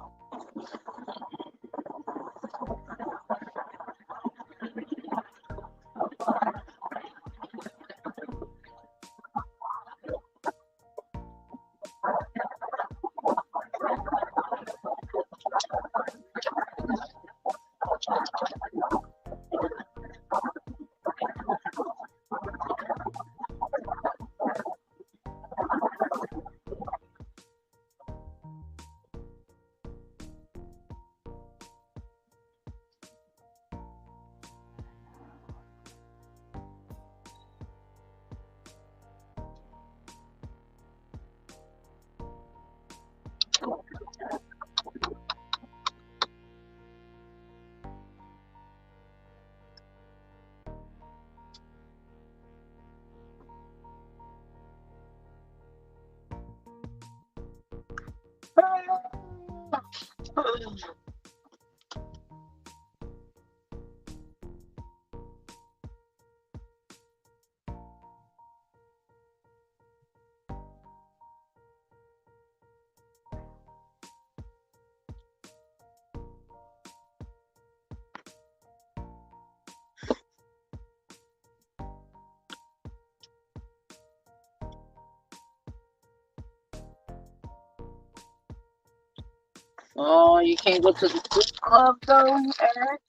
Oh, you can't go to the strip club though, Eric?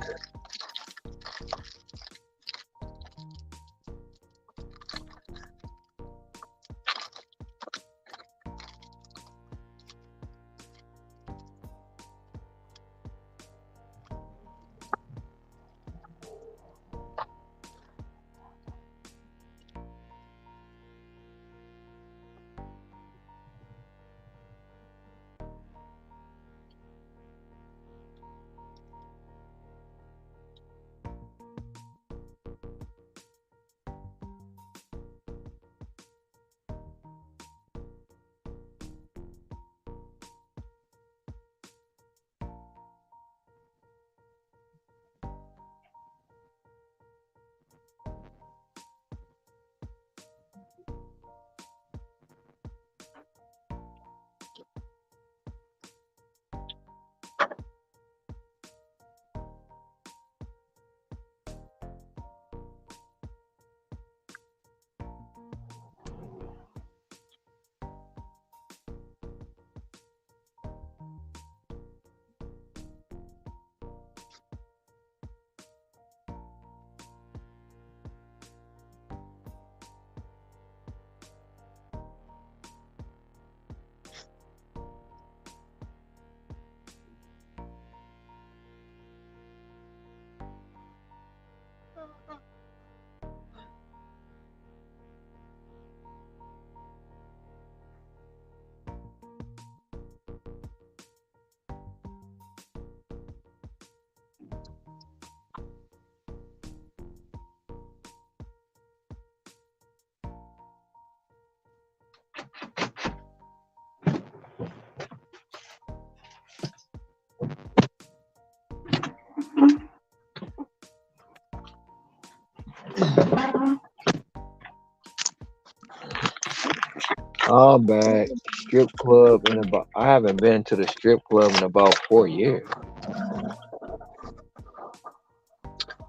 I'm back. Strip club in about. I haven't been to the strip club in about 4 years.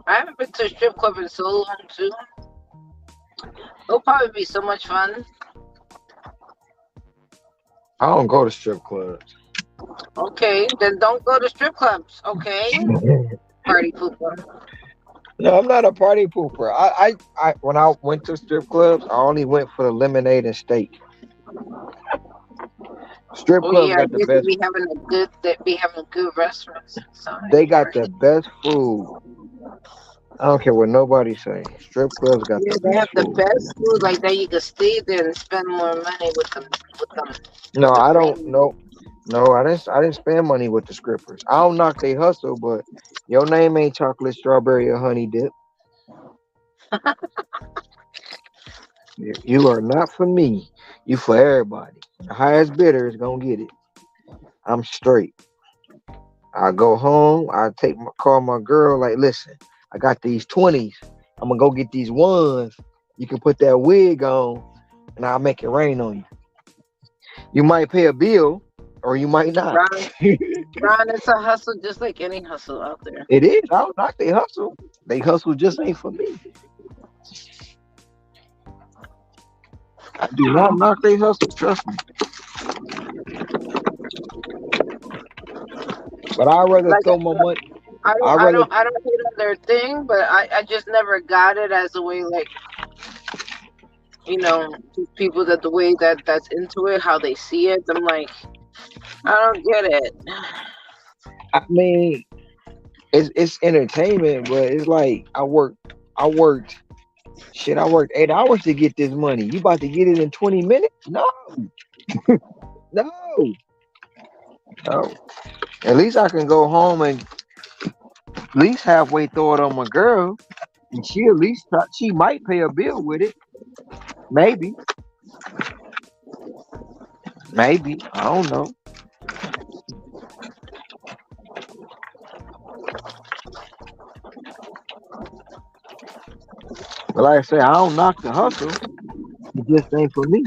I haven't been to a strip club in so long too. It'll probably be so much fun. I don't go to strip clubs. Okay, then don't go to strip clubs. Okay, party pooper. No, I'm not a party pooper. I when I went to strip clubs, I only went for the lemonade and steak. Strip Oh clubs yeah, I got the guess they best. be having a good. They be having good restaurants inside. They got the best food. I don't care what nobody say. Strip clubs got Yeah, the they best have the food. best food like that. You could stay there and spend more money with them. No, With the I don't. main. No, I didn't. I didn't spend money with the strippers. I don't knock they hustle, but your name ain't chocolate, strawberry, or honey dip. You are not for me. You for everybody. The highest bidder is gonna get it. I'm straight. I go home. Call my girl. Like, listen, I got these 20s. I'm gonna go get these ones. You can put that wig on, and I'll make it rain on you. You might pay a bill, or you might not. Ron, Ron, it's a hustle just like any hustle out there. It is. I don't knock they hustle. They hustle just ain't for me. I do not knock they hustle. Trust me. But I'd rather Like throw my money. I don't, I'd I rather. don't, I don't hate on their thing, but I just never got it as a way like people that the way that's into it, how they see it. I'm like, I don't get it. I mean, it's entertainment, but it's like I worked. Shit, I worked 8 hours to get this money. You about to get it in 20 minutes? No, no, no. At least I can go home and at least halfway throw it on my girl, and she at least she might pay a bill with it. Maybe, maybe I don't know. But like I say, I don't knock the hustle. It just ain't for me.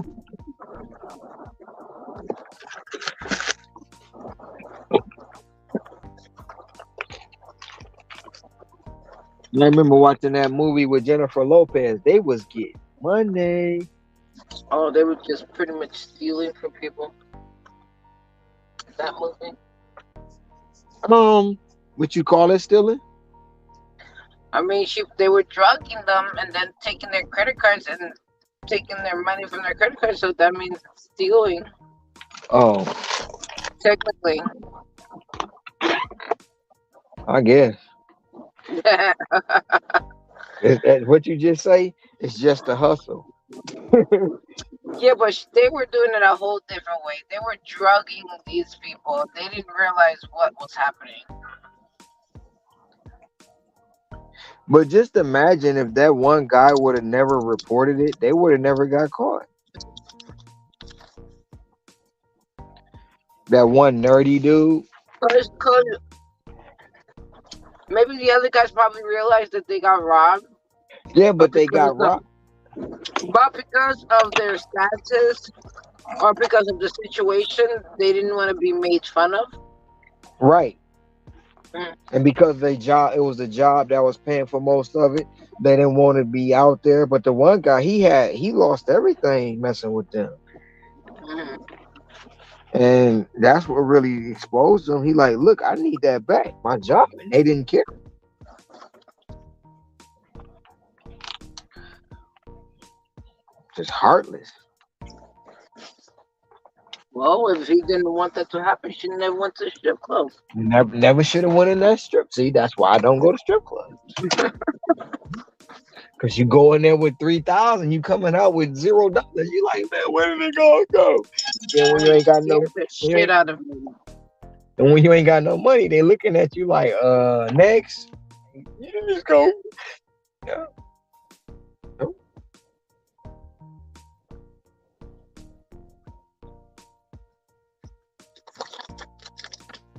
I remember watching that movie with Jennifer Lopez. They was getting money. Oh, they were just pretty much stealing from people. That movie. What you call it stealing? I mean, they were drugging them and then taking their credit cards and taking their money from their credit cards. So that means stealing, Oh, technically. I guess. What you just say? It's just a hustle. Yeah, but they were doing it a whole different way. They were drugging these people. They didn't realize what was happening. But just imagine if that one guy would have never reported it, they would have never got caught. That one nerdy dude. Cause maybe the other guys probably realized that they got robbed. Yeah, but they because got robbed. But because of their status or because of the situation, they didn't want to be made fun of. Right. Mm. And because it was a job that was paying for most of it, they didn't want to be out there. But the one guy, he lost everything messing with them. Mhm. And that's what really exposed him. He like, look, I need that back, my job. And they didn't care. Just heartless. Well, if he didn't want that to happen, she never went to a strip club. Never should have went in that strip. See, that's why I don't go to strip clubs. Cause you go in there with 3,000, you coming out with $0. You like, man, where did it go? Then when you ain't got no, Scared the shit out of me. and when you ain't got no money, they looking at you like, next. You just go. Yeah. Nope.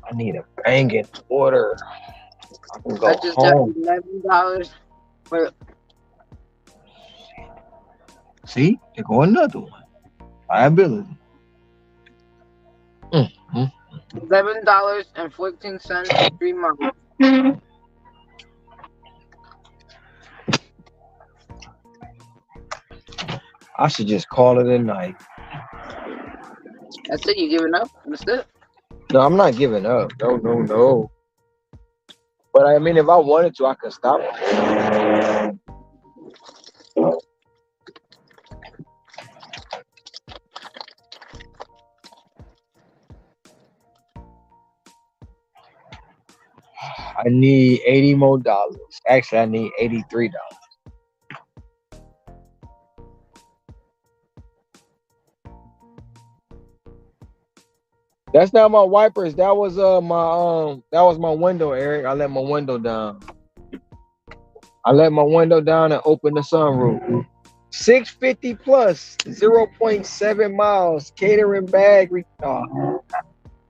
I need a banging order. I can go I just home. got $11 for See, there go another one. Liability. $11.14 for 3 months. I should just call it a night. That's it. You giving up? That's it. No, I'm not giving up. No. But I mean, if I wanted to, I could stop it. I need $80 more. Actually, I need $83. That's not my wipers. That was my window, Eric. I let my window down. I let my window down and opened the sunroof. 650 plus 0.7 miles catering bag.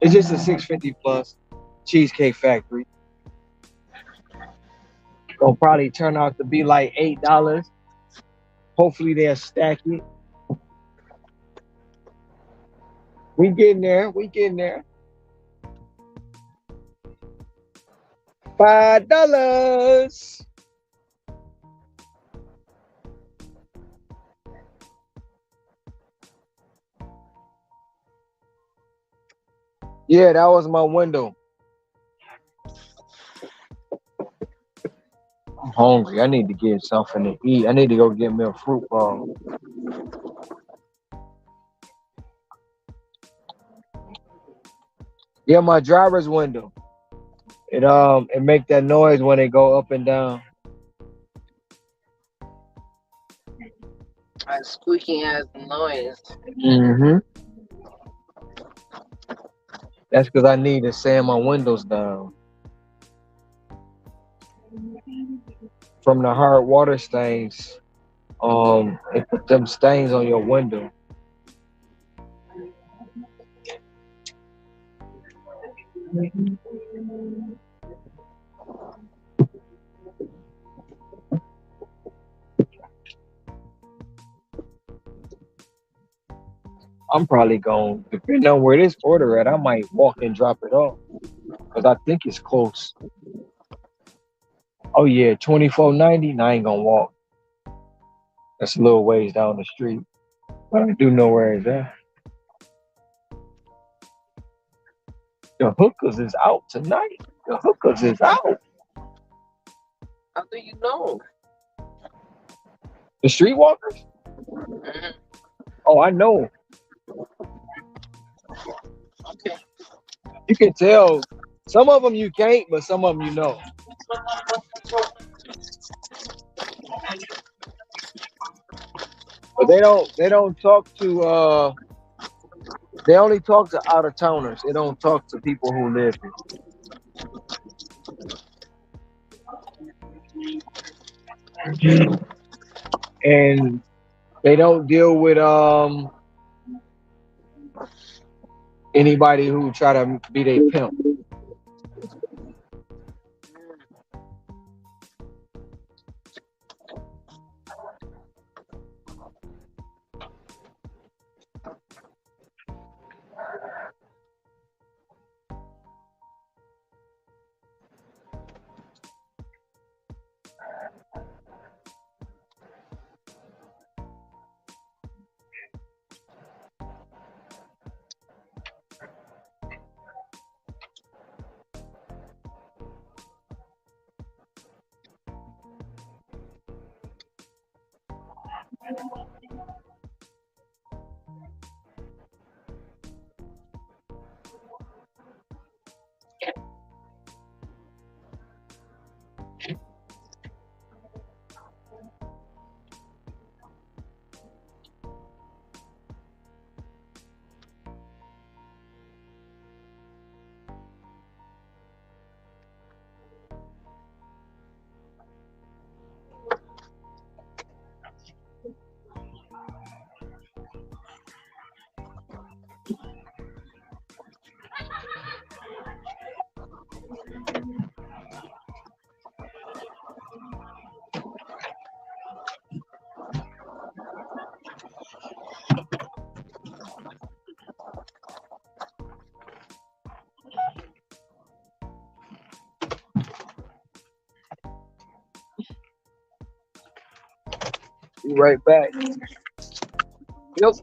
It's just a 650 plus Cheesecake Factory. It'll probably turn out to be like $8. Hopefully they'll stack it. We getting there. We getting there. $5. Yeah, that was my window. I'm hungry. I need to get something to eat. I need to go get me a fruit bowl. Yeah, my driver's window. It make that noise when it go up and down. That squeaking ass noise. Mm-hmm. That's because I need to sand my windows down from the hard water stains. It put them stains on your window. I'm probably going, depending on where this order at, I might walk and drop it off because I think it's close. Oh yeah, 24.90. Nah, I ain't gonna walk. That's a little ways down the street, but I do know where it's at. The hookers is out tonight. The hookers is out. How do you know? The streetwalkers? Mhm. Oh, I know. Okay. You can tell. Some of them you can't, but some of them you know. But they don't talk to they only talk to out of towners. They don't talk to people who live here. And they don't deal with anybody who try to be their pimp. Be right back. Yep.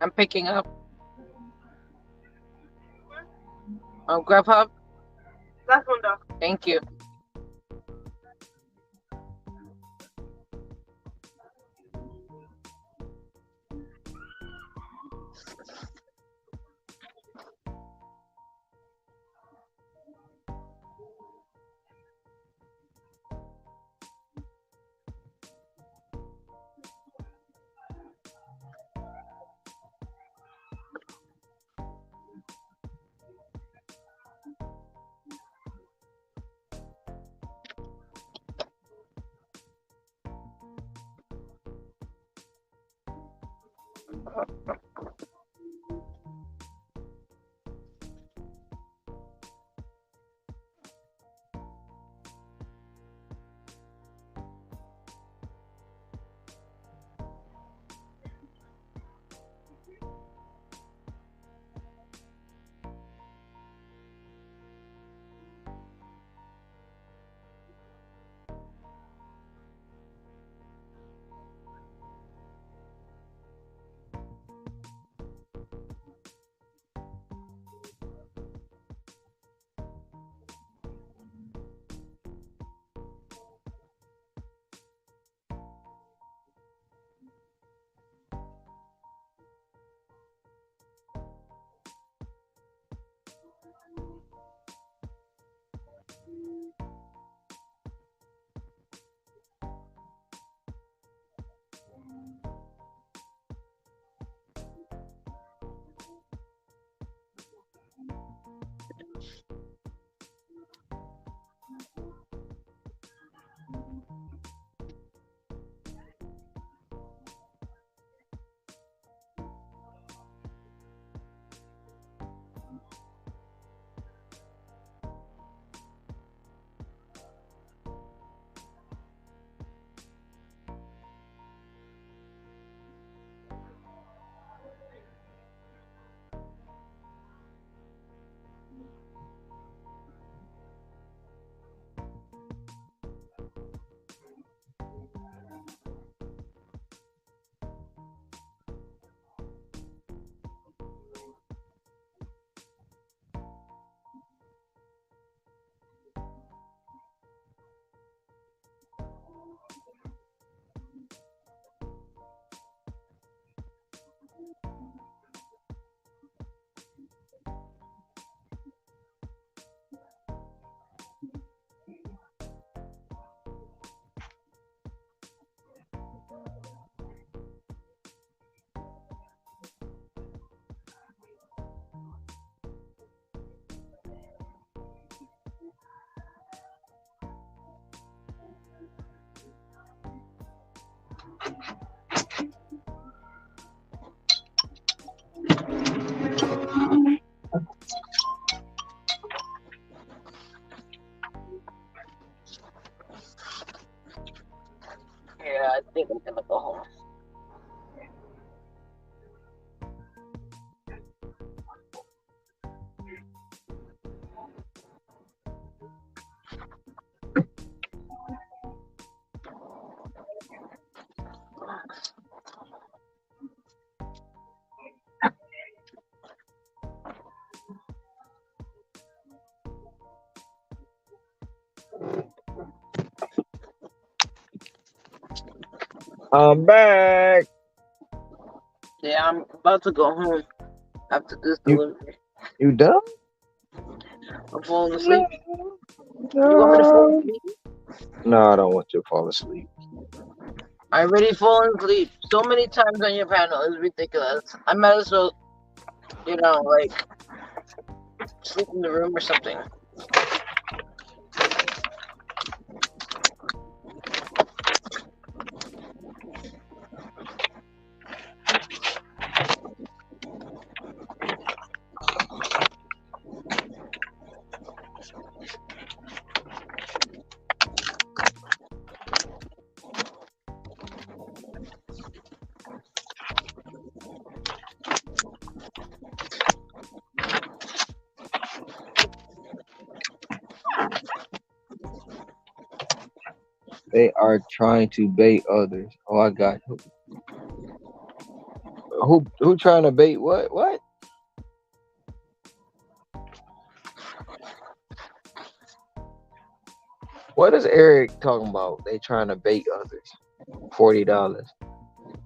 I'm picking up on Grubhub. Thank you. Yeah, I think I'm gonna go home. I'm back. Yeah, I'm about to go home after this You delivery. you done? I'm falling asleep. You want me to fall asleep? No, I don't want you to fall asleep. I already fallen asleep so many times on your panel. It's ridiculous. I might as well, like sleep in the room or something. They are trying to bait others. Oh, I got you. Who trying to bait what? What? What is Eric talking about? They trying to bait others. $40.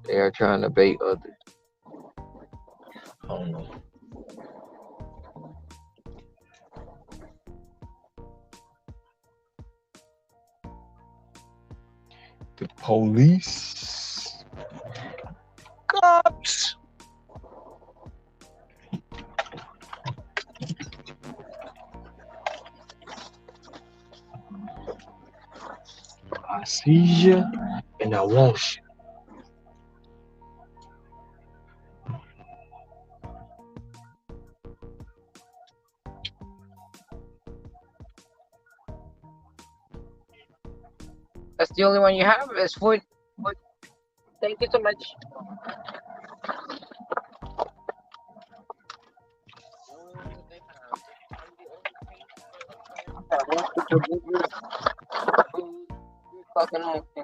They are trying to bait others. I don't know. The police. Cops. I see you and I want you. That's the only one you have. Is food. Thank you so much. Fucking monkey.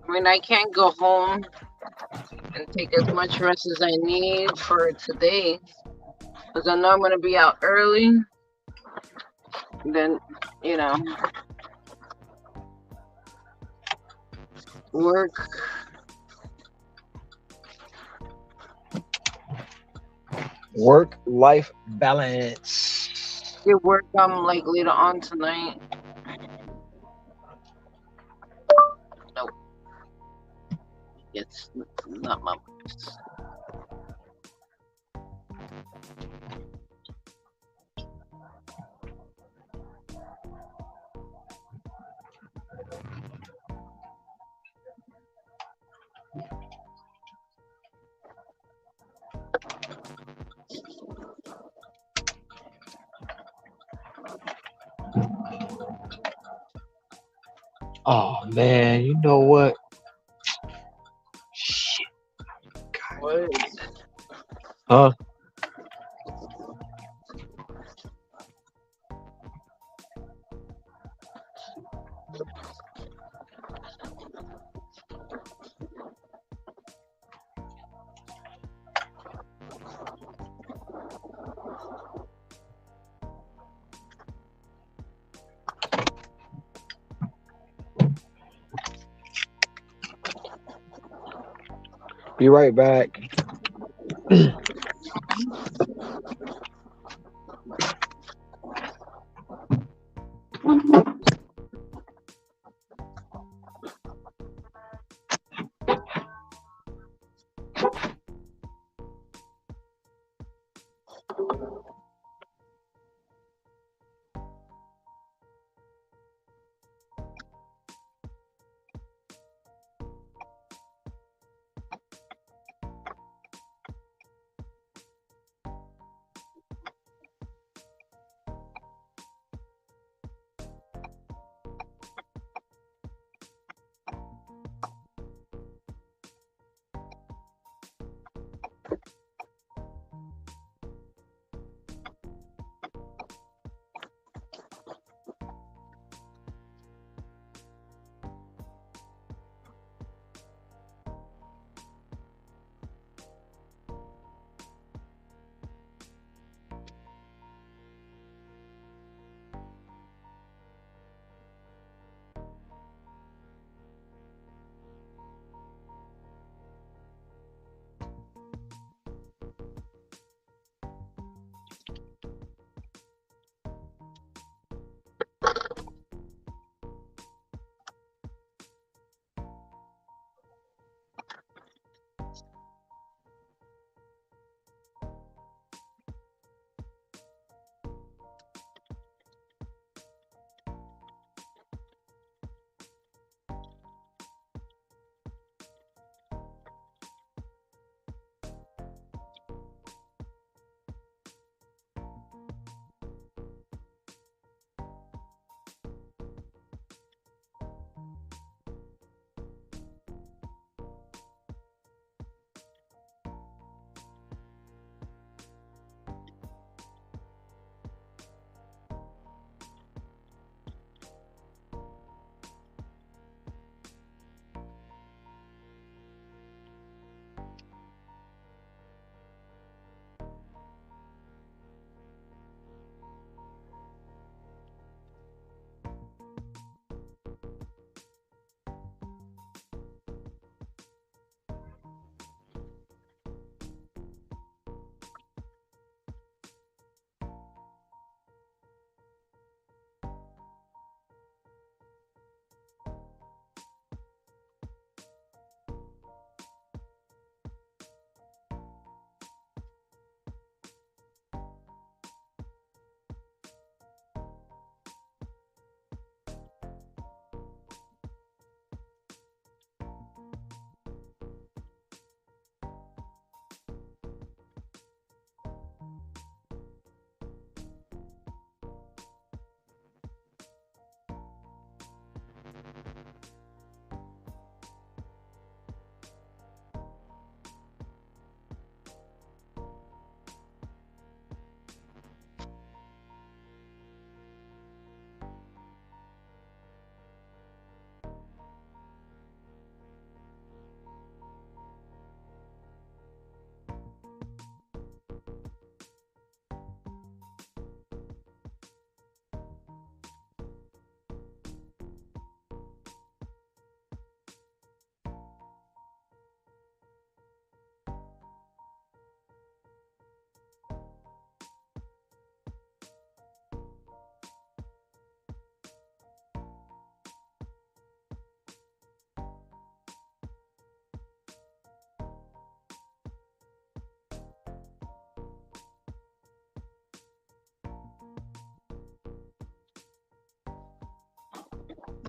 I mean, I can't go home and take as much rest as I need for today, because I know I'm gonna be out early. Then, you know, work. Work-life balance. Get work like later on tonight. Nope. It's not my voice. Oh man, you know what? Shit. What is it? Huh? Be right back.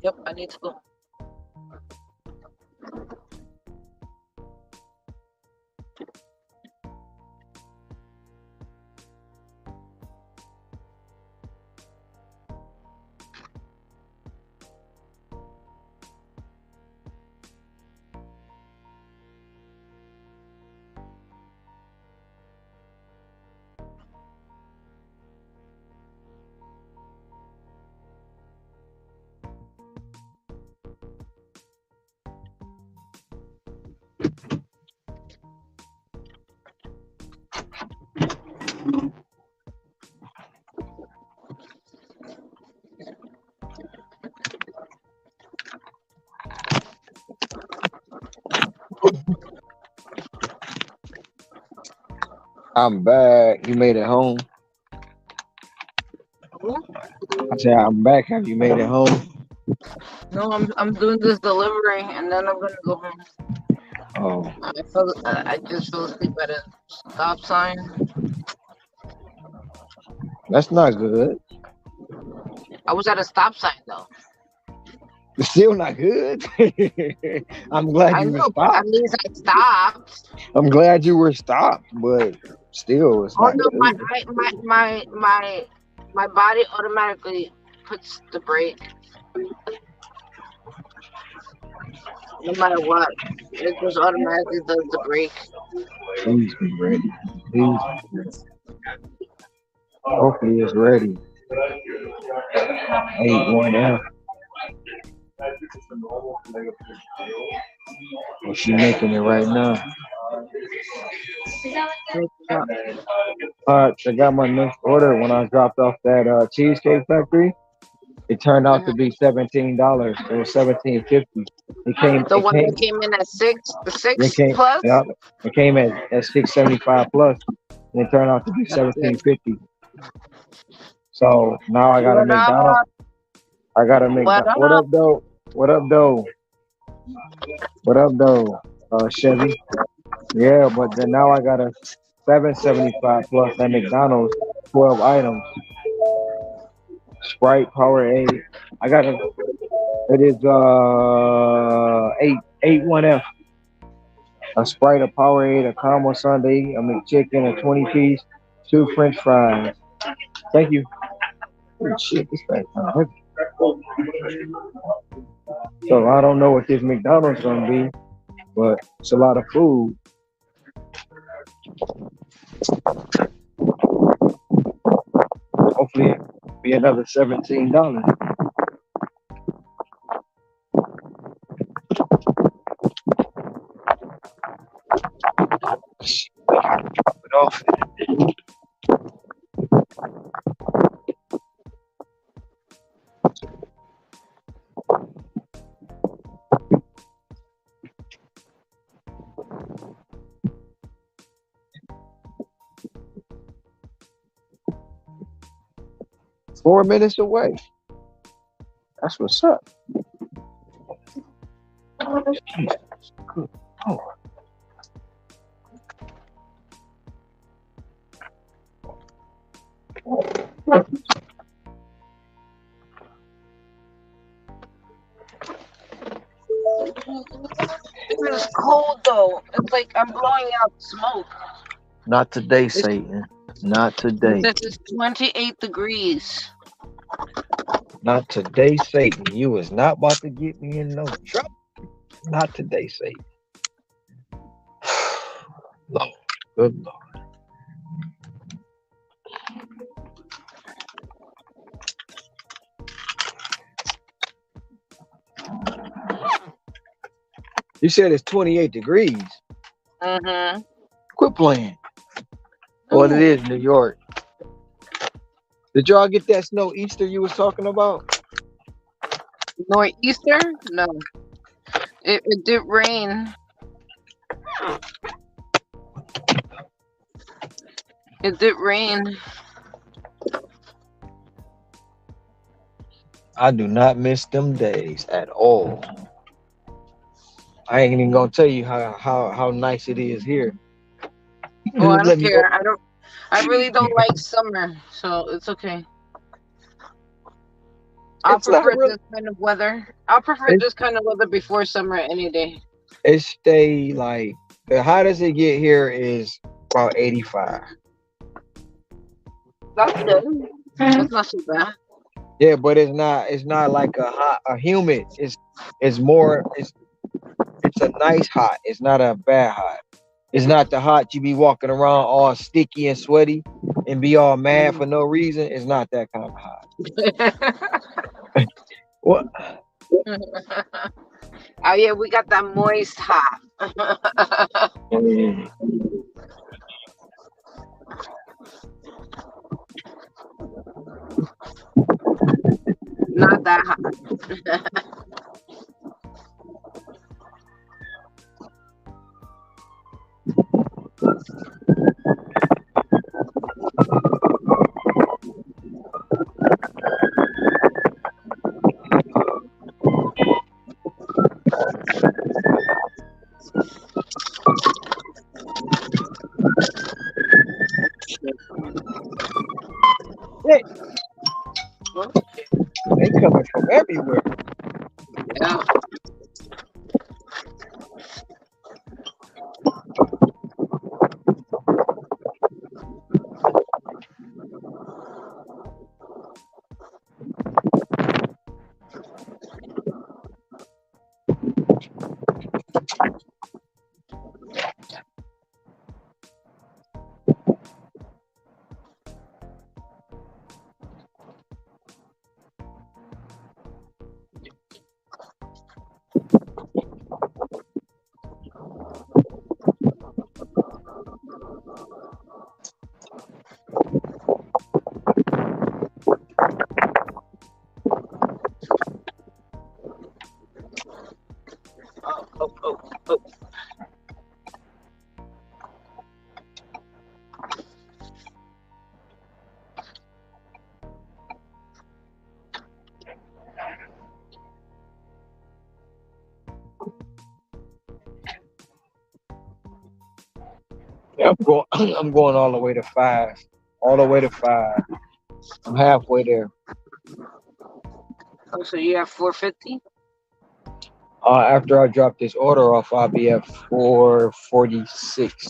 Yep, I need to go. I'm back. You made it home. I said I'm back. Have you made it home? No, I'm doing this delivery and then I'm gonna go home. Oh, I just fell asleep at a stop sign. that's not good. I was at a stop sign though. It's still not good. I'm glad I you were know, but at stopped. least I stopped. I'm glad you were stopped, but still, it's Oh not no, my good. my body automatically puts the brake no matter what. It just automatically does the brake. Please be ready. Please. Hopefully, it's ready. 8-1F. Well, she making it right now. I got my next order when I dropped off that Cheesecake Factory. It turned out to Mhm. be $17. It was $17.50. It came. The It one that came. came in at the It six came. plus. Yeah. It came at 675 plus. And it turned out to be That's good. 17.50. So now I got a What McDonald's. up? I got a What McDonald's. What up? up, though? What up, though? What up, though? Chevy. Yeah, but then now I got a 775 plus at McDonald's, 12 items. Sprite, Powerade. I got a. It is 8-1F. A Sprite, a Powerade, a caramel sundae, a McChicken, a 20-piece, 2 French fries. Thank you. Oh, shit, this thing kind of heavy. So I don't know what this McDonald's gonna be, but it's a lot of food. Hopefully, it'll be another $17. Drop it off. 4 minutes away. That's what's up. Jesus. Good Lord. This is cold though. It's like I'm blowing out smoke. Not today, This, Satan. Not today. this is 28 degrees. Not today, Satan. You is not about to get me in no trouble. Not today, Satan. Lord, good Lord. You said it's 28 degrees. Mm-hmm. Quit playing. Well, it is New York. Did y'all get that snow Easter you was talking about? Nor'easter? No. It did rain. It did rain. I do not miss them days at all. I ain't even gonna tell you how nice it is here. Oh, I Let don't me care. I really don't like summer, so it's okay. I'll It's not prefer really. this kind of weather. I'll prefer It, this kind of weather before summer any day. it stay like the hottest it get here is about 85. That's good. That's not so bad. Yeah, but it's not like a humid. It's more it's a nice hot. It's not a bad hot. It's not the hot you be walking around all sticky and sweaty and be all mad for no reason. It's not that kind of hot. What? Oh yeah, we got that moist hot. Mm. Not that hot. They, Well, they coming from everywhere. yeah. Oh, oh, oh, oh. Yeah, I'm going. I'm going all the way to 5. All the way to 5. I'm halfway there. Oh, so you have 450? After I drop this order off, I'll be at 446.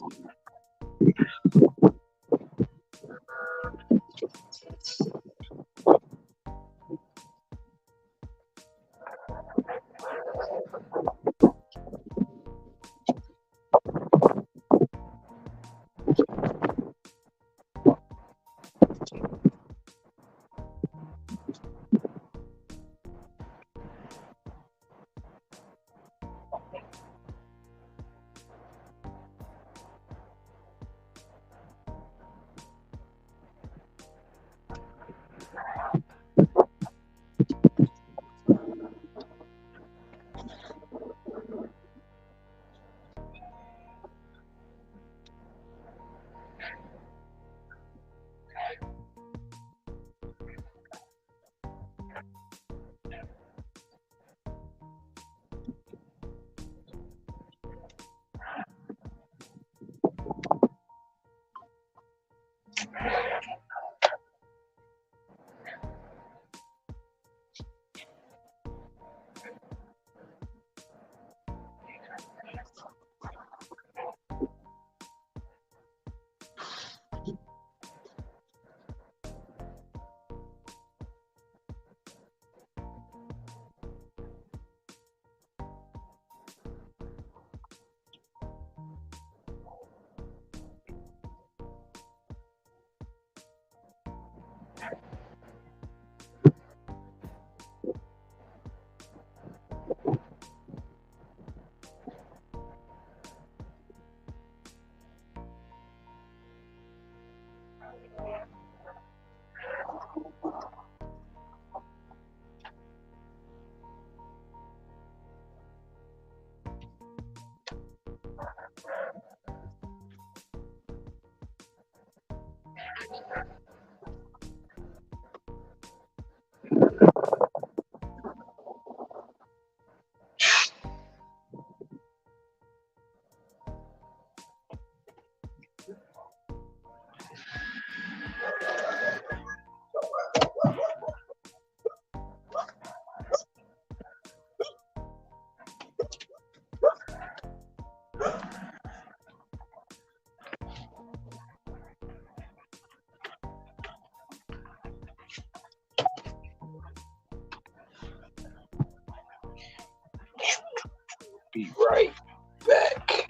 Be right back.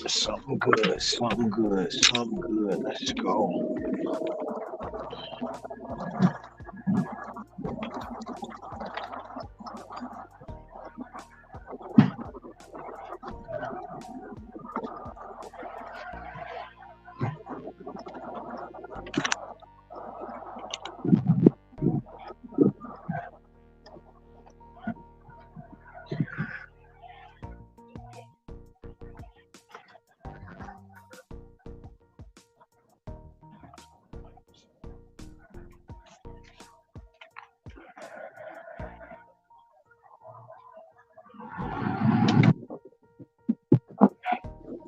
Something good, something good, something good. Let's go.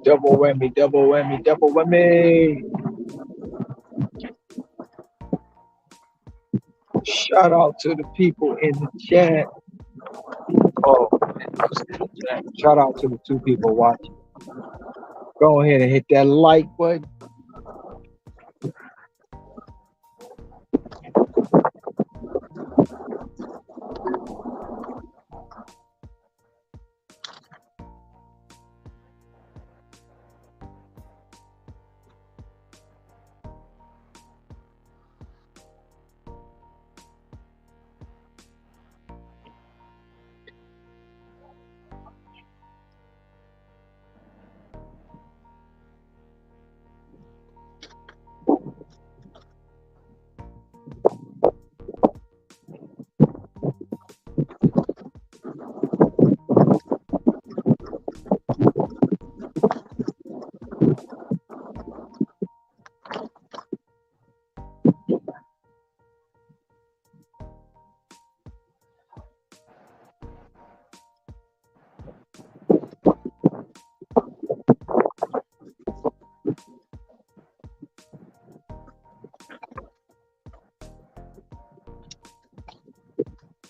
Double whammy, double whammy, double whammy. Shout out to the people in the chat. Oh, shout out to the 2 people watching. Go ahead and hit that like button.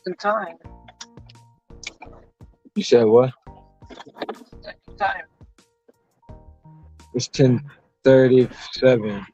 In time. You said what? In time. It's 10:37.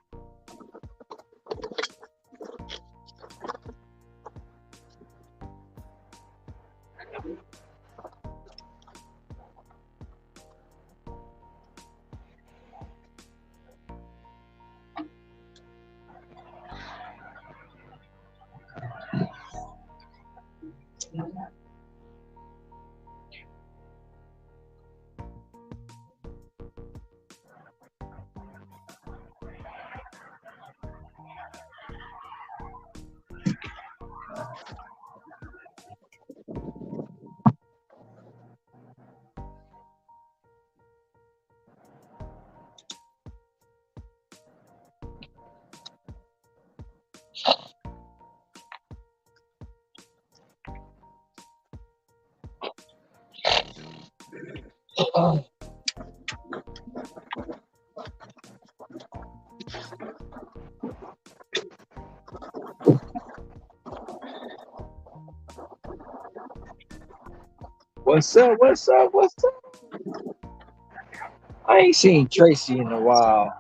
What's up? What's up? What's up? I ain't seen Tracy in a while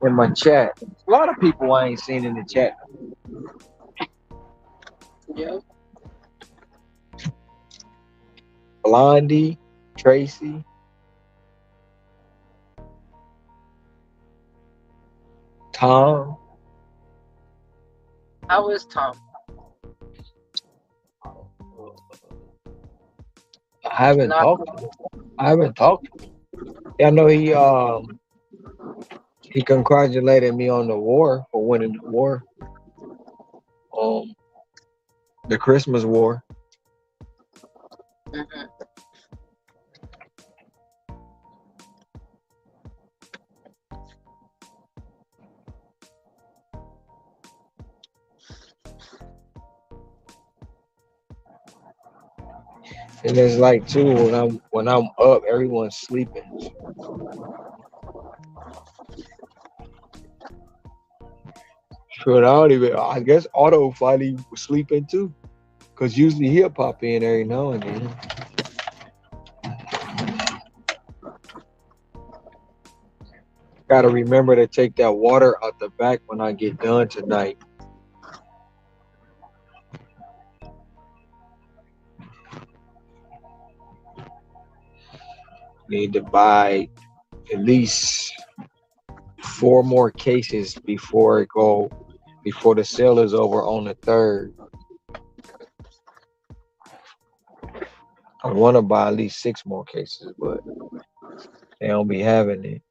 in my chat. A lot of people I ain't seen in the chat. Yeah. Blondie, Tracy. Tom. How is Tom? I haven't Not talked to him. I haven't talked to him. Yeah, I know he congratulated me on the war for winning the war. Um the Christmas war. mhm. And it's like too when I'm up, everyone's sleeping. Sure, I don't even. I guess Otto finally was sleeping too, cause usually he'll pop in every now and then. Gotta remember to take that water out the back when I get done tonight. Need to buy at least 4 more cases before the sale is over on the 3rd. I want to buy at least 6 more cases, but they don't be having it.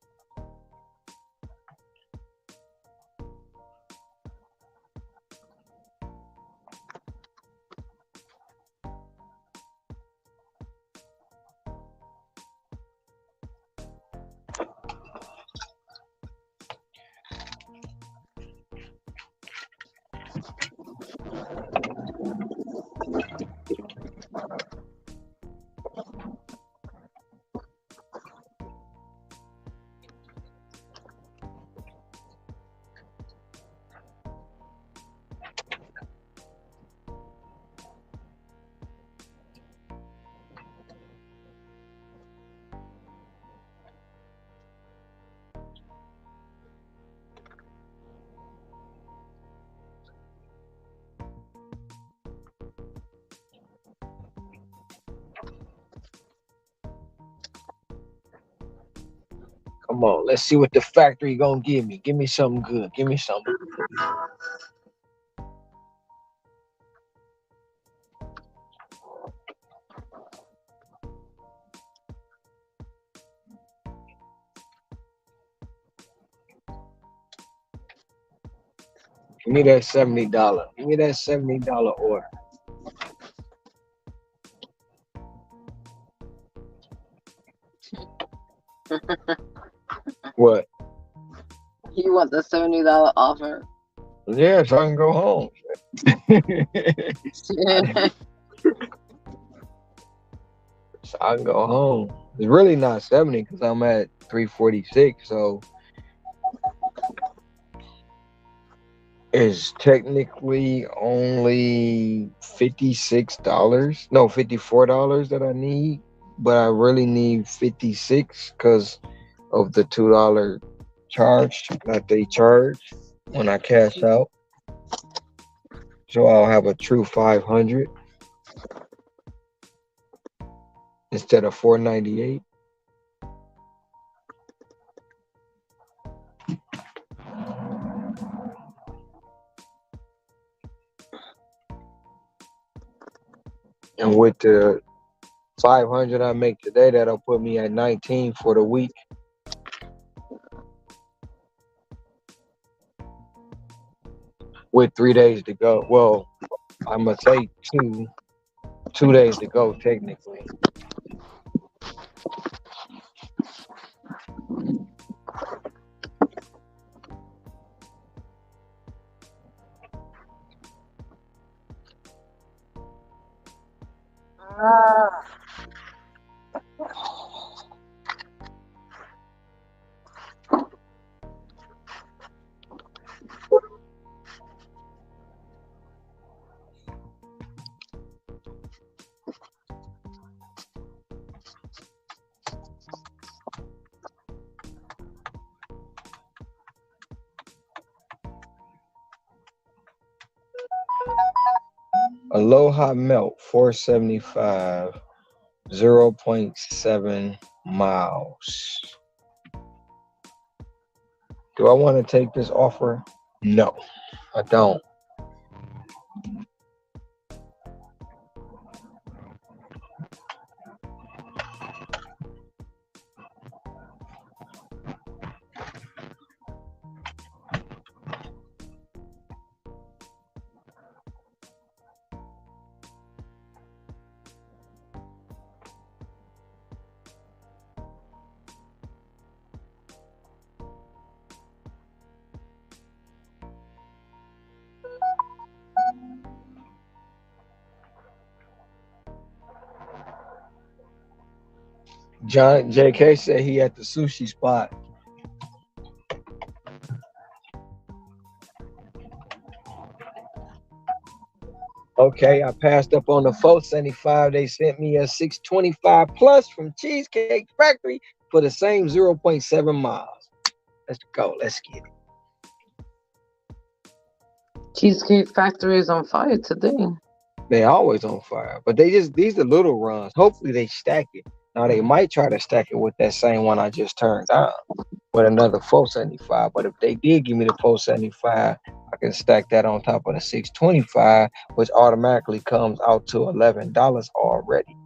Come on, let's see what the factory gonna give me. Give me something good. Give me something. Give me that $70. Give me that $70 order. What? You want the $70 offer? Yeah, so I can go home. So I can go home. It's really not 70 because I'm at 346. So it's technically only $56. No, $54 that I need. But I really need 56 because of the $2 charge that they charge when I cash out. So I'll have a true 500 instead of 498. And with the 500 I make today, that'll put me at 19 for the week. With 3 days to go. Well, I'm gonna say 2 days to go technically. Aloha Melt 475, 0.7 miles. Do I want to take this offer? No, I don't. John JK said he at the sushi spot. Okay, I passed up on the 475. They sent me a 625 plus from Cheesecake Factory for the same 0.7 miles. Let's go. Let's get it. Cheesecake Factory is on fire today. They always on fire, but these are little runs. Hopefully they stack it. Now they might try to stack it with that same one I just turned down with another 475. But if they did give me the 475, I can stack that on top of the 625, which automatically comes out to $11 already.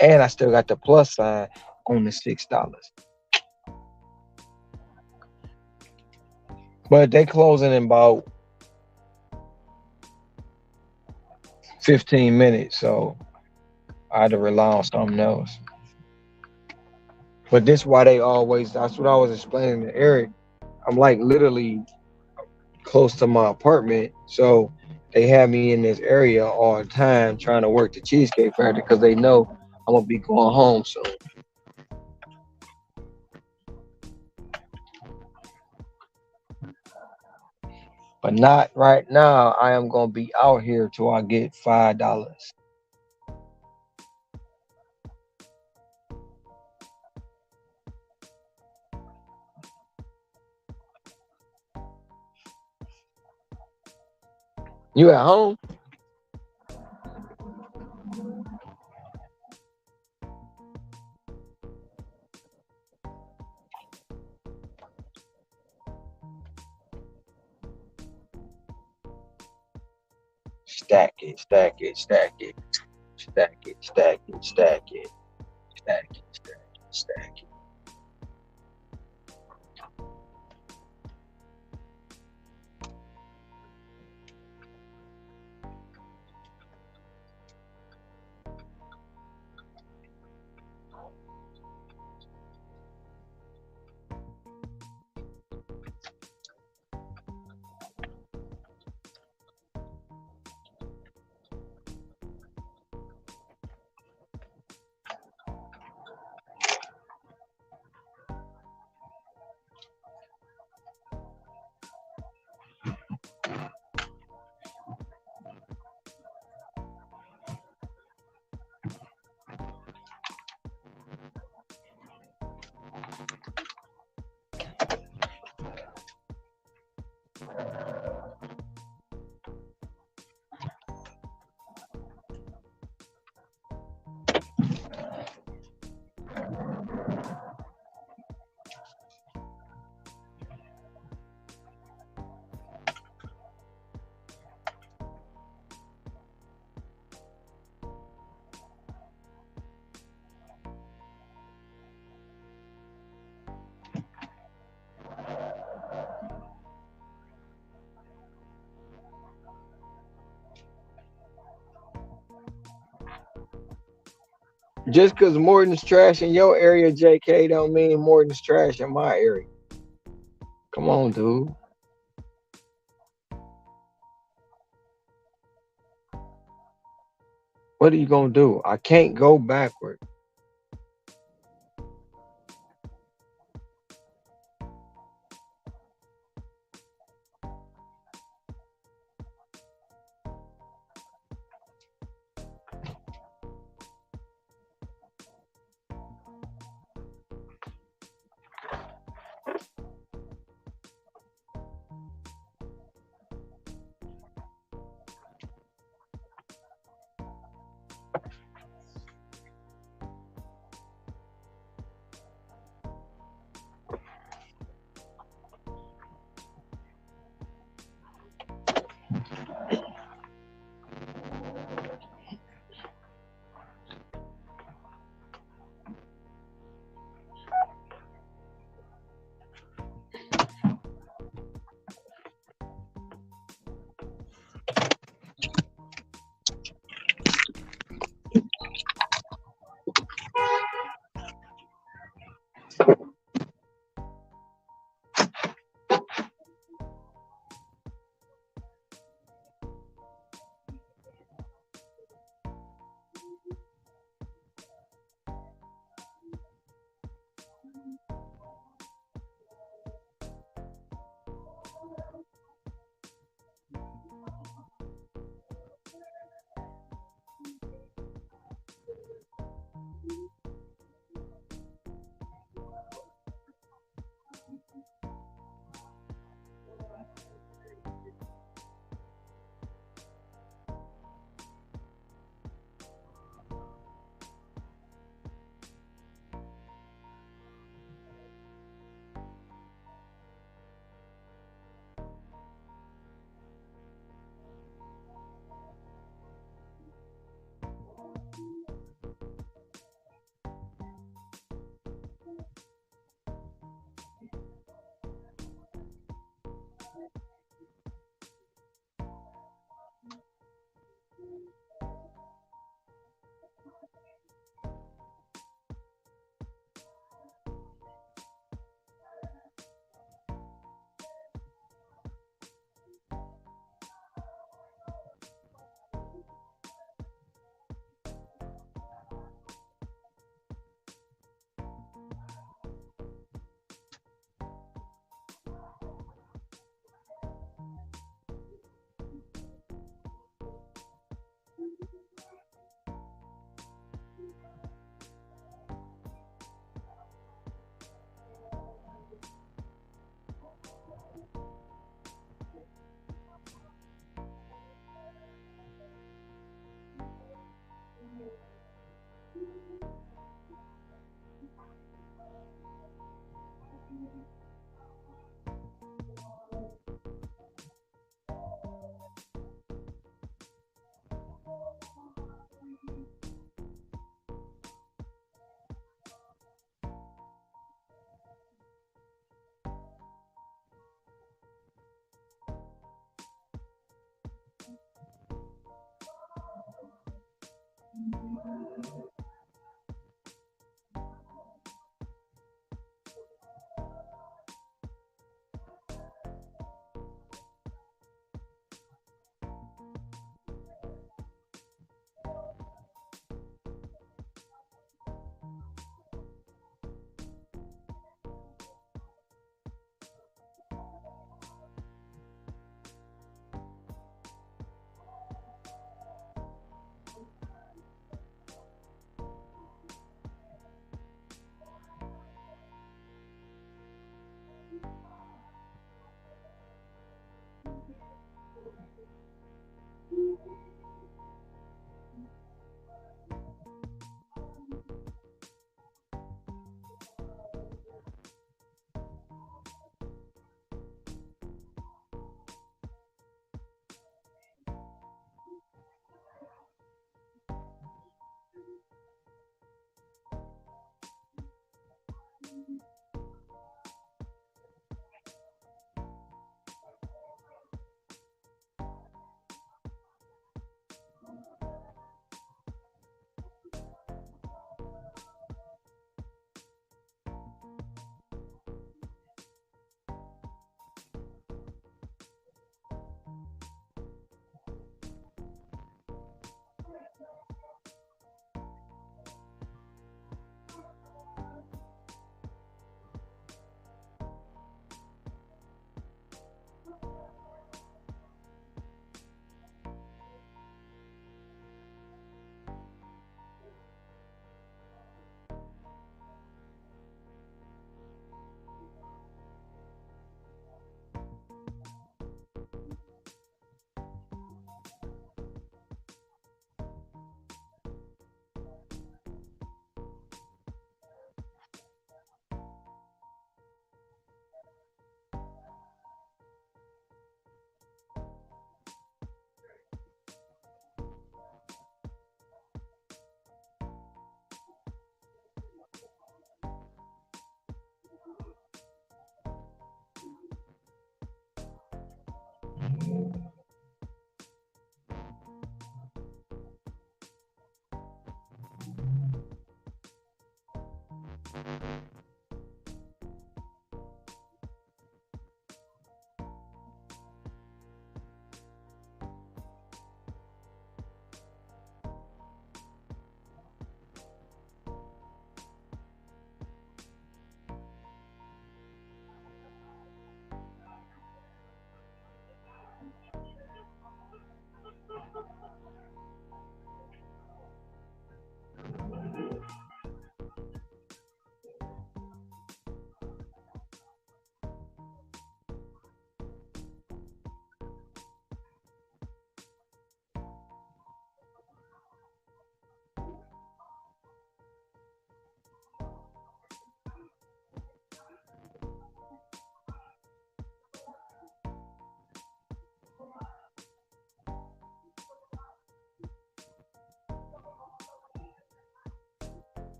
And I still got the plus sign on the $6. But they closing in about 15 minutes, so I had to rely on something else. But this why they always, that's what I was explaining to Eric. I'm like literally close to my apartment. So they have me in this area all the time trying to work the Cheesecake Factory because they know I'm gonna be going home soon. But not right now. I am gonna be out here till I get $5. You at home? Stack it, stack it, stack it, stack it, stack it, stack it, stack it, stack it, stack it. Just because Morton's trash in your area, JK, don't mean Morton's trash in my area. Come on, dude. What are you gonna do? I can't go backward.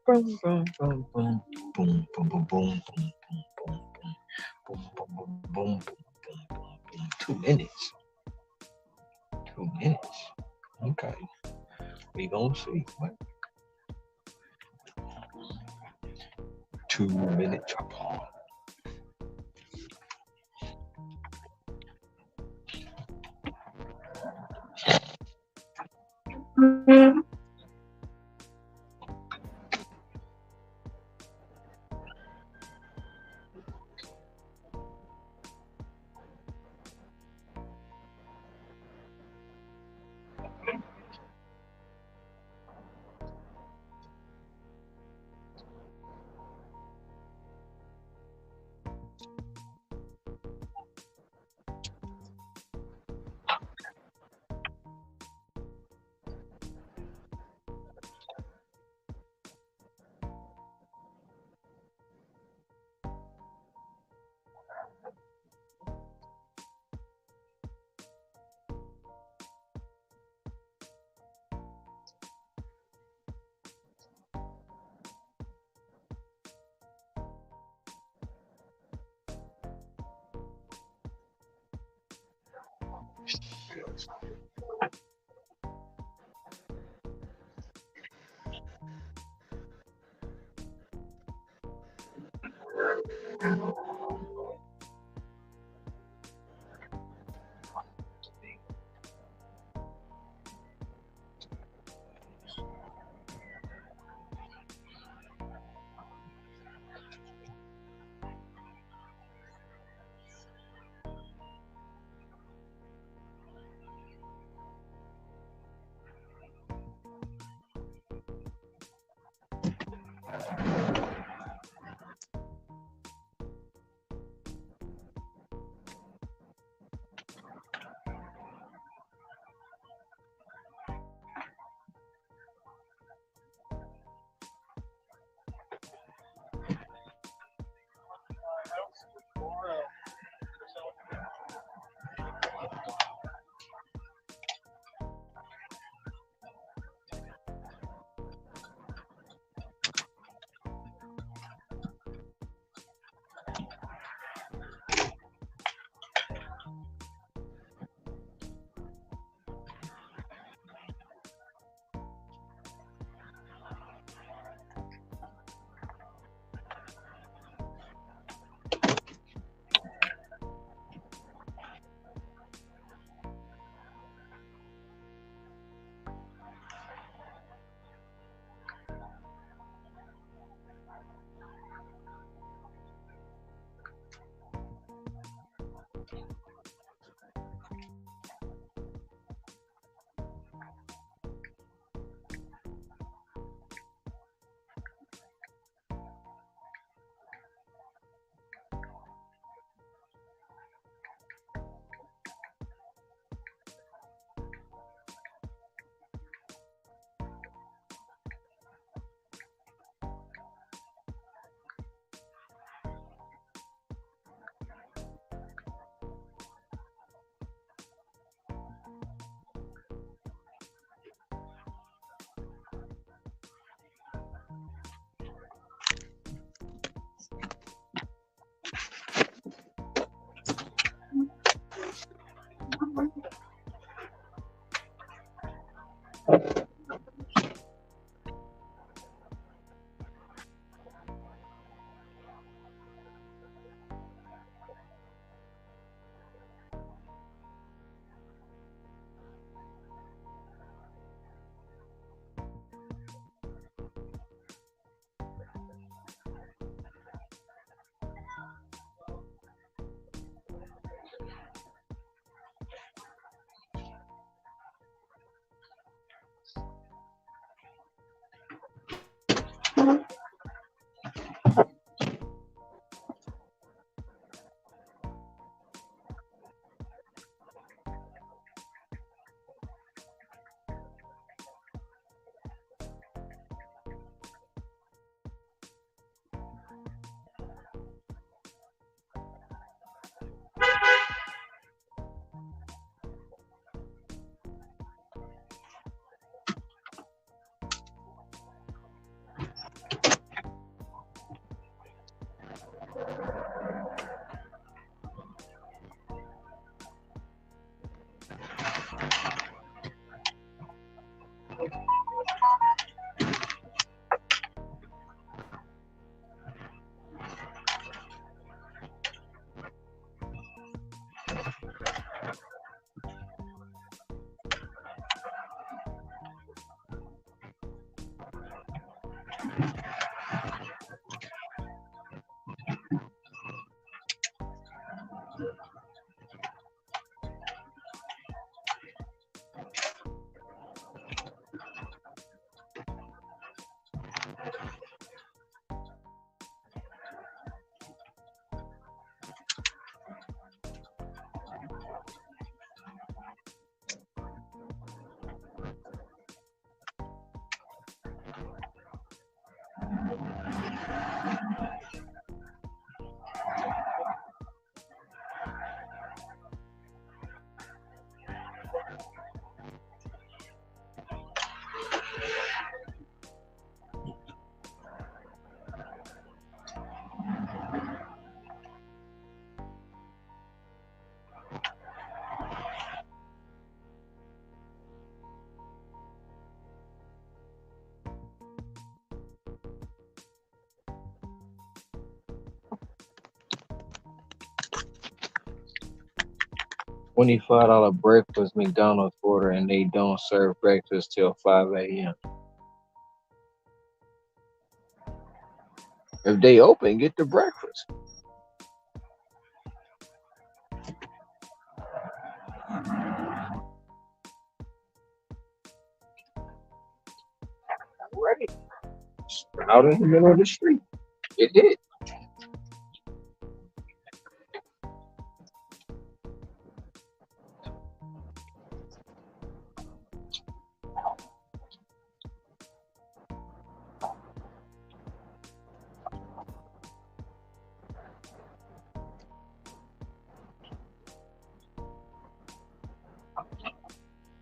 Boom, boom, boom, boom, boom, boom, boom, boom, boom, boom, boom, boom, boom, boom, boom, boom, boom. 2 minutes. 2 minutes. Okay. We gonna see. What? 2 minute chop on. $25 breakfast McDonald's order, and they don't serve breakfast till 5 a.m. If they open, get the breakfast. Ready? Out in the middle of the street. It did.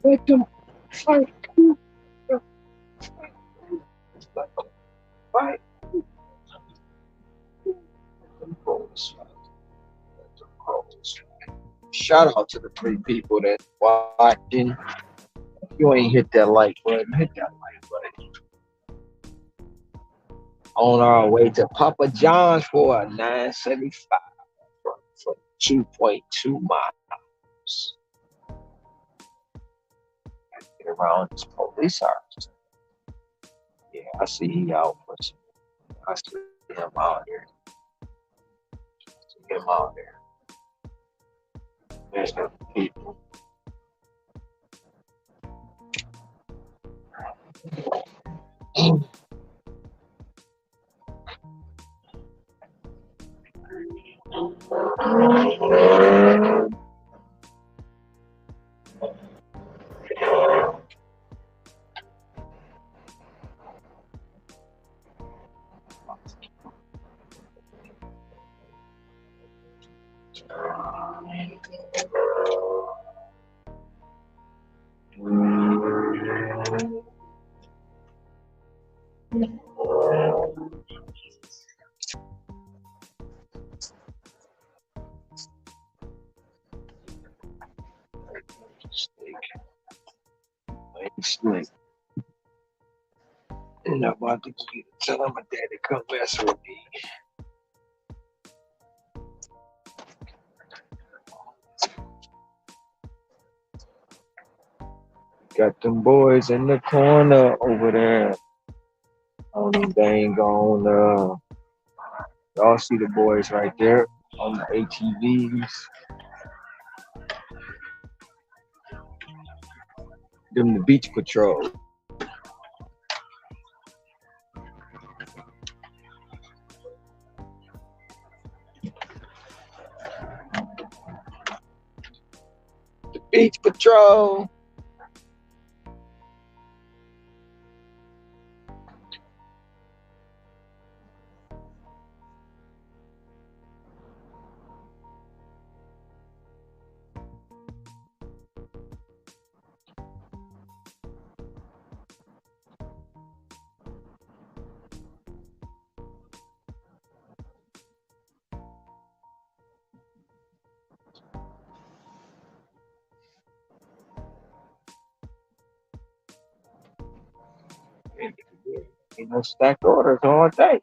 Let them fight. Let them fight. Let them pose. Let them pose. Shout out to the 3 people that watching. If you ain't hit that like button, hit that like button. On our way to Papa John's for a 975 for 2.2 miles. Get around this police officer. Yeah, I see he out for some. I see him out there. See him out there. There's the people. Sleep. And I'm about to tell my dad to come mess with me. Got them boys in the corner over there on the dang on. Y'all see the boys right there on the ATVs. Them the beach patrol. The beach patrol. Ain't no stacked orders all day.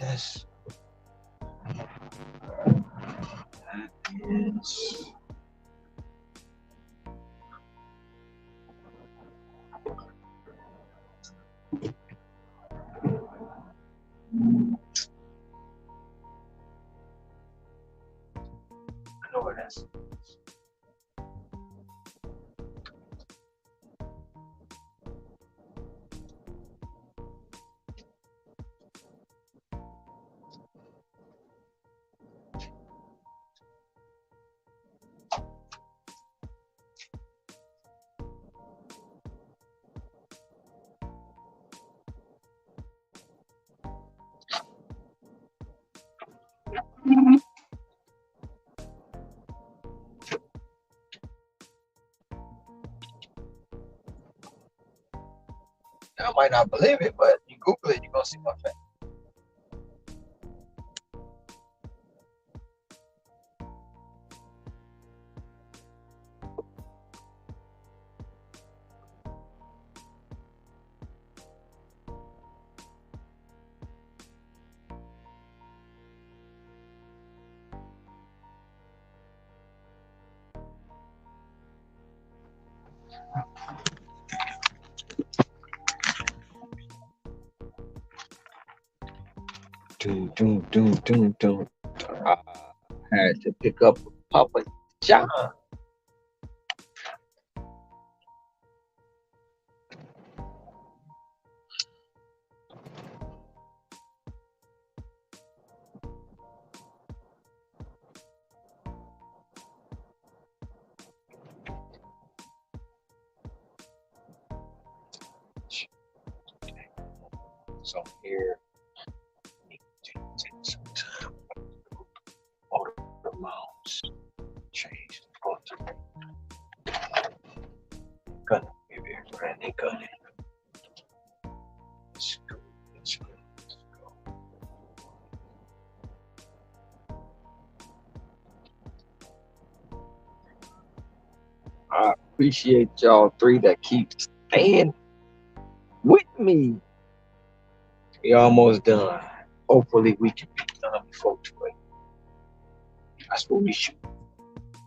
That's is I know where that's. I might not believe it, but you Google it, you're gonna see my face. Doom. I had to pick up Papa John. So here, need to take some time. Order the mouse. Change the button. Gun. Maybe a granny gun. Let's go. I appreciate y'all three that keep staying with me. We almost done. Hopefully we can be done before 12. That's what we should.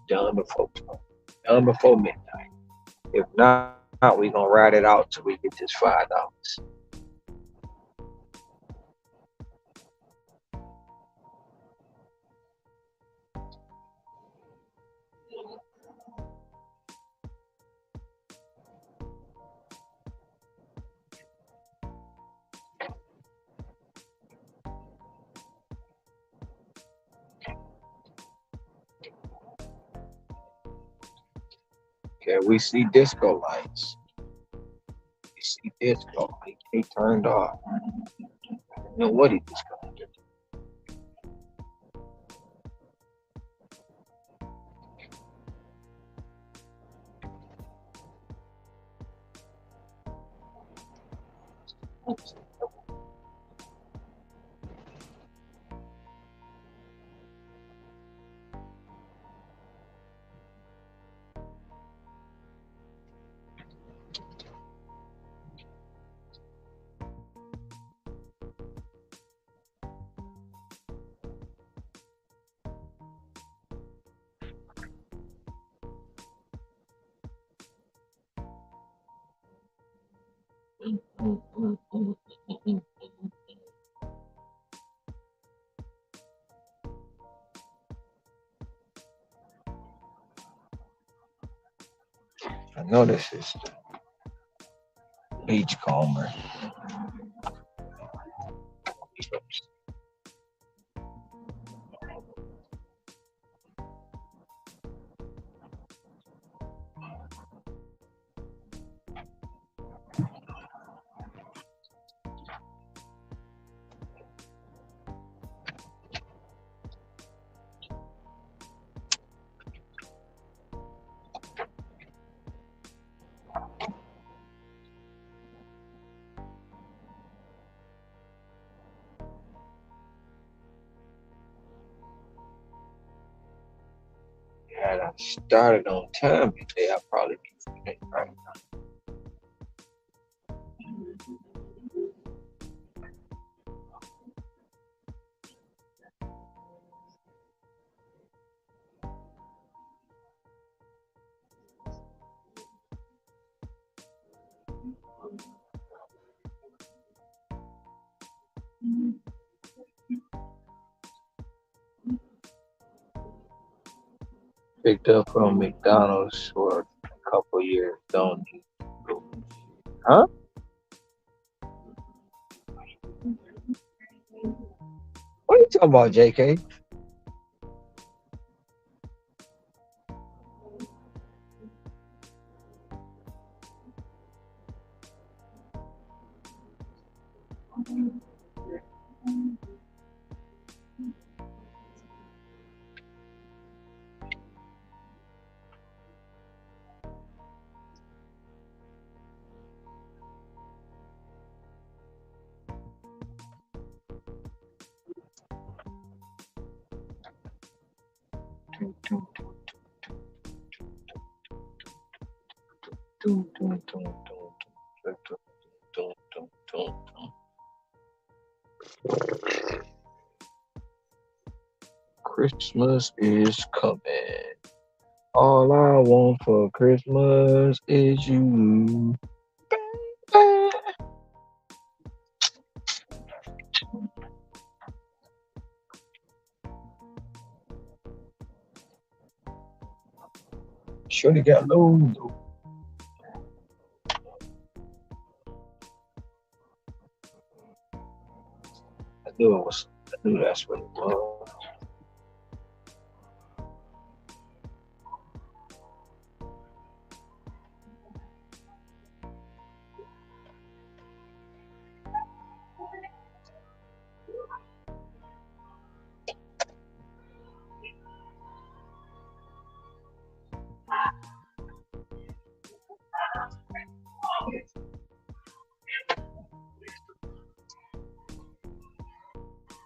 Done before 12. Done before midnight. If not, we gonna ride it out till we get this $5. Okay, we see disco lights. We see disco light. They turned off. I don't know what he was gonna do. I know this is the beachcomber. Had I started on time today, I'd probably be finished right now. Picked up from McDonald's for a couple years. Don't need food. Huh? What are you talking about, JK? Christmas is coming. All I want for Christmas is you. Shorty got low. I knew that's what it was.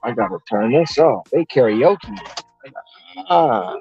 I gotta turn this off. They karaoke. Ah.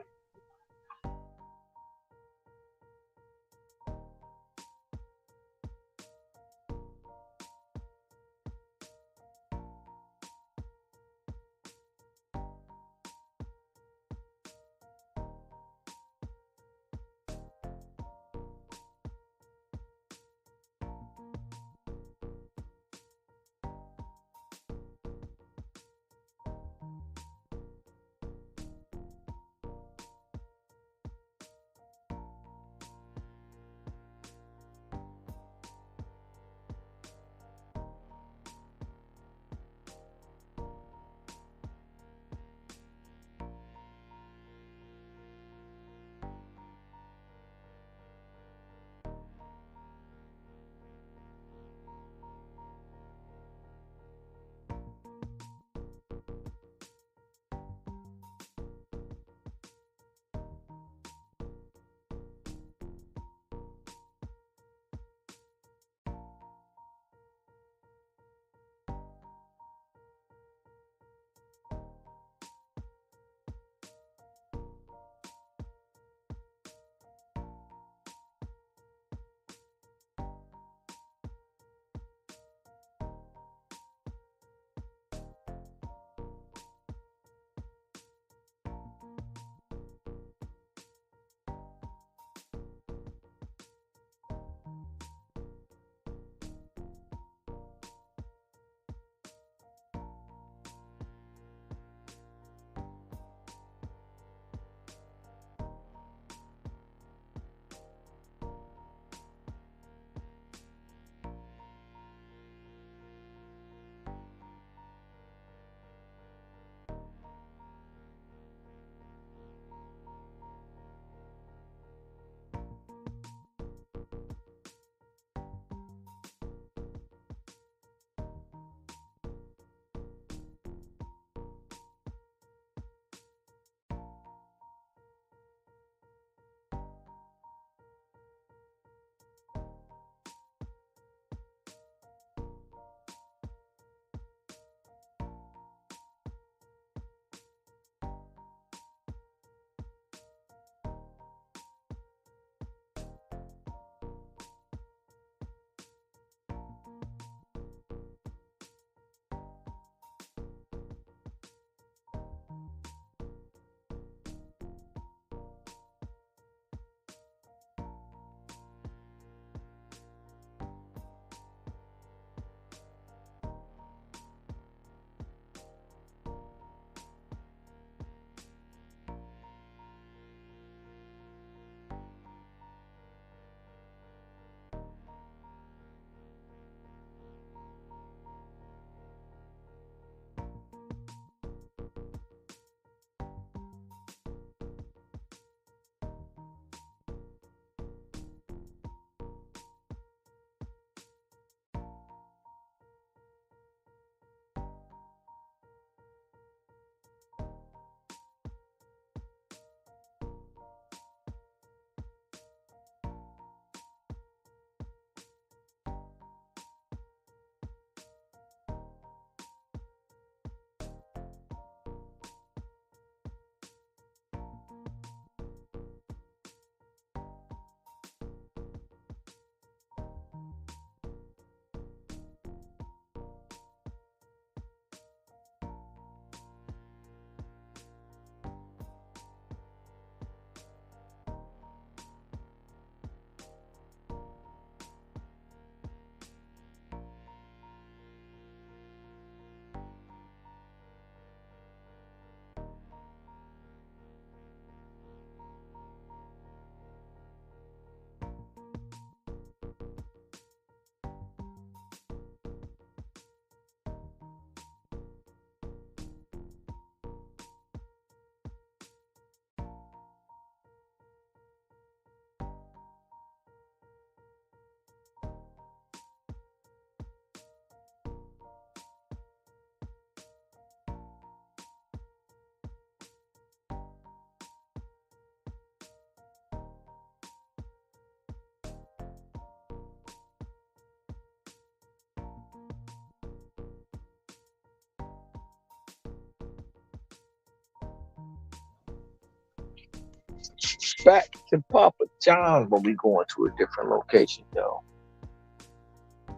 Back to Papa John's, but we going to a different location, though.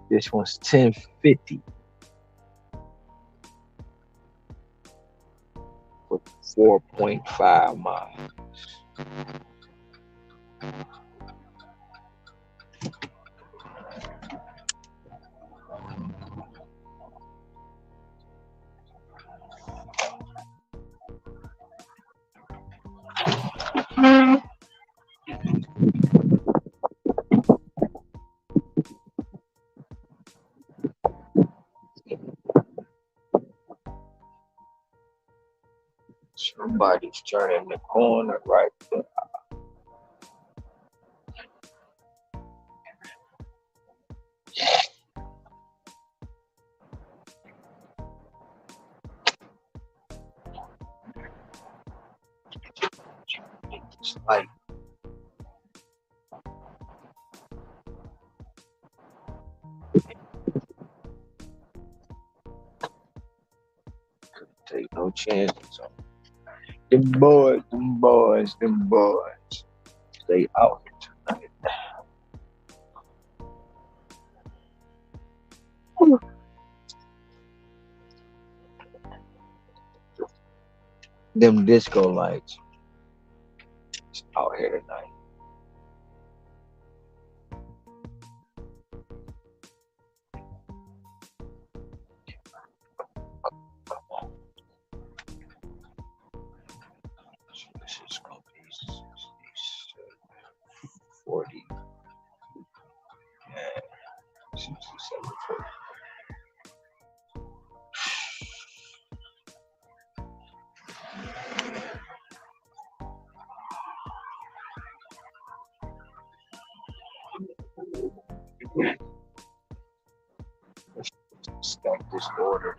This one's 1050 for 4.5 miles. Somebody's turning the corner right there. It's like take no chances on them boys, them boys, them boys. Stay out here tonight. Them disco lights. It's out here tonight. Come on. So this is gonna be 40. Yeah, 67, 40. Stack this order.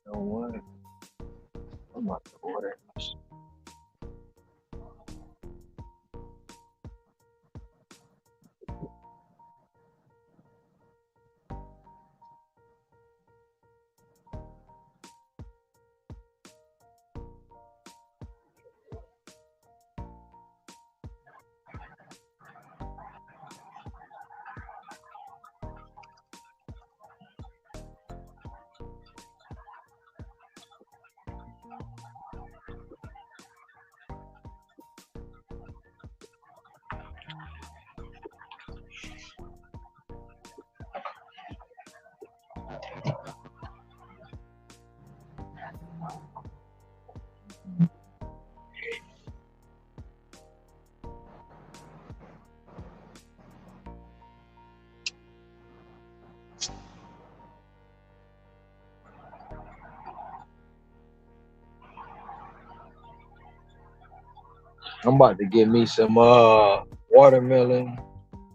You know what? I'm about to order this. I'm about to get me some watermelon,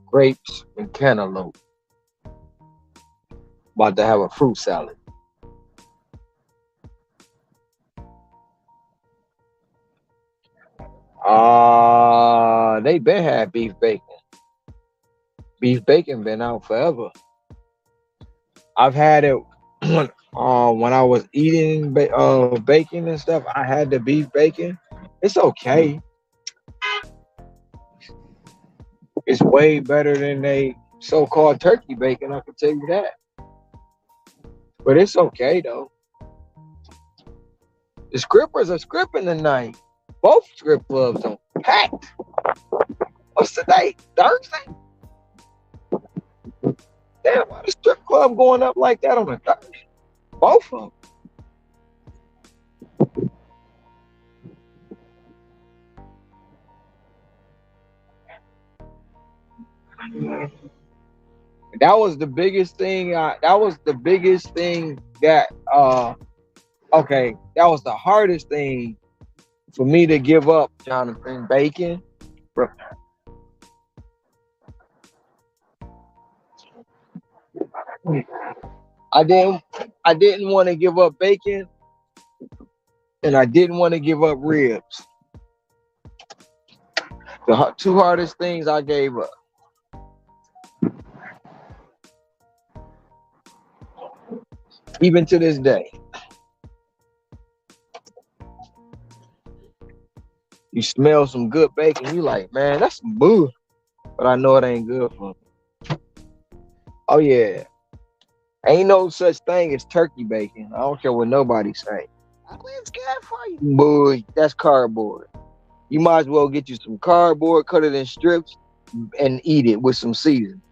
grapes, and cantaloupe. About to have a fruit salad. They been had beef bacon. Beef bacon been out forever. I've had it when I was eating bacon and stuff. I had the beef bacon. It's okay. It's way better than they so-called turkey bacon. I can tell you that. But it's okay though. The scrippers are scripping tonight. Both strip clubs are packed. What's today? Thursday? Damn, why the strip club going up like that on a Thursday? Both of them. That was the biggest thing. That was the biggest thing that. Okay, that was the hardest thing for me to give up, Jonathan. Bacon. I didn't. I didn't want to give up bacon, and I didn't want to give up ribs. The two hardest things I gave up. Even to this day. You smell some good bacon, you like, man, that's some boo. But I know it ain't good for me. Oh yeah. Ain't no such thing as turkey bacon. I don't care what nobody say. Oh, it's good for you. Boy, that's cardboard. You might as well get you some cardboard, cut it in strips, and eat it with some seasoning.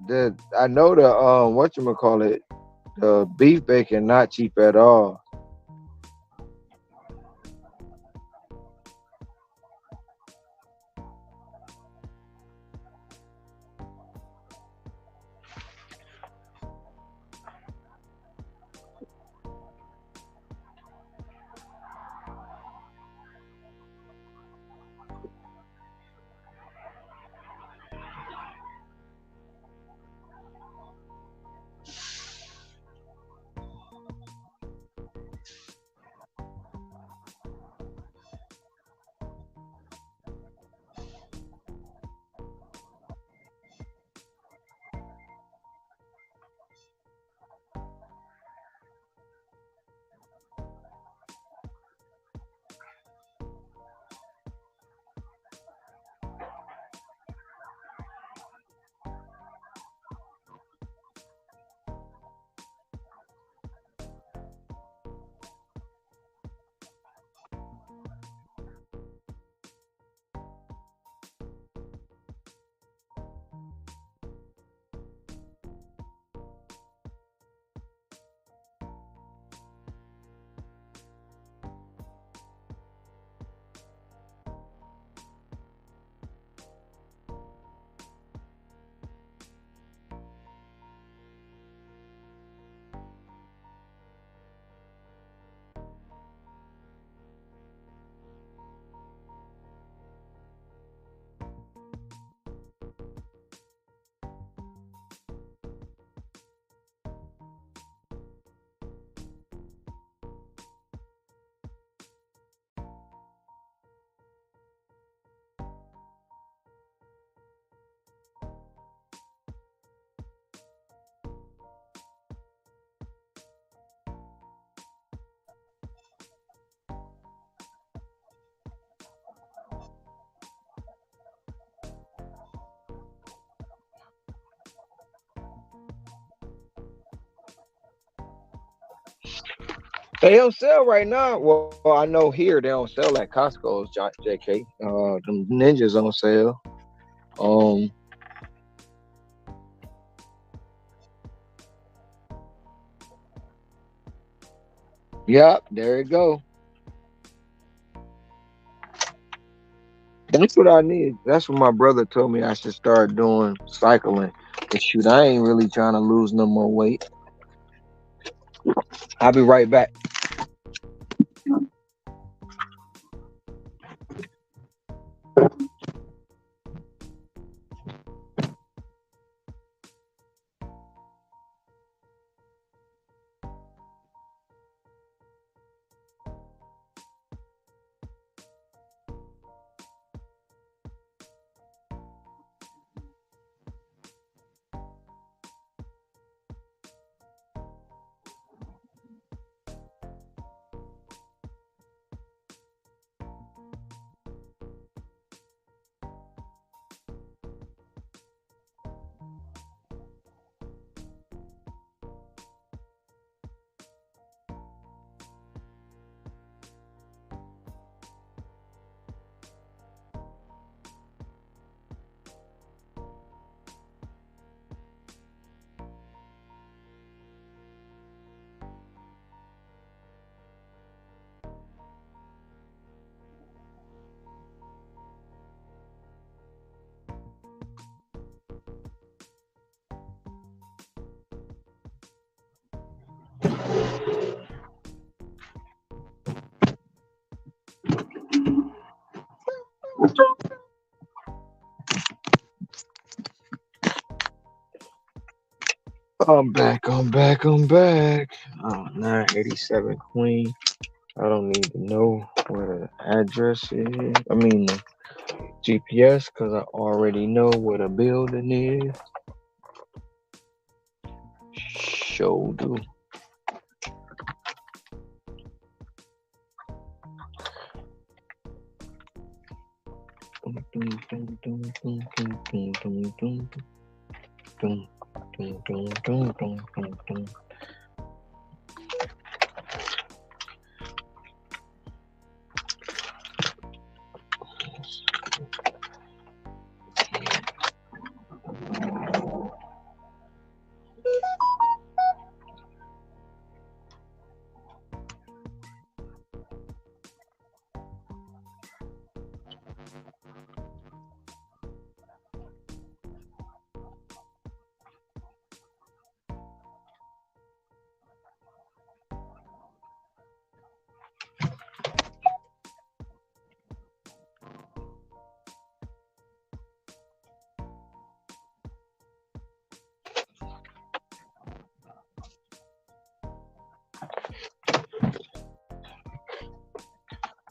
The I know the whatchamacallit, the beef bacon not cheap at all. They don't sell right now. Well, I know here they don't sell at Costco's, JK. Them ninjas on sale. Um, yep, there you go. That's what I need. That's what my brother told me I should start doing cycling. And shoot, I ain't really trying to lose no more weight. I'll be right back. I'm back. I'm back. I'm back. Oh, 987 Queen. I don't need to know where the address is. I mean, the GPS, because I already know where the building is. Show do.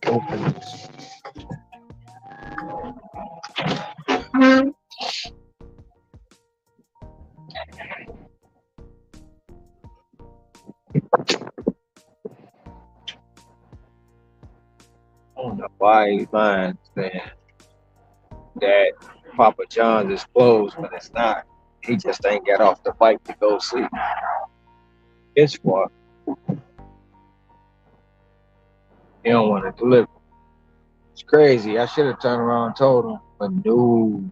Open. I don't know why he's lying saying that Papa John's is closed when it's not. He just ain't got off the bike to go see. It's what he don't want to deliver. It's crazy. I should have turned around and told him, but no.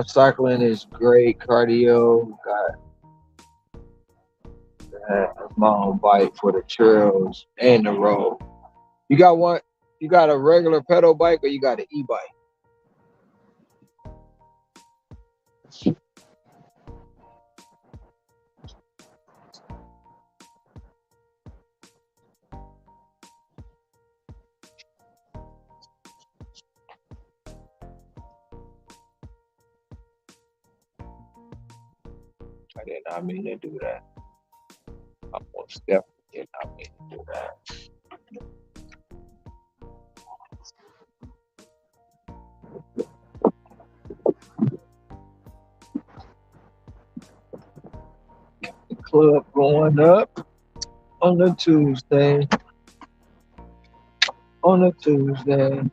Cycling is great cardio. Got my own bike for the trails and the road. You got one? You got a regular pedal bike or you got an e-bike? I did not mean to do that. I most definitely did not mean to do that. The club going up on a Tuesday. On a Tuesday.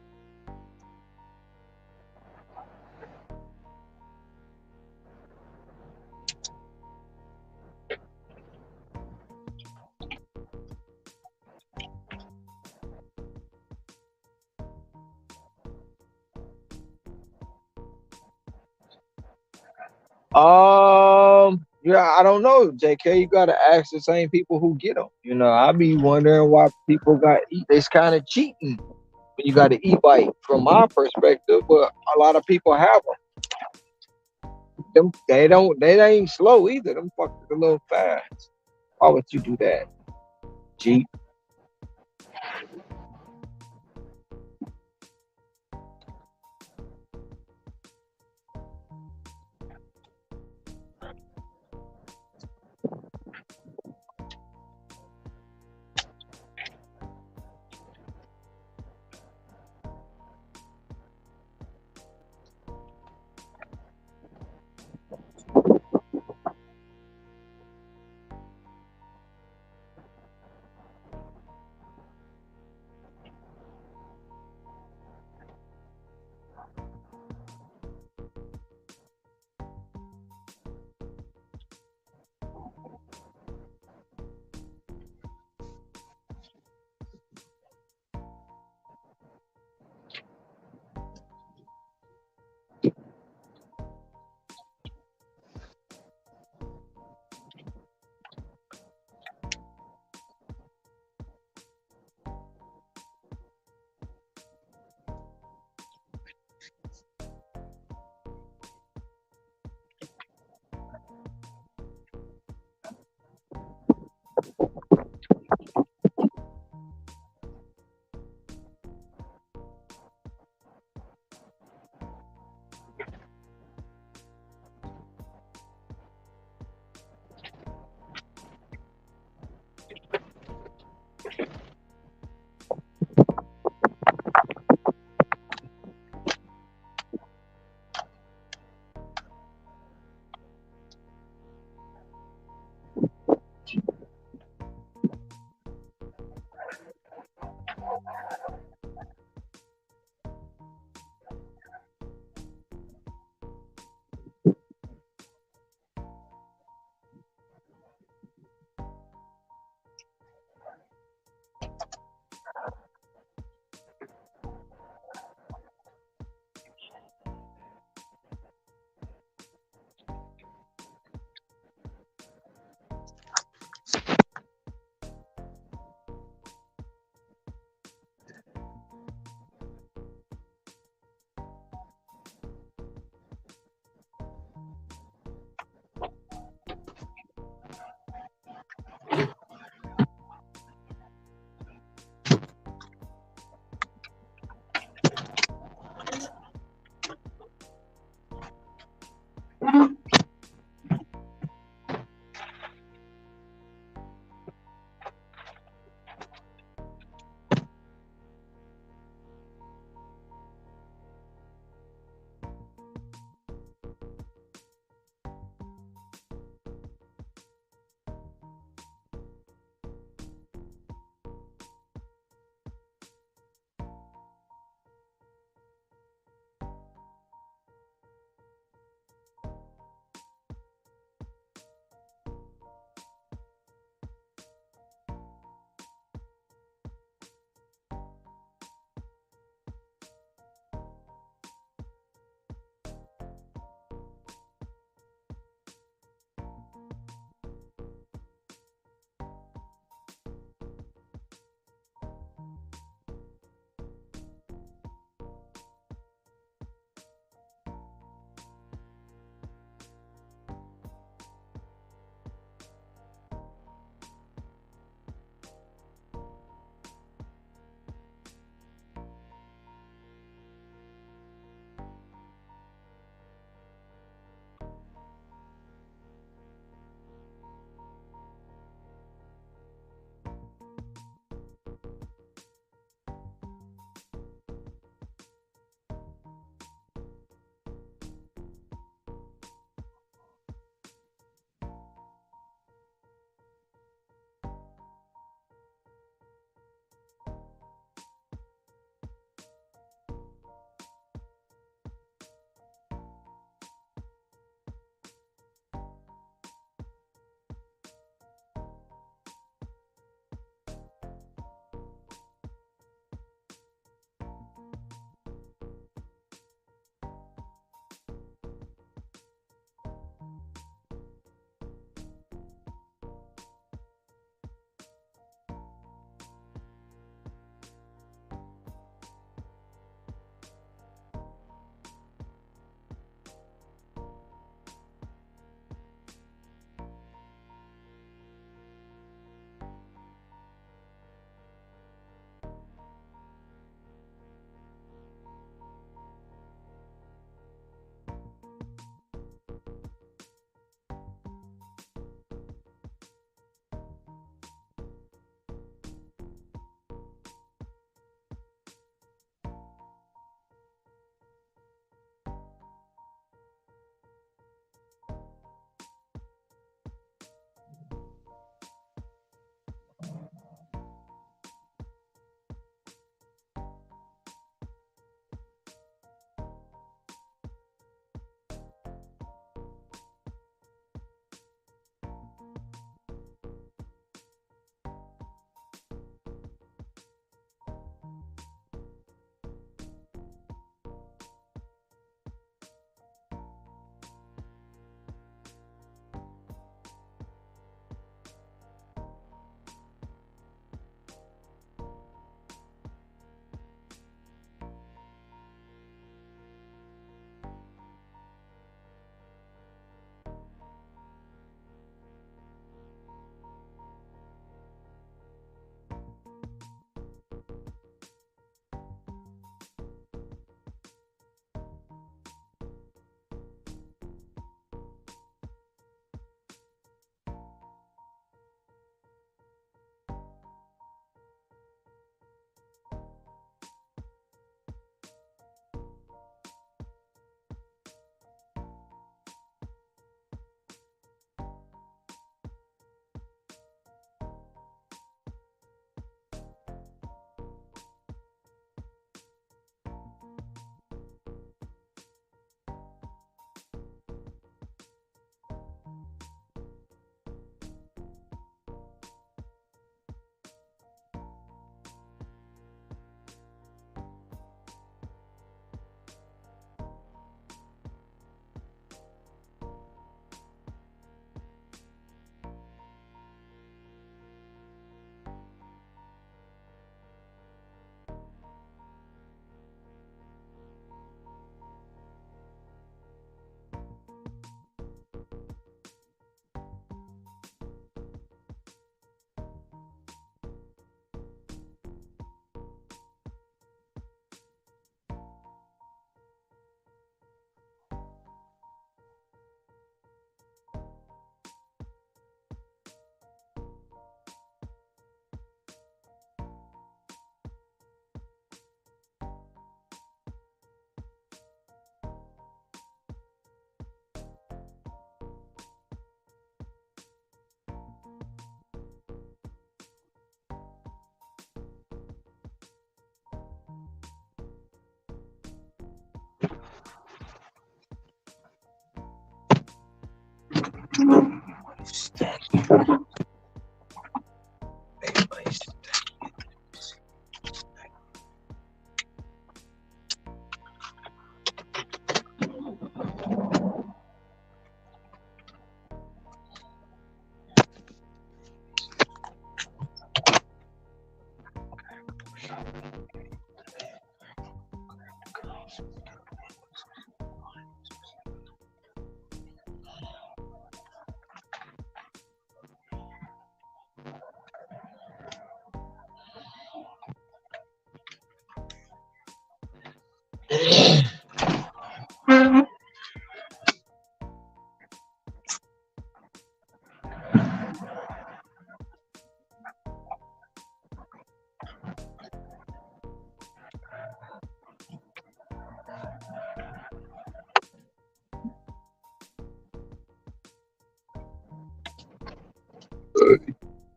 Yeah, I don't know, JK. You gotta ask the same people who get them. You know, I be wondering why people got eat. It's kind of cheating when you got an e-bike, from my perspective. But a lot of people have them. They don't. They ain't slow either. Them fuckers a little fast. Why would you do that? Jeep.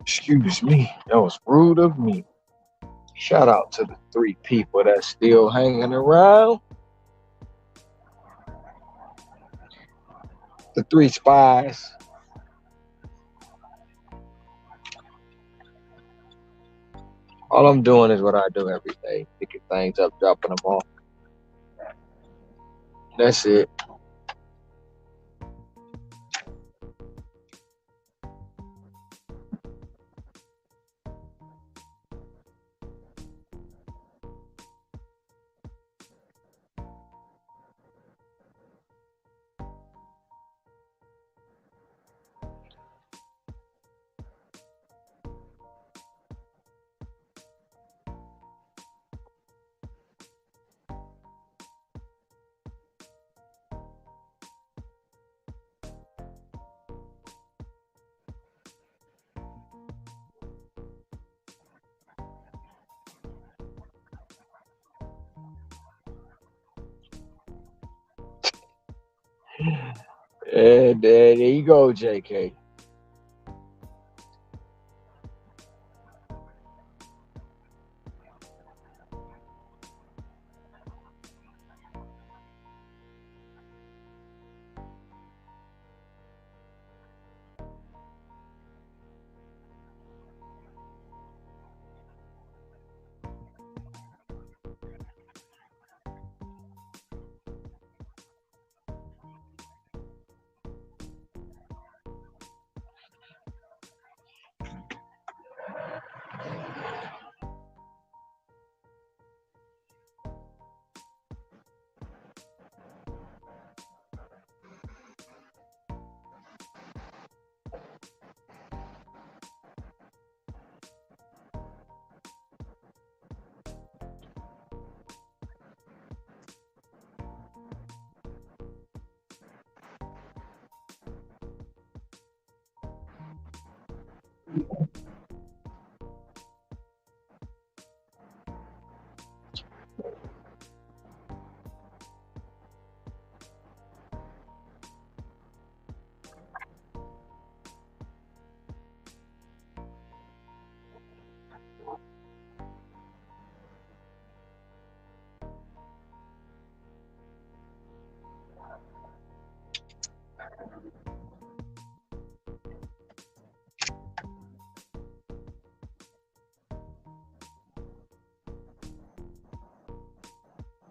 Excuse me. That was rude of me. Shout out to the 3 people that's still hanging around. The 3 spies. All I'm doing is what I do every day, picking things up, dropping them off. That's it. And there you go, JK.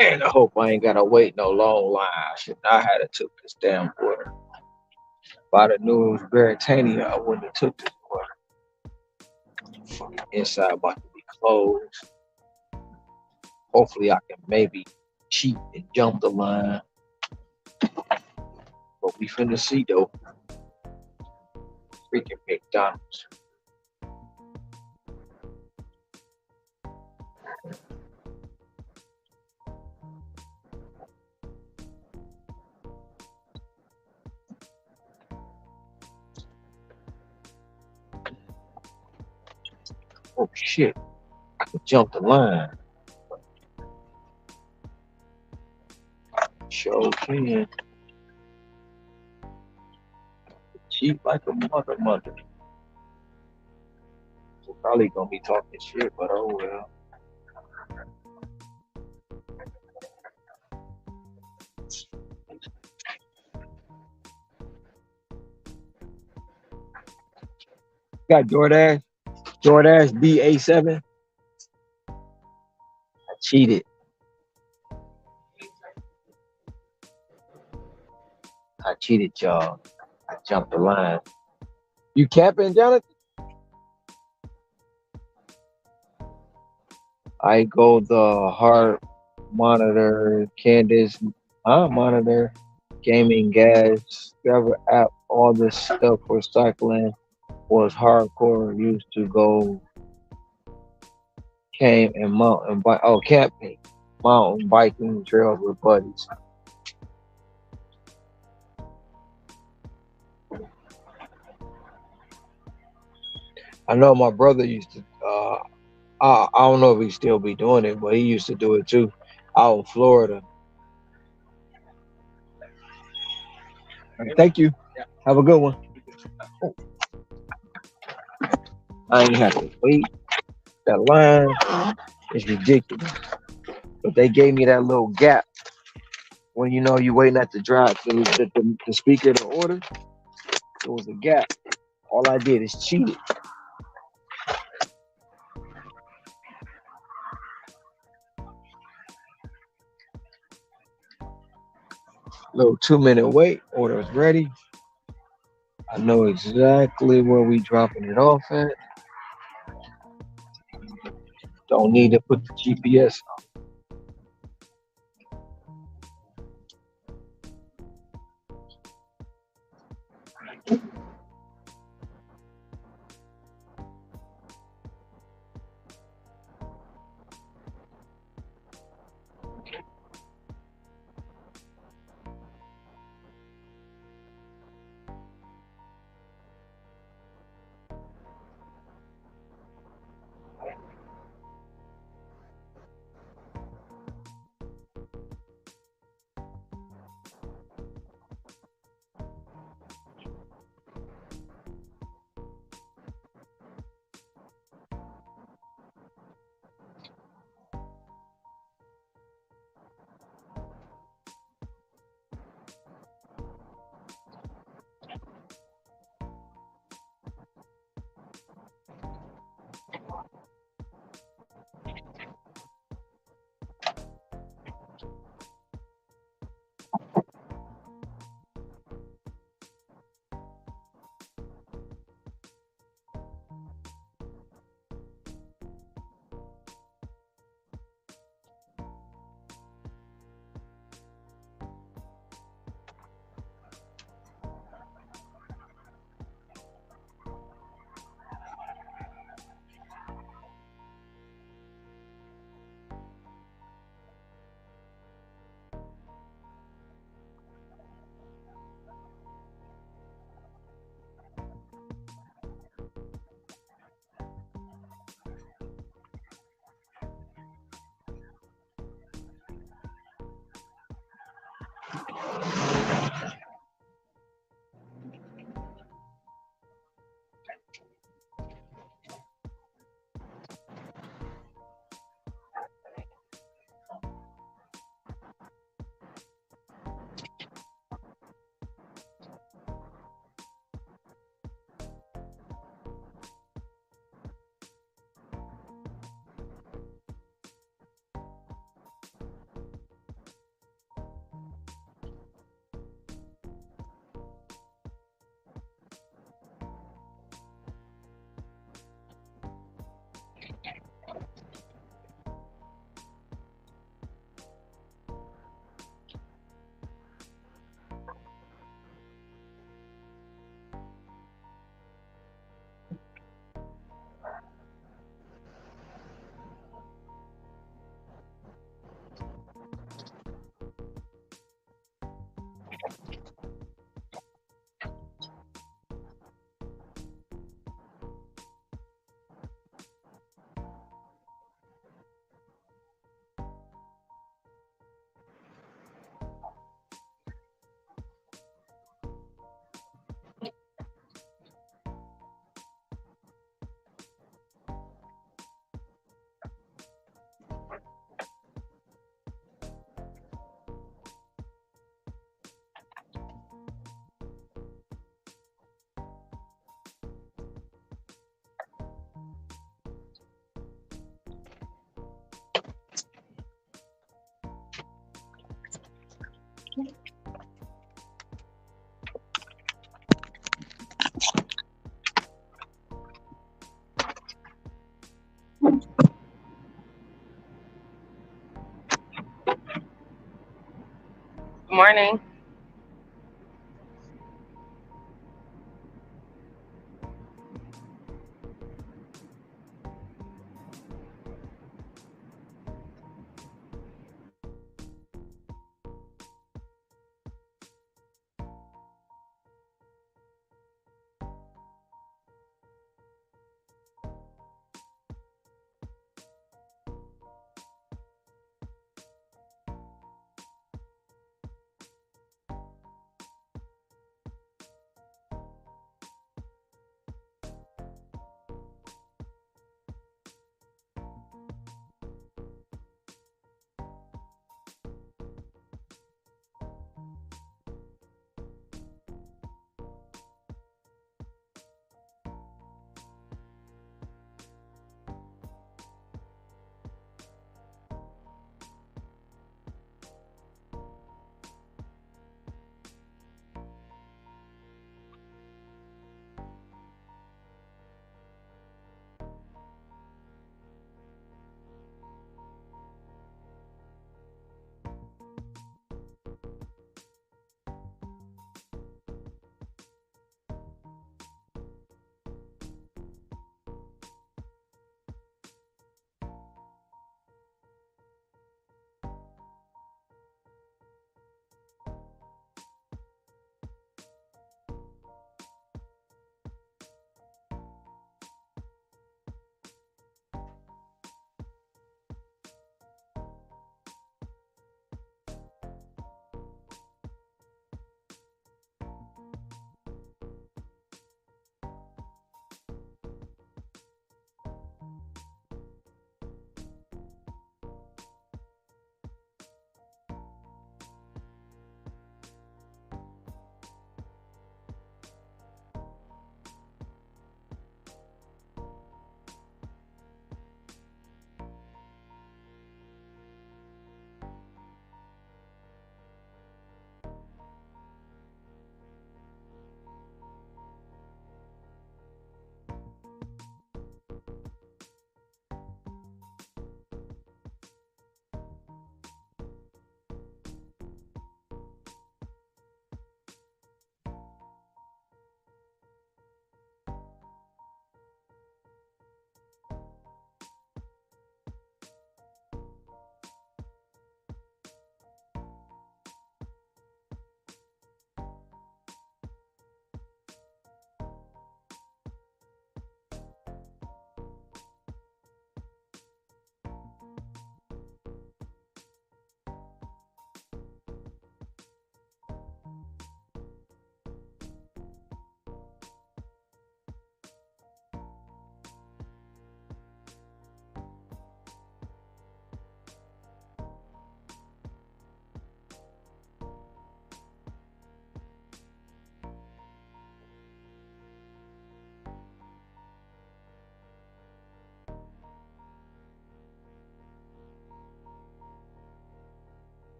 And I hope I ain't gotta wait no long line. I should not have took this damn order. If I'd have knew it was Veritania, I wouldn't have took this order. Fucking inside about to be closed. Hopefully I can maybe cheat and jump the line. But we finna see though. Freaking McDonald's. Oh shit. I can jump the line. Sure can. Cheat like a mother. We're probably gonna be talking shit, but oh well. Got DoorDash BA7. I cheated. I cheated, y'all. I jumped the line. You capping, Jonathan? I go the heart monitor, Candace, monitor, gaming, gas, Discover app, all this stuff for cycling was hardcore. Used to go came and mountain bike. Oh, camping, mountain biking trails with buddies. I know my brother used to. I don't know if he still be doing it, but he used to do it too, out in Florida. Thank you. Have a good one. Oh, I ain't have to wait. That line is ridiculous. But they gave me that little gap when you know you waiting at the drive the speaker to order. It was a gap. All I did is cheat it. Little 2 minute wait. Order is ready. I know exactly where we dropping it off at. Don't need to put the GPS. Morning.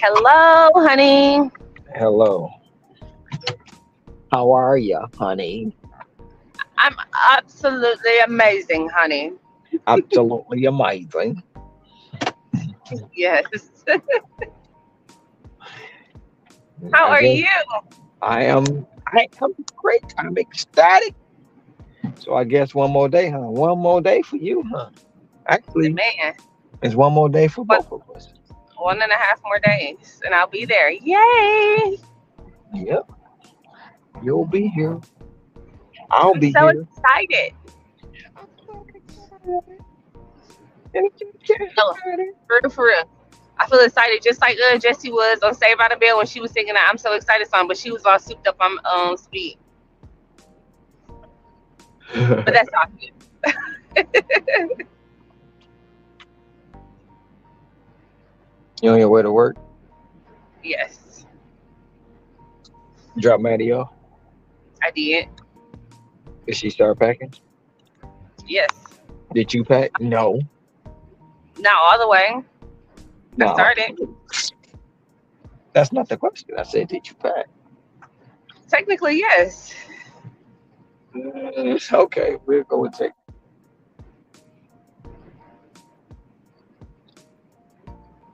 Hello, honey. Hello. How are you, honey? I'm absolutely amazing, honey. Absolutely amazing. Yes. How I are guess you? I am great. I'm ecstatic. So I guess one more day, huh? One more day for you, huh? Actually, Man, it's one more day for one, both of us. 1.5 more days, and I'll be there. Yay! Yep, you'll be here. I'll I'm be so here. excited. No, for real. I feel excited just like Jessie was on Saved by the Bell when she was singing that I'm so excited song, but she was all souped up on speed. But that's all good. You on your way to work? Yes, Drop Maddie off. I did. Did she start packing? Yes. Did you pack? No. Not all the way. I No. started. That's not the question. I said, did you pack? Technically, yes. Okay, we'll go with take.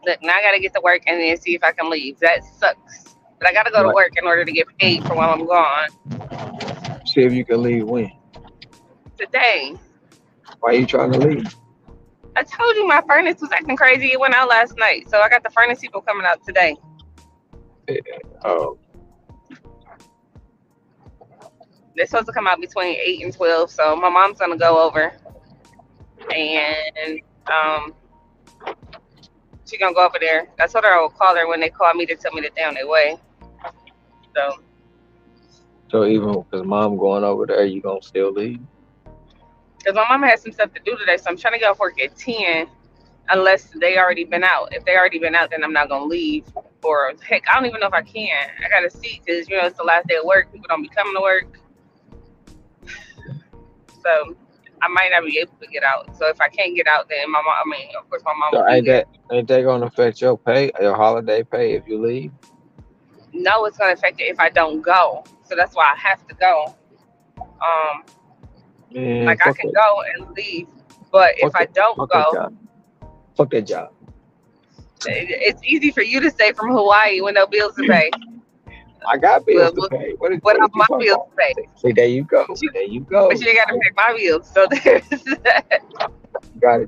Look, now I gotta get to work and then see if I can leave. That sucks. But I gotta go to Right. work in order to get paid for while I'm gone. See if you can leave when. Today. Why you trying to leave? I told you my furnace was acting crazy. It went out last night. So I got the furnace people coming out today. Oh, They're supposed to come out between 8 and 12. So my mom's gonna go over and she's gonna go over there. I told her I would call her when they call me to tell me that they're on their way. so even because mom going over there, you gonna still leave? Because my mom has some stuff to do today, so I'm trying to get off work at 10 unless they already been out. If they already been out, then I'm not going to leave. Or, heck, I don't even know if I can. I got to see because, it's the last day of work. People don't be coming to work. So I might not be able to get out. So if I can't get out, then my mom, of course, my mom So will be there. ain't that gonna affect your pay, your holiday pay if you leave? No, it's going to affect it if I don't go. So that's why I have to go. Man, Like, I can go and leave. But if I don't fuck that go, job. Fuck that job. it's easy for you to stay from Hawaii with no bills to pay. I got bills Well, to pay. What What you are my talking bills about? to pay? See, there you go. There you go. But you ain't got to pay my bills. So there's that.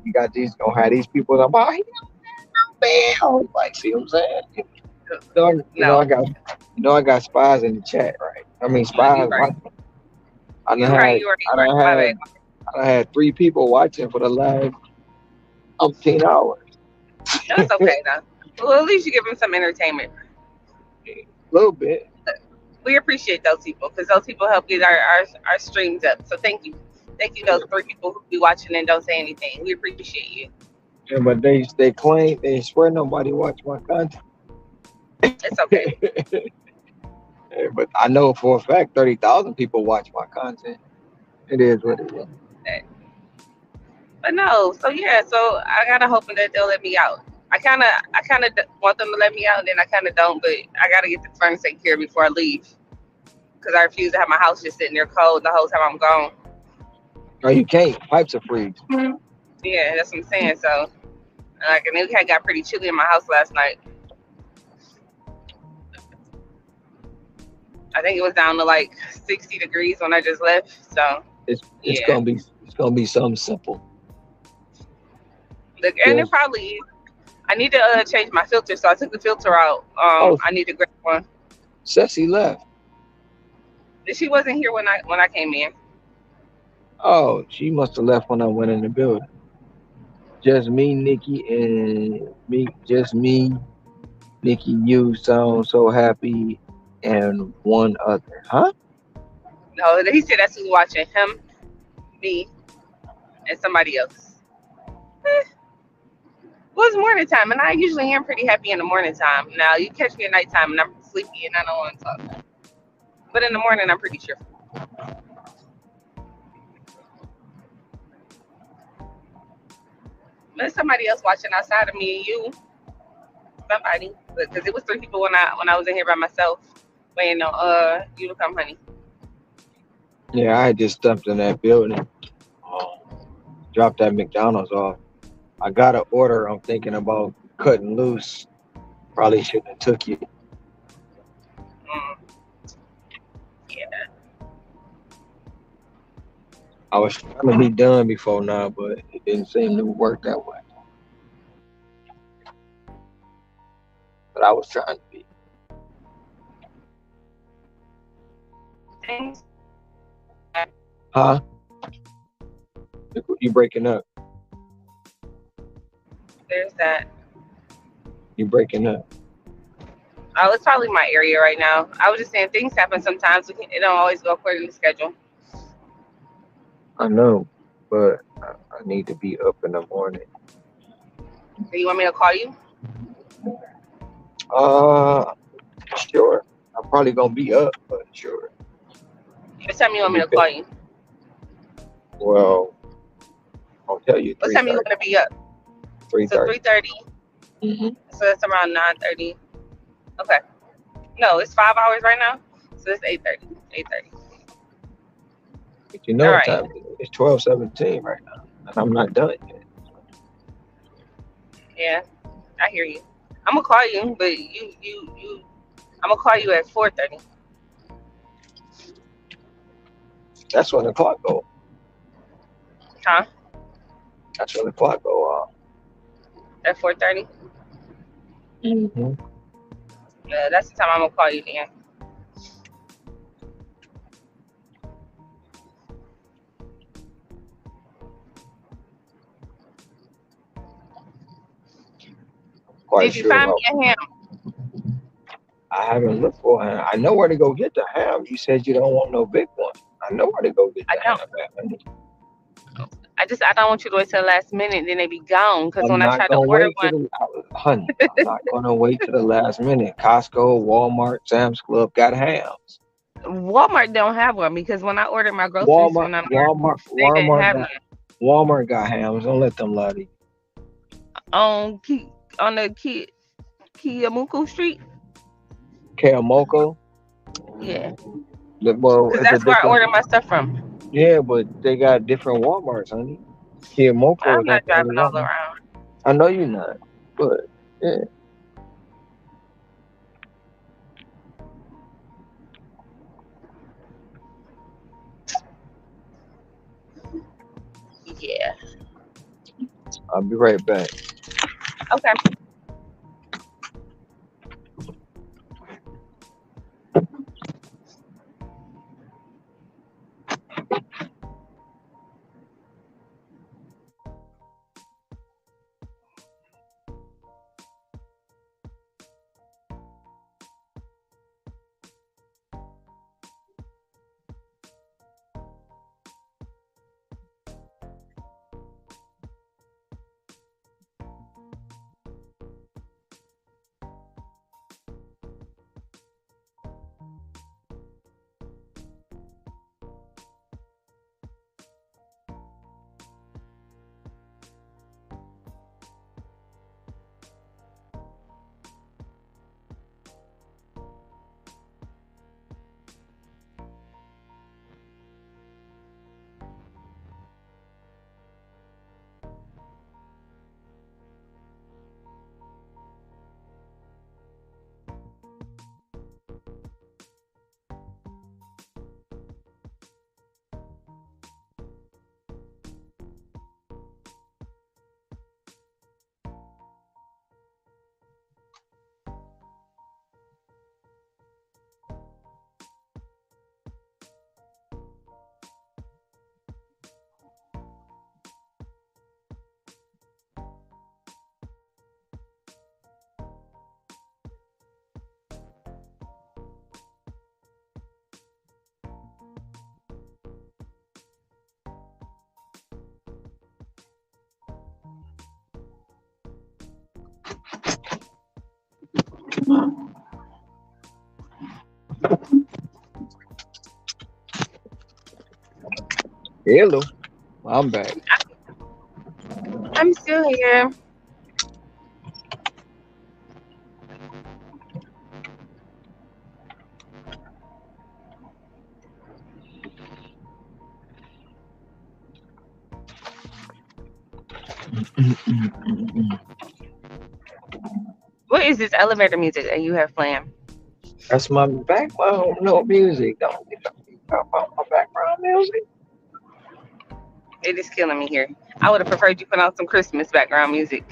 You got these gonna have these people about he don't no bill. Like, see what I'm saying? No. I got spies in the chat, right? I mean spies You right. watching. I You done right. My bad. had 3 people watching for the last 15 hours. That's okay though. Well, at least you give them some entertainment. A little bit. We appreciate those people because those people help get our streams up. So thank you. Thank you, those 3 people who be watching and don't say anything. We appreciate you. Yeah, but they claim, they swear nobody watch my content. It's okay. Yeah, but I know for a fact 30,000 people watch my content. It is what it is. But no, so yeah, so I gotta hope that they'll let me out. I kind of want them to let me out, and then I kind of don't. But I gotta get the furnace taken care of before I leave, because I refuse to have my house just sitting there cold the whole time I'm gone. No, you can't. Pipes are freeze. Yeah, that's what I'm saying. So, like, and it got pretty chilly in my house last night. I think it was down to like 60 degrees when I just left. So It's yeah. gonna be something simple. And Yeah. it probably is. I need to change my filter, so I took the filter out. I need to grab one. Ceci left. She wasn't here when I came in. Oh, she must have left when I went in the building. Just me, Nikki, and me. Just me, Nikki. You sound so happy, and one other, huh? No, he said that's who's watching him, me, and somebody else. Well, it's morning time, and I usually am pretty happy in the morning time. Now, you catch me at nighttime, and I'm sleepy, and I don't want to talk. But in the morning, I'm pretty cheerful. There's somebody else watching outside of me and you. Somebody, because it was 3 people when I was in here by myself, waiting on you to come, honey. Yeah, I just stepped in that building, dropped that McDonald's off. I got an order. I'm thinking about cutting loose. Probably shouldn't have took it. Mm, yeah. I was trying to be done before now, but it didn't seem to work that way. But I was trying to be. Things. Huh? You breaking up? There's that. You breaking up? Oh, it's probably my area right now. I was just saying things happen sometimes. It don't always go according to schedule. I know, but I need to be up in the morning. Do you want me to call you? Sure. I'm probably gonna be up, but sure. What time you want me to call you? Well, I'll tell you What time you want to be up? 3:30. So 3:30. Mm-hmm. So that's around 9:30. Okay. No, it's 5 hours right now. So it's 8:30. 8:30. But you know All what right. time it is? It's 12:17 right now, and I'm not done yet. Yeah, I hear you. I'm gonna call you, but you. I'm gonna call you at 4:30. That's when the clock go. Huh? That's when the clock go off. At 4:30. Mm-hmm. Yeah, that's the time I'm gonna call you then. Quite Did you sure find about. me a ham? I haven't looked for him. I know where to go get the ham. You said you don't want no big one. I know where to go get I the don't. ham at. I don't want you to wait till the last minute, then they be gone. Cause I'm when I not tried to gonna order wait to one, the honey. I'm not gonna wait to the last minute. Costco, Walmart, Sam's Club got hams. Walmart don't have one because when I ordered my groceries Walmart, when I'm there, Walmart, they didn't Walmart have got none. Walmart got hams. Don't let them lie to you. On the Kiamuku Street. Kalamoko, Yeah, well, cause it's a that's where I different. ordered my stuff from. Yeah, but they got different Walmarts, honey. Kalamoko I'm is not not the only driving all Walmart. around. I know you're not, but yeah. Yeah. I'll be right back. Okay. Hello, I'm back. I'm still here. What is this elevator music that you have playing? That's my background, no music. Don't talk about my background music. It is killing me here. I would have preferred you put on some Christmas background music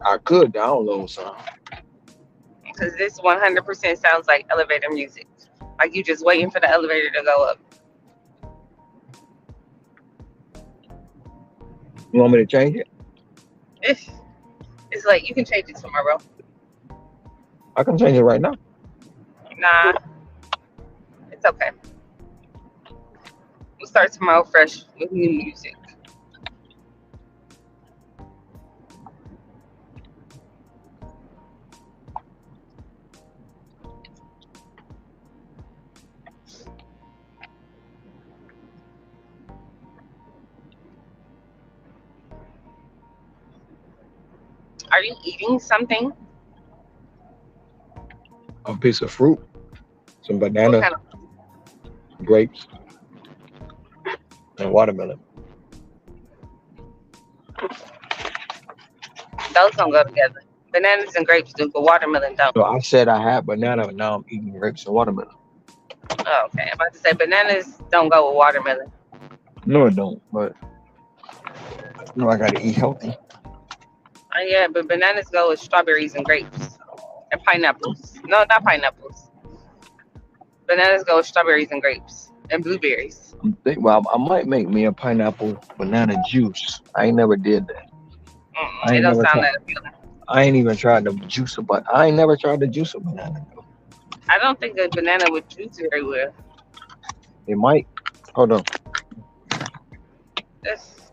I could download some. because this 100% sounds like elevator music. Like you just waiting for the elevator to go up. You want me to change it? It's, it's like you can change it tomorrow. I can change it right now. Nah, it's okay. We'll start tomorrow fresh with new music. Are you eating something? A piece of fruit, some What banana, kind of? grapes, and watermelon. Those don't go together. Bananas and grapes do, but watermelon don't. So I said I had banana, but now I'm eating grapes and watermelon. Oh, okay. I'm about to say bananas don't go with watermelon. No, it don't. But no, I gotta eat healthy. Yeah, but bananas go with strawberries and grapes and pineapples. No, not pineapples. Bananas go with strawberries and grapes and blueberries. Well, I might make me a pineapple banana juice. I ain't never did that. I It ain't don't never sound tried. that appealing. I ain't even tried to juice a but I ain't never tried to juice a banana though. I don't think a banana would juice very well. It might. Hold on. That's,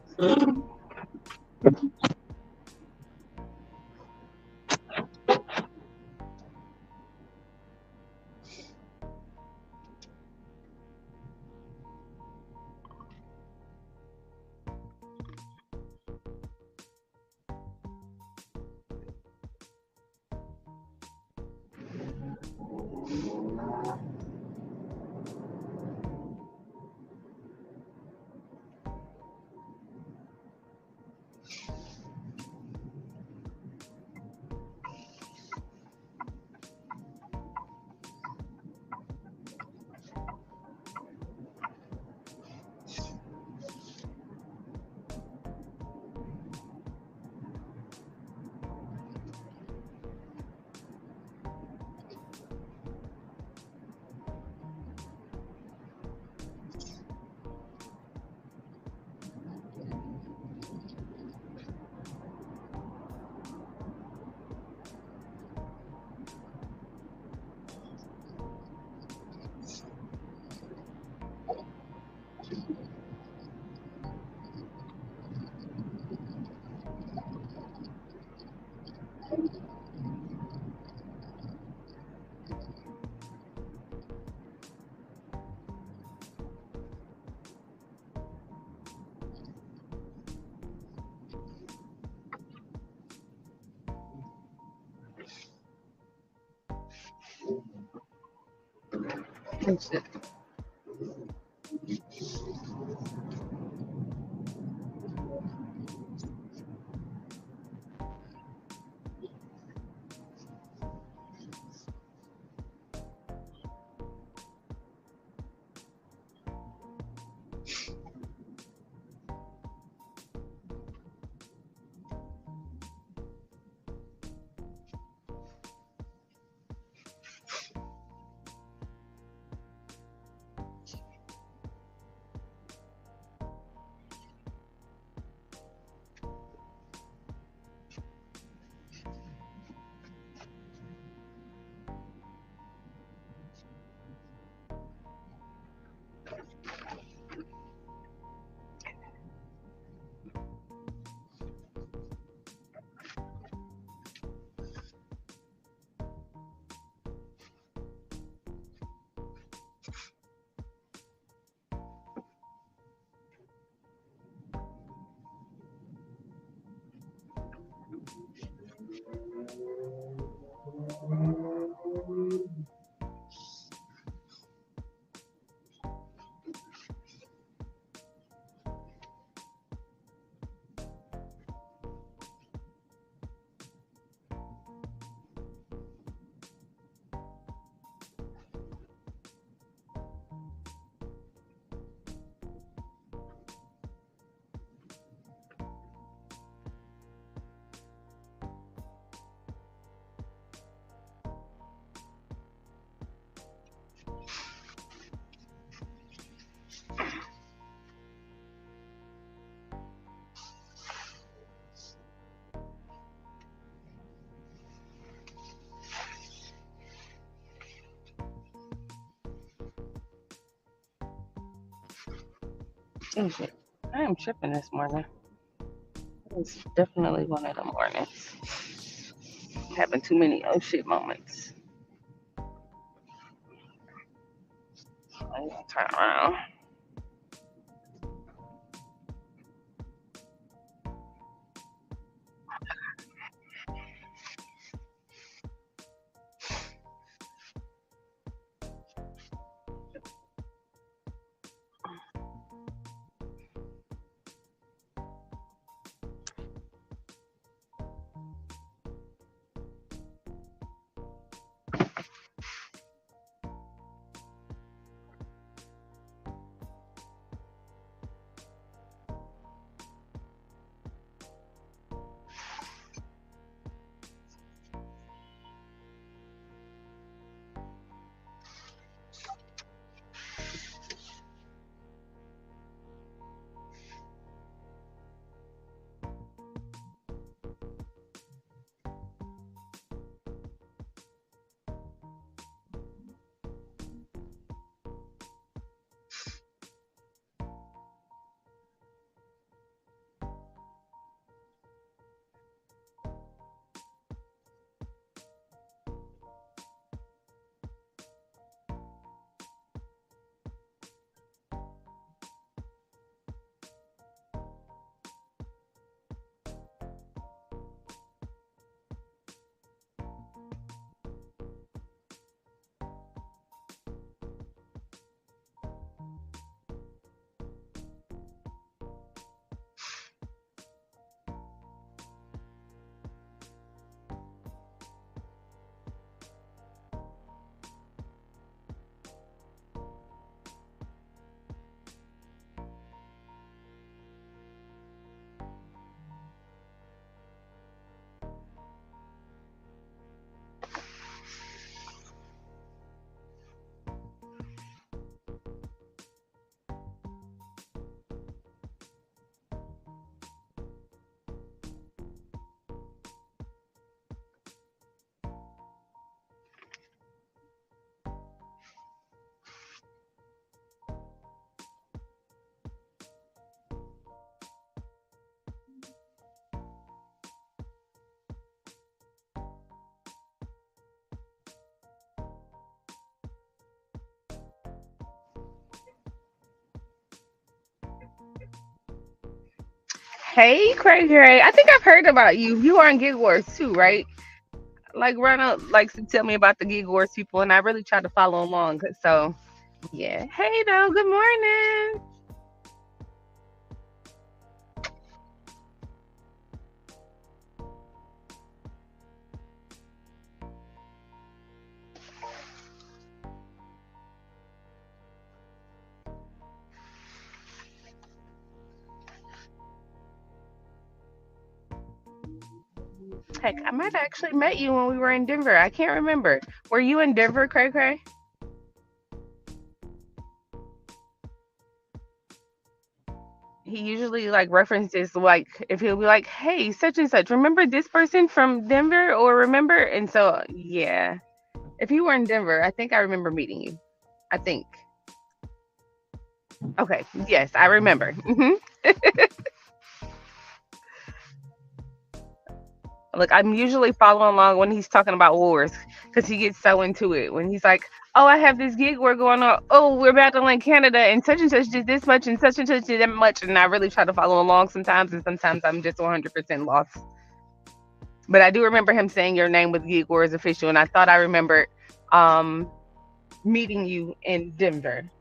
that's it. Oh shit. I am tripping this morning. It's definitely one of the mornings. Having too many oh shit moments. I need to turn around. Hey, Cray Cray. I think I've heard about you. You are on Gig Wars too, right? Like Rana likes to tell me about the Gig Wars people, and I really try to follow along. So, yeah. Hey, though. Good morning. Heck, I might have actually met you when we were in Denver. I can't remember. Were you in Denver, Cray Cray? He usually like references like if he'll be like, "Hey, such and such, remember this person from Denver or remember?" And so, yeah. If you were in Denver, I think I remember meeting you. I think. Okay. Yes, I remember. Look, I'm usually following along when he's talking about wars because he gets so into it. When he's like, "Oh, I have this gig we're going on. Oh, we're battling Canada, and such did this much, and such did that much." And I really try to follow along sometimes, and sometimes I'm just 100% lost. But I do remember him saying your name was Gig Wars official, and I thought I remembered um, meeting you in Denver.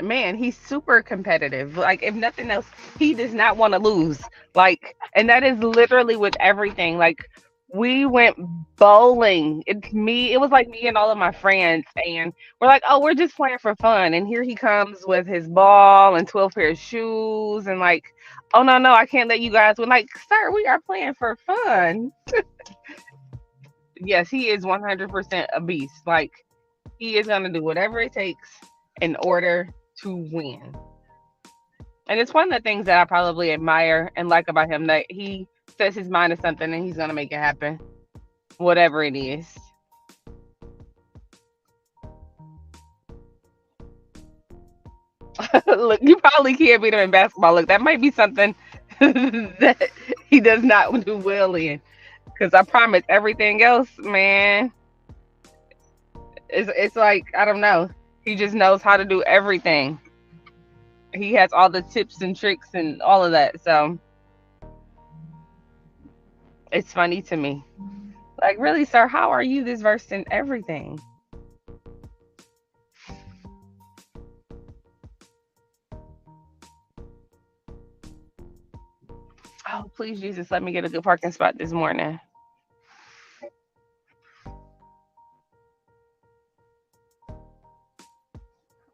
Man, he's super competitive. Like, if nothing else, he does not want to lose. Like, and that is literally with everything. Like, we went bowling. It was like me and all of my friends, and we're like, oh, we're just playing for fun. And here he comes with his ball and 12 pair of shoes, and like, oh, no, no, I can't let you guys win. Like, sir, we are playing for fun. Yes, he is 100% a beast. Like, he is going to do whatever it takes in order to win. And it's one of the things that I probably admire and like about him that he sets his mind to something and he's gonna make it happen, whatever it is. Look, you probably can't beat him in basketball. Look, that might be something that he does not do well in. Because I promise, everything else, man, it's like I don't know. He just knows how to do everything. He has all the tips and tricks and all of that. So it's funny to me. Like, really, sir, how are you this versed in everything? Oh, please, Jesus, let me get a good parking spot this morning.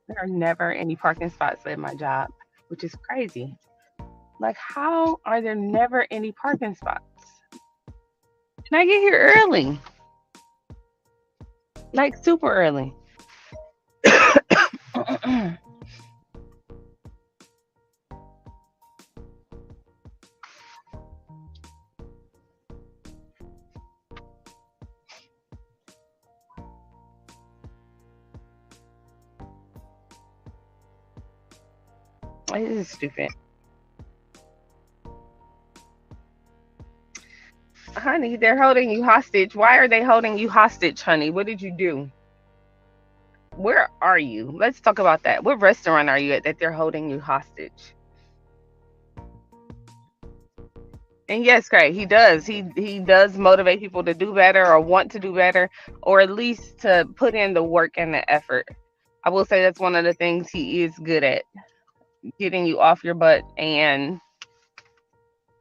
There are never any parking spots at my job, which is crazy. Like, how are there never any parking spots? And I get here early, like super early. This is stupid. Honey, they're holding you hostage. Why are they holding you hostage, honey? What did you do? Where are you? Let's talk about that. What restaurant are you at that they're holding you hostage? And yes, Craig, he does. He does motivate people to do better or want to do better, or at least to put in the work and the effort. I will say that's one of the things he is good at. Getting you off your butt and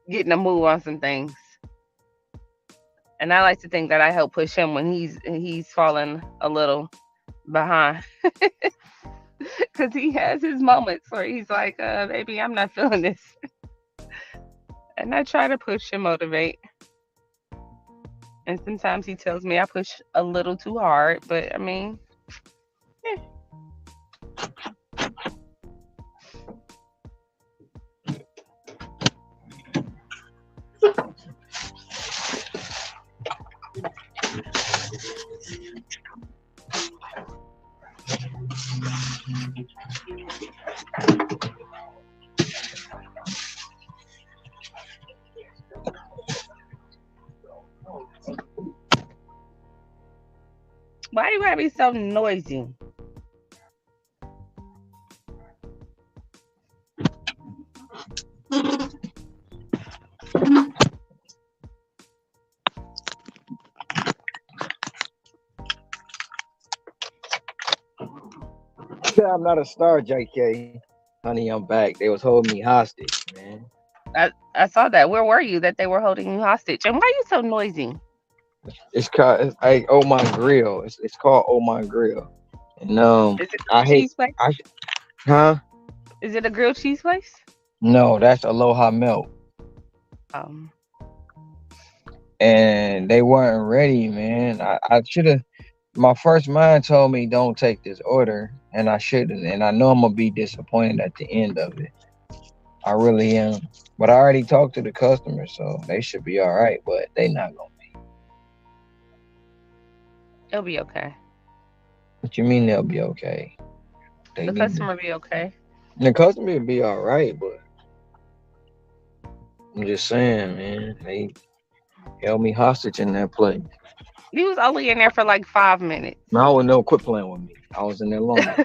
getting a move on some things. And I like to think that I help push him when he's falling a little behind. Because he has his moments where he's like, baby, I'm not feeling this. And I try to push and motivate. And sometimes he tells me I push a little too hard, but I mean, yeah. Why you gotta be so noisy? I'm not a star, JK. Honey, I'm back. They was holding me hostage, man. I saw that. Where were you that they were holding you hostage? And why are you so noisy? It's called Oh My Grill. It's called Oh My Grill. And Is it a I hate cheese place? huh? Is it a grilled cheese place? No, that's Aloha Milk. And they weren't ready, man. I should have. My first mind told me don't take this order, and I shouldn't. And I know I'm gonna be disappointed at the end of it. I really am. But I already talked to the customer, so they should be all right. But they not gonna be. It'll be okay. What you mean they'll be okay? They The need customer will be okay. the customer will be all right, but I'm just saying, man. They held me hostage in that place. You was only in there for like 5 minutes. No, no, quit playing with me. I was in there longer.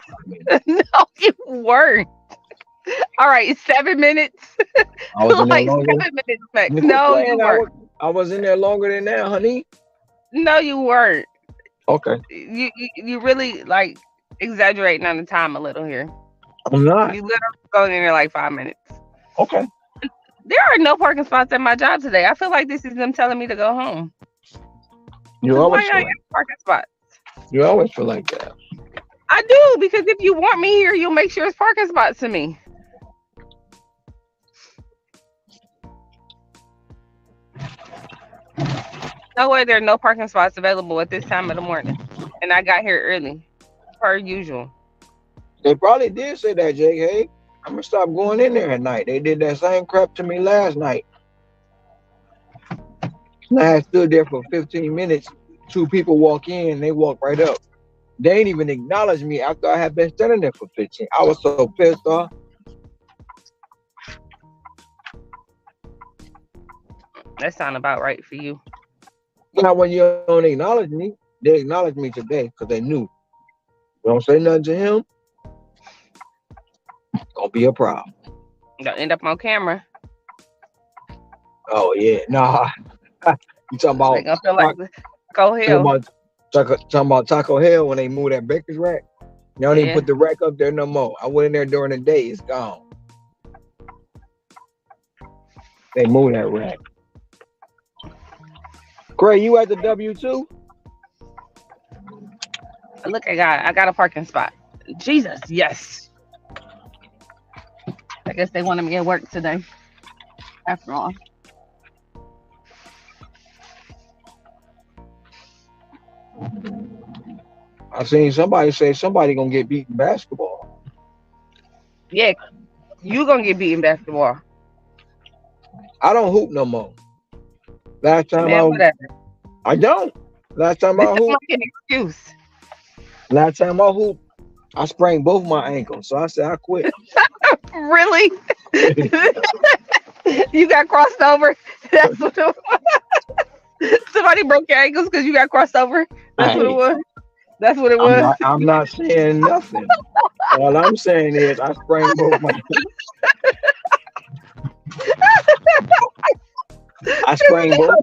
No, you weren't. All right, 7 minutes. I was in there Like longer. 7 minutes back. Quit No, playing. you weren't. I was in there longer than that, honey. No, you weren't. Okay, You really like exaggerating on the time a little here. I'm not. You literally going in there like 5 minutes. Okay. There are no parking spots at my job today. I feel like this is them telling me to go home. You Why always y'all feel got like, parking spots? you always feel like that. I do, because if you want me here, you'll make sure it's parking spots to me. No way there are no parking spots available at this time of the morning. And I got here early, per usual. They probably did say that, Jake. Hey, I'm gonna stop going in there at night. They did that same crap to me last night. Now I stood there for 15 minutes. Two people walk in, they walk right up. They ain't even acknowledge me after I had been standing there for 15. I was so pissed off. That sound about right for you. Now when you don't acknowledge me, they acknowledge me today because they knew. Don't say nothing to him, gonna be a problem. Don't end up on camera. Oh yeah, nah. You talking They about gonna feel like go talking hell. about talking about Taco Hell when they moved that breakfast rack. They don't even Yeah. put the rack up there no more. I went in there during the day, it's gone. They moved that rack. Gray, you at the W2? Look, I got a parking spot. Jesus, yes. I guess they wanted me at work today. After all. I seen somebody say somebody gonna get beat in basketball. Yeah, you gonna get beaten basketball. I don't hoop no more. Last time Man, whatever. I don't. Last time This I sound hoop, like an excuse. last time I hoop, I sprained both my ankles. So I said I quit. Really? You got crossed over? That's what it was. Somebody broke your ankles because you got crossed over? That's what it Hey, was? That's what it I'm was? not saying nothing. All I'm saying is I sprained both my I sprained both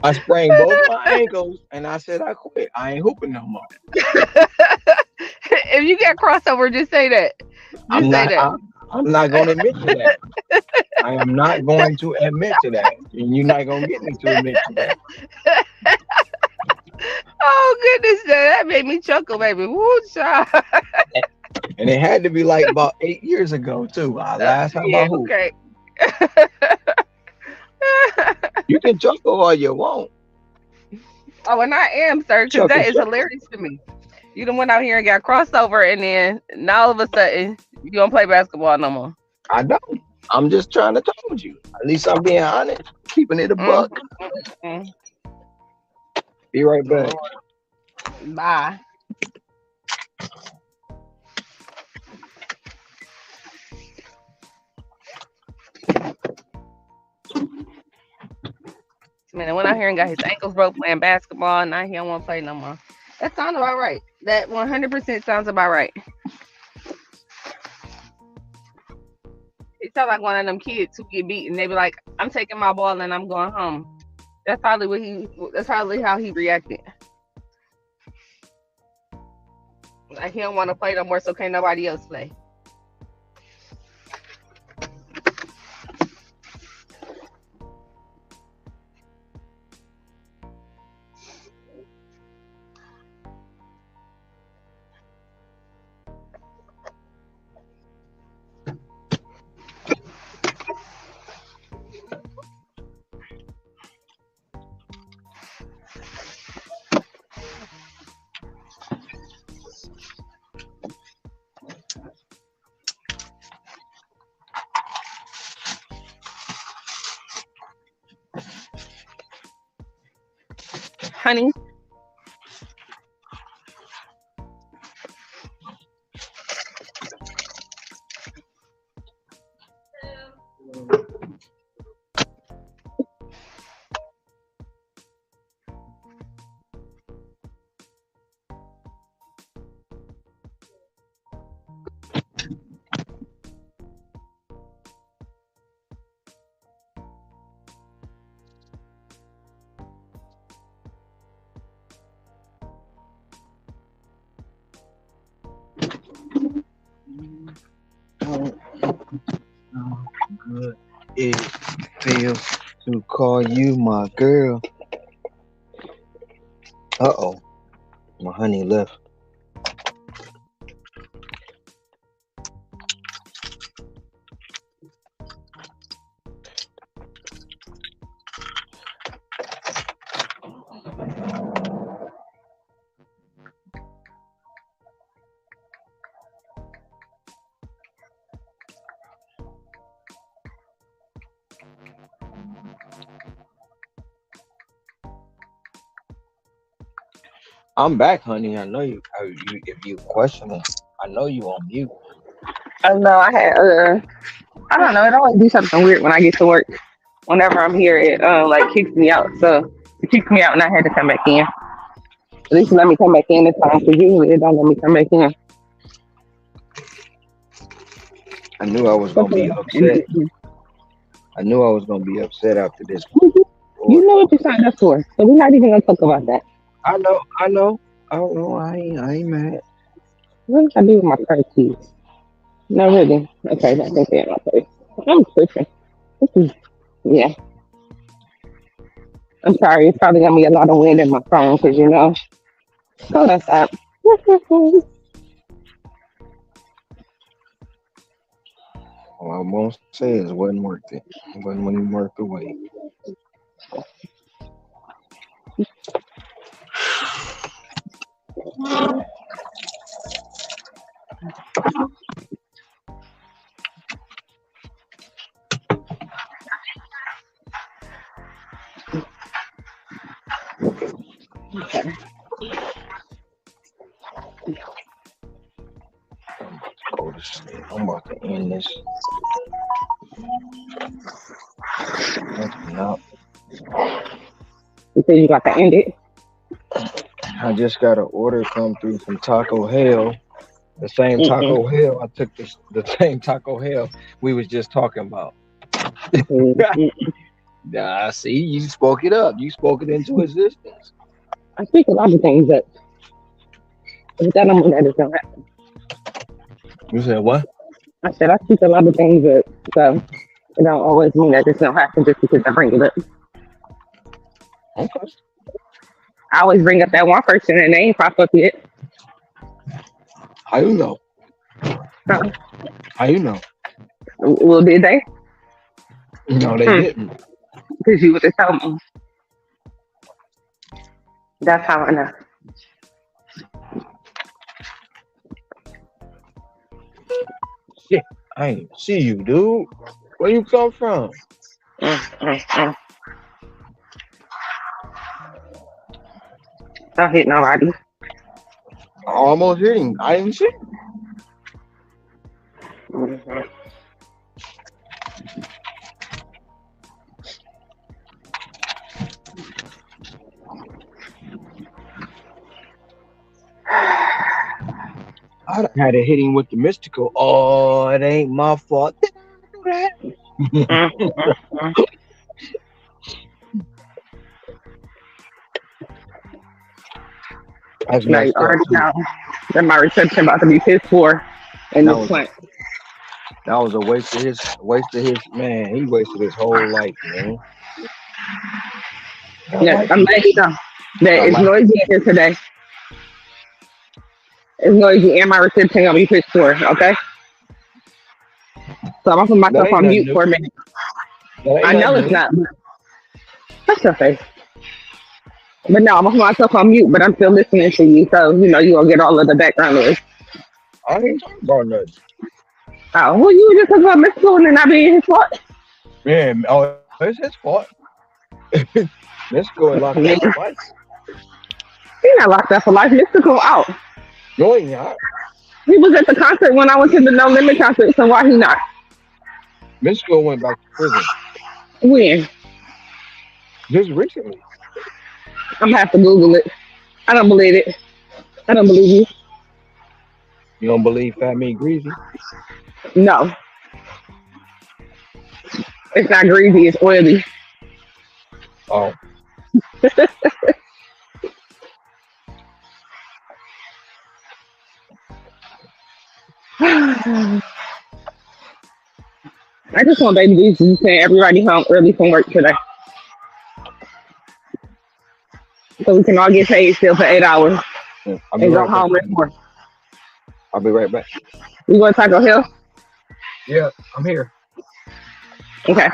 I sprained both my ankles and I said I quit. I ain't hooping no more. If you got crossover, just say that. I'm Just say not that. I'm not gonna admit to that. I am not going to admit to that. And you're not gonna get me to admit to that. Oh goodness, that made me chuckle, baby. Woo, child. And it had to be like about 8 years ago too. Last time I Yeah, hooped. okay. You can chuckle all you want. Oh, and I am, sir, because Chuckle, that is chuckle. hilarious to me. You done went out here and got crossover, and then now all of a sudden you don't play basketball no more. I don't. I'm just trying to told you. At least I'm being honest, keeping it a Mm, buck. mm, Be right back. mm. Bye. Man, I went out here and got his ankles broke playing basketball, and now he don't want to play no more. That sounds about right. That 100% sounds about right. It sounds like one of them kids who get beaten. They be like, "I'm taking my ball and I'm going home." That's probably what he. That's probably how he reacted. Like he don't want to play no more, so can't nobody else play. Honey, How good it feels to call you my girl. Uh-oh. My honey left. I'm back, honey. I know you. If you question it, I know you on mute. I know I had I don't know, it always do something weird when I get to work. Whenever I'm here, it like kicks me out. So it kicked me out and I had to come back in. At least let me come back in this time because usually it don't let me come back in. I knew I was gonna be upset. I knew I was gonna be upset after this. You know what you signed up for, so we're not even gonna talk about that. I know. I know. I don't know. I ain't mad. What did I do with my car keys? No, really. Okay, that's okay in my place. I'm tripping. This is, yeah. I'm sorry. It's probably gonna be a lot of wind in my phone because you know. Oh, that's up. All I won't say is it wasn't worth it. It wasn't even worth the wait. Go to sleep. I'm about to end this. No, You said you got to end it. I just got an order come through from Taco Hell. The same Taco Hell I took the same Taco Hell we was just talking about. Nah, see, you spoke it up. You spoke it into existence. I speak a lot of things up. But that don't mean that it's gonna happen. You said what? I said I speak a lot of things up, so it don't always mean that it's gonna happen just because I bring it up. Okay. I always bring up that one person and they ain't pop up yet. How you know? So, How you know? well, did they? No, they didn't. Because you would have told me. That's how I know. Shit, I ain't see you, dude. Where you come from? Don't hit nobody. I almost hit him. I didn't see him. I done had to hit him with the mystical. Oh, it ain't my fault. Did I do that? That's Now you messed up already too. know that my reception about to be pissed for in That this was plant. that was a waste of his man. He wasted his whole life, man. I Yeah, like I'm it. letting you know that I it's like it. noisy in here today. It's noisy and my reception gonna be pissed for, okay? So I'm gonna put That myself ain't on nothing mute new. for a minute. That ain't I know nothing it's new. not. That's your face. But no, I'm gonna put myself on mute, but I'm still listening to you, so you know you gonna get all of the background noise. I ain't talking about nothing. Oh, well, you were just talking about Miss School and not being his fault. Yeah, oh, it's his fault. Let's go and lock up for Nigga, life. he not locked up for life. Mystical out. No, he not. He was at the concert when I went to the No Limit concert, so why he not? Mystical went back to prison When? just recently. I'm gonna have to Google it. I don't believe it. I don't believe you. You don't believe Fat Meat Greasy? No, it's not greasy. It's oily. Oh, I just want baby Jesus to send everybody home early from work today, so we can all get paid still for 8 hours yeah. I'll be and go right back. home and more. I'll be right back. You going to Taco Hill? Yeah, I'm here. Okay.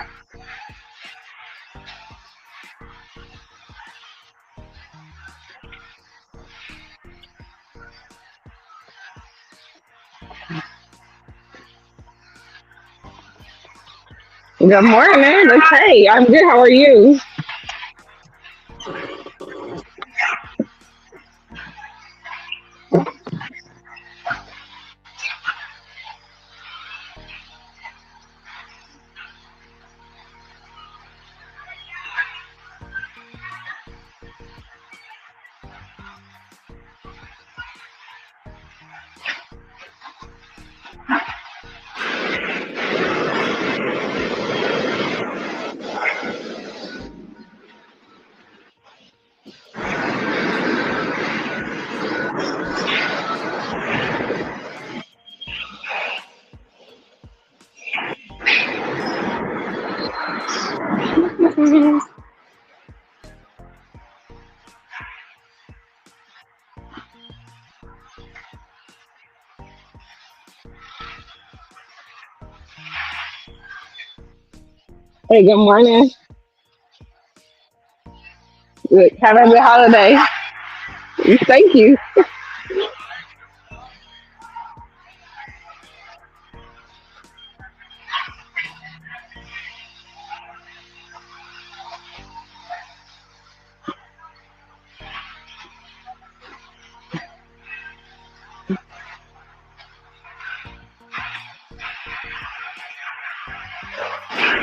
Good morning. Okay, I'm good. How are you? Hey, good morning. Look, have a good holiday. Thank you.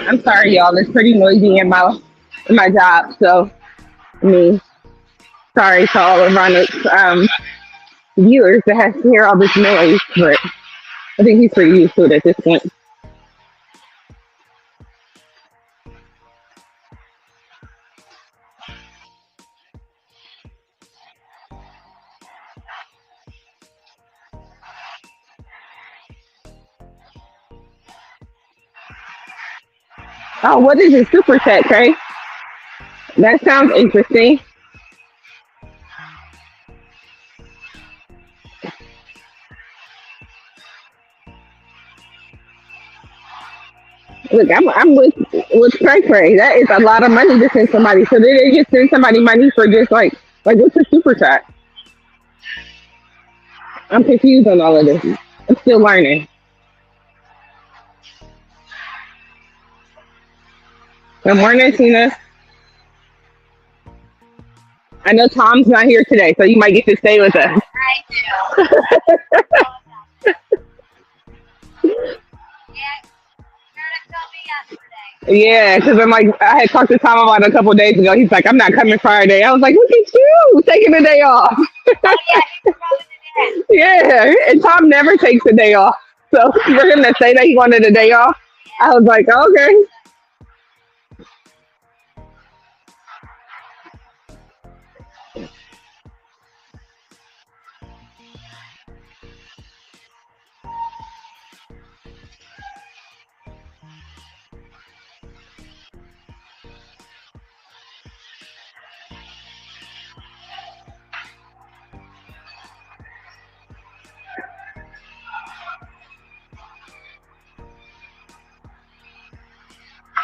I'm sorry, y'all. It's pretty noisy in my job. So, I mean, sorry to all of Ronald's viewers that have to hear all this noise, but I think he's pretty used to it at this point. Oh, what is it? Super chat, Trey? That sounds interesting. Look, I'm with Trey Trey. That is a lot of money to send somebody. So did they just send somebody money for just like what's a super chat? I'm confused on all of this. I'm still learning. Good morning, Tina. I know Tom's not here today, so you might get to stay with us. Yeah, because I'm like, I had talked to Tom about it a couple of days ago. He's like, I'm not coming Friday. I was like, look at you taking the day off. Yeah, and Tom never takes a day off. So for him to say that he wanted a day off, I was like, okay.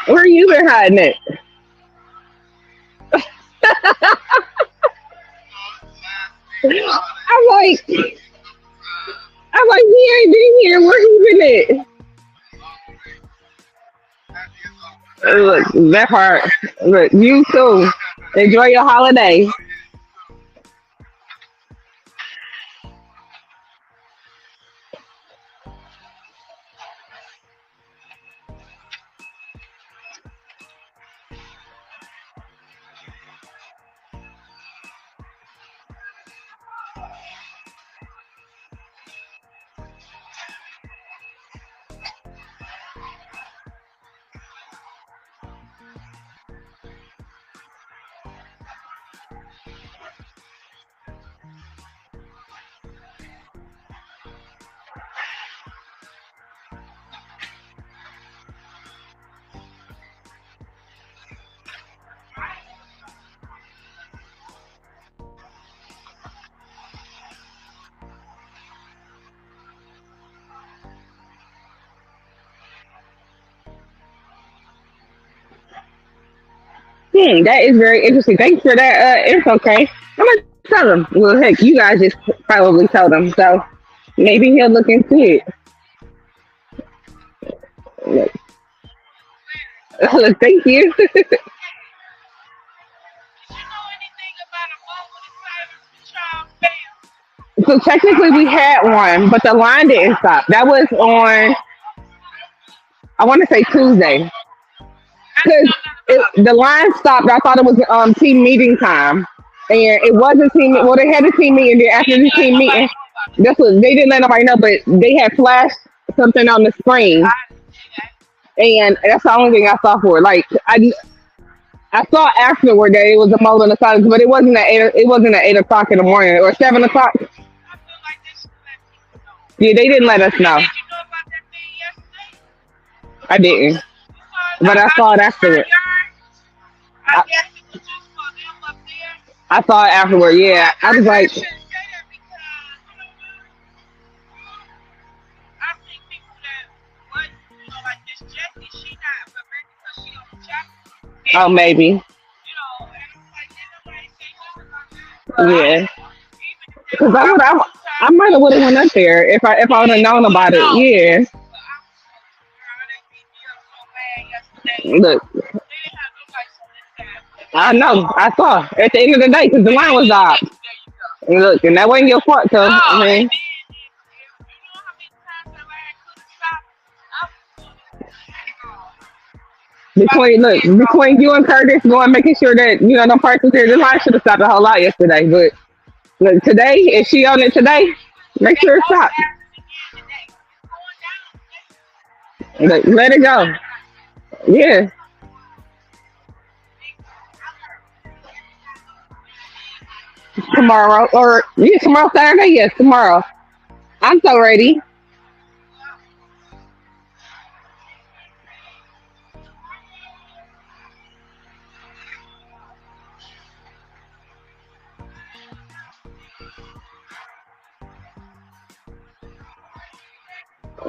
Where you been hiding it? I'm like, he ain't been here. Where he been at? Look, that part. Look, you too. Enjoy your holiday. That is very interesting. Thanks for that info, Kay. I'm gonna tell him. Well, heck, you guys just probably told him, so maybe he'll look into it. Look, look, thank you. So technically, we had one, but the line didn't stop. That was on, I want to say Tuesday, because the line stopped. I thought it was team meeting time, and it wasn't team. Well, they had a team meeting. Then after the team meeting, that's what they didn't let nobody know, but they had flashed something on the screen, and that's the only thing I saw for it. Like I saw afterward that it was a mole in the silence, but it wasn't at 8. It wasn't at 8 o'clock in the morning or 7 o'clock. Yeah, they didn't let us know. I didn't, but I saw it afterward. I, I saw it afterward. Yeah, I was like, oh, maybe. Yeah, because I might have would have went up there if I would have known about it. Yeah, look, I know, I saw at the end of the day because the line was up. And look, and that wasn't your fault, so I mean, between you and Curtis going making sure that the parts was there, the line should have stopped a whole lot yesterday. But look, today, if she on it today, make sure it stops. Look, let it go. Yeah, tomorrow or yeah, tomorrow Saturday. Yes, tomorrow. I'm so ready.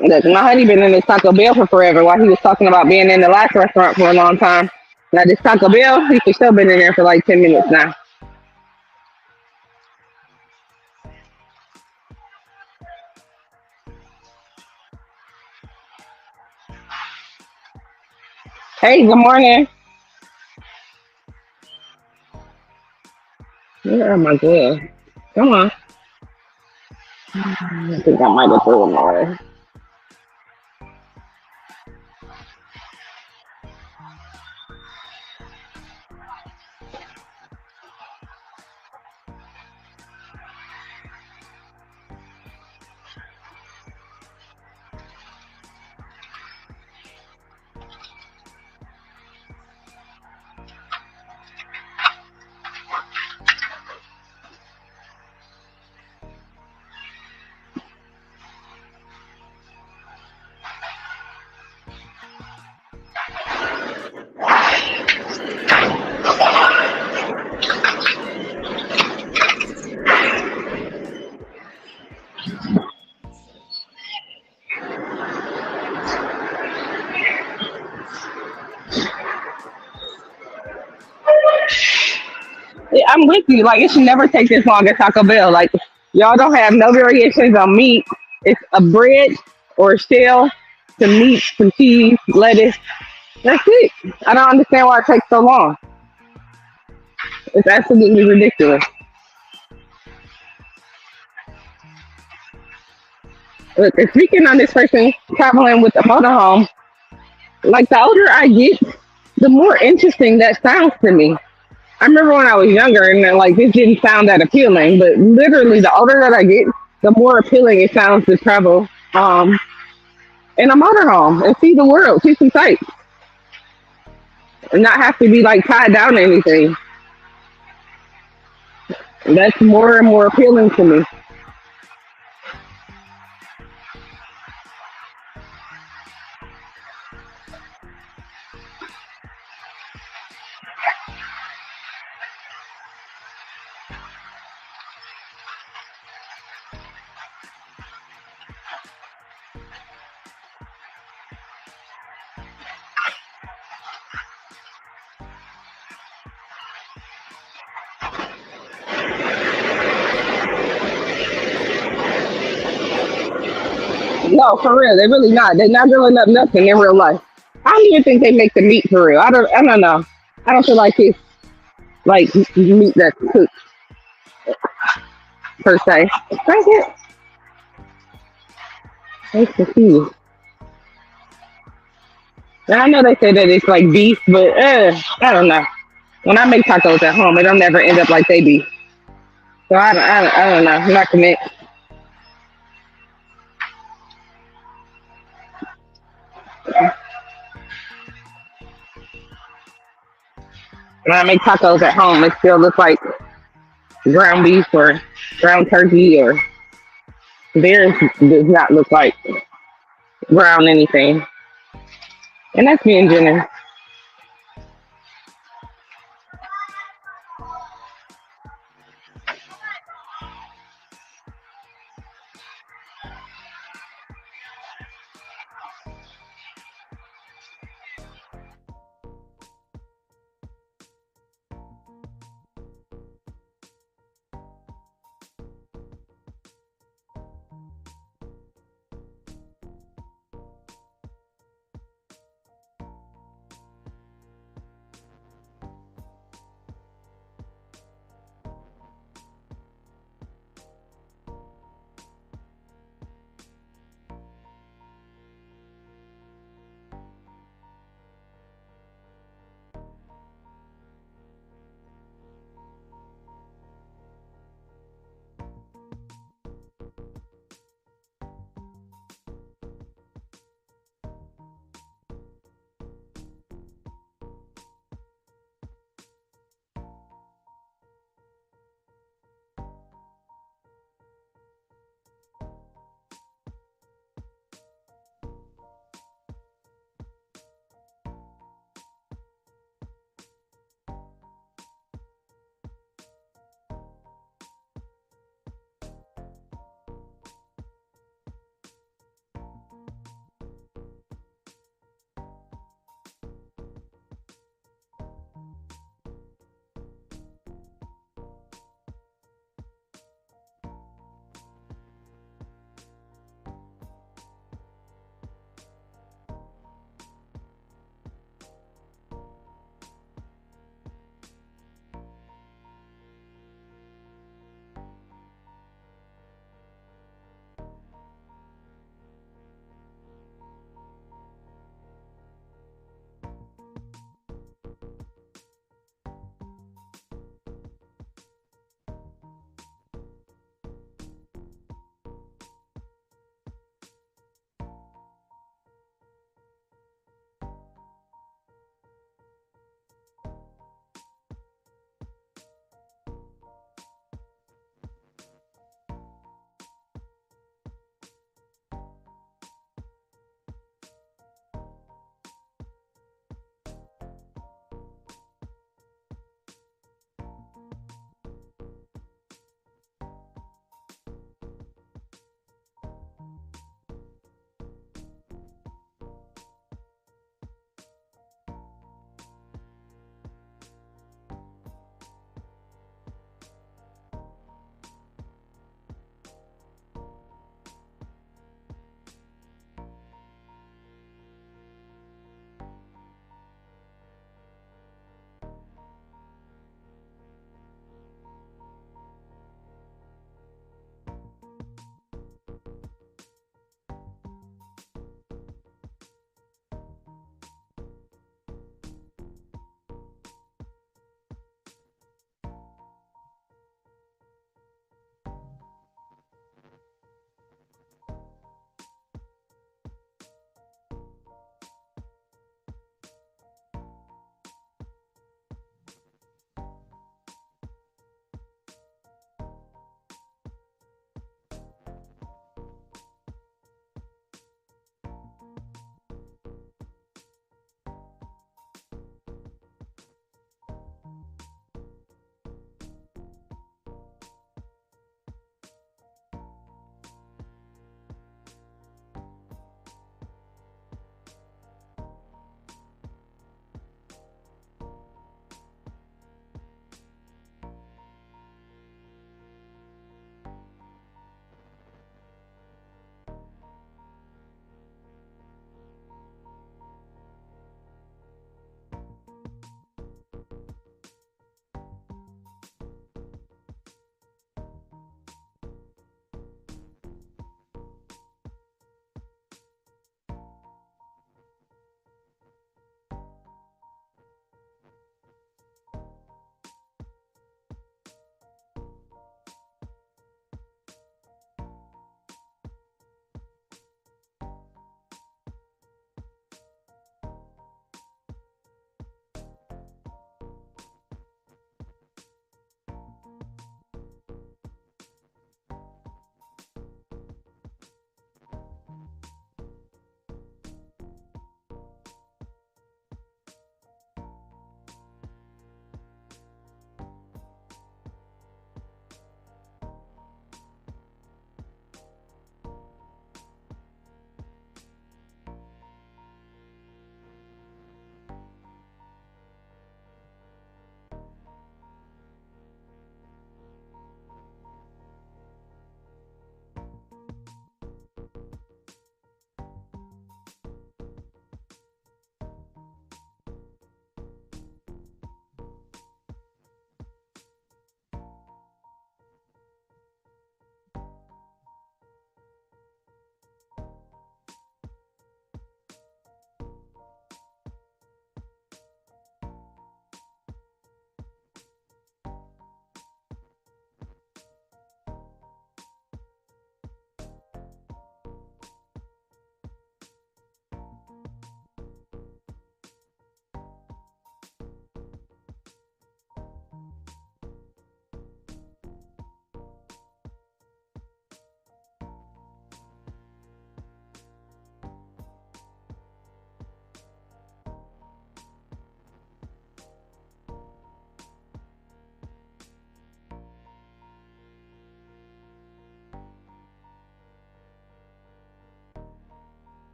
Look, my honey been in this Taco Bell for forever. While he was talking about being in the last restaurant for a long time. Now this Taco Bell, he should still been in there for like 10 minutes now. Hey, good morning. Where am I good? Come on. I think I might have threw him away. Yeah, I'm with you. Like it should never take this long at Taco Bell. Like y'all don't have no variations on meat. It's a bread or a shell, some meat, some cheese, lettuce. That's it. I don't understand why it takes so long. It's absolutely ridiculous. Look, and speaking on this person traveling with a motorhome, like the older I get, the more interesting that sounds to me. I remember when I was younger and then, like this didn't sound that appealing, but literally the older that I get, the more appealing it sounds to travel in a motorhome and see the world, see some sights, and not have to be like tied down to anything. That's more and more appealing to me. No, for real, they're really not. They're not grilling up nothing in real life. I don't even think they make the meat for real. I don't know. I don't feel like it's like meat that's cooked per se. Thank you. Nice to see you. And I know they say that it's like beef, but I don't know. When I make tacos at home, it don't never end up like they beef. So I don't know. I'm not convinced. When I make tacos at home, it still looks like ground beef or ground turkey, or theirs does not look like ground anything. And that's being generous.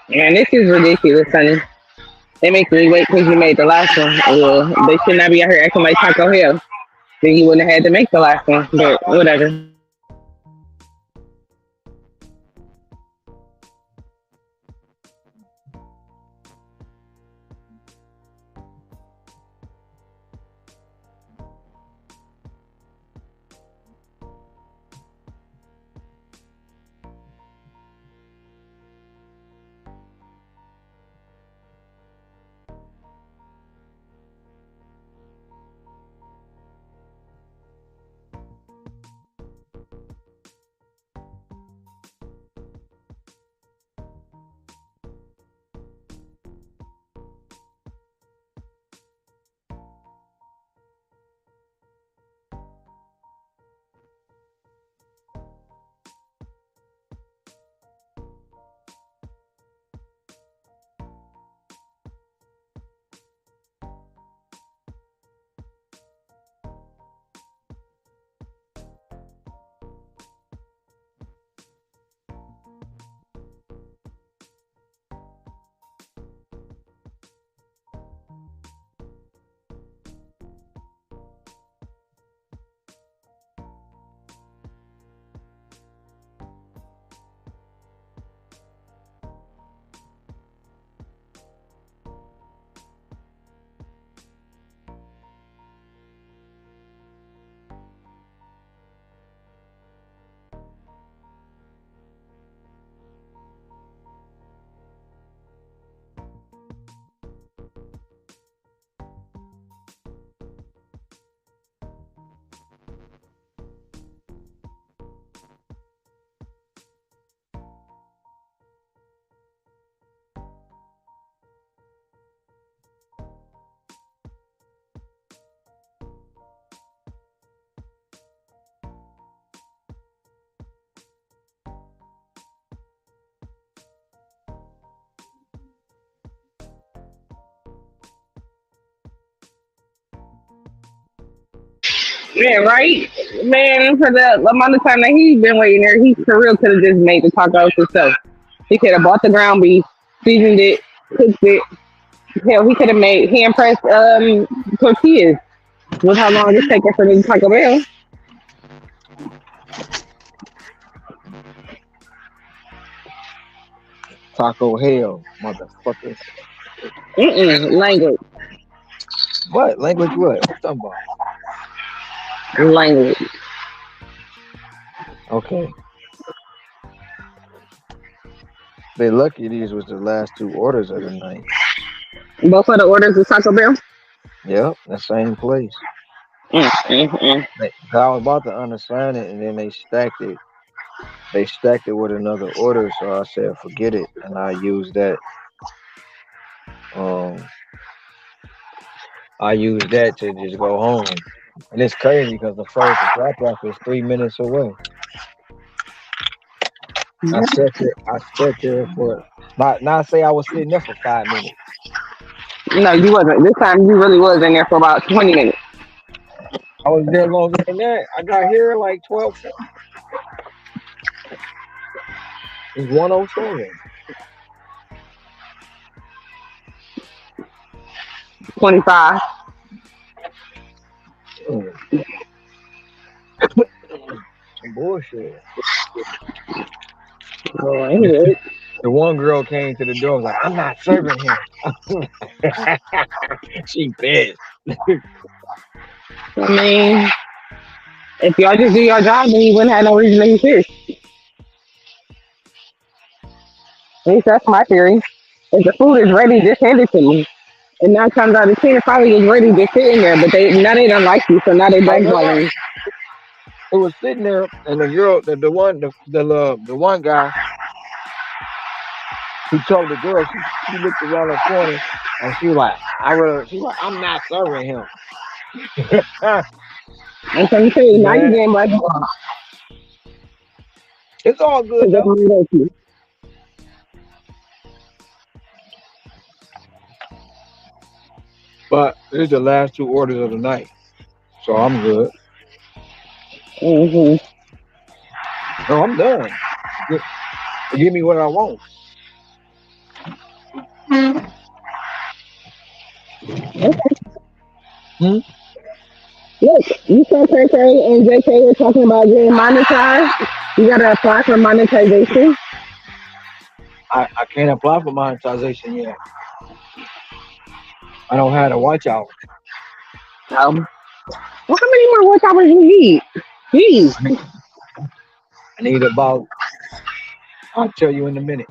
Man, this is ridiculous, honey. They make me wait because you made the last one. Well, they should not be out here acting like Taco Hell. Then you wouldn't have had to make the last one. But whatever. Yeah, right? Man, for the amount of time that he's been waiting there, he for real could have just made the tacos himself. He could have bought the ground beef, seasoned it, cooked it. Hell, he could have made hand pressed tortillas with how long it's taking for the Taco Bell. Taco hell, motherfuckers. Language. What? Language what? What you talking about? Language. Okay. They lucky these was the last two orders of the night. Both of the orders of Taco Bell. Yep, the same place. Mm, mm, mm. I was about to unassign it and then they stacked it. They stacked it with another order, so I said forget it, and I used that. Um, I used that to just go home, and it's crazy because the first drop off is 3 minutes away. I sat there. I sat there for not say I was sitting there for 5 minutes. No, you wasn't. This time you really was in there for about 20 minutes. I was there longer than that. I got here like 12. It's 107. 25. Bullshit. Oh, anyway. The one girl came to the door and was like, I'm not serving him. She pissed. I mean, if y'all just do your job, then you wouldn't have no reason to be pissed. At least that's my theory. If the food is ready, just hand it to me. And 9 times out of 10, it probably is ready just sitting there. But now they don't like you, so now they blackballing you. It was sitting there, and the girl, the one guy, he told the girl, she looked around the corner, and she was like, I'm not serving him. And so you say, now you getting blackballed. It's all good though. But this is the last two orders of the night, so I'm good. Mm-hmm. No, I'm done. Give me what I want. Okay. Hmm? Look, you saw KK and JK were talking about getting monetized. You gotta apply for monetization. I can't apply for monetization yet. I don't have to watch out. Well, how many more watch hours you need? Jeez. I need about, I'll tell you in a minute.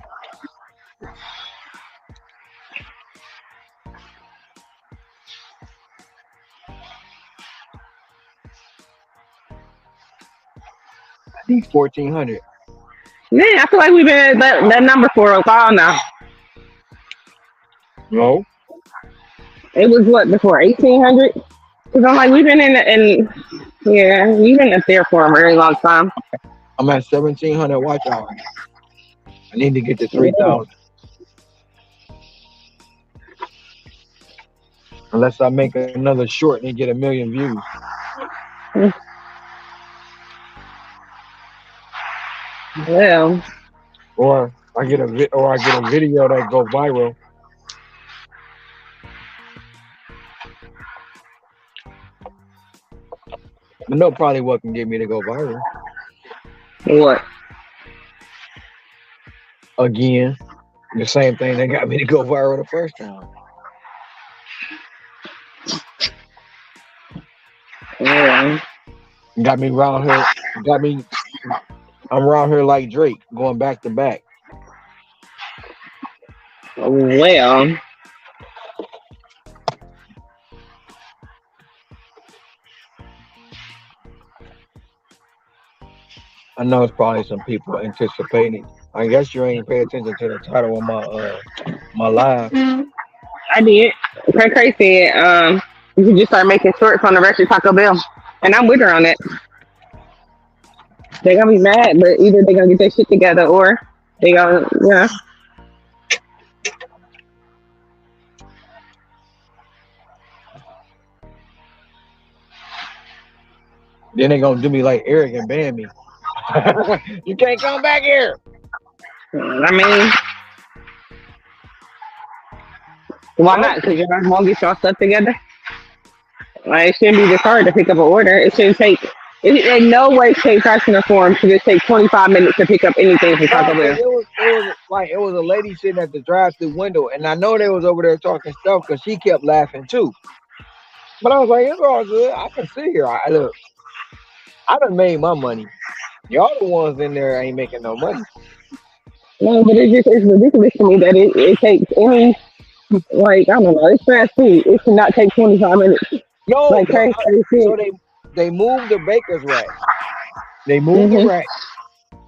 I need 1,400. Man, I feel like we've been at that number for a while now. No. It was what before 1,800? Because I'm like we've been we've been up there for a very long time. I'm at 1,700 watch hours. I need to get to 3,000. Unless I make another short and get 1 million views. Well, Or I get a video that go viral. I know probably what can get me to go viral. What? Again, the same thing that got me to go viral the first time. Yeah. Got me around here. I'm around here like Drake, going back to back. Well. I know it's probably some people anticipating. I guess you ain't pay attention to the title of my live. I did. Cray said, you can just start making shorts on the rest of Taco Bell. And I'm with her on that. They're gonna be mad, but either they're gonna get their shit together or they gonna, Then they gonna do me like Eric and ban me. You can't come back here. I mean, why not? Because you're not going to get your stuff together. Like, it shouldn't be this hard to pick up an order. It shouldn't take, in no way, shape, fashion, or form should it take 25 minutes to pick up anything from Taco Bell. It was a lady sitting at the drive-through window, and I know they was over there talking stuff because she kept laughing too. But I was like, it's all good. I can see here. Look, I done made my money. Y'all the ones in there ain't making no money. No, but it's ridiculous to me that it takes any, like, I don't know, it's fast food. It should not take 25 minutes. No, Like, crazy. so they moved the baker's rack. They moved the rack,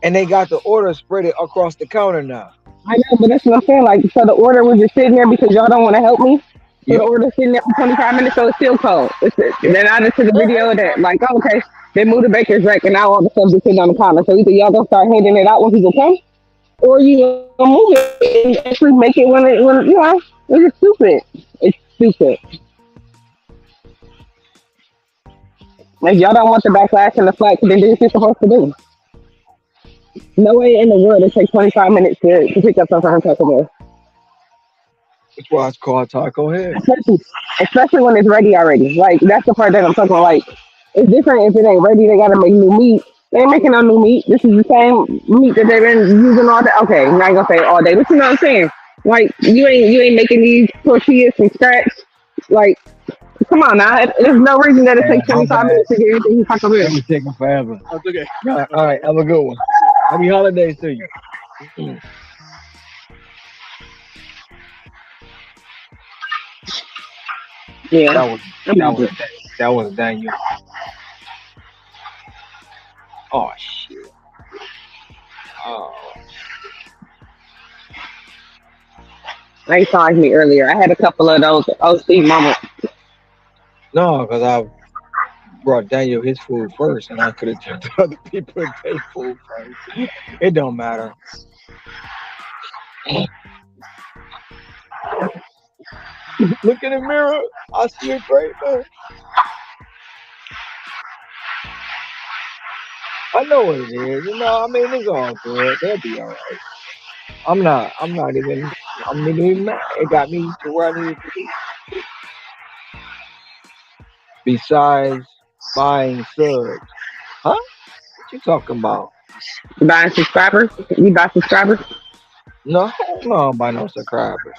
and they got the order spread it across the counter now. I know, but that's what I'm saying. Like, so the order was just sitting there because y'all don't want to help me. So the order sitting there for 25 minutes, so it's still cold. Then I just took a video of that. Like, okay, they moved the baker's rack, and now all the stuff is sitting on the counter. So either y'all gonna start handing it out when people come, or you gonna move it and actually make it when you know, it's stupid. It's stupid. Like, y'all don't want the backlash and the flack, then do what you're supposed to do. No way in the world it takes 25 minutes to pick up something from Taco Bell. That's why it's called Taco Head. Especially when it's ready already. Like, that's the part that I'm talking about. Like, it's different if it ain't ready. They gotta make new meat. They ain't making no new meat. This is the same meat that they've been using all day. Okay, I'm not gonna say all day, but you know what I'm saying? Like, you ain't making these tortillas from scratch. Like, come on now. There's no reason that it takes 25 minutes to get everything you talk about. It's taking forever. That's okay. All right, have a good one. Happy holidays to you. Yeah. That was Daniel. Oh shit. Oh. They saw me earlier. I had a couple of those OC moments. No, because I brought Daniel his food first, and I could have took other people and their food first. It don't matter. Look in the mirror. I see a great man. I know what it is. You know, I mean, it's all good. They'll be all right. I'm not even mad. It got me to where I needed to be. Besides buying subs. Huh? What you talking about? Buying subscribers? You buy subscribers? No, no, by no subscribers.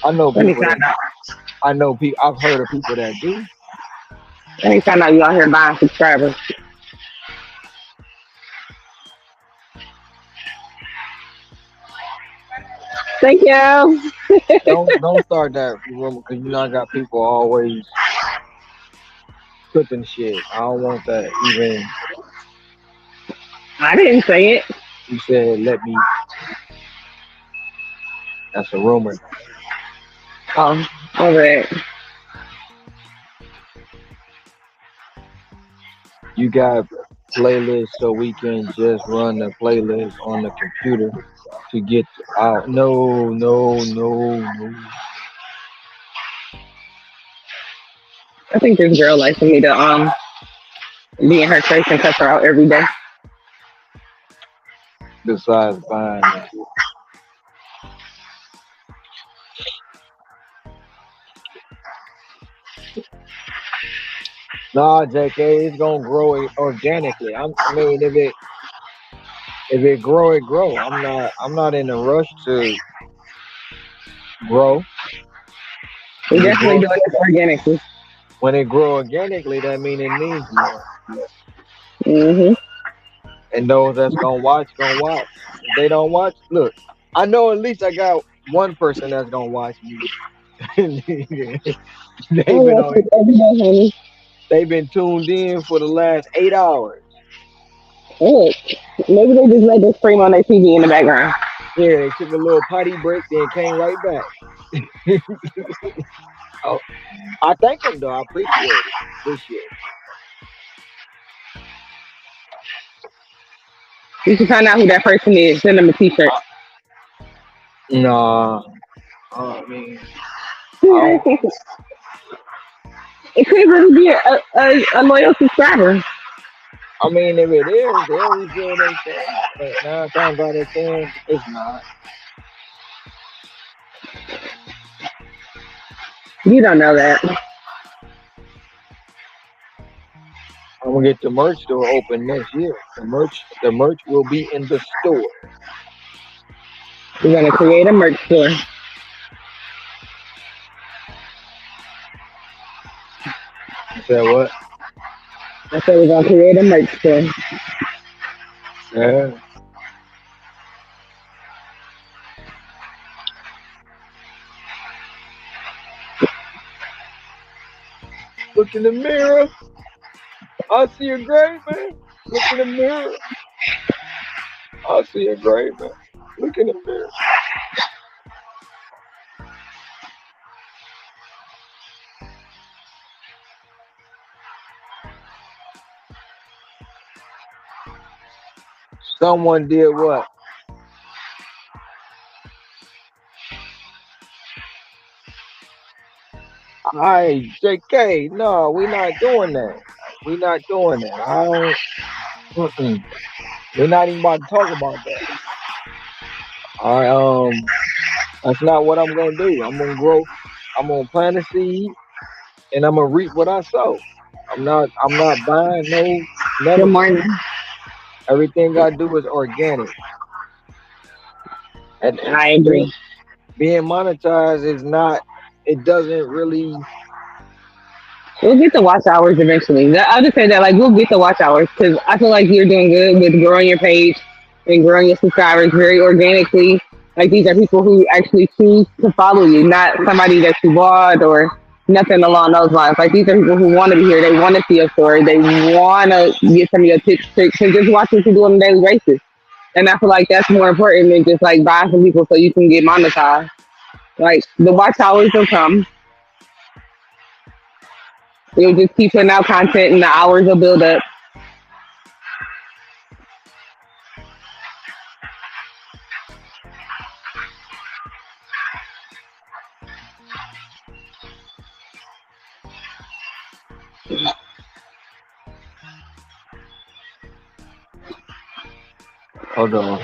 I know people. I've heard of people that do. Anytime you out here buying subscribers. Thank you. don't start that rumor because you know I got people always cooking shit. I don't want that even. I didn't say it. You said let me. That's a rumor. Oh, all right. You got playlists so we can just run the playlist on the computer to get out. No. I think this girl likes for me to be in her face and cuss her out every day. Besides buying that. Nah, JK, it's gonna grow organically. I mean, if it grow, it grow. I'm not in a rush to grow. We definitely doing this organically. When it grow organically, that means it needs more. Mhm. And those that's gonna watch. If they don't watch, look, I know at least I got one person that's gonna watch me. They've been tuned in for the last 8 hours. Look, maybe they just let this stream on their TV in the background. Yeah, they took a little potty break, then came right back. Oh, I thank them though. I appreciate it. You should find out who that person is. Send them a T-shirt. Nah, I mean, It could really be a loyal subscriber. I mean, if it is, they'll reveal themselves. But 9 times out of 10, it's not. You don't know that. I'm gonna get the merch store open next year. The merch will be in the store. We're gonna create a merch store. You said what? I said we're gonna create a merch store. Yeah. Look in the mirror. I see a great man. Look in the mirror. I see a great man. Look in the mirror. Someone did what? Hey, JK, no, we not doing that. We not doing that. I don't. Mm-mm. We're not even about to talk about that. I that's not what I'm gonna do. I'm gonna grow. I'm gonna plant a seed, and I'm gonna reap what I sow. I'm not buying none Good of it. morning. Everything I do is organic. And I agree. being monetized is not. It doesn't really. We'll get the watch hours eventually. I'll just say that, like, we'll get the watch hours because I feel like you're doing good with growing your page and growing your subscribers very organically. Like, these are people who actually choose to follow you, not somebody that you bought or nothing along those lines. Like, these are people who want to be here. They want to see your story. They want to get some of your tips, tricks, and just watch what you do on a daily basis. And I feel like that's more important than just like buying from people so you can get monetized. Like, the watch hours will come. You'll just keep putting out content and the hours will build up. Hold on.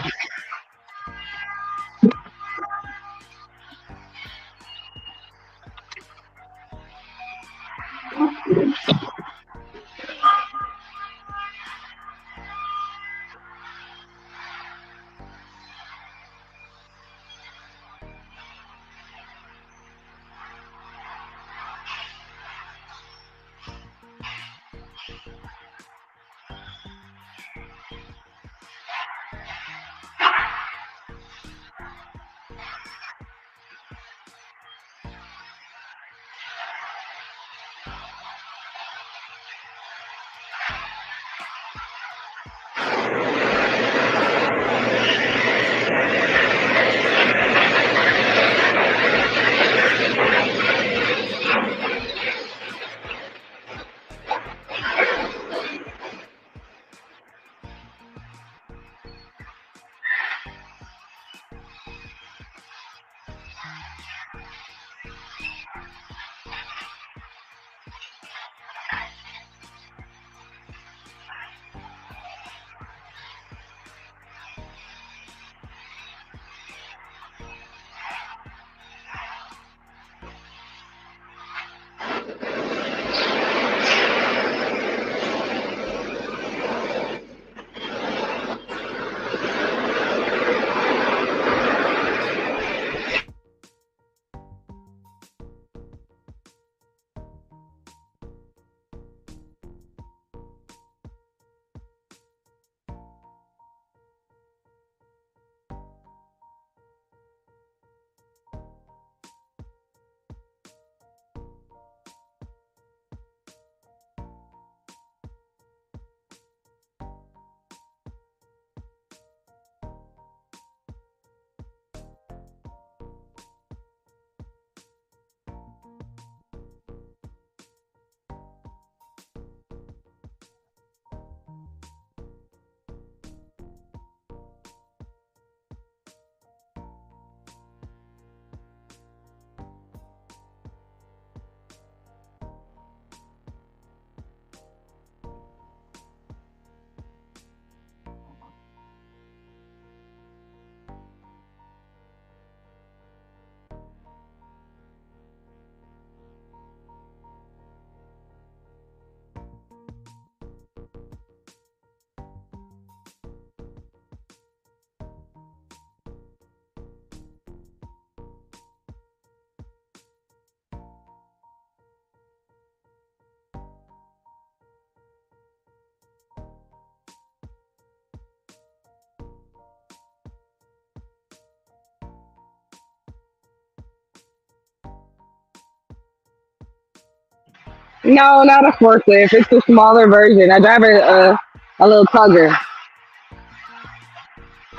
No, not a forklift. It's a smaller version. I drive a little tugger.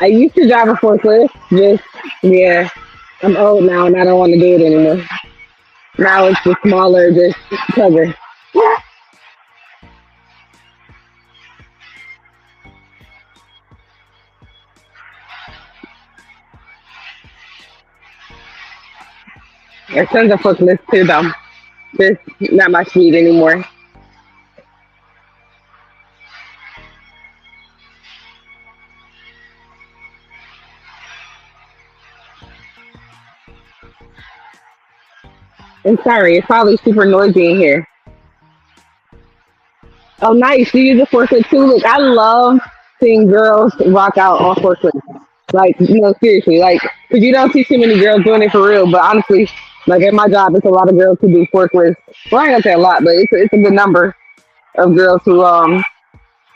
I used to drive a forklift. Just yeah, I'm old now and I don't want to do it anymore. Now it's the smaller, just tugger. There's tons of forklifts too, though. Just not my speed anymore. I'm sorry, it's probably super noisy in here. Oh, nice. You use a forklift too. Look, I love seeing girls rock out on forklifts. Like, seriously, like, because you don't see too many girls doing it for real. But honestly, like at my job, it's a lot of girls who do forklifts. Well, I ain't gonna say a lot, but it's a good number of girls who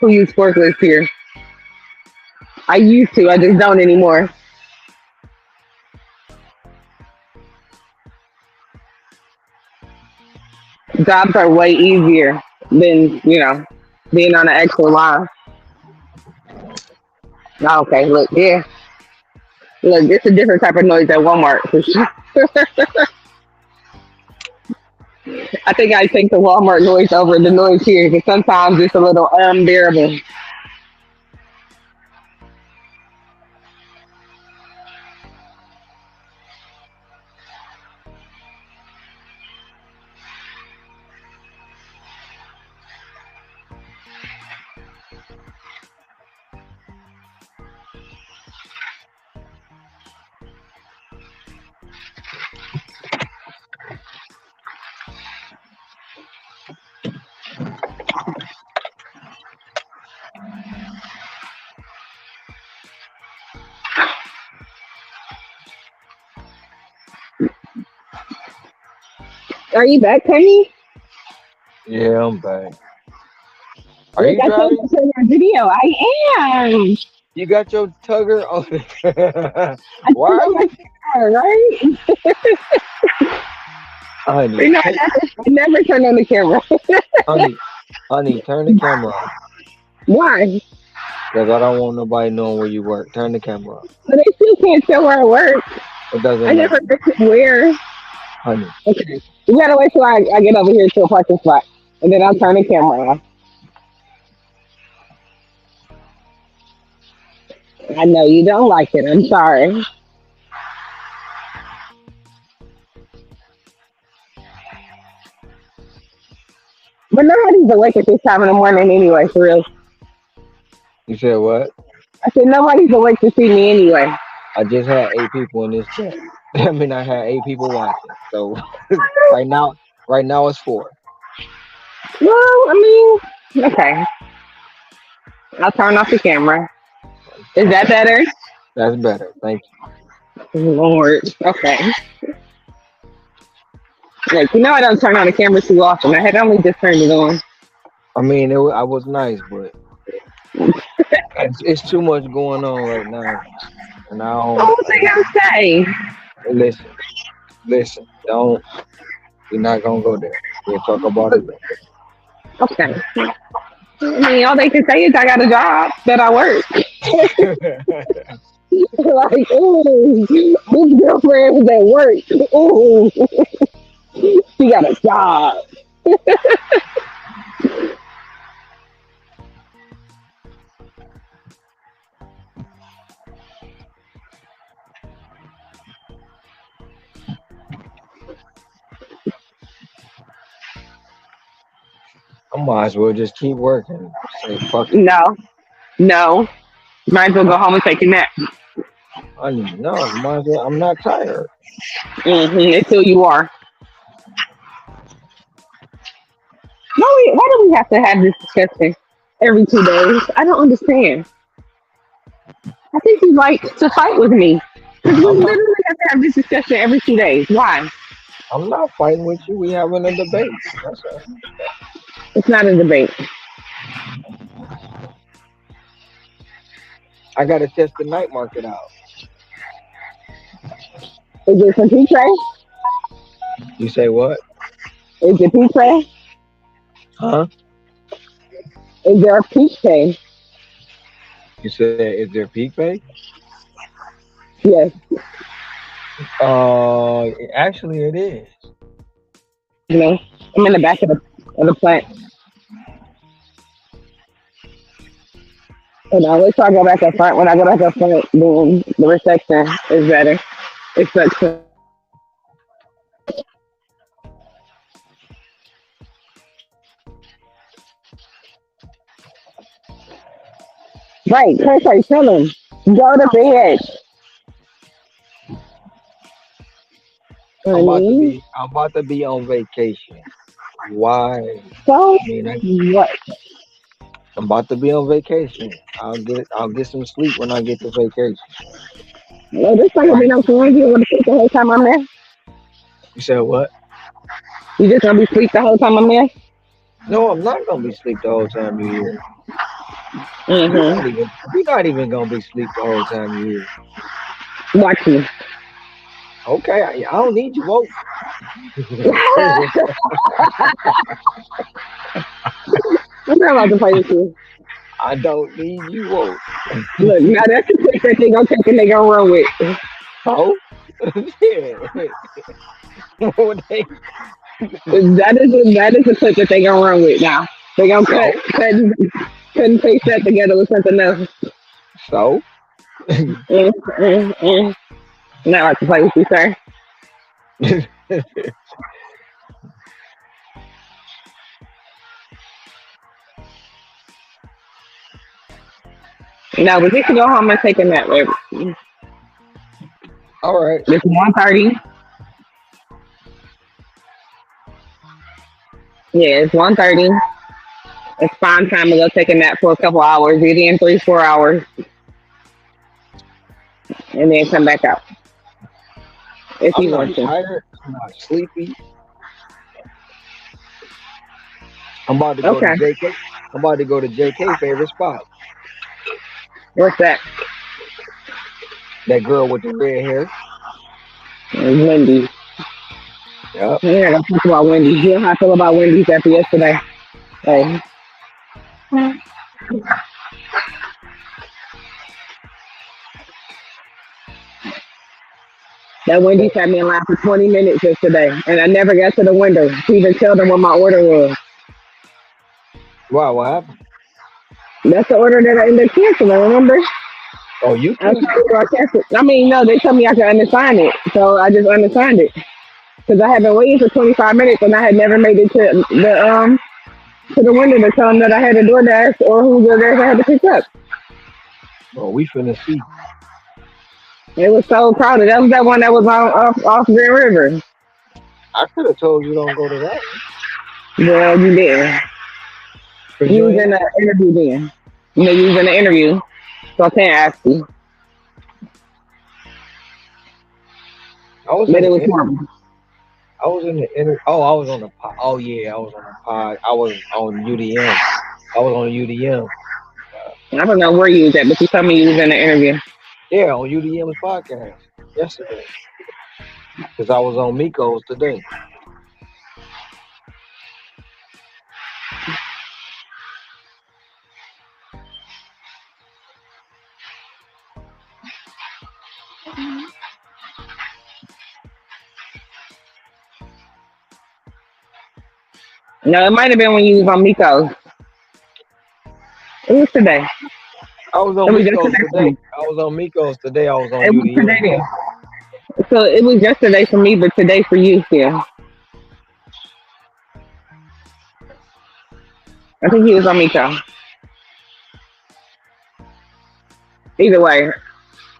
use forklifts here. I used to, I just don't anymore. Jobs are way easier than being on an actual line. Oh, okay, look, yeah. Look, it's a different type of noise at Walmart for sure. I think I take the Walmart noise over the noise here because sometimes it's a little unbearable. Are you back, Penny? Yeah, I'm back. Are Look, you I told driving? you to your video. I am. You got your tugger on it. I Why turned are on my you, camera, right? honey? You know, I never turn on the camera. Honey, honey, turn the camera off. Why? Because I don't want nobody knowing where you work. Turn the camera off. But they still can't tell where I work. It I doesn't never matter, mentioned where. honey. Okay. You gotta wait till I get over here to a parking spot. And then I'll turn the camera off. I know you don't like it. I'm sorry. But nobody's awake at this time in the morning anyway, for real. You said what? I said nobody's awake to see me anyway. I just had 8 people in this chat. I mean, I had 8 people watching. So right now, it's 4. Well, I mean, okay. I'll turn off the camera. Is that better? That's better. Thank Lord. Okay. Like, I don't turn on the camera too often. I had only just turned it on. you. I mean, I was nice, but it's too much going on right now, and I Oh, don't. what they gonna say? Listen. Don't. We're not gonna go there. We'll talk about it Okay. I mean, all they can say is I got a job that I work. later. Like, ooh, this girlfriend was at work. Ooh, she got a job. I might as well just keep working. Say fuck it. No. Might as well go home and take a nap. No, might as well. I'm not tired. Until you are. Why do we have to have this discussion every 2 days? I don't understand. I think you like to fight with me. 'Cause we I'm not. literally have to have this discussion every 2 days. Why? I'm not fighting with you. We having a debate. That's all. It's not a debate. I gotta test the night market out. Is it some pea tray? You say what? Is it pea tray? Huh? Is there a peak pay? You said, is there peak pay? Yes. Actually, it is. You know, I'm in the back of the plant. And I always try to go back up front. When I go back up front, boom, the reception is better. It's such. Right, Kirk, tell him. Go to bed. Honey. I'm about to be on vacation. Why? So, I mean, what? I'm about to be on vacation. I'll get some sleep when I get to vacation. Well, this not gonna be no fun. You want to sleep the whole time I'm there? You said what? You just gonna be asleep the whole time I'm there? No, I'm not gonna be asleep the whole time you're here. Mm-hmm. You're not even gonna be asleep the whole time you're here. Watch me. Okay, I don't need you woke. I'm not about to play with you. I don't need you woke. Look, now that's the trick that they gonna take and they gonna run with. Oh, yeah. What they- That is the clip that they gonna run with now. They gonna cut and paste that together with something else. So, Not like to play with you, sir. No, but you can go home and take a nap, baby. all right. It's 1:30. Yeah, it's 1:30. It's fine time to go take a nap for a couple hours, get in 3-4 hours, and then come back out. If I'm you not want to. tired. I'm not sleepy. I'm about to go Okay. to JK. I'm about to go to JK favorite spot. What's that? That girl with the red hair. Wendy's. Yep. Yeah, let's talk about Wendy's. You know how I feel about Wendy's after yesterday. Hey. That Wendy's had me in line for 20 minutes yesterday, and I never got to the window to even tell them what my order was. Wow, what happened? That's the order that I ended up canceling, remember? Oh, you I, can. canceled. I mean, no, they told me I could undersign it, so I just undersigned it. Because I had been waiting for 25 minutes, and I had never made it to the window to tell them that I had a DoorDash or who DoorDash I had to pick up. Oh, we finna see. It was so crowded. That was that one that was off Grand River. I could have told you don't go to that. Well, you didn't. 'Cause You you was ain't- in the interview then. You know, you was in the interview, so I can't ask you. I was But in it the was inter- horrible. I was in the inter- Oh, I was on the pod. Oh yeah, I was on the pod. I was on UDM. I was on UDM. I don't know where you was at, but you told me you was in the interview. Yeah, on UDM's podcast yesterday. Because I was on Miko's today. No, it might have been when you was on Miko's. It was today. I was It on was Miko's yesterday for today. me. I was on Miko's today. I was on It was today UDM. then. So it was yesterday for me, but today for you still. I think he was on Miko. Either way,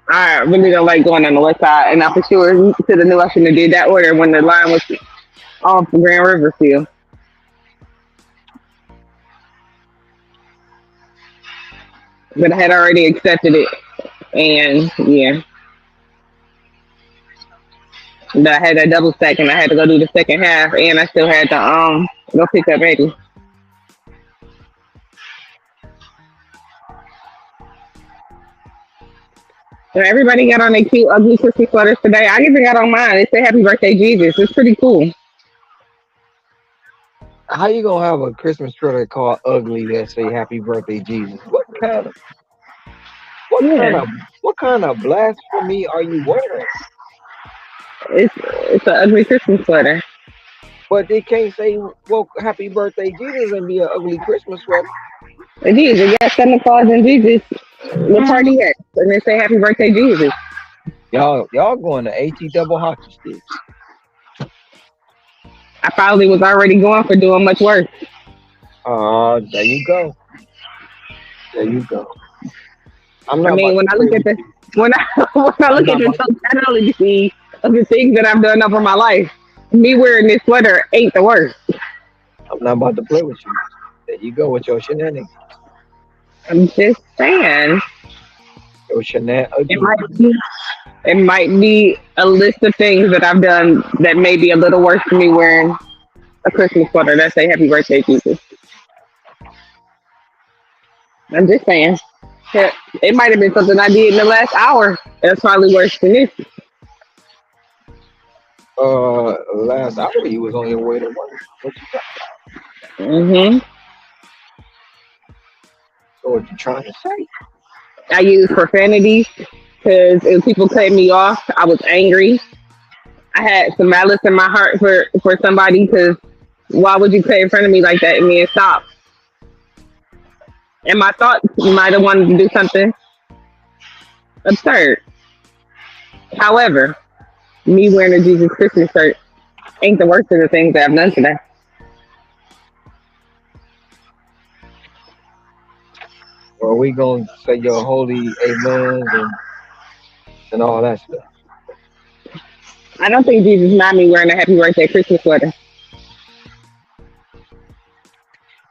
I really don't like going on the west side, and I for sure to the new I shouldn't have did that order when the line was off Grand River still. But I had already accepted it, and yeah, but I had that double stack, and I had to go do the second half, and I still had to go pick up Eddie. So everybody got on their cute, ugly Christmas sweaters today. I even got on mine. It said "Happy Birthday, Jesus." It's pretty cool. How you gonna have a Christmas sweater called ugly that say "Happy Birthday, Jesus"? What kind Yeah, of what kind of blasphemy are you wearing? it's an ugly Christmas sweater. But they can't say "Well, Happy Birthday, Jesus" and be an ugly Christmas sweater. It is. It got Santa Claus and Jesus. The party hat, and they say Happy Birthday, Jesus. Y'all going to AT double hockey sticks. I probably was already going for doing much worse. There you go. There you go. I'm I not mean, about to when I play look at with the you. when I when I I'm look not at the about to, totality of the things that I've done over my life, me wearing this sweater ain't the worst. I'm not about to play with you. There you go with your shenanigans. I'm just saying Your it shenanigans. might be it might be a list of things that I've done that may be a little worse than me wearing a Christmas sweater that say Happy Birthday, Jesus. I'm just saying. Heck, it might have been something I did in the last hour. That's probably worse than this. Last hour you was on your way to work. What you got? hmm So what you trying to say? I use profanity because if people cut me off, I was angry. I had some malice in my heart for somebody because why would you cut in front of me like that and then stop? And my thoughts might have wanted to do something absurd. However, me wearing a Jesus Christmas shirt ain't the worst of the things that I've done today. Or we gonna say your holy amens and all that stuff. I don't think Jesus mind me wearing a Happy Birthday Christmas sweater.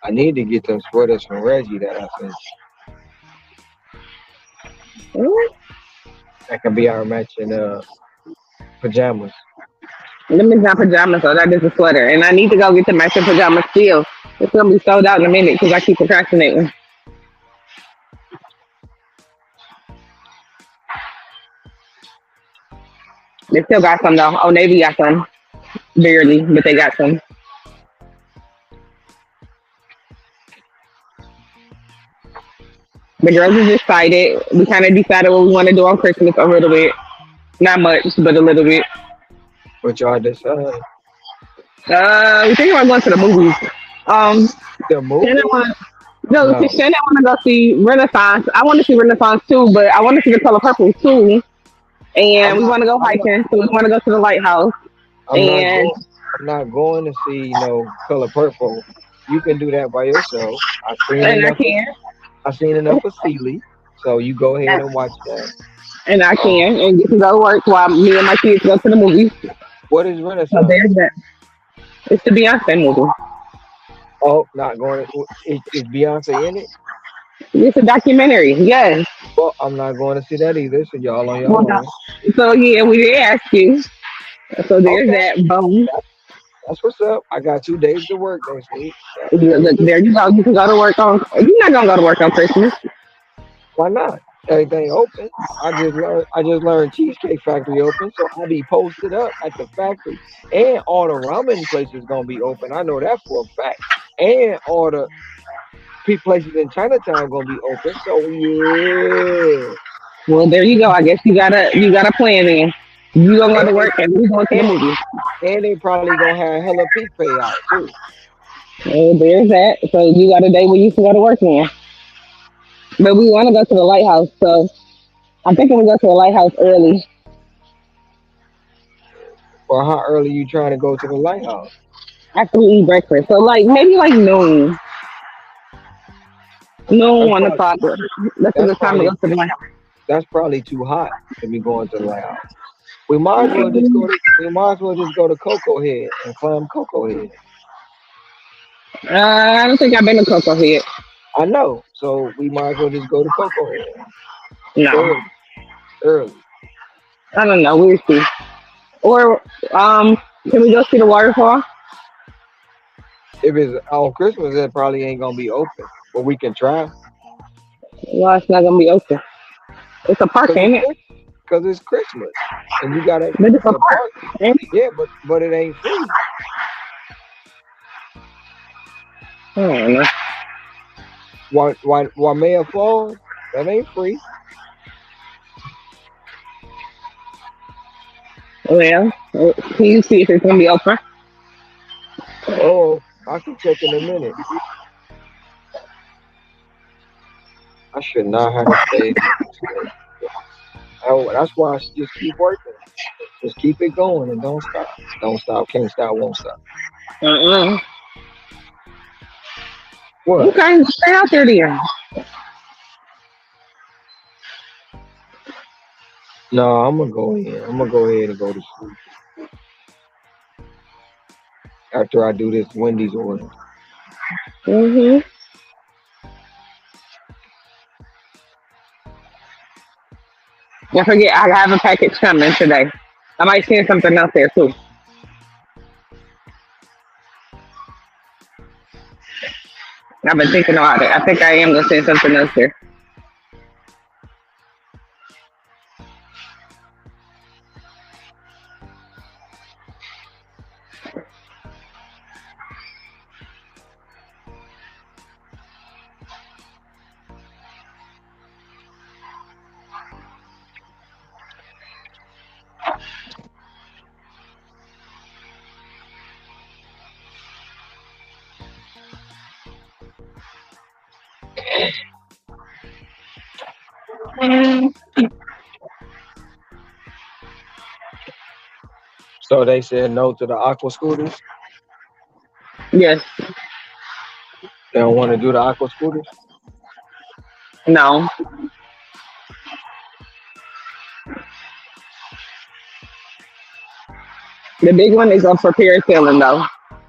I need to get them sweaters from Reggie that I sent you. Mm, That can be our matching pajamas. them is not pajamas, so that is a sweater. And I need to go get the matching pajamas still. It's gonna be sold out in a minute because I keep procrastinating. They still got some though. Oh, Navy got some, barely, but they got some. The girls is excited. We kind of decided what we want to do on Christmas a little bit. Not much, but a little bit. But y'all decide. We think about going to the movies. Um, The Shannon movie? want no, No. Shannon want to go see Renaissance. I want to see Renaissance too, but I want to see the Color Purple too. And I'm we not want to go I'm not hiking, so we want to go to the lighthouse. I'm not And going I'm not going to see no color purple. You can do that by yourself. and I can, I've seen enough of Sealy. So you go ahead and watch that. and I Um can, and get to go to work while me and my kids go to the movies. what is So Renaissance? there's that. It's the Beyonce movie. Oh, not going to is Beyonce in it? It's a documentary. Yes. Well, I'm not going to see that either. So y'all on Well, your own. so yeah, we did ask you. So there's Okay, that. Boom. that's what's up. I got 2 days to work next week. That Look, ain't it. there you go. You can go to work on. You're not gonna go to work on Christmas. Why not? Everything open. I just learned Cheesecake Factory open, so I'll be posted up at the factory. And all the ramen places gonna be open. I know that for a fact. And all the places in Chinatown gonna be open. So yeah. Well, there you go. I guess you got a plan then. You gonna go to And they work and we going to the and, movies. and they probably gonna have hella peak payout too. Well, there's that. So you got a day where you can go to work then. But we want to go to the lighthouse, so I'm thinking we go to the lighthouse early Or how early you trying to go to the lighthouse? after we eat breakfast. So like maybe like noon, noon That's 1 probably o'clock. That's a that's good time to go probably to the lighthouse. that's probably too hot to be going to the lighthouse. We might as well just go to Cocoa Head and climb Cocoa Head. I don't think I've been to Cocoa Head. I know. So we might as well just go to Cocoa Head No, early, early. I don't know. We'll see. Or can we go see the waterfall? If it's on Christmas, it probably ain't gonna be open, but we can try Well, it's not gonna be open. It's a park, because ain't it? it's Christmas, and you gotta But it's a the park, park. ain't it? Yeah, but it ain't free. I don't know. Waimea Falls? That ain't free. Well, can you see if it's gonna be open? Oh, I can check in a minute. I should not have to stay. Oh, that's why I should just keep working. Just keep it going and don't stop. Don't stop, can't stop, won't stop. Uh-uh. What? Okay, stay out there then. No, I'm gonna go in. I'm gonna go ahead and go to sleep after I do this Wendy's order. Mm-hmm. Don't forget, I have a package coming today. I might send something else there too. I've been thinking about it. I think I am gonna send something else there. So they said no to the aqua scooters. Yes. They don't want to do the aqua scooters. No. The big one is up for parasailing though.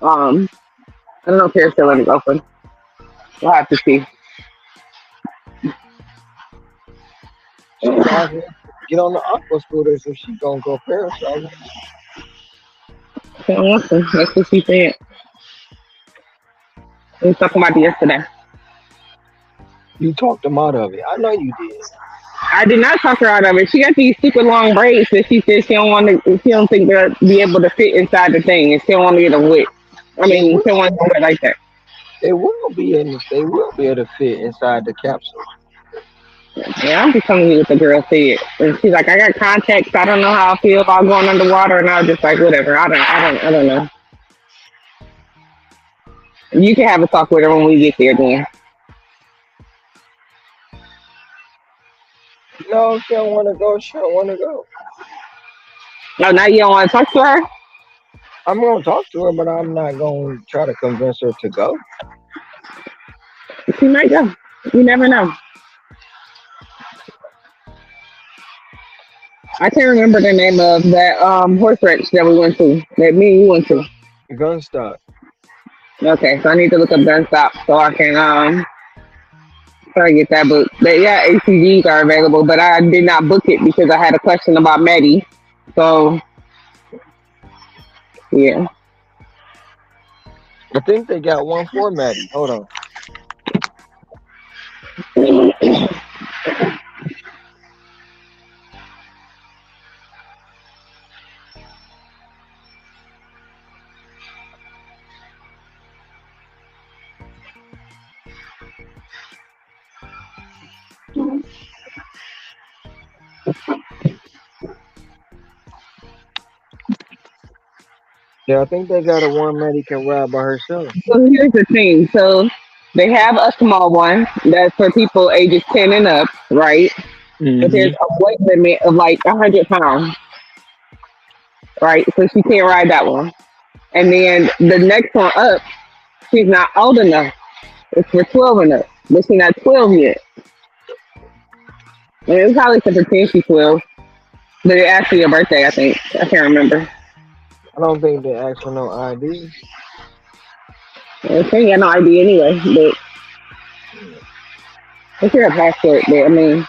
I don't know if parasailing is open. We'll have to see. She might as well get on the aqua scooters if she gonna go parasailing. Okay, awesome. That's what she said. We were talking about it yesterday. You talked them out of it. I know you did. I did not talk her out of it. She got these super long braids that she said she don't want to. She don't think they'll be able to fit inside the thing, and she don't want to get them wet. I They mean, she don't will. want to do it like that. They will be in. They will be able to fit inside the capsule. Yeah, I'm just telling you what the girl said. And she's like, I got contacts. I don't know how I feel about going underwater, and I was just like, whatever. I don't know. You can have a talk with her when we get there, then. No, she don't want to go. She don't want to go. Oh, now you don't want to talk to her? I'm gonna talk to her, but I'm not gonna try to convince her to go. She might go. You never know. I can't remember the name of that horse ranch that we went to. That me and you went to. Gunstock. Okay, so I need to look up Gunstop so I can try to get that book. But yeah, ACGs are available, but I did not book it because I had a question about Maddie. So yeah. I think they got one for Maddie. Hold on. Yeah, I think they got a one Maddie can ride by herself. So here's the thing. So they have a small one that's for people ages 10 and up, right? But Mm-hmm. there's a weight limit of like 100 pounds, right? So she can't ride that one. And then the next one up, she's not old enough. It's for 12 and up, but she's not 12 yet. And it's probably to pretend she's 12, but it's actually her birthday, I think. I can't remember. I don't think they asked for no ID. She ain't got no idea anyway, but it's her passport. But I mean,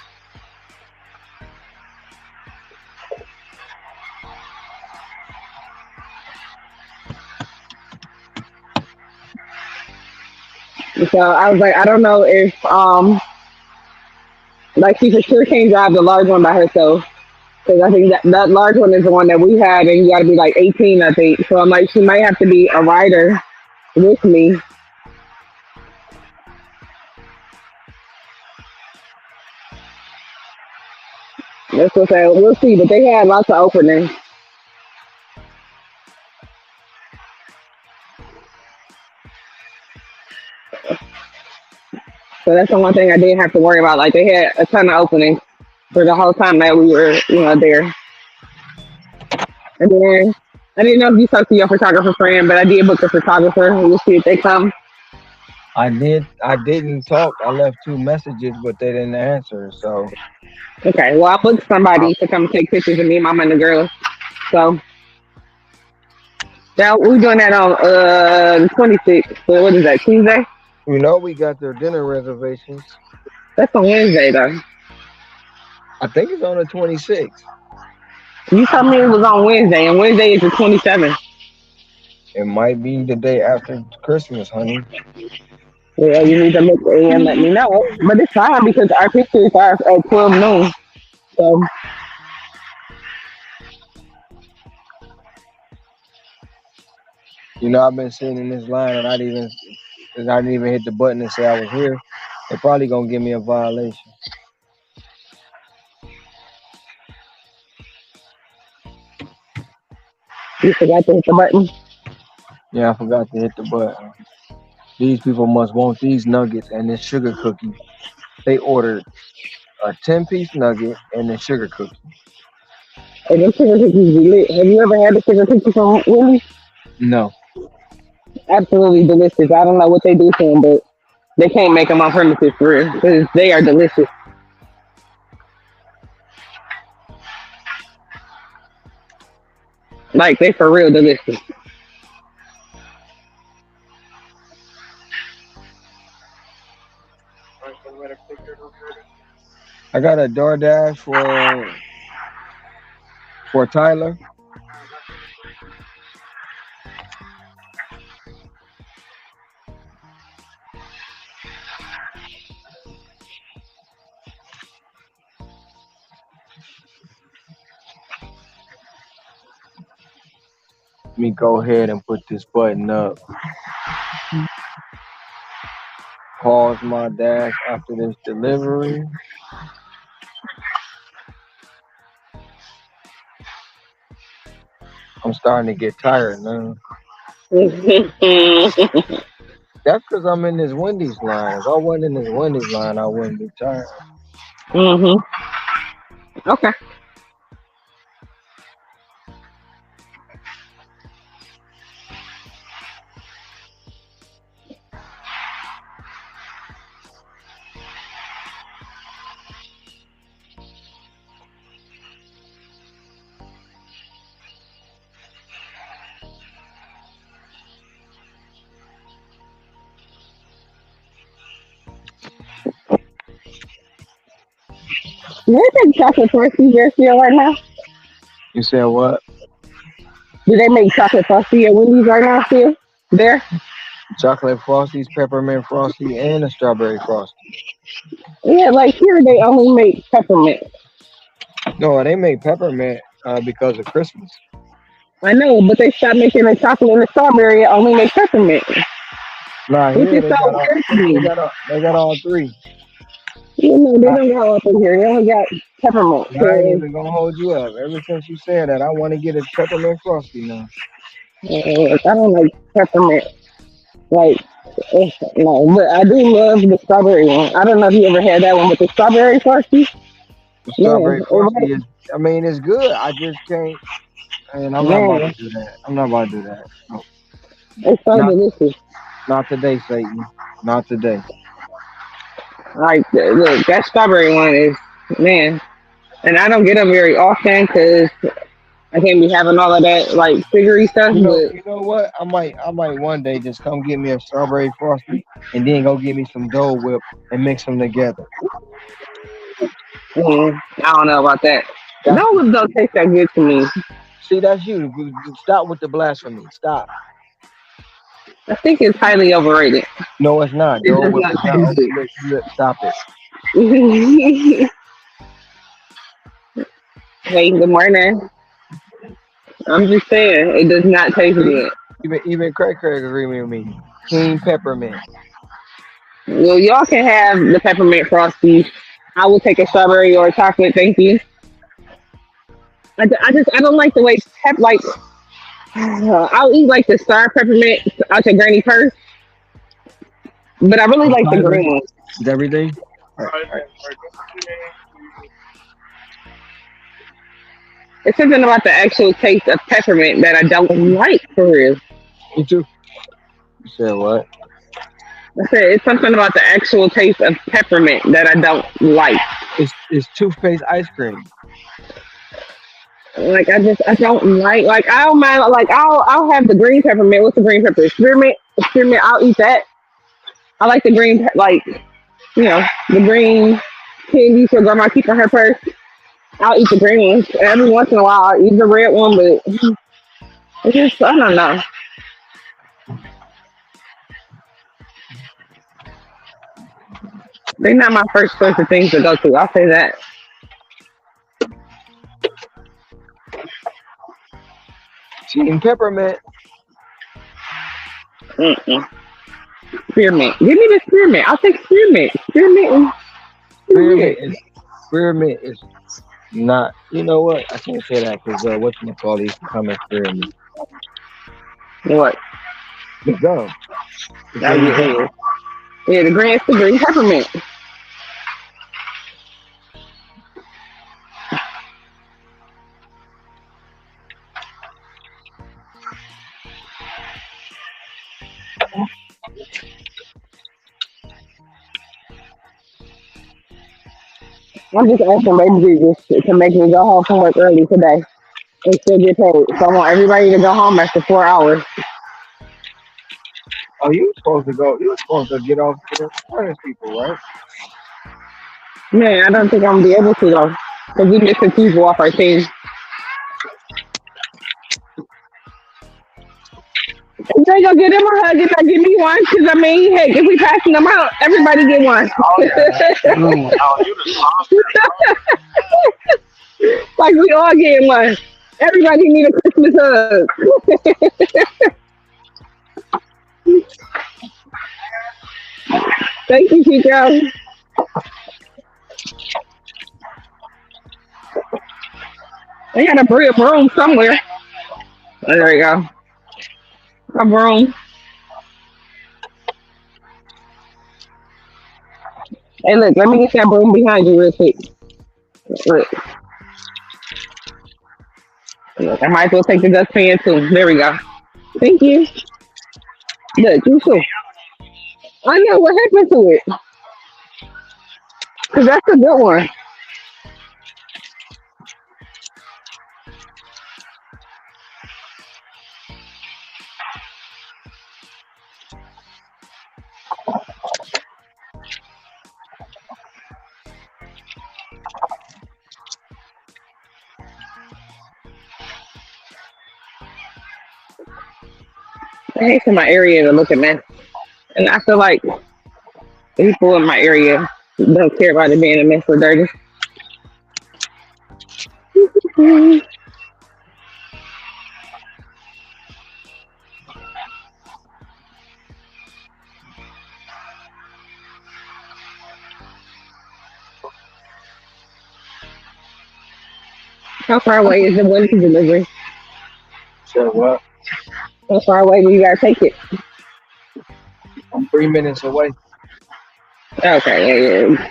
so I was like, I don't know if like she for sure can't drive the large one by herself. Because I think that large one is the one that we had, and you got to be like 18, I think. So I'm like, she might have to be a rider with me That's what I we'll see. But they had lots of openings. So that's the one thing I didn't have to worry about. Like they had a ton of openings for the whole time that we were, there. And then I didn't know if you talked to your photographer friend, but I did book a photographer. We'll see if they come. I didn't talk. I left 2 messages, but they didn't answer. So Okay, well I booked uh, somebody to come take pictures of me, mama, and the girls. So now we're doing that on the 26th. So what is that, Tuesday? we got their dinner reservations. That's on Wednesday though. I think it's on the 26th. You told me it was on Wednesday, and Wednesday is the 27th. It might be the day after Christmas, honey. Yeah, you need to look and let me know. But it's fine because our pictures are at 12 noon. So I've been sitting in this line and I didn't even hit the button and say I was here. They're probably gonna give me a violation. you forgot to hit the button. Yeah, I forgot to hit the button. These people must want these nuggets and this sugar cookie. They ordered a 10-piece nugget and a sugar cookie. And them sugar cookies be lit. Have you ever had the sugar cookies from Wendy's? No. Absolutely delicious. I don't know what they do to them, but they can't make them on premises for real because they are delicious. Like they for real delicious. I got a DoorDash for Tyler. Let me go ahead and put this button up. Pause my dash after this delivery. I'm starting to get tired now. That's because I'm in this Wendy's line. If I wasn't in this Wendy's line, I wouldn't be tired. Mhm. Okay. Do they make chocolate frosty there still right now? You said what? Do they make chocolate frosty at Wendy's right now still? There? Chocolate Frosties, peppermint frosty, and a strawberry frosty. Yeah, like here they only make peppermint. No, they make peppermint because of Christmas. I know, but they stopped making the chocolate and the strawberry and only make peppermint. Nah, Which here is so weird to me. they got all three. They I, don't got up in here. They only got peppermint. I ain't even gonna hold you up. Ever since you said that, I want to get a peppermint frosty now. I don't like peppermint. Like, no, but I do love the strawberry one. I don't know if you ever had that one, but the strawberry frosty, The man, strawberry frosty is, I mean, it's good. I just can't, and I'm not about man, to do that. I'm not about to do that. No. it's so Not, delicious. not today, Satan. Not today. Like, look, that strawberry one is, man, and I don't get them very often because I can't be having all of that like sugary stuff. But You know what? I might one day just come get me a strawberry frosty, and then go get me some Dole Whip and mix them together. I don't know about that. That's Those don't taste that good to me. See, that's you. Stop with the blasphemy. Stop. I think it's highly overrated. No, it's not. It Dole does Whip not is not taste good. overrated. Stop it. Hey, good morning. I'm just saying, it does not taste good. Even Craig agree with me. King peppermint. Well, y'all can have the peppermint frosty. I will take a strawberry or a chocolate, thank you. I don't like the way like I'll eat like the star peppermint out your granny purse, but I really The like the fiber green ones. is everything. All right, all right. It's something about the actual taste of peppermint that I don't like for real. Me too. You said what? I said it's something about the actual taste of peppermint that I don't like. It's toothpaste ice cream. Like I don't like I don't mind like I'll have the green peppermint. What's the green pepper? Spearmint. Spearmint. I'll eat that. I like the green like the green candies your grandma keep in her purse. I'll eat the green ones every once in a while. I'll eat the red one, but it's just I don't know. They're not my first choice of things to go to. I'll say that. Team peppermint. Mm-mm. Spearmint. Give me the spearmint. I'll take spearmint. Spearmint. Spearmint is spearmint is not. You know what? I can't say that because what you call these come and spearmint. What? The gum. The That gummy was bear. it. Yeah, the green peppermint. I'm just asking baby Jesus to make me go home from work early today and still get paid. So I want everybody to go home after 4 hours. Oh, you supposed to go. You supposed to get off to the furnace people, right? Man, I don't think I'm gonna be able to though, because we missing people off our team. If they gonna give them a hug, if I give me one, because I mean, heck, if we passing them out, everybody get one. Mm. Like we all getting one. Everybody need a Christmas hug. Thank you, Chico. They got to bring a broom somewhere. Oh, there you go. A broom. Hey, look, let me get that broom behind you real quick. Look, look, I might as well take the dustpan too. There we go. Thank you. Look, you too. I know what happened to it. Because that's a good one. I hate for my area to look at mess. And I feel like people in my area don't care about it being a mess or dirty. How far away is the one delivery? So what? How far away do you guys take it? I'm 3 minutes away. Okay, yeah.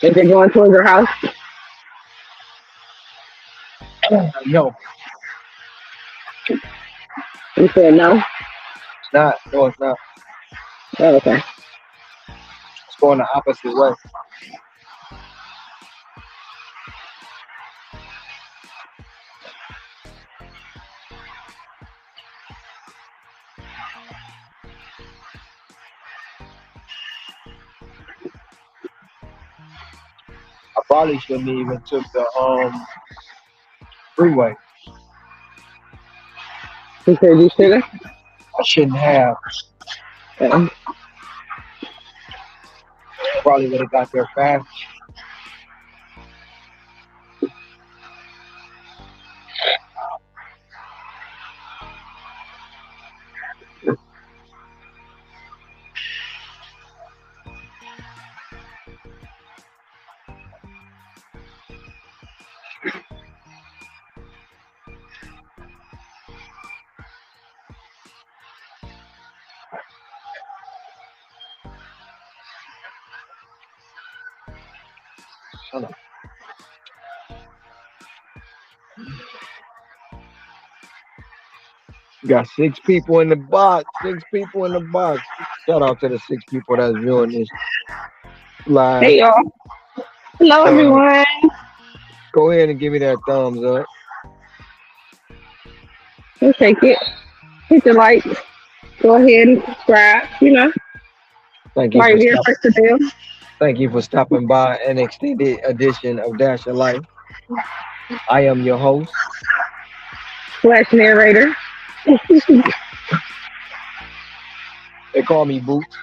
Is it going towards your house? No, You said no? it's not. No, it's not. Oh, okay. It's going the opposite way. I probably shouldn't even took the freeway. You said you should have? I shouldn't have. Uh, Probably would have got there fast. Shut up. Got 6 people in the box. 6 people in the box. Shout out to the 6 people that's viewing this live. Hey y'all. Hello Uh, everyone. go ahead and give me that thumbs up. We'll take it. Hit the like. Go ahead and subscribe. Thank you Right for here stopping. first the bell. Thank you for stopping by an extended edition of Dash of Life. I am your host. Slash narrator. They call me Boots.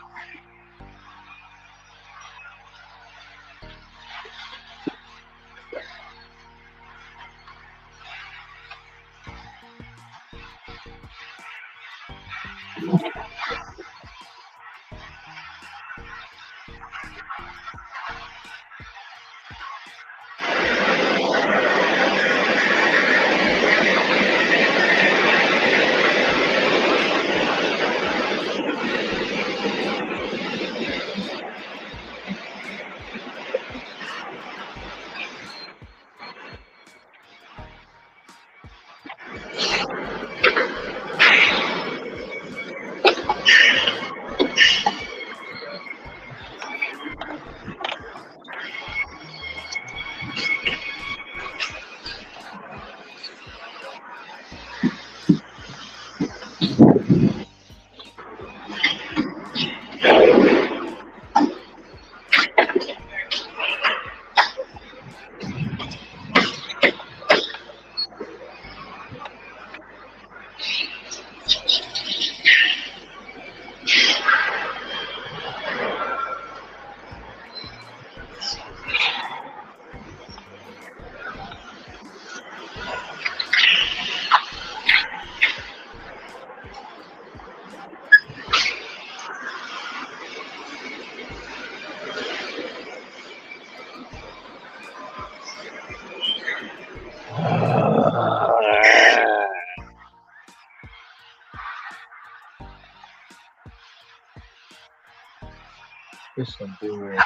It's some bull.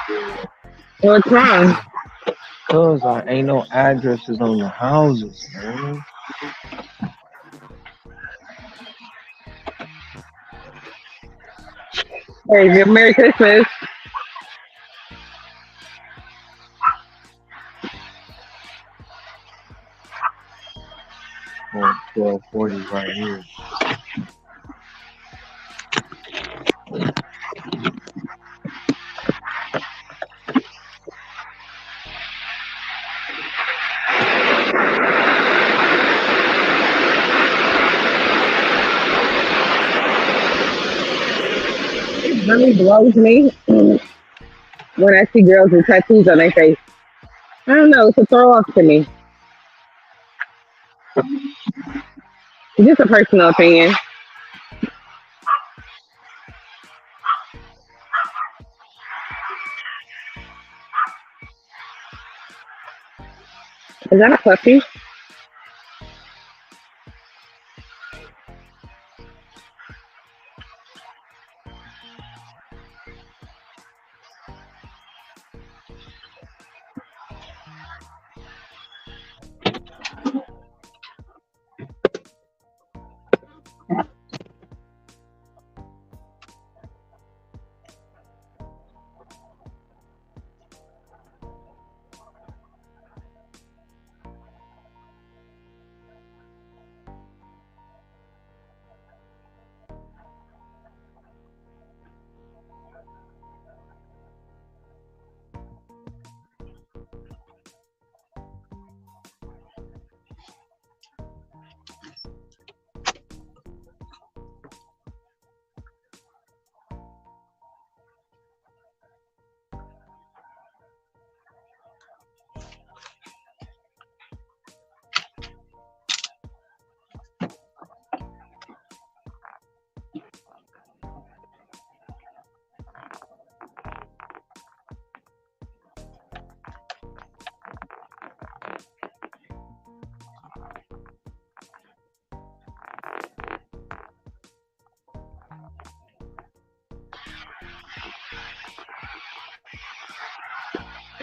What's wrong? Cause I ain't no addresses on the houses, man. Hey, good Merry Christmas. 1240 right here. It really blows me when I see girls with tattoos on their face. I don't know. It's a throw off to me. It's just a personal opinion. Is that a puppy?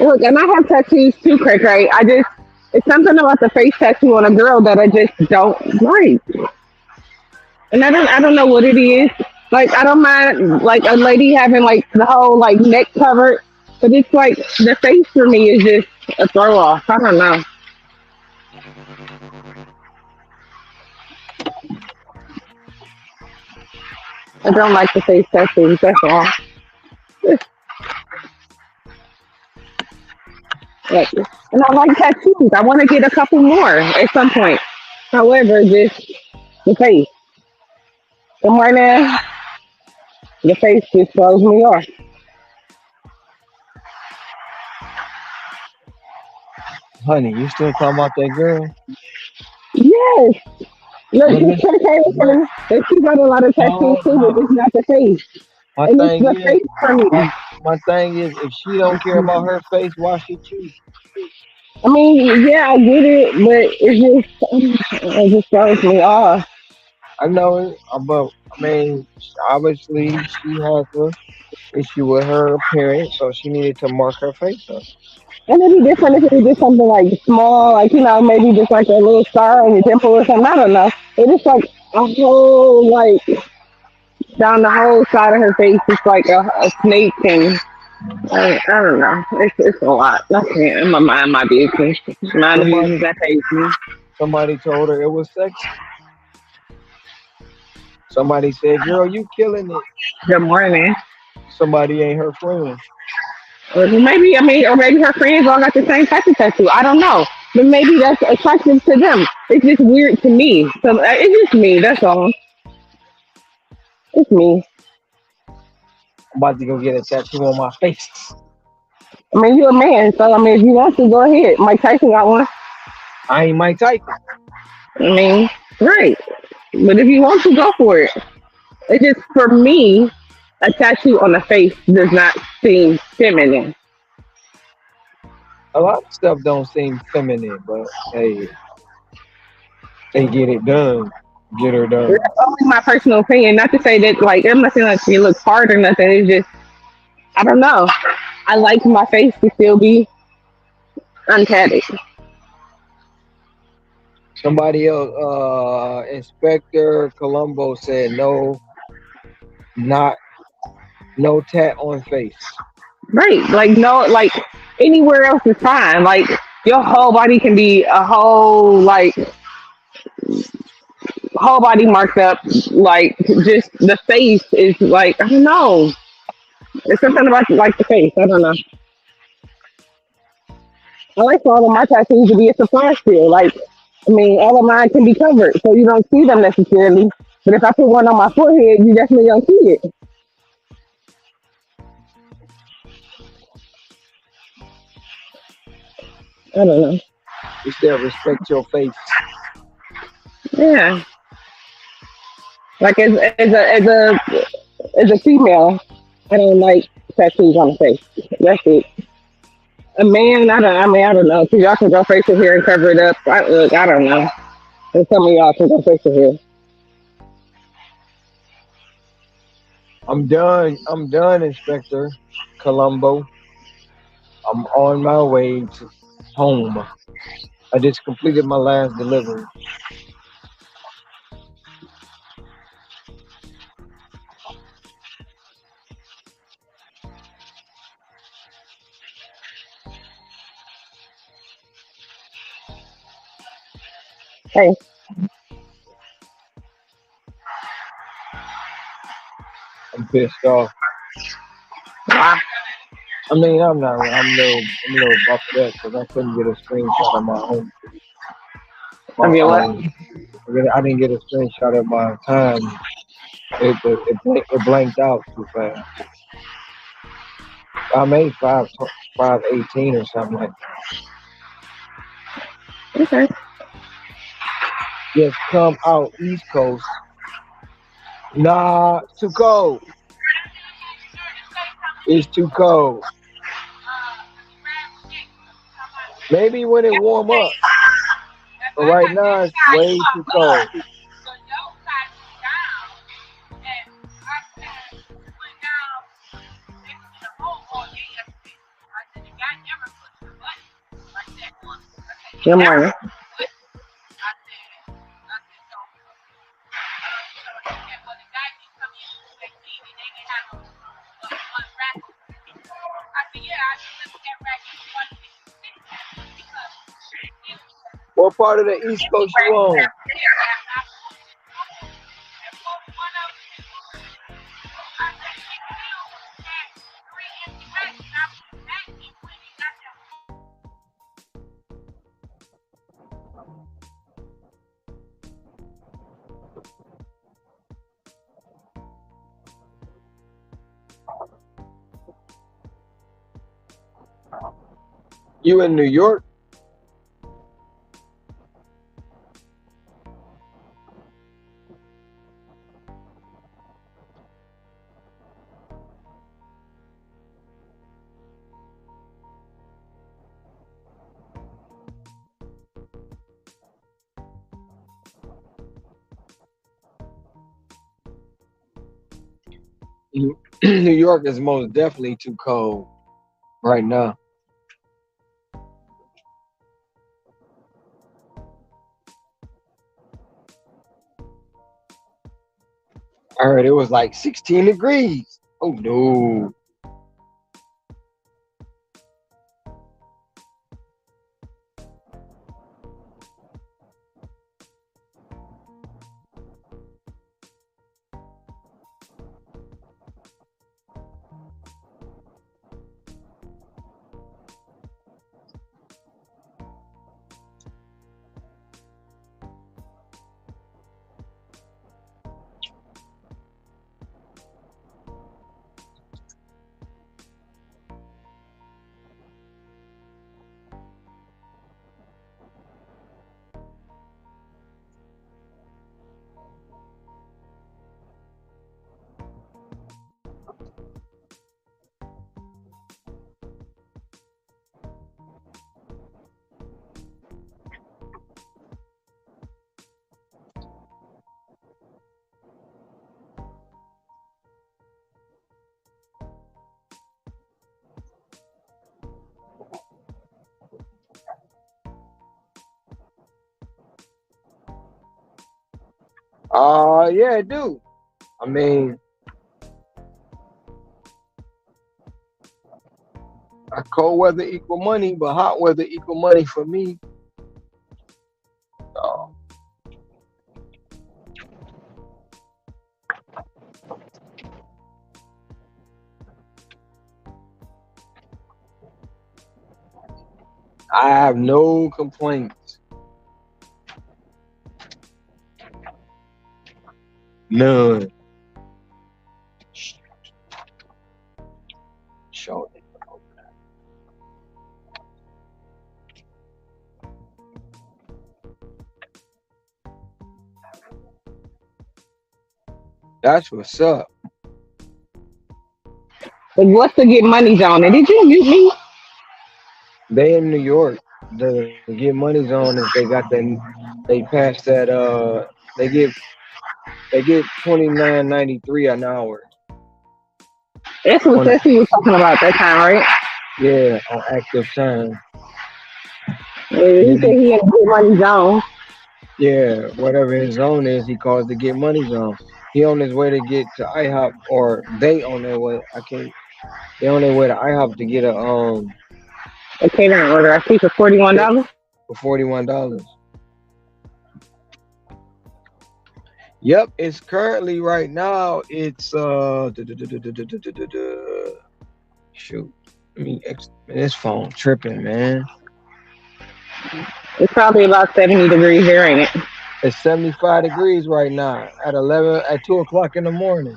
Look, and I have tattoos too, Craig. Right? It's something about the face tattoo on a girl that I just don't like, and I don't know what it is. Like, I don't mind like a lady having like the whole like neck covered, but it's like the face for me is just a throw off. I don't know. I don't like the face tattoos. That's all. Like, and I like tattoos. I want to get a couple more at some point. However, just the face. The morning, the face just throws me off. Honey, you still talking about that girl? Yes. Look, But she's listen, but saying that she got a lot of tattoos no, too, but no. it's not the face. My And it's thing the is, face for my me. my thing is, if she don't care about her face, why should you? I mean, yeah, I get it, but it just throws me off. I know it, but I mean, obviously she has a issue with her appearance, so she needed to mark her face up. And it'd be different if it was just something like small, like, maybe just like a little scar on your temple or something. I don't know. It's just like a whole, like, down the whole side of her face. It's like a snake thing. I don't know. It's a lot. I can't. My mind, my business. Mind the Somebody business that pays me. somebody told her it was sexy. Somebody said, "Girl, you killing it." Good morning. Somebody ain't her friend. Or maybe, or maybe her friends all got the same type of tattoo. I don't know. But maybe that's attractive to them. It's just weird to me. So it's just me. That's all. It's me. I'm about to go get a tattoo on my face. You're a man, so if you want to, go ahead. Mike Tyson got one. I ain't Mike Tyson. I mean, right. But if you want to, go for it. It's just for me, a tattoo on the face does not seem feminine. A lot of stuff don't seem feminine, but hey, they get it done. Get her That's done. only my personal opinion. Not to say that, like, I'm not saying like it looks hard or nothing. It's just, I don't know. I like my face to still be untatted. Somebody else, Inspector Colombo said no, not no tat on face. Right. Like, no, like, anywhere else is fine. Like, your whole body can be a whole body marked up. Like, just the face is like, I don't know. There's something about like the face. I don't know. I like for all of my tattoos to be a surprise still. Like, all of mine can be covered, so you don't see them necessarily. But if I put one on my forehead, you definitely don't see it. I don't know. You still respect your face. Yeah, like as a female, I don't like tattoos on the face. That's it. A man, I don't know. Cause y'all can go facial hair and cover it up. I don't know. And some of y'all can go facial hair. I'm done. I'm done, Inspector Colombo. I'm on my way to home. I just completed my last delivery. Hey, I'm pissed off. wow. I'm a little upset because I couldn't get a screenshot of my own. I My mean, what? I didn't get a screenshot of my time. It blanked out too fast. I made 5:18 or something like that. Okay. Just come out East Coast. Nah, too cold. It's too cold. Maybe when it warm up, but right now it's way too cold. Good morning. What part of the East Coast you on? You in New York? New York is most definitely too cold right now. I heard it was like 16 degrees. Oh no. Yeah, it do. I mean, cold weather equal money, but hot weather equal money for me. Uh, I have no complaints. None. Show it. That's what's up. But what's the get money zone? And did you mute me? They in New York. The get money zone is they passed that they get $29.93 an hour. That's what On Ceci was talking about that time, right? Yeah, on active time. Yeah, he Then said he had a get money zone. yeah, whatever his zone is, he calls the get money zone. He on his way to get to IHOP, or they on their way. They on their way to IHOP to get A catering order. I see for $41. for $41. Yep, it's currently right now. It's shoot. This phone tripping, man. It's probably about 70 degrees here, ain't it? It's 75 degrees right now at 2 o'clock in the morning.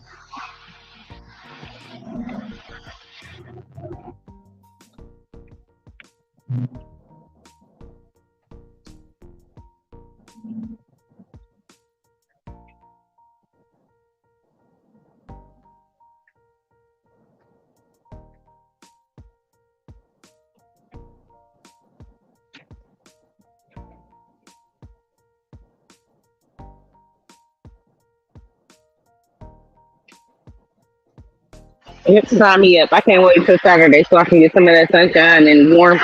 Yep, sign me up. I can't wait till Saturday so I can get some of that sunshine and warmth.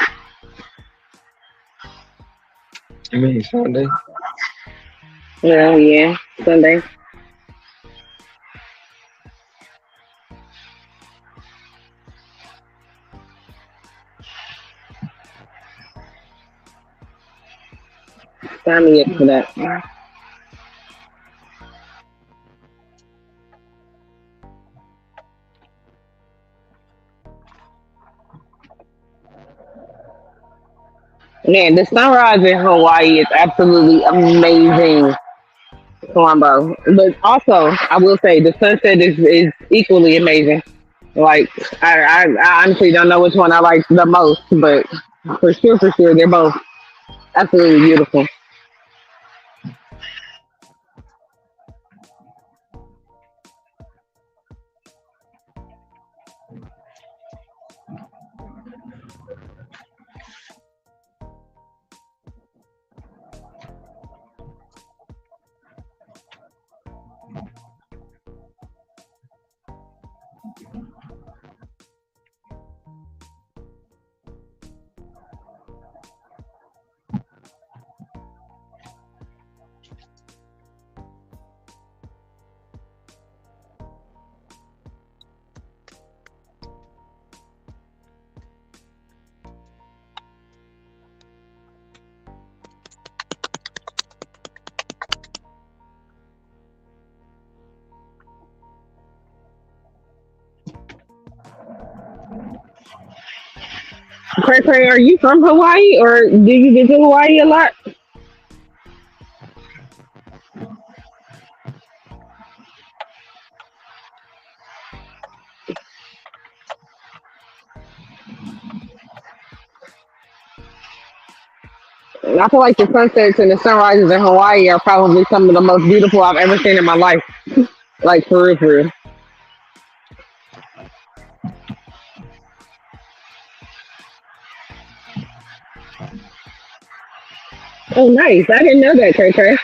I mean Sunday. Well, yeah, Sunday. Sign me up for that. Man, the sunrise in Hawaii is absolutely amazing, Colombo. But also, I will say the sunset is equally amazing. Like, I honestly don't know which one I like the most, but for sure, they're both absolutely beautiful. Cray Cray, are you from Hawaii or do you visit Hawaii a lot? I feel like the sunsets and the sunrises in Hawaii are probably some of the most beautiful I've ever seen in my life. Like for real, for real. Oh, nice. I didn't know that, Cray Cray.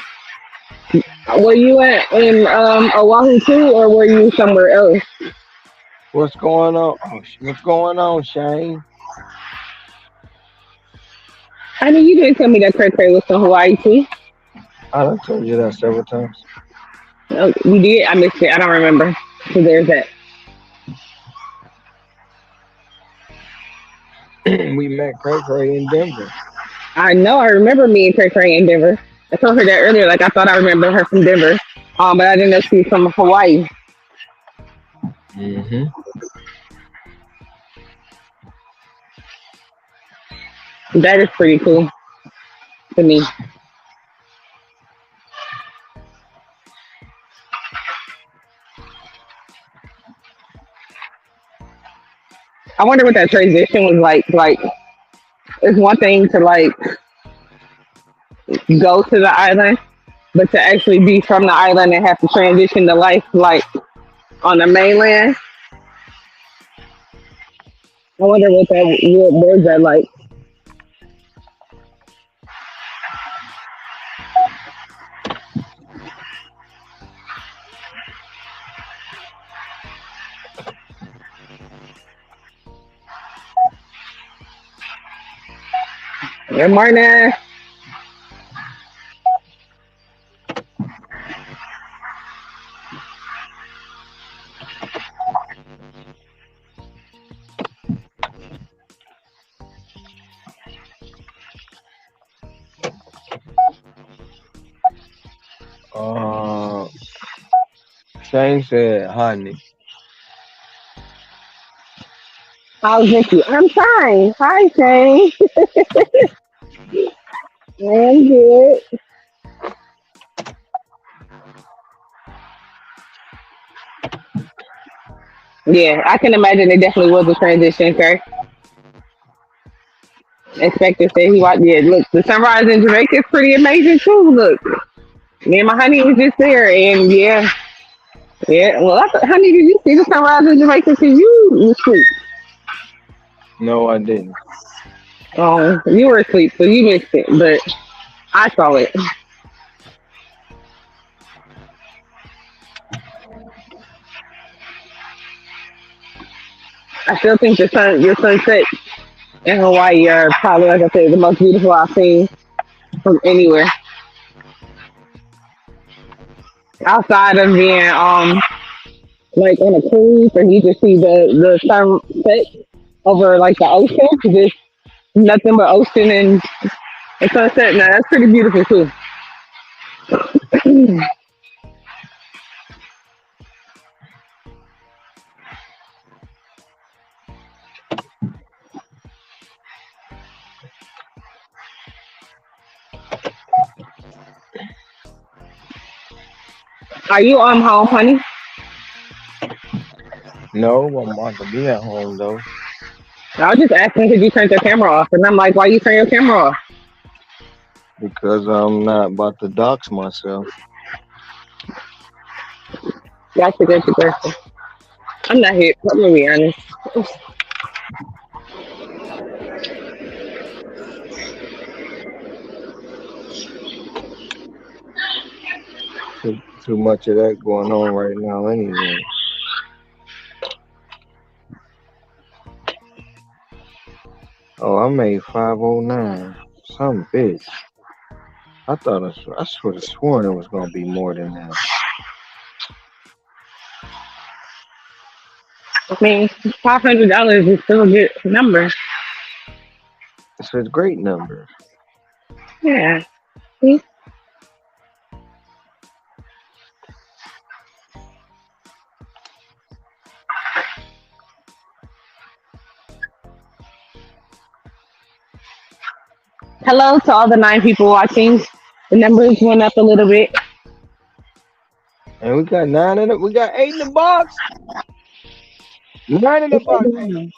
Were you at in Oahu too, or were you somewhere else? What's going on? What's going on, Shane? I mean, you didn't tell me that Cray Cray was from Hawaii too. I done told you that several times. Oh, you did? I missed it. I don't remember. So there's that. We met Cray Cray in Denver. I know. I remember me and Cray Cray in Denver. I told her that earlier. Like I thought I remember her from Denver, but I didn't know she was from Hawaii. Mm-hmm. That is pretty cool to me. I wonder what that transition was like. Like, it's one thing to like go to the island, but to actually be from the island and have to transition to life like on the mainland. I wonder what was that like. Good morning. Uh, Shane said, honey. How's Nikki? I'm fine. Hi, Shane. I'm good. Yeah, I can imagine it definitely was a transition, sir. Inspector said he watched. Yeah, look, the sunrise in Jamaica is pretty amazing too. Look, me and my honey was just there, and yeah, yeah. Well, honey, did you see the sunrise in Jamaica? Cause you was asleep. No, I didn't. Oh, you were asleep, so you missed it. But I saw it. I still think your sunset in Hawaii are probably, like I said, the most beautiful I've seen. from anywhere outside of being like on a cruise, or you just see the sunset over like the ocean, just nothing but ocean and sunset. Now that's pretty beautiful too. Are you home, honey? No, I'm about to be at home though. I was just asking because you turned your camera off, and I'm like, why you turn your camera off? Because I'm not about to dox myself. Gotcha, gotcha, gotcha. I'm not here. I'm gonna be honest. Too much of that going on right now anyway. Oh, I made 509. Some bitch. I should have sworn it was gonna be more than that. I mean, $500 is still a good number. It's a great number. Yeah. See? Hello to all the 9 people watching. The numbers went up a little bit. And we got 9 in it. We got 8 in the box. 9 in the box. Hey,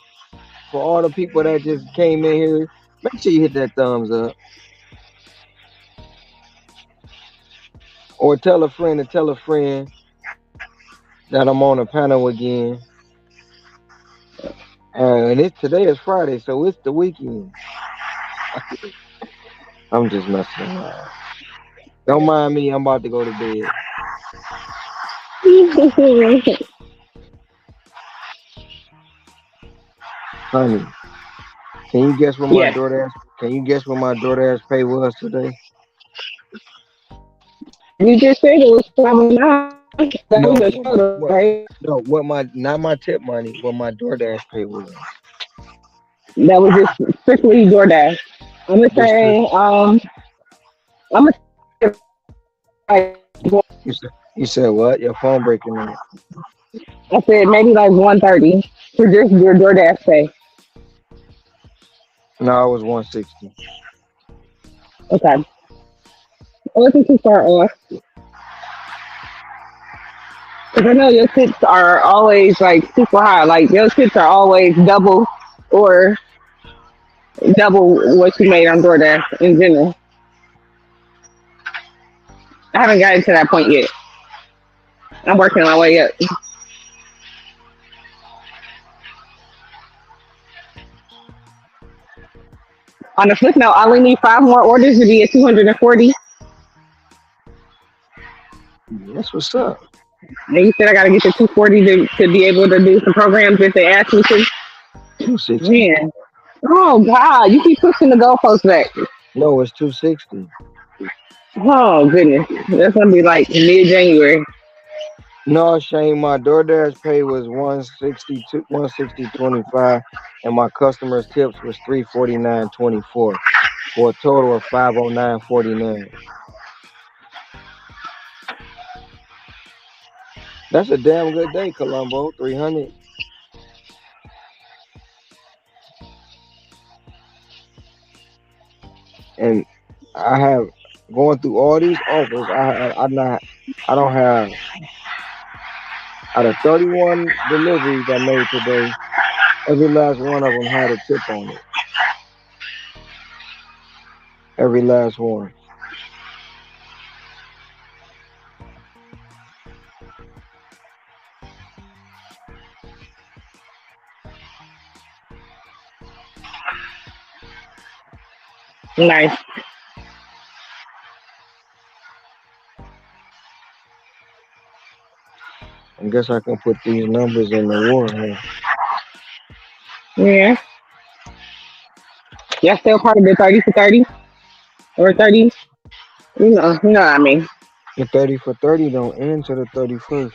for all the people that just came in here, make sure you hit that thumbs up. Or tell a friend to tell a friend that I'm on a panel again. And today is Friday, so it's the weekend. I'm just messing around. Don't mind me. I'm about to go to bed. Honey, can you guess what my Yeah. DoorDash? Can you guess what my DoorDash pay was today? You just said it was 509. That No, was a what total, right? not my tip money, what my DoorDash pay was. That was just strictly DoorDash. I'm gonna Just say, I'm gonna say like, you said what? Your phone breaking up. I said maybe like 130 for just your DoorDash pay. No, it was 160. Okay. I wasn't too far off. Because I know your tips are always like super high. Like your tips are always double or double what you made on DoorDash in general. I haven't gotten to that point yet. I'm working my way up. On the flip note, I only need 5 more orders to be at 240. That's what's up. And you said I gotta get to 240 to be able to do some programs if they ask me to. 260. Man. Oh God, you keep pushing the goalposts back. No, it's 260. Oh goodness. That's gonna be like mid-January. No, Shane, my DoorDash pay was 160.25, and my customers' tips was 349.24 for a total of 509.49. That's a damn good day, Colombo. 300. And I have going through all these offers. I don't have out of 31 deliveries I made today. Every last one of them had a tip on it. Every last one. Nice. I guess I can put these numbers in the war. Huh? Yeah. Y'all still part of the 30 for 30? or 30. You know what I mean. The 30 for 30 don't end till the 31st.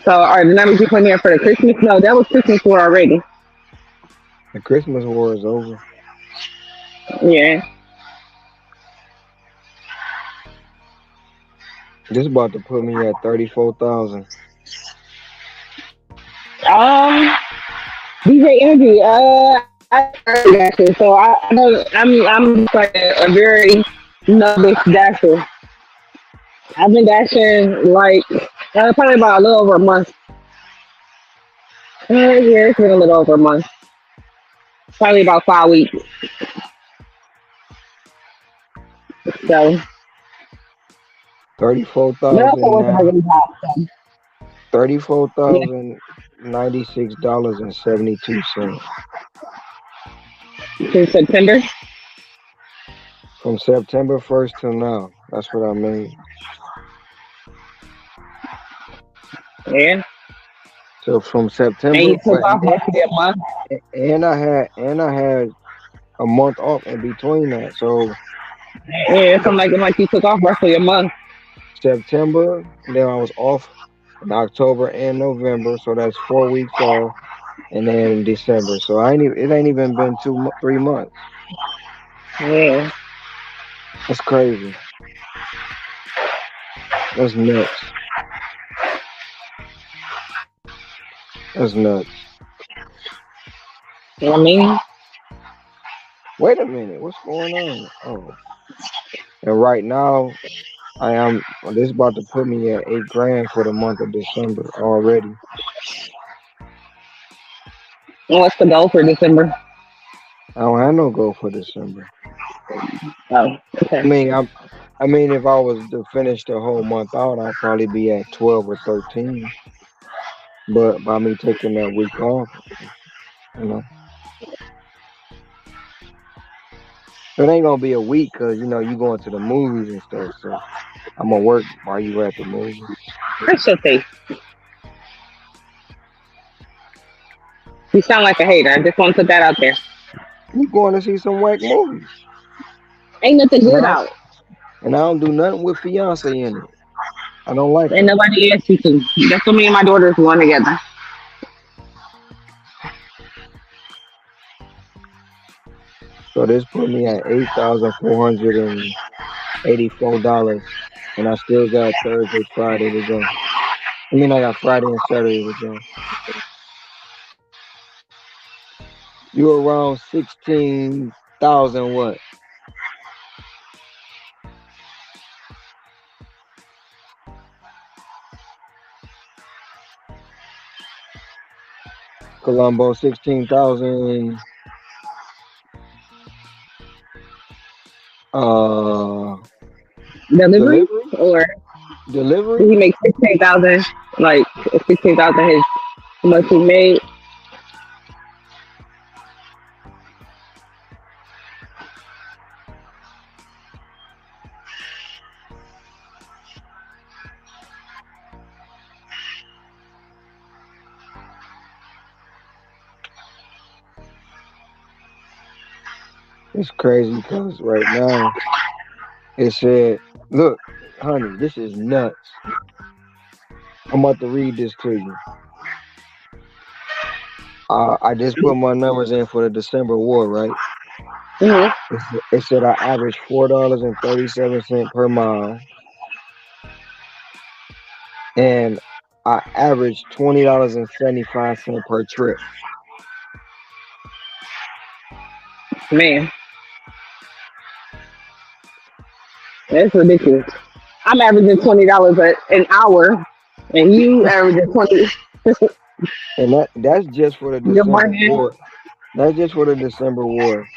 So are the numbers you put in for the Christmas? No, that was Christmas war already. The Christmas war is over. Yeah. This about to put me at 34,000. Um, DJ Energy. I heard dasher, so I know I'm like a very novice dasher. I've been dashing like probably about a little over a month. Yeah, it's been a little over a month. Probably about 5 weeks. So, but also 34,000 wasn't now. really hot. So, yeah, $34,096.72 since September. from September 1st till now. That's what I made. Yeah, So from and September, you took off roughly a month. and I had a month off in between that. So Yeah, something like you took off roughly a month. September, then I was off in October and November. So that's 4 weeks off, and then December. So it ain't even been 3 months. Yeah, That's crazy. That's nuts. That's nuts. you know what I mean. Wait a minute, what's going on? Oh, and right now this is about to put me at 8 grand for the month of December already. And what's the goal for December? I don't have no goal for December. Oh, I okay. mean, I mean, if I was to finish the whole month out, I'd probably be at 12 or 13. But by me taking that week off, you know, it ain't gonna be a week because you going to the movies and stuff. So I'm gonna work while you at the movies. That's your face. You sound like a hater. I just want to put that out there. You going to see some whack movies, Ain't nothing and good I out. and I don't do nothing with fiance in it. I don't like Ain't that. nobody asked you to. That's what me and my daughters going together. So this put me at $8,484, and I still got Thursday, Friday to go. I mean, I got Friday and Saturday to go. You around 16,000 what? Colombo 16,000. Uh, Delivery delivery, or did delivery. he make 16,000? Like 16,000 his how much he made? It's crazy because right now it said, "Look, honey, this is nuts. I'm about to read this to you. I just put my numbers in for the December war, right? Hmm. It said I averaged $4.37 per mile, and I averaged $20.75 per trip. Man, that's ridiculous. I'm averaging $20 an hour, and you averaging 20. And that's just for the Good December morning. war. That's just for the December war.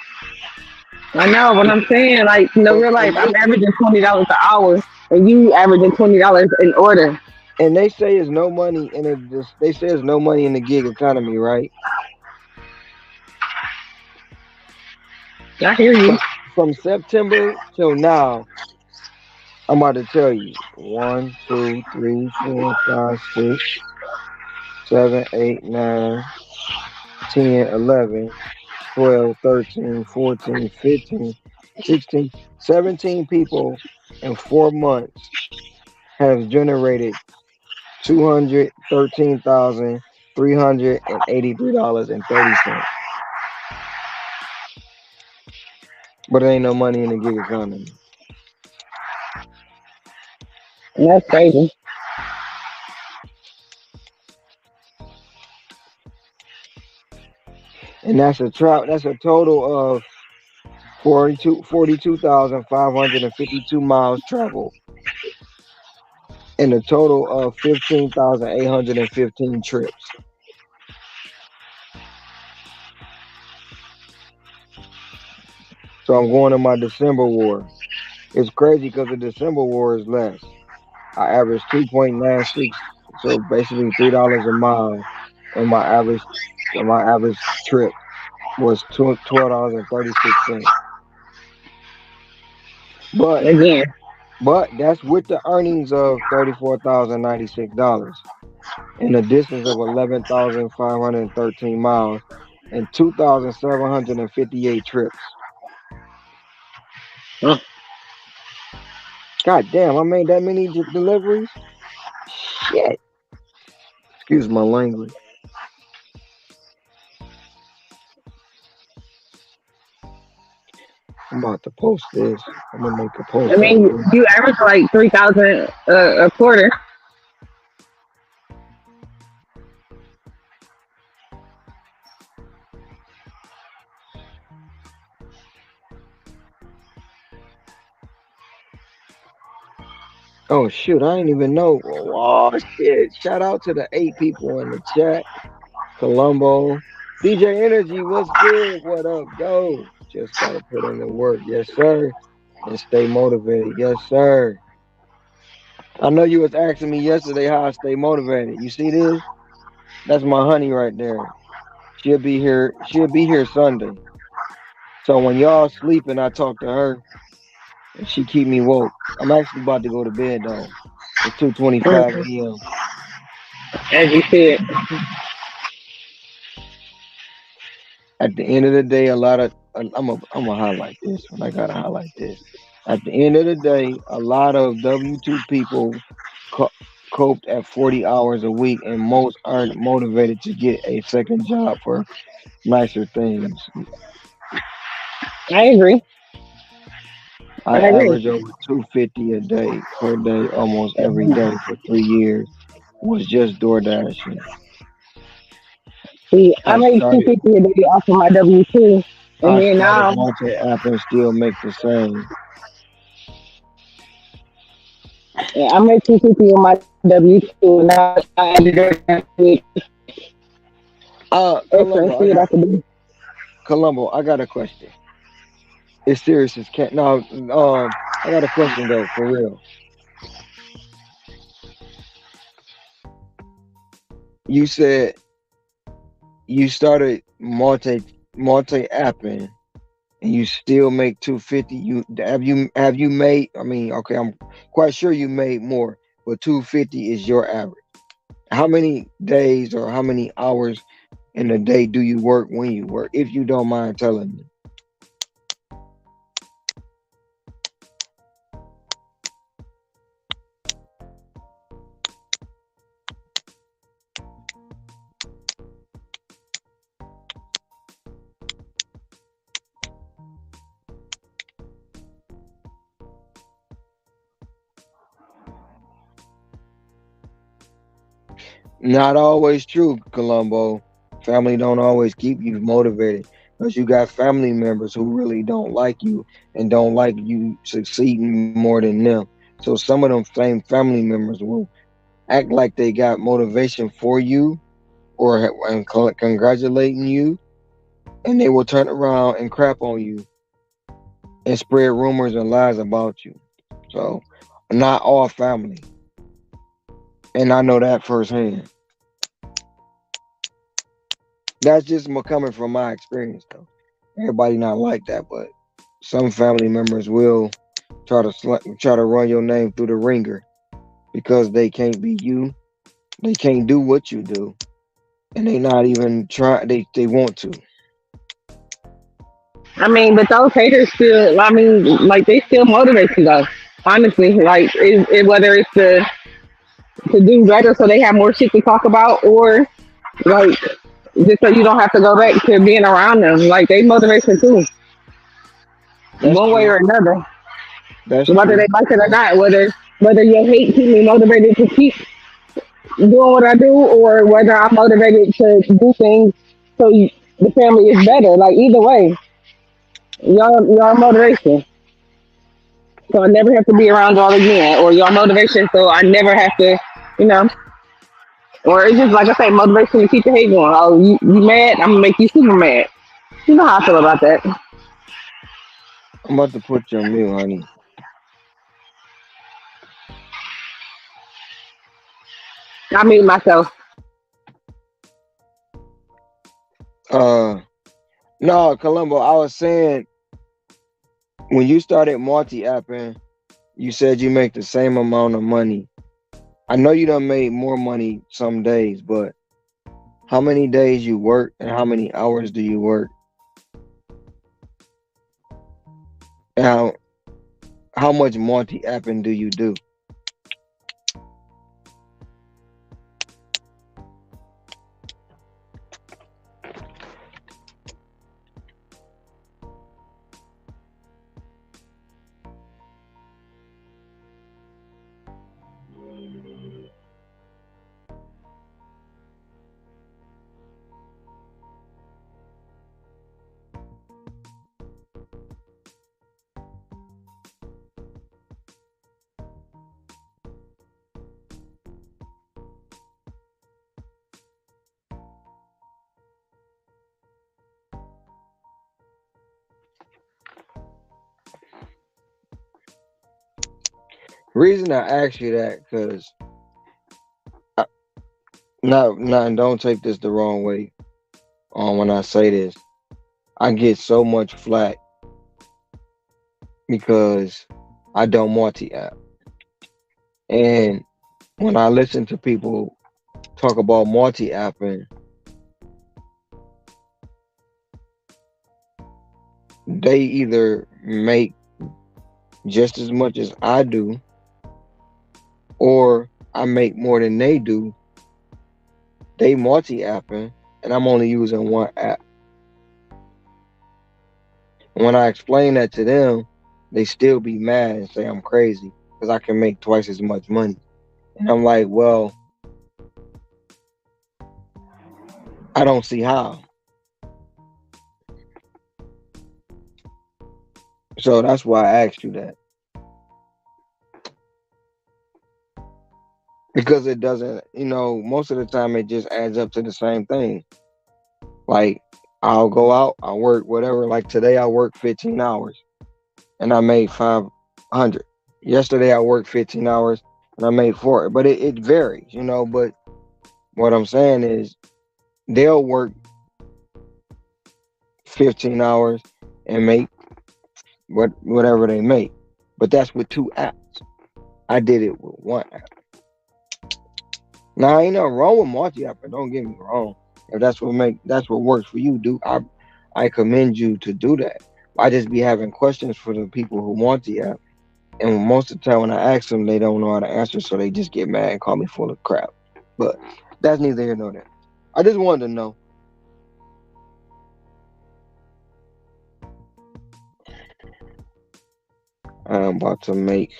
I know what I'm saying. Like, no And, real life, and I'm look, averaging $20 an hour, and you averaging $20 an order. and they say it's no money in it. They say it's no money in the gig economy, right? I hear you. From September till now, I'm about to tell you. 1, 2, 3, 4, 5, 6, 7, 8, 9, 10, 11, 12, 13, 14, 15, 16, 17 people in 4 months have generated $213,383.30. But there ain't no money in the gig economy. And that's crazy. And that's a total of 42,552 miles traveled and a total of 15,815 trips. So I'm going to my December war. It's crazy because the December war is less. I averaged 2.96, so basically $3 a mile, and my average trip was $12.36. But Again, that's with the earnings of $34,096 and a distance of 11,513 miles and 2,758 trips. huh. God damn, I made that many deliveries. Shit. Excuse my language. I'm about to post this. I'm gonna make a I post of mean, this. you average like 3,000 a quarter. Oh shoot, I didn't even know. Oh shit! Shout out to the 8 people in the chat. Colombo, DJ Energy, what's good? What up, though? Just gotta put in the work, yes sir, and stay motivated, yes sir. I know you was asking me yesterday how I stay motivated. You see this? That's my honey right there. She'll be here. She'll be here Sunday. So when y'all sleeping, I talk to her and she keep me woke. I'm actually about to go to bed though. It's 2:25 Mhm. a.m. As you said. At the end of the day, a lot of I'm gonna highlight this when I gotta highlight this. At the end of the day, a lot of W-2 people co- coped at 40 hours a week, and most aren't motivated to get a second job for nicer things. I agree. I I agree. average over 250 a day per day, almost every day for 3 years. Was just door dashing. See, I I make two started fifty a day off of my W-2, and I then started now multi-app and still make the same. yeah, I make 250 on my W-2, and now I added extra and Columbo, see what I can do. I got a question. It's serious as cat. No, I got a question though, for real. You said you started multi apping and you still make 250. You made? I mean, okay, I'm quite sure you made more, but 250 is your average. How many days or how many hours in a day do you work when you work? If you don't mind telling me. Not always true, Colombo. Family don't always keep you motivated because you got family members who really don't like you and don't like you succeeding more than them. So some of them same family members will act like they got motivation for you or congratulating you, and they will turn around and crap on you and spread rumors and lies about you. So not all family, and I know that firsthand. That's just coming from my experience, though. Everybody not like that, but some family members will try to run your name through the ringer because they can't be you. They can't do what you do, and they not even try. They want to. I mean, but those haters still, I mean, like they still motivate you though. Honestly, like whether it's to do better so they have more shit to talk about, or like just so you don't have to go back to being around them. Like they motivation too, That's one way true. or another, That's whether they true. like it or not. Whether your hate keep me motivated to keep doing what I do, or whether I'm motivated to do things so the family is better. Like either way, y'all motivation. So I never have to be around y'all again, or y'all motivation. So I never have to, you know, or it's just like I say, motivation to keep the hate going. Oh, you mad? I'm gonna make you super mad. You know how I feel about that. I'm about to put you on mute, honey. I mute myself. Uh, no, Columbo. I was saying when you started multi-apping, you said you make the same amount of money. I know you done made more money some days, but how many days you work and how many hours do you work? And how much multi-apping do you do? Reason I ask you that, because no, don't take this the wrong way. When I say this, I get so much flack because I don't multi-app, and when I listen to people talk about multi-apping, they either make just as much as I do, or I make more than they do. They multi-apping, and I'm only using one app. When I explain that to them, they still be mad and say I'm crazy because I can make twice as much money. And I'm like, well, I don't see how. So that's why I asked you that. Because it doesn't, most of the time it just adds up to the same thing. Like, I'll go out, I'll work whatever. Like today, I worked 15 hours and I made 500. Yesterday, I worked 15 hours and I made 4. But it varies, But what I'm saying is they'll work 15 hours and make whatever they make. But that's with 2 apps. I did it with 1 app. Now, ain't nothing wrong with multi-apping. Don't get me wrong. If that's what works for you, dude. I commend you to do that. I just be having questions for the people who multi-app, and most of the time when I ask them, they don't know how to answer, so they just get mad and call me full of crap. But that's neither here nor there. I just wanted to know. I'm about to make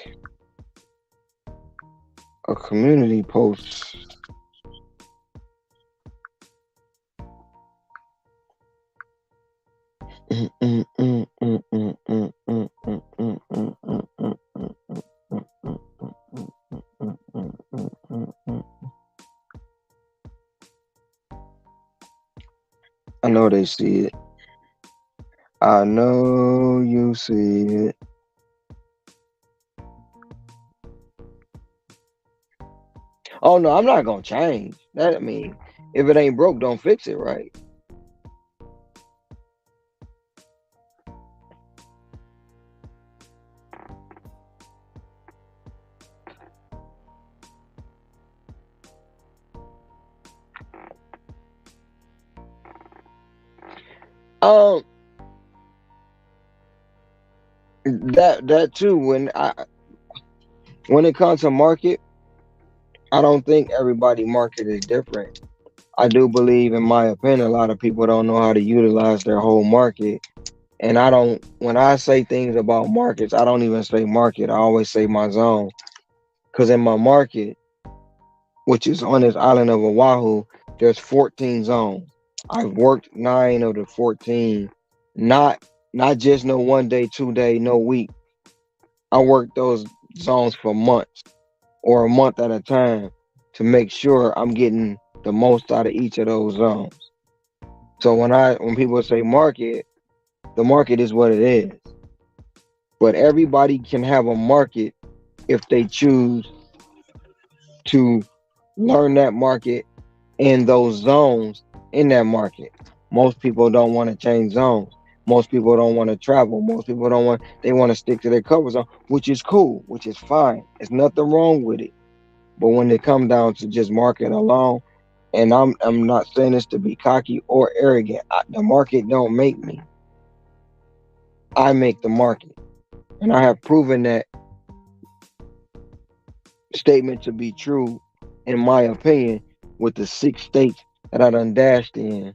a community post. I know they see it. I know you see it. Oh no, I'm not gonna change. That I mean, if it ain't broke, don't fix it, right? Um, that too. When it comes to market, I don't think everybody market is different. I do believe, in my opinion, a lot of people don't know how to utilize their whole market. And I don't. When I say things about markets, I don't even say market. I always say my zone. Because in my market, which is on this island of Oahu, there's 14 zones. I've worked 9 of the 14, not not just no 1 day, 2 day, no week. I worked those zones for months or a month at a time to make sure I'm getting the most out of each of those zones. So when people say market, the market is what it is. But everybody can have a market if they choose to learn that market in those zones in that market. Most people don't want to change zones. Most people don't want to travel. Most people don't want they want to stick to their comfort zone, which is cool, which is fine. There's nothing wrong with it. But when it comes down to just market alone, and I'm not saying this to be cocky or arrogant. The market don't make me. I make the market, and I have proven that statement to be true, in my opinion, with the 6 states that I done dashed in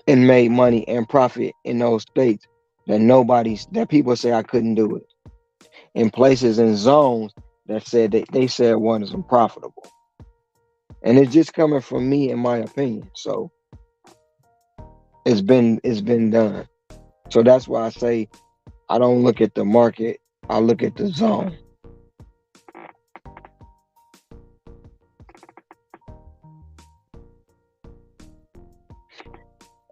and made money and profit in those states that people say I couldn't do it. In places and zones that said that they said wasn't profitable. And it's just coming from me, in my opinion. So it's been done. So that's why I say I don't look at the market, I look at the zone.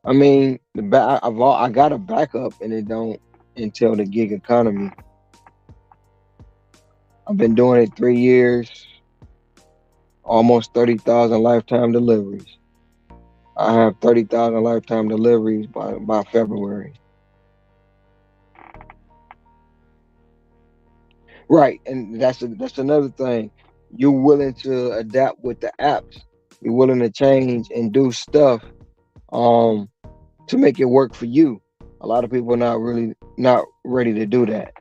I mean, I got a backup, and it don't until the gig economy. I've been doing it 3 years, almost 30,000 lifetime deliveries. I have 30,000 lifetime deliveries by February. Right, and that's another thing. You're willing to adapt with the apps. You're willing to change and do stuff um to make it work for you. A lot of people are not ready to do that.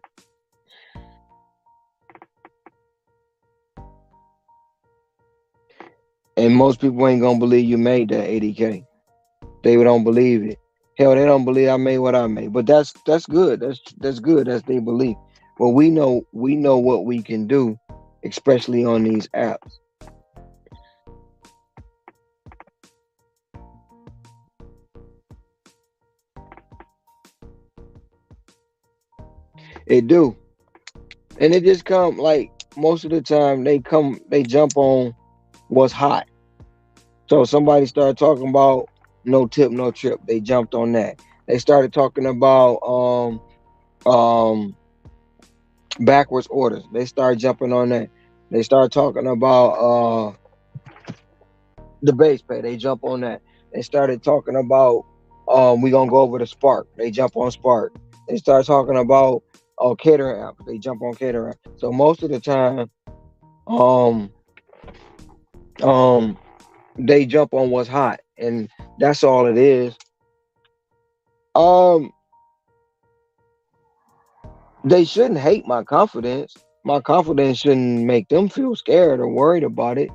And most people ain't gonna believe you made that 80K. They don't believe it. Hell, they don't believe I made what I made. But that's good. That's good. That's their belief. But we know what we can do, especially on these apps. It do. And it just come like most of the time they jump on what's hot. So somebody started talking about no tip, no trip. They jumped on that. They started talking about um backwards orders. They started jumping on that. They started talking about the base pay. They jump on that. They started talking about we gonna go over to Spark. They jump on Spark. They start talking about catering apps. They jump on catering. So most of the time, um um they jump on what's hot, and that's all it is. Um they shouldn't hate my confidence. My confidence shouldn't make them feel scared or worried about it.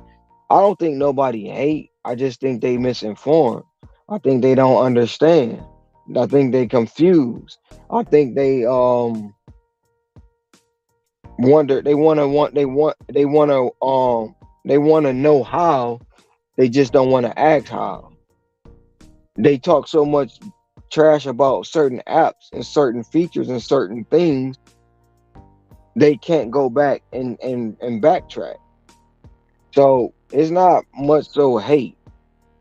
I don't think nobody hate. I just think they misinformed. I think they don't understand. I think they confused. I think they wonder they want to know how, they just don't want to ask how. They talk so much trash about certain apps and certain features and certain things, they can't go back and backtrack. So it's not much so hate.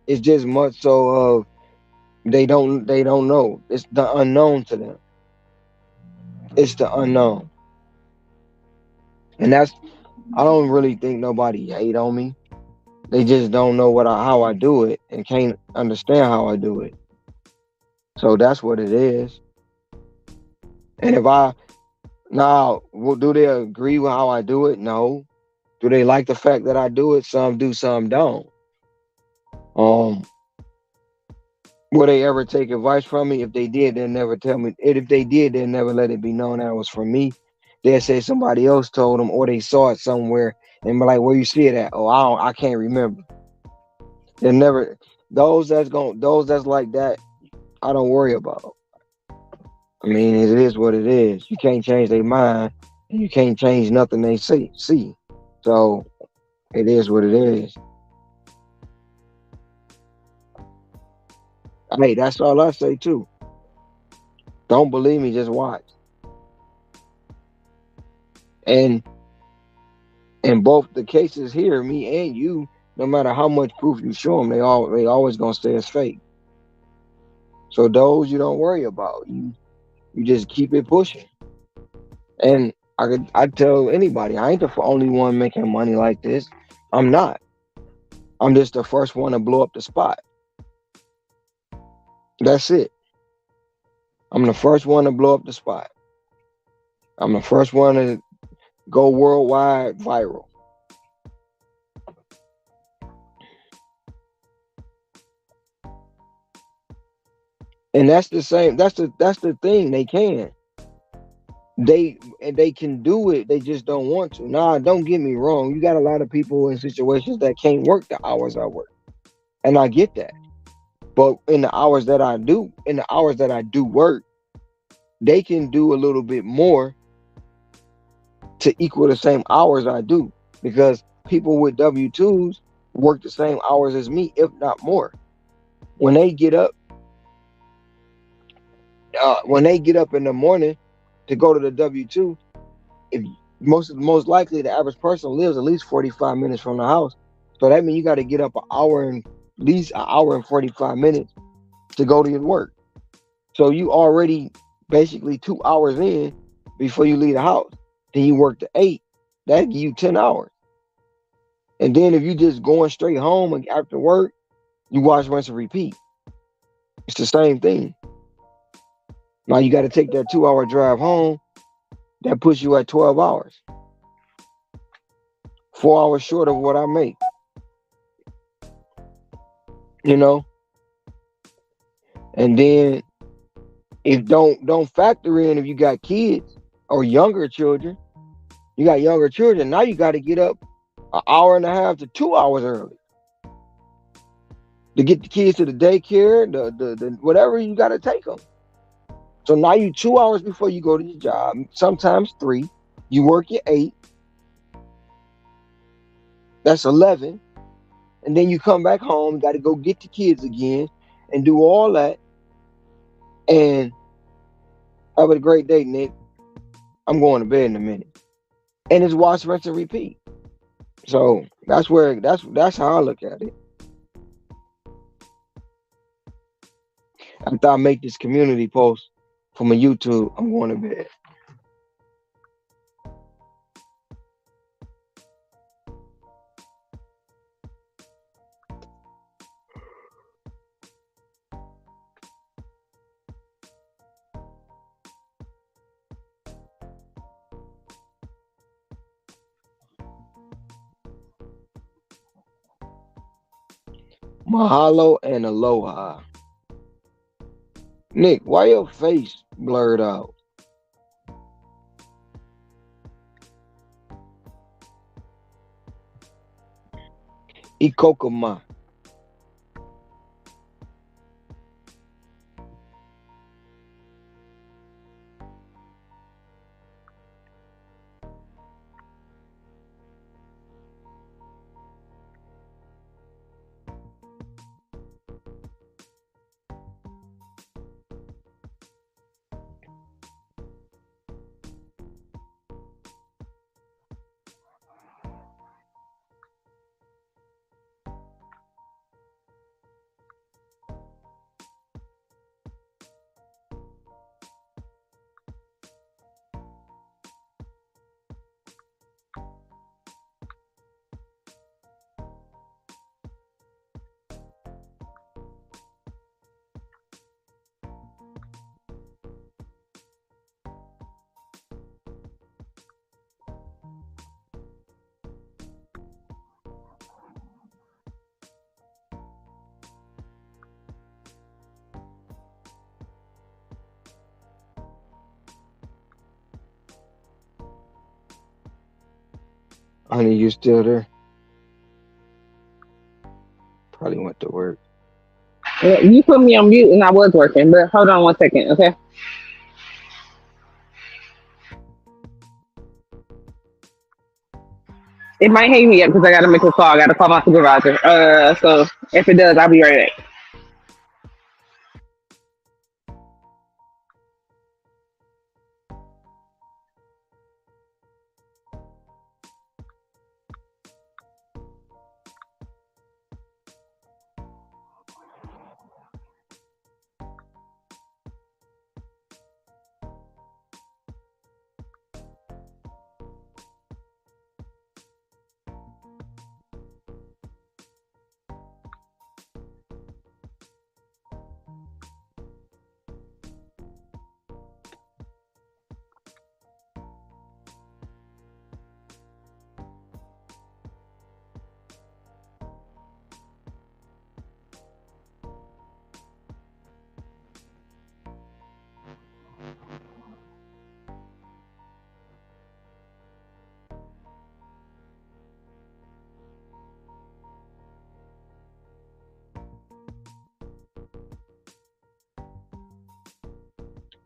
It's just much so of they don't know. It's the unknown to them. It's the unknown. And that's I don't really think nobody hate on me. They just don't know how I do it and can't understand how I do it. So that's what it is. And if I now do they agree with how I do it? No. Do they like the fact that I do it? Some do, some don't. Um Will they ever take advice from me? If they did, they'll never tell me. And if they did, they'll never let it be known that it was from me. They'll say somebody else told them, or they saw it somewhere, and be like, "Where you see it at?" Oh, I can't remember. They never. Those that's like that. I don't worry about. I mean, it is what it is. You can't change their mind, and you can't change nothing they see. So it is what it is. Hey, that's all I say too. Don't believe me, just watch. And in both the cases here, me and you, no matter how much proof you show them, they always gonna say it's fake. So those you don't worry about. You just keep it pushing. And I tell anybody, I ain't the only one making money like this. I'm not. I'm just the first one to blow up the spot. That's it. I'm the first one to blow up the spot. I'm the first one to go worldwide viral. And that's the same. That's the thing. They can. They can do it. They just don't want to. Nah, don't get me wrong. You got a lot of people in situations that can't work the hours I work, and I get that. But in the hours that I do work, they can do a little bit more to equal the same hours I do, because people with W-2s work the same hours as me, if not more. When they get up, in the morning to go to the W-2, if most likely the average person lives at least 45 minutes from the house. So that means you got to get up at least an hour and 45 minutes to go to your work. So you already basically 2 hours in before you leave the house. Then you work to 8. That give you 10 hours. And then if you just going straight home and after work, you watch, rinse, and repeat. It's the same thing. Now you got to take that 2 hour drive home. That puts you at 12 hours. 4 hours short of what I make. You know? And then if don't factor in if you got kids or younger children, now you got to get up an hour and a half to 2 hours early to get the kids to the daycare, the whatever you got to take them. So now you 2 hours before you go to your job, sometimes 3. You work your 8. That's 11. And then you come back home, got to go get the kids again and do all that. And have a great day, Nick. I'm going to bed in a minute. And it's wash, rinse, and repeat. So that's how I look at it. After I make this community post for my YouTube, I'm going to bed. Mahalo and aloha. Nick, why your face blurred out? Ikokoma. Honey, you still there? Probably went to work. Yeah, you put me on mute and I was working, but hold on 1 second, okay? It might hang me up because I gotta make a call. I gotta call my supervisor. So if it does, I'll be right back.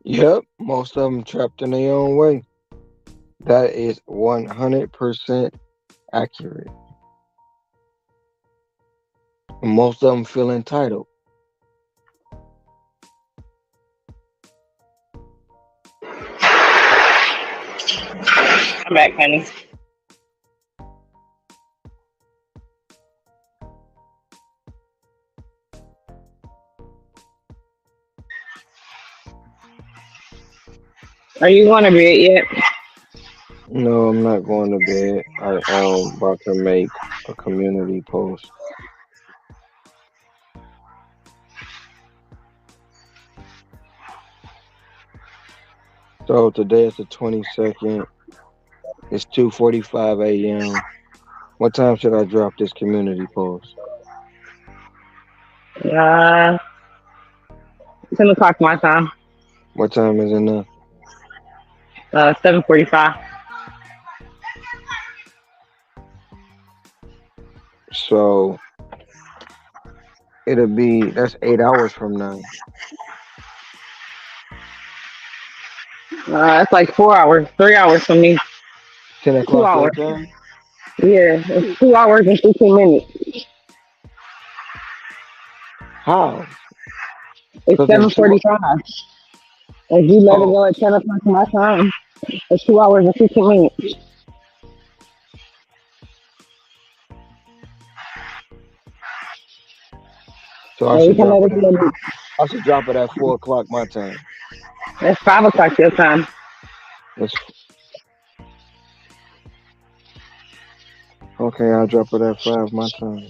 Yep, most of them trapped in their own way. That is 100% accurate. Most of them feel entitled. I'm back, honey. Are you going to bed yet? No, I'm not going to bed. I am about to make a community post. So today is the 22nd. It's 2:45 a.m. What time should I drop this community post? Uh, 10 o'clock my time. What time is it now? 7:45. So that's 8 hours from now. It's like 4 hours, 3 hours for me. 10 2 o'clock your hours. time? Yeah, it's 2 hours and 15 minutes. How? It's 7:45. If you let it Oh, go at 10 o'clock my time, it's 2 hours and 15 minutes. so And you can let it go. I should drop it at 4 o'clock my time. It's 5 o'clock your time. It's, okay, I'll drop it at 5 my time.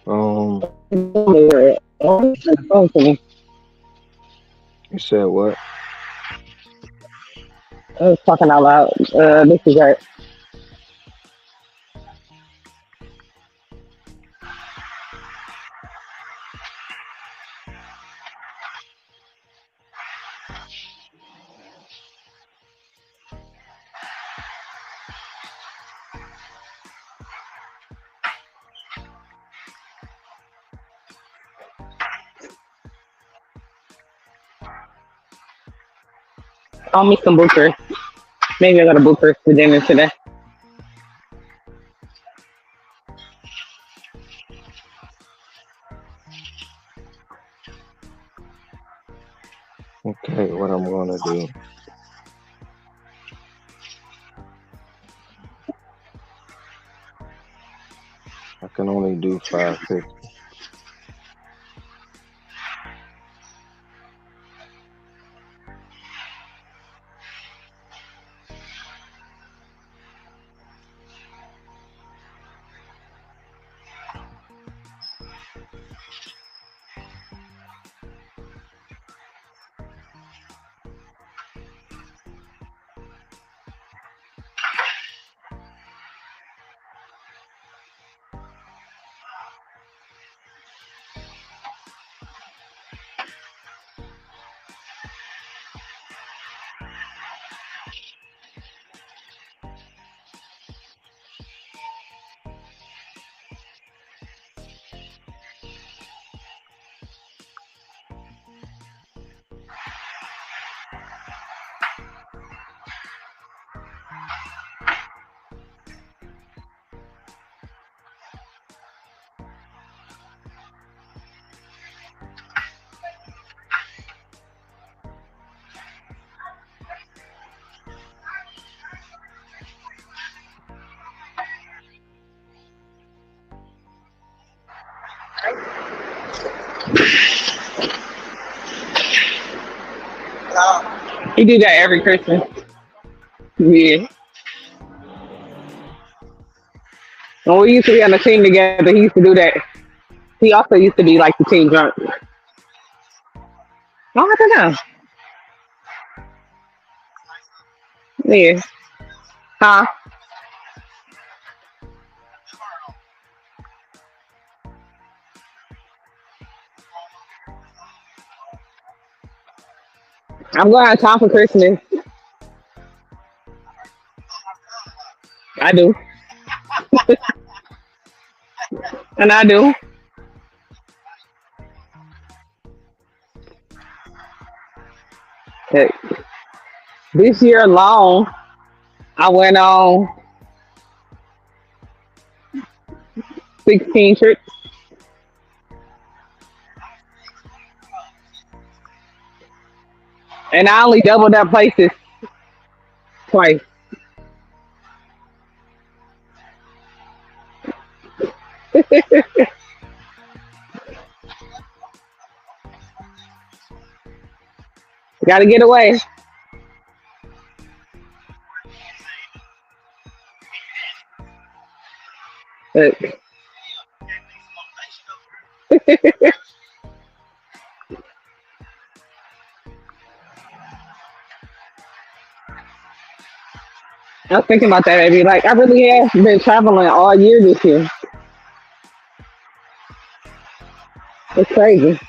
Um, you said what? I was talking out loud. This is right. I'll make some bookers. Maybe I got a booker for dinner today. Okay, what I'm gonna do. I can only do 550. He do that every Christmas. Yeah. When we used to be on the team together, he used to do that. He also used to be like the team drunk. Oh, I don't know. Yeah. Huh? I'm going out of town for Christmas. I do. And I do. Hey, this year alone, I went on 16 trips. And I only doubled up places twice. Gotta get away. But I was thinking about that, baby. Like, I really have been traveling all year this year. It's crazy.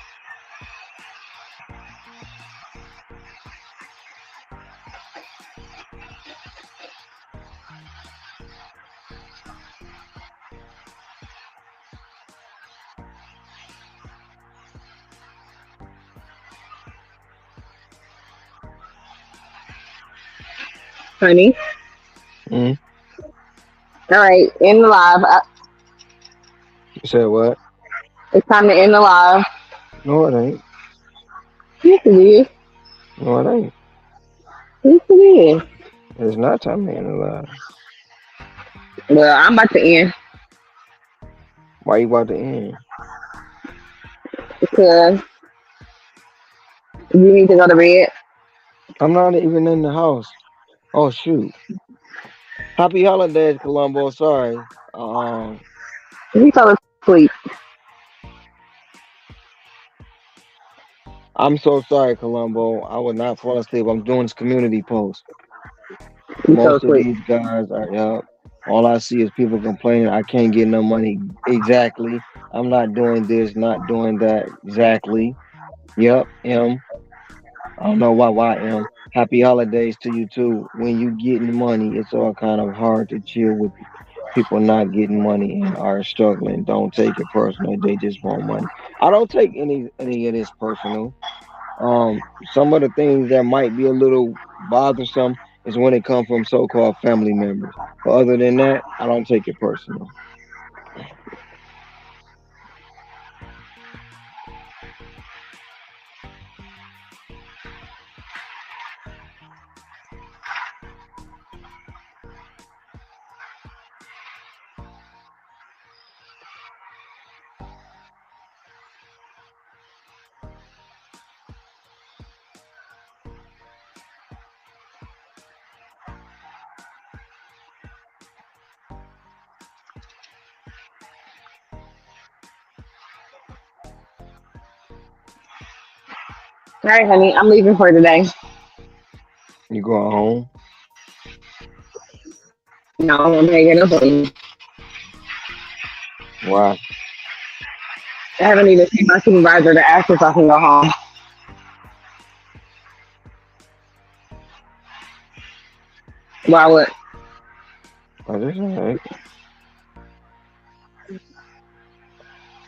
Honey. Mm. All right, end the live. You said what? It's time to end the live. No, it ain't. Yes, it is. No, it ain't. Yes, it is. It's not time to analyze. Well, I'm about to end Why you about to end? because you need to go to bed. I'm not even in the house. Oh shoot! Happy holidays, Columbo. Sorry. He fell asleep. I'm so sorry, Columbo. I would not fall asleep. I'm doing this community post. He fell Most of asleep. these guys are up. All I see is people complaining I can't get no money. Exactly. I'm not doing this, not doing that. Exactly. Yep. I don't know why M. Happy holidays to you too. When you getting money, it's all kind of hard to chill with people not getting money and are struggling. Don't take it personal. They just want money. I don't take any of this personal. Some of the things that might be a little bothersome is when it comes from so-called family members. But other than that, I don't take it personal. All right, honey, I'm leaving for today. You going home? No, I'm hanging up on you. Why? I haven't even seen my supervisor to ask if I can go home. Why would? Oh, this all right.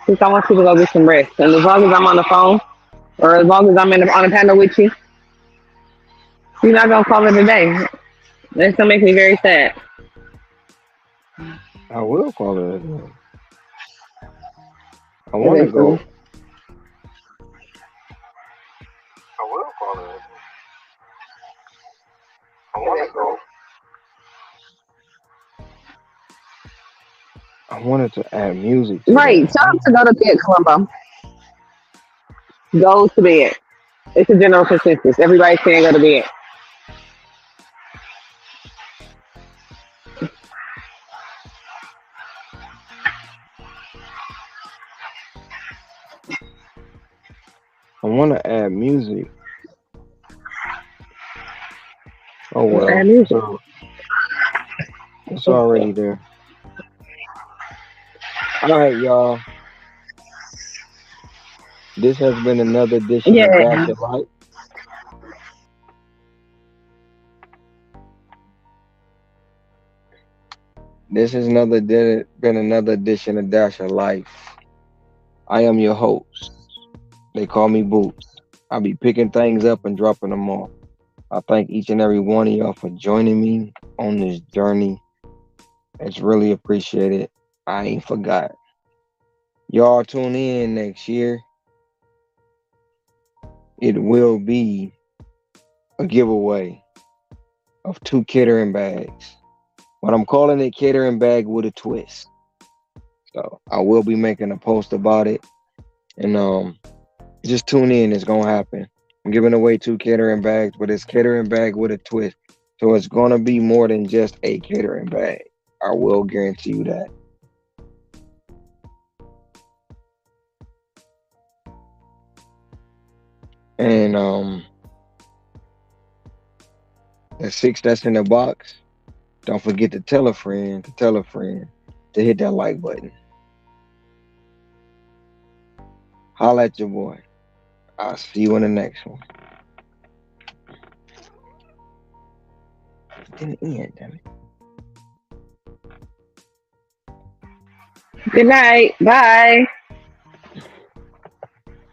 Because I want you to go get some rest. And as long as I'm on the phone, or as long as I'm on the panel with you, you're not gonna call it a day. That's gonna make me very sad. I will call it a day. I want to go. Eventually. I will call it a day. I want to go. I wanted to add music to Right. that. Tell them to go to bed, Columbo. Go to bed. It's a general consensus. Everybody's saying go to bed. I want to add music. Oh Well, well, add music. it's already there. All right, y'all. This has been another edition of Dash Yeah. of Light. This has been another edition of Dash of Life. I am your host. They call me Boots. I'll be picking things up and dropping them off. I thank each and every one of y'all for joining me on this journey. It's really appreciated. I ain't forgot. Y'all tune in next year. It will be a giveaway of 2 catering bags. But I'm calling it catering bag with a twist. So I will be making a post about it. And just tune in, it's gonna happen. I'm giving away 2 catering bags, but it's catering bag with a twist. So it's gonna be more than just a catering bag. I will guarantee you that. And the 6 that's in the box, don't forget to tell a friend to hit that like button. Holla at your boy. I'll see you in the next one. It didn't end, damn it. Good night. Bye.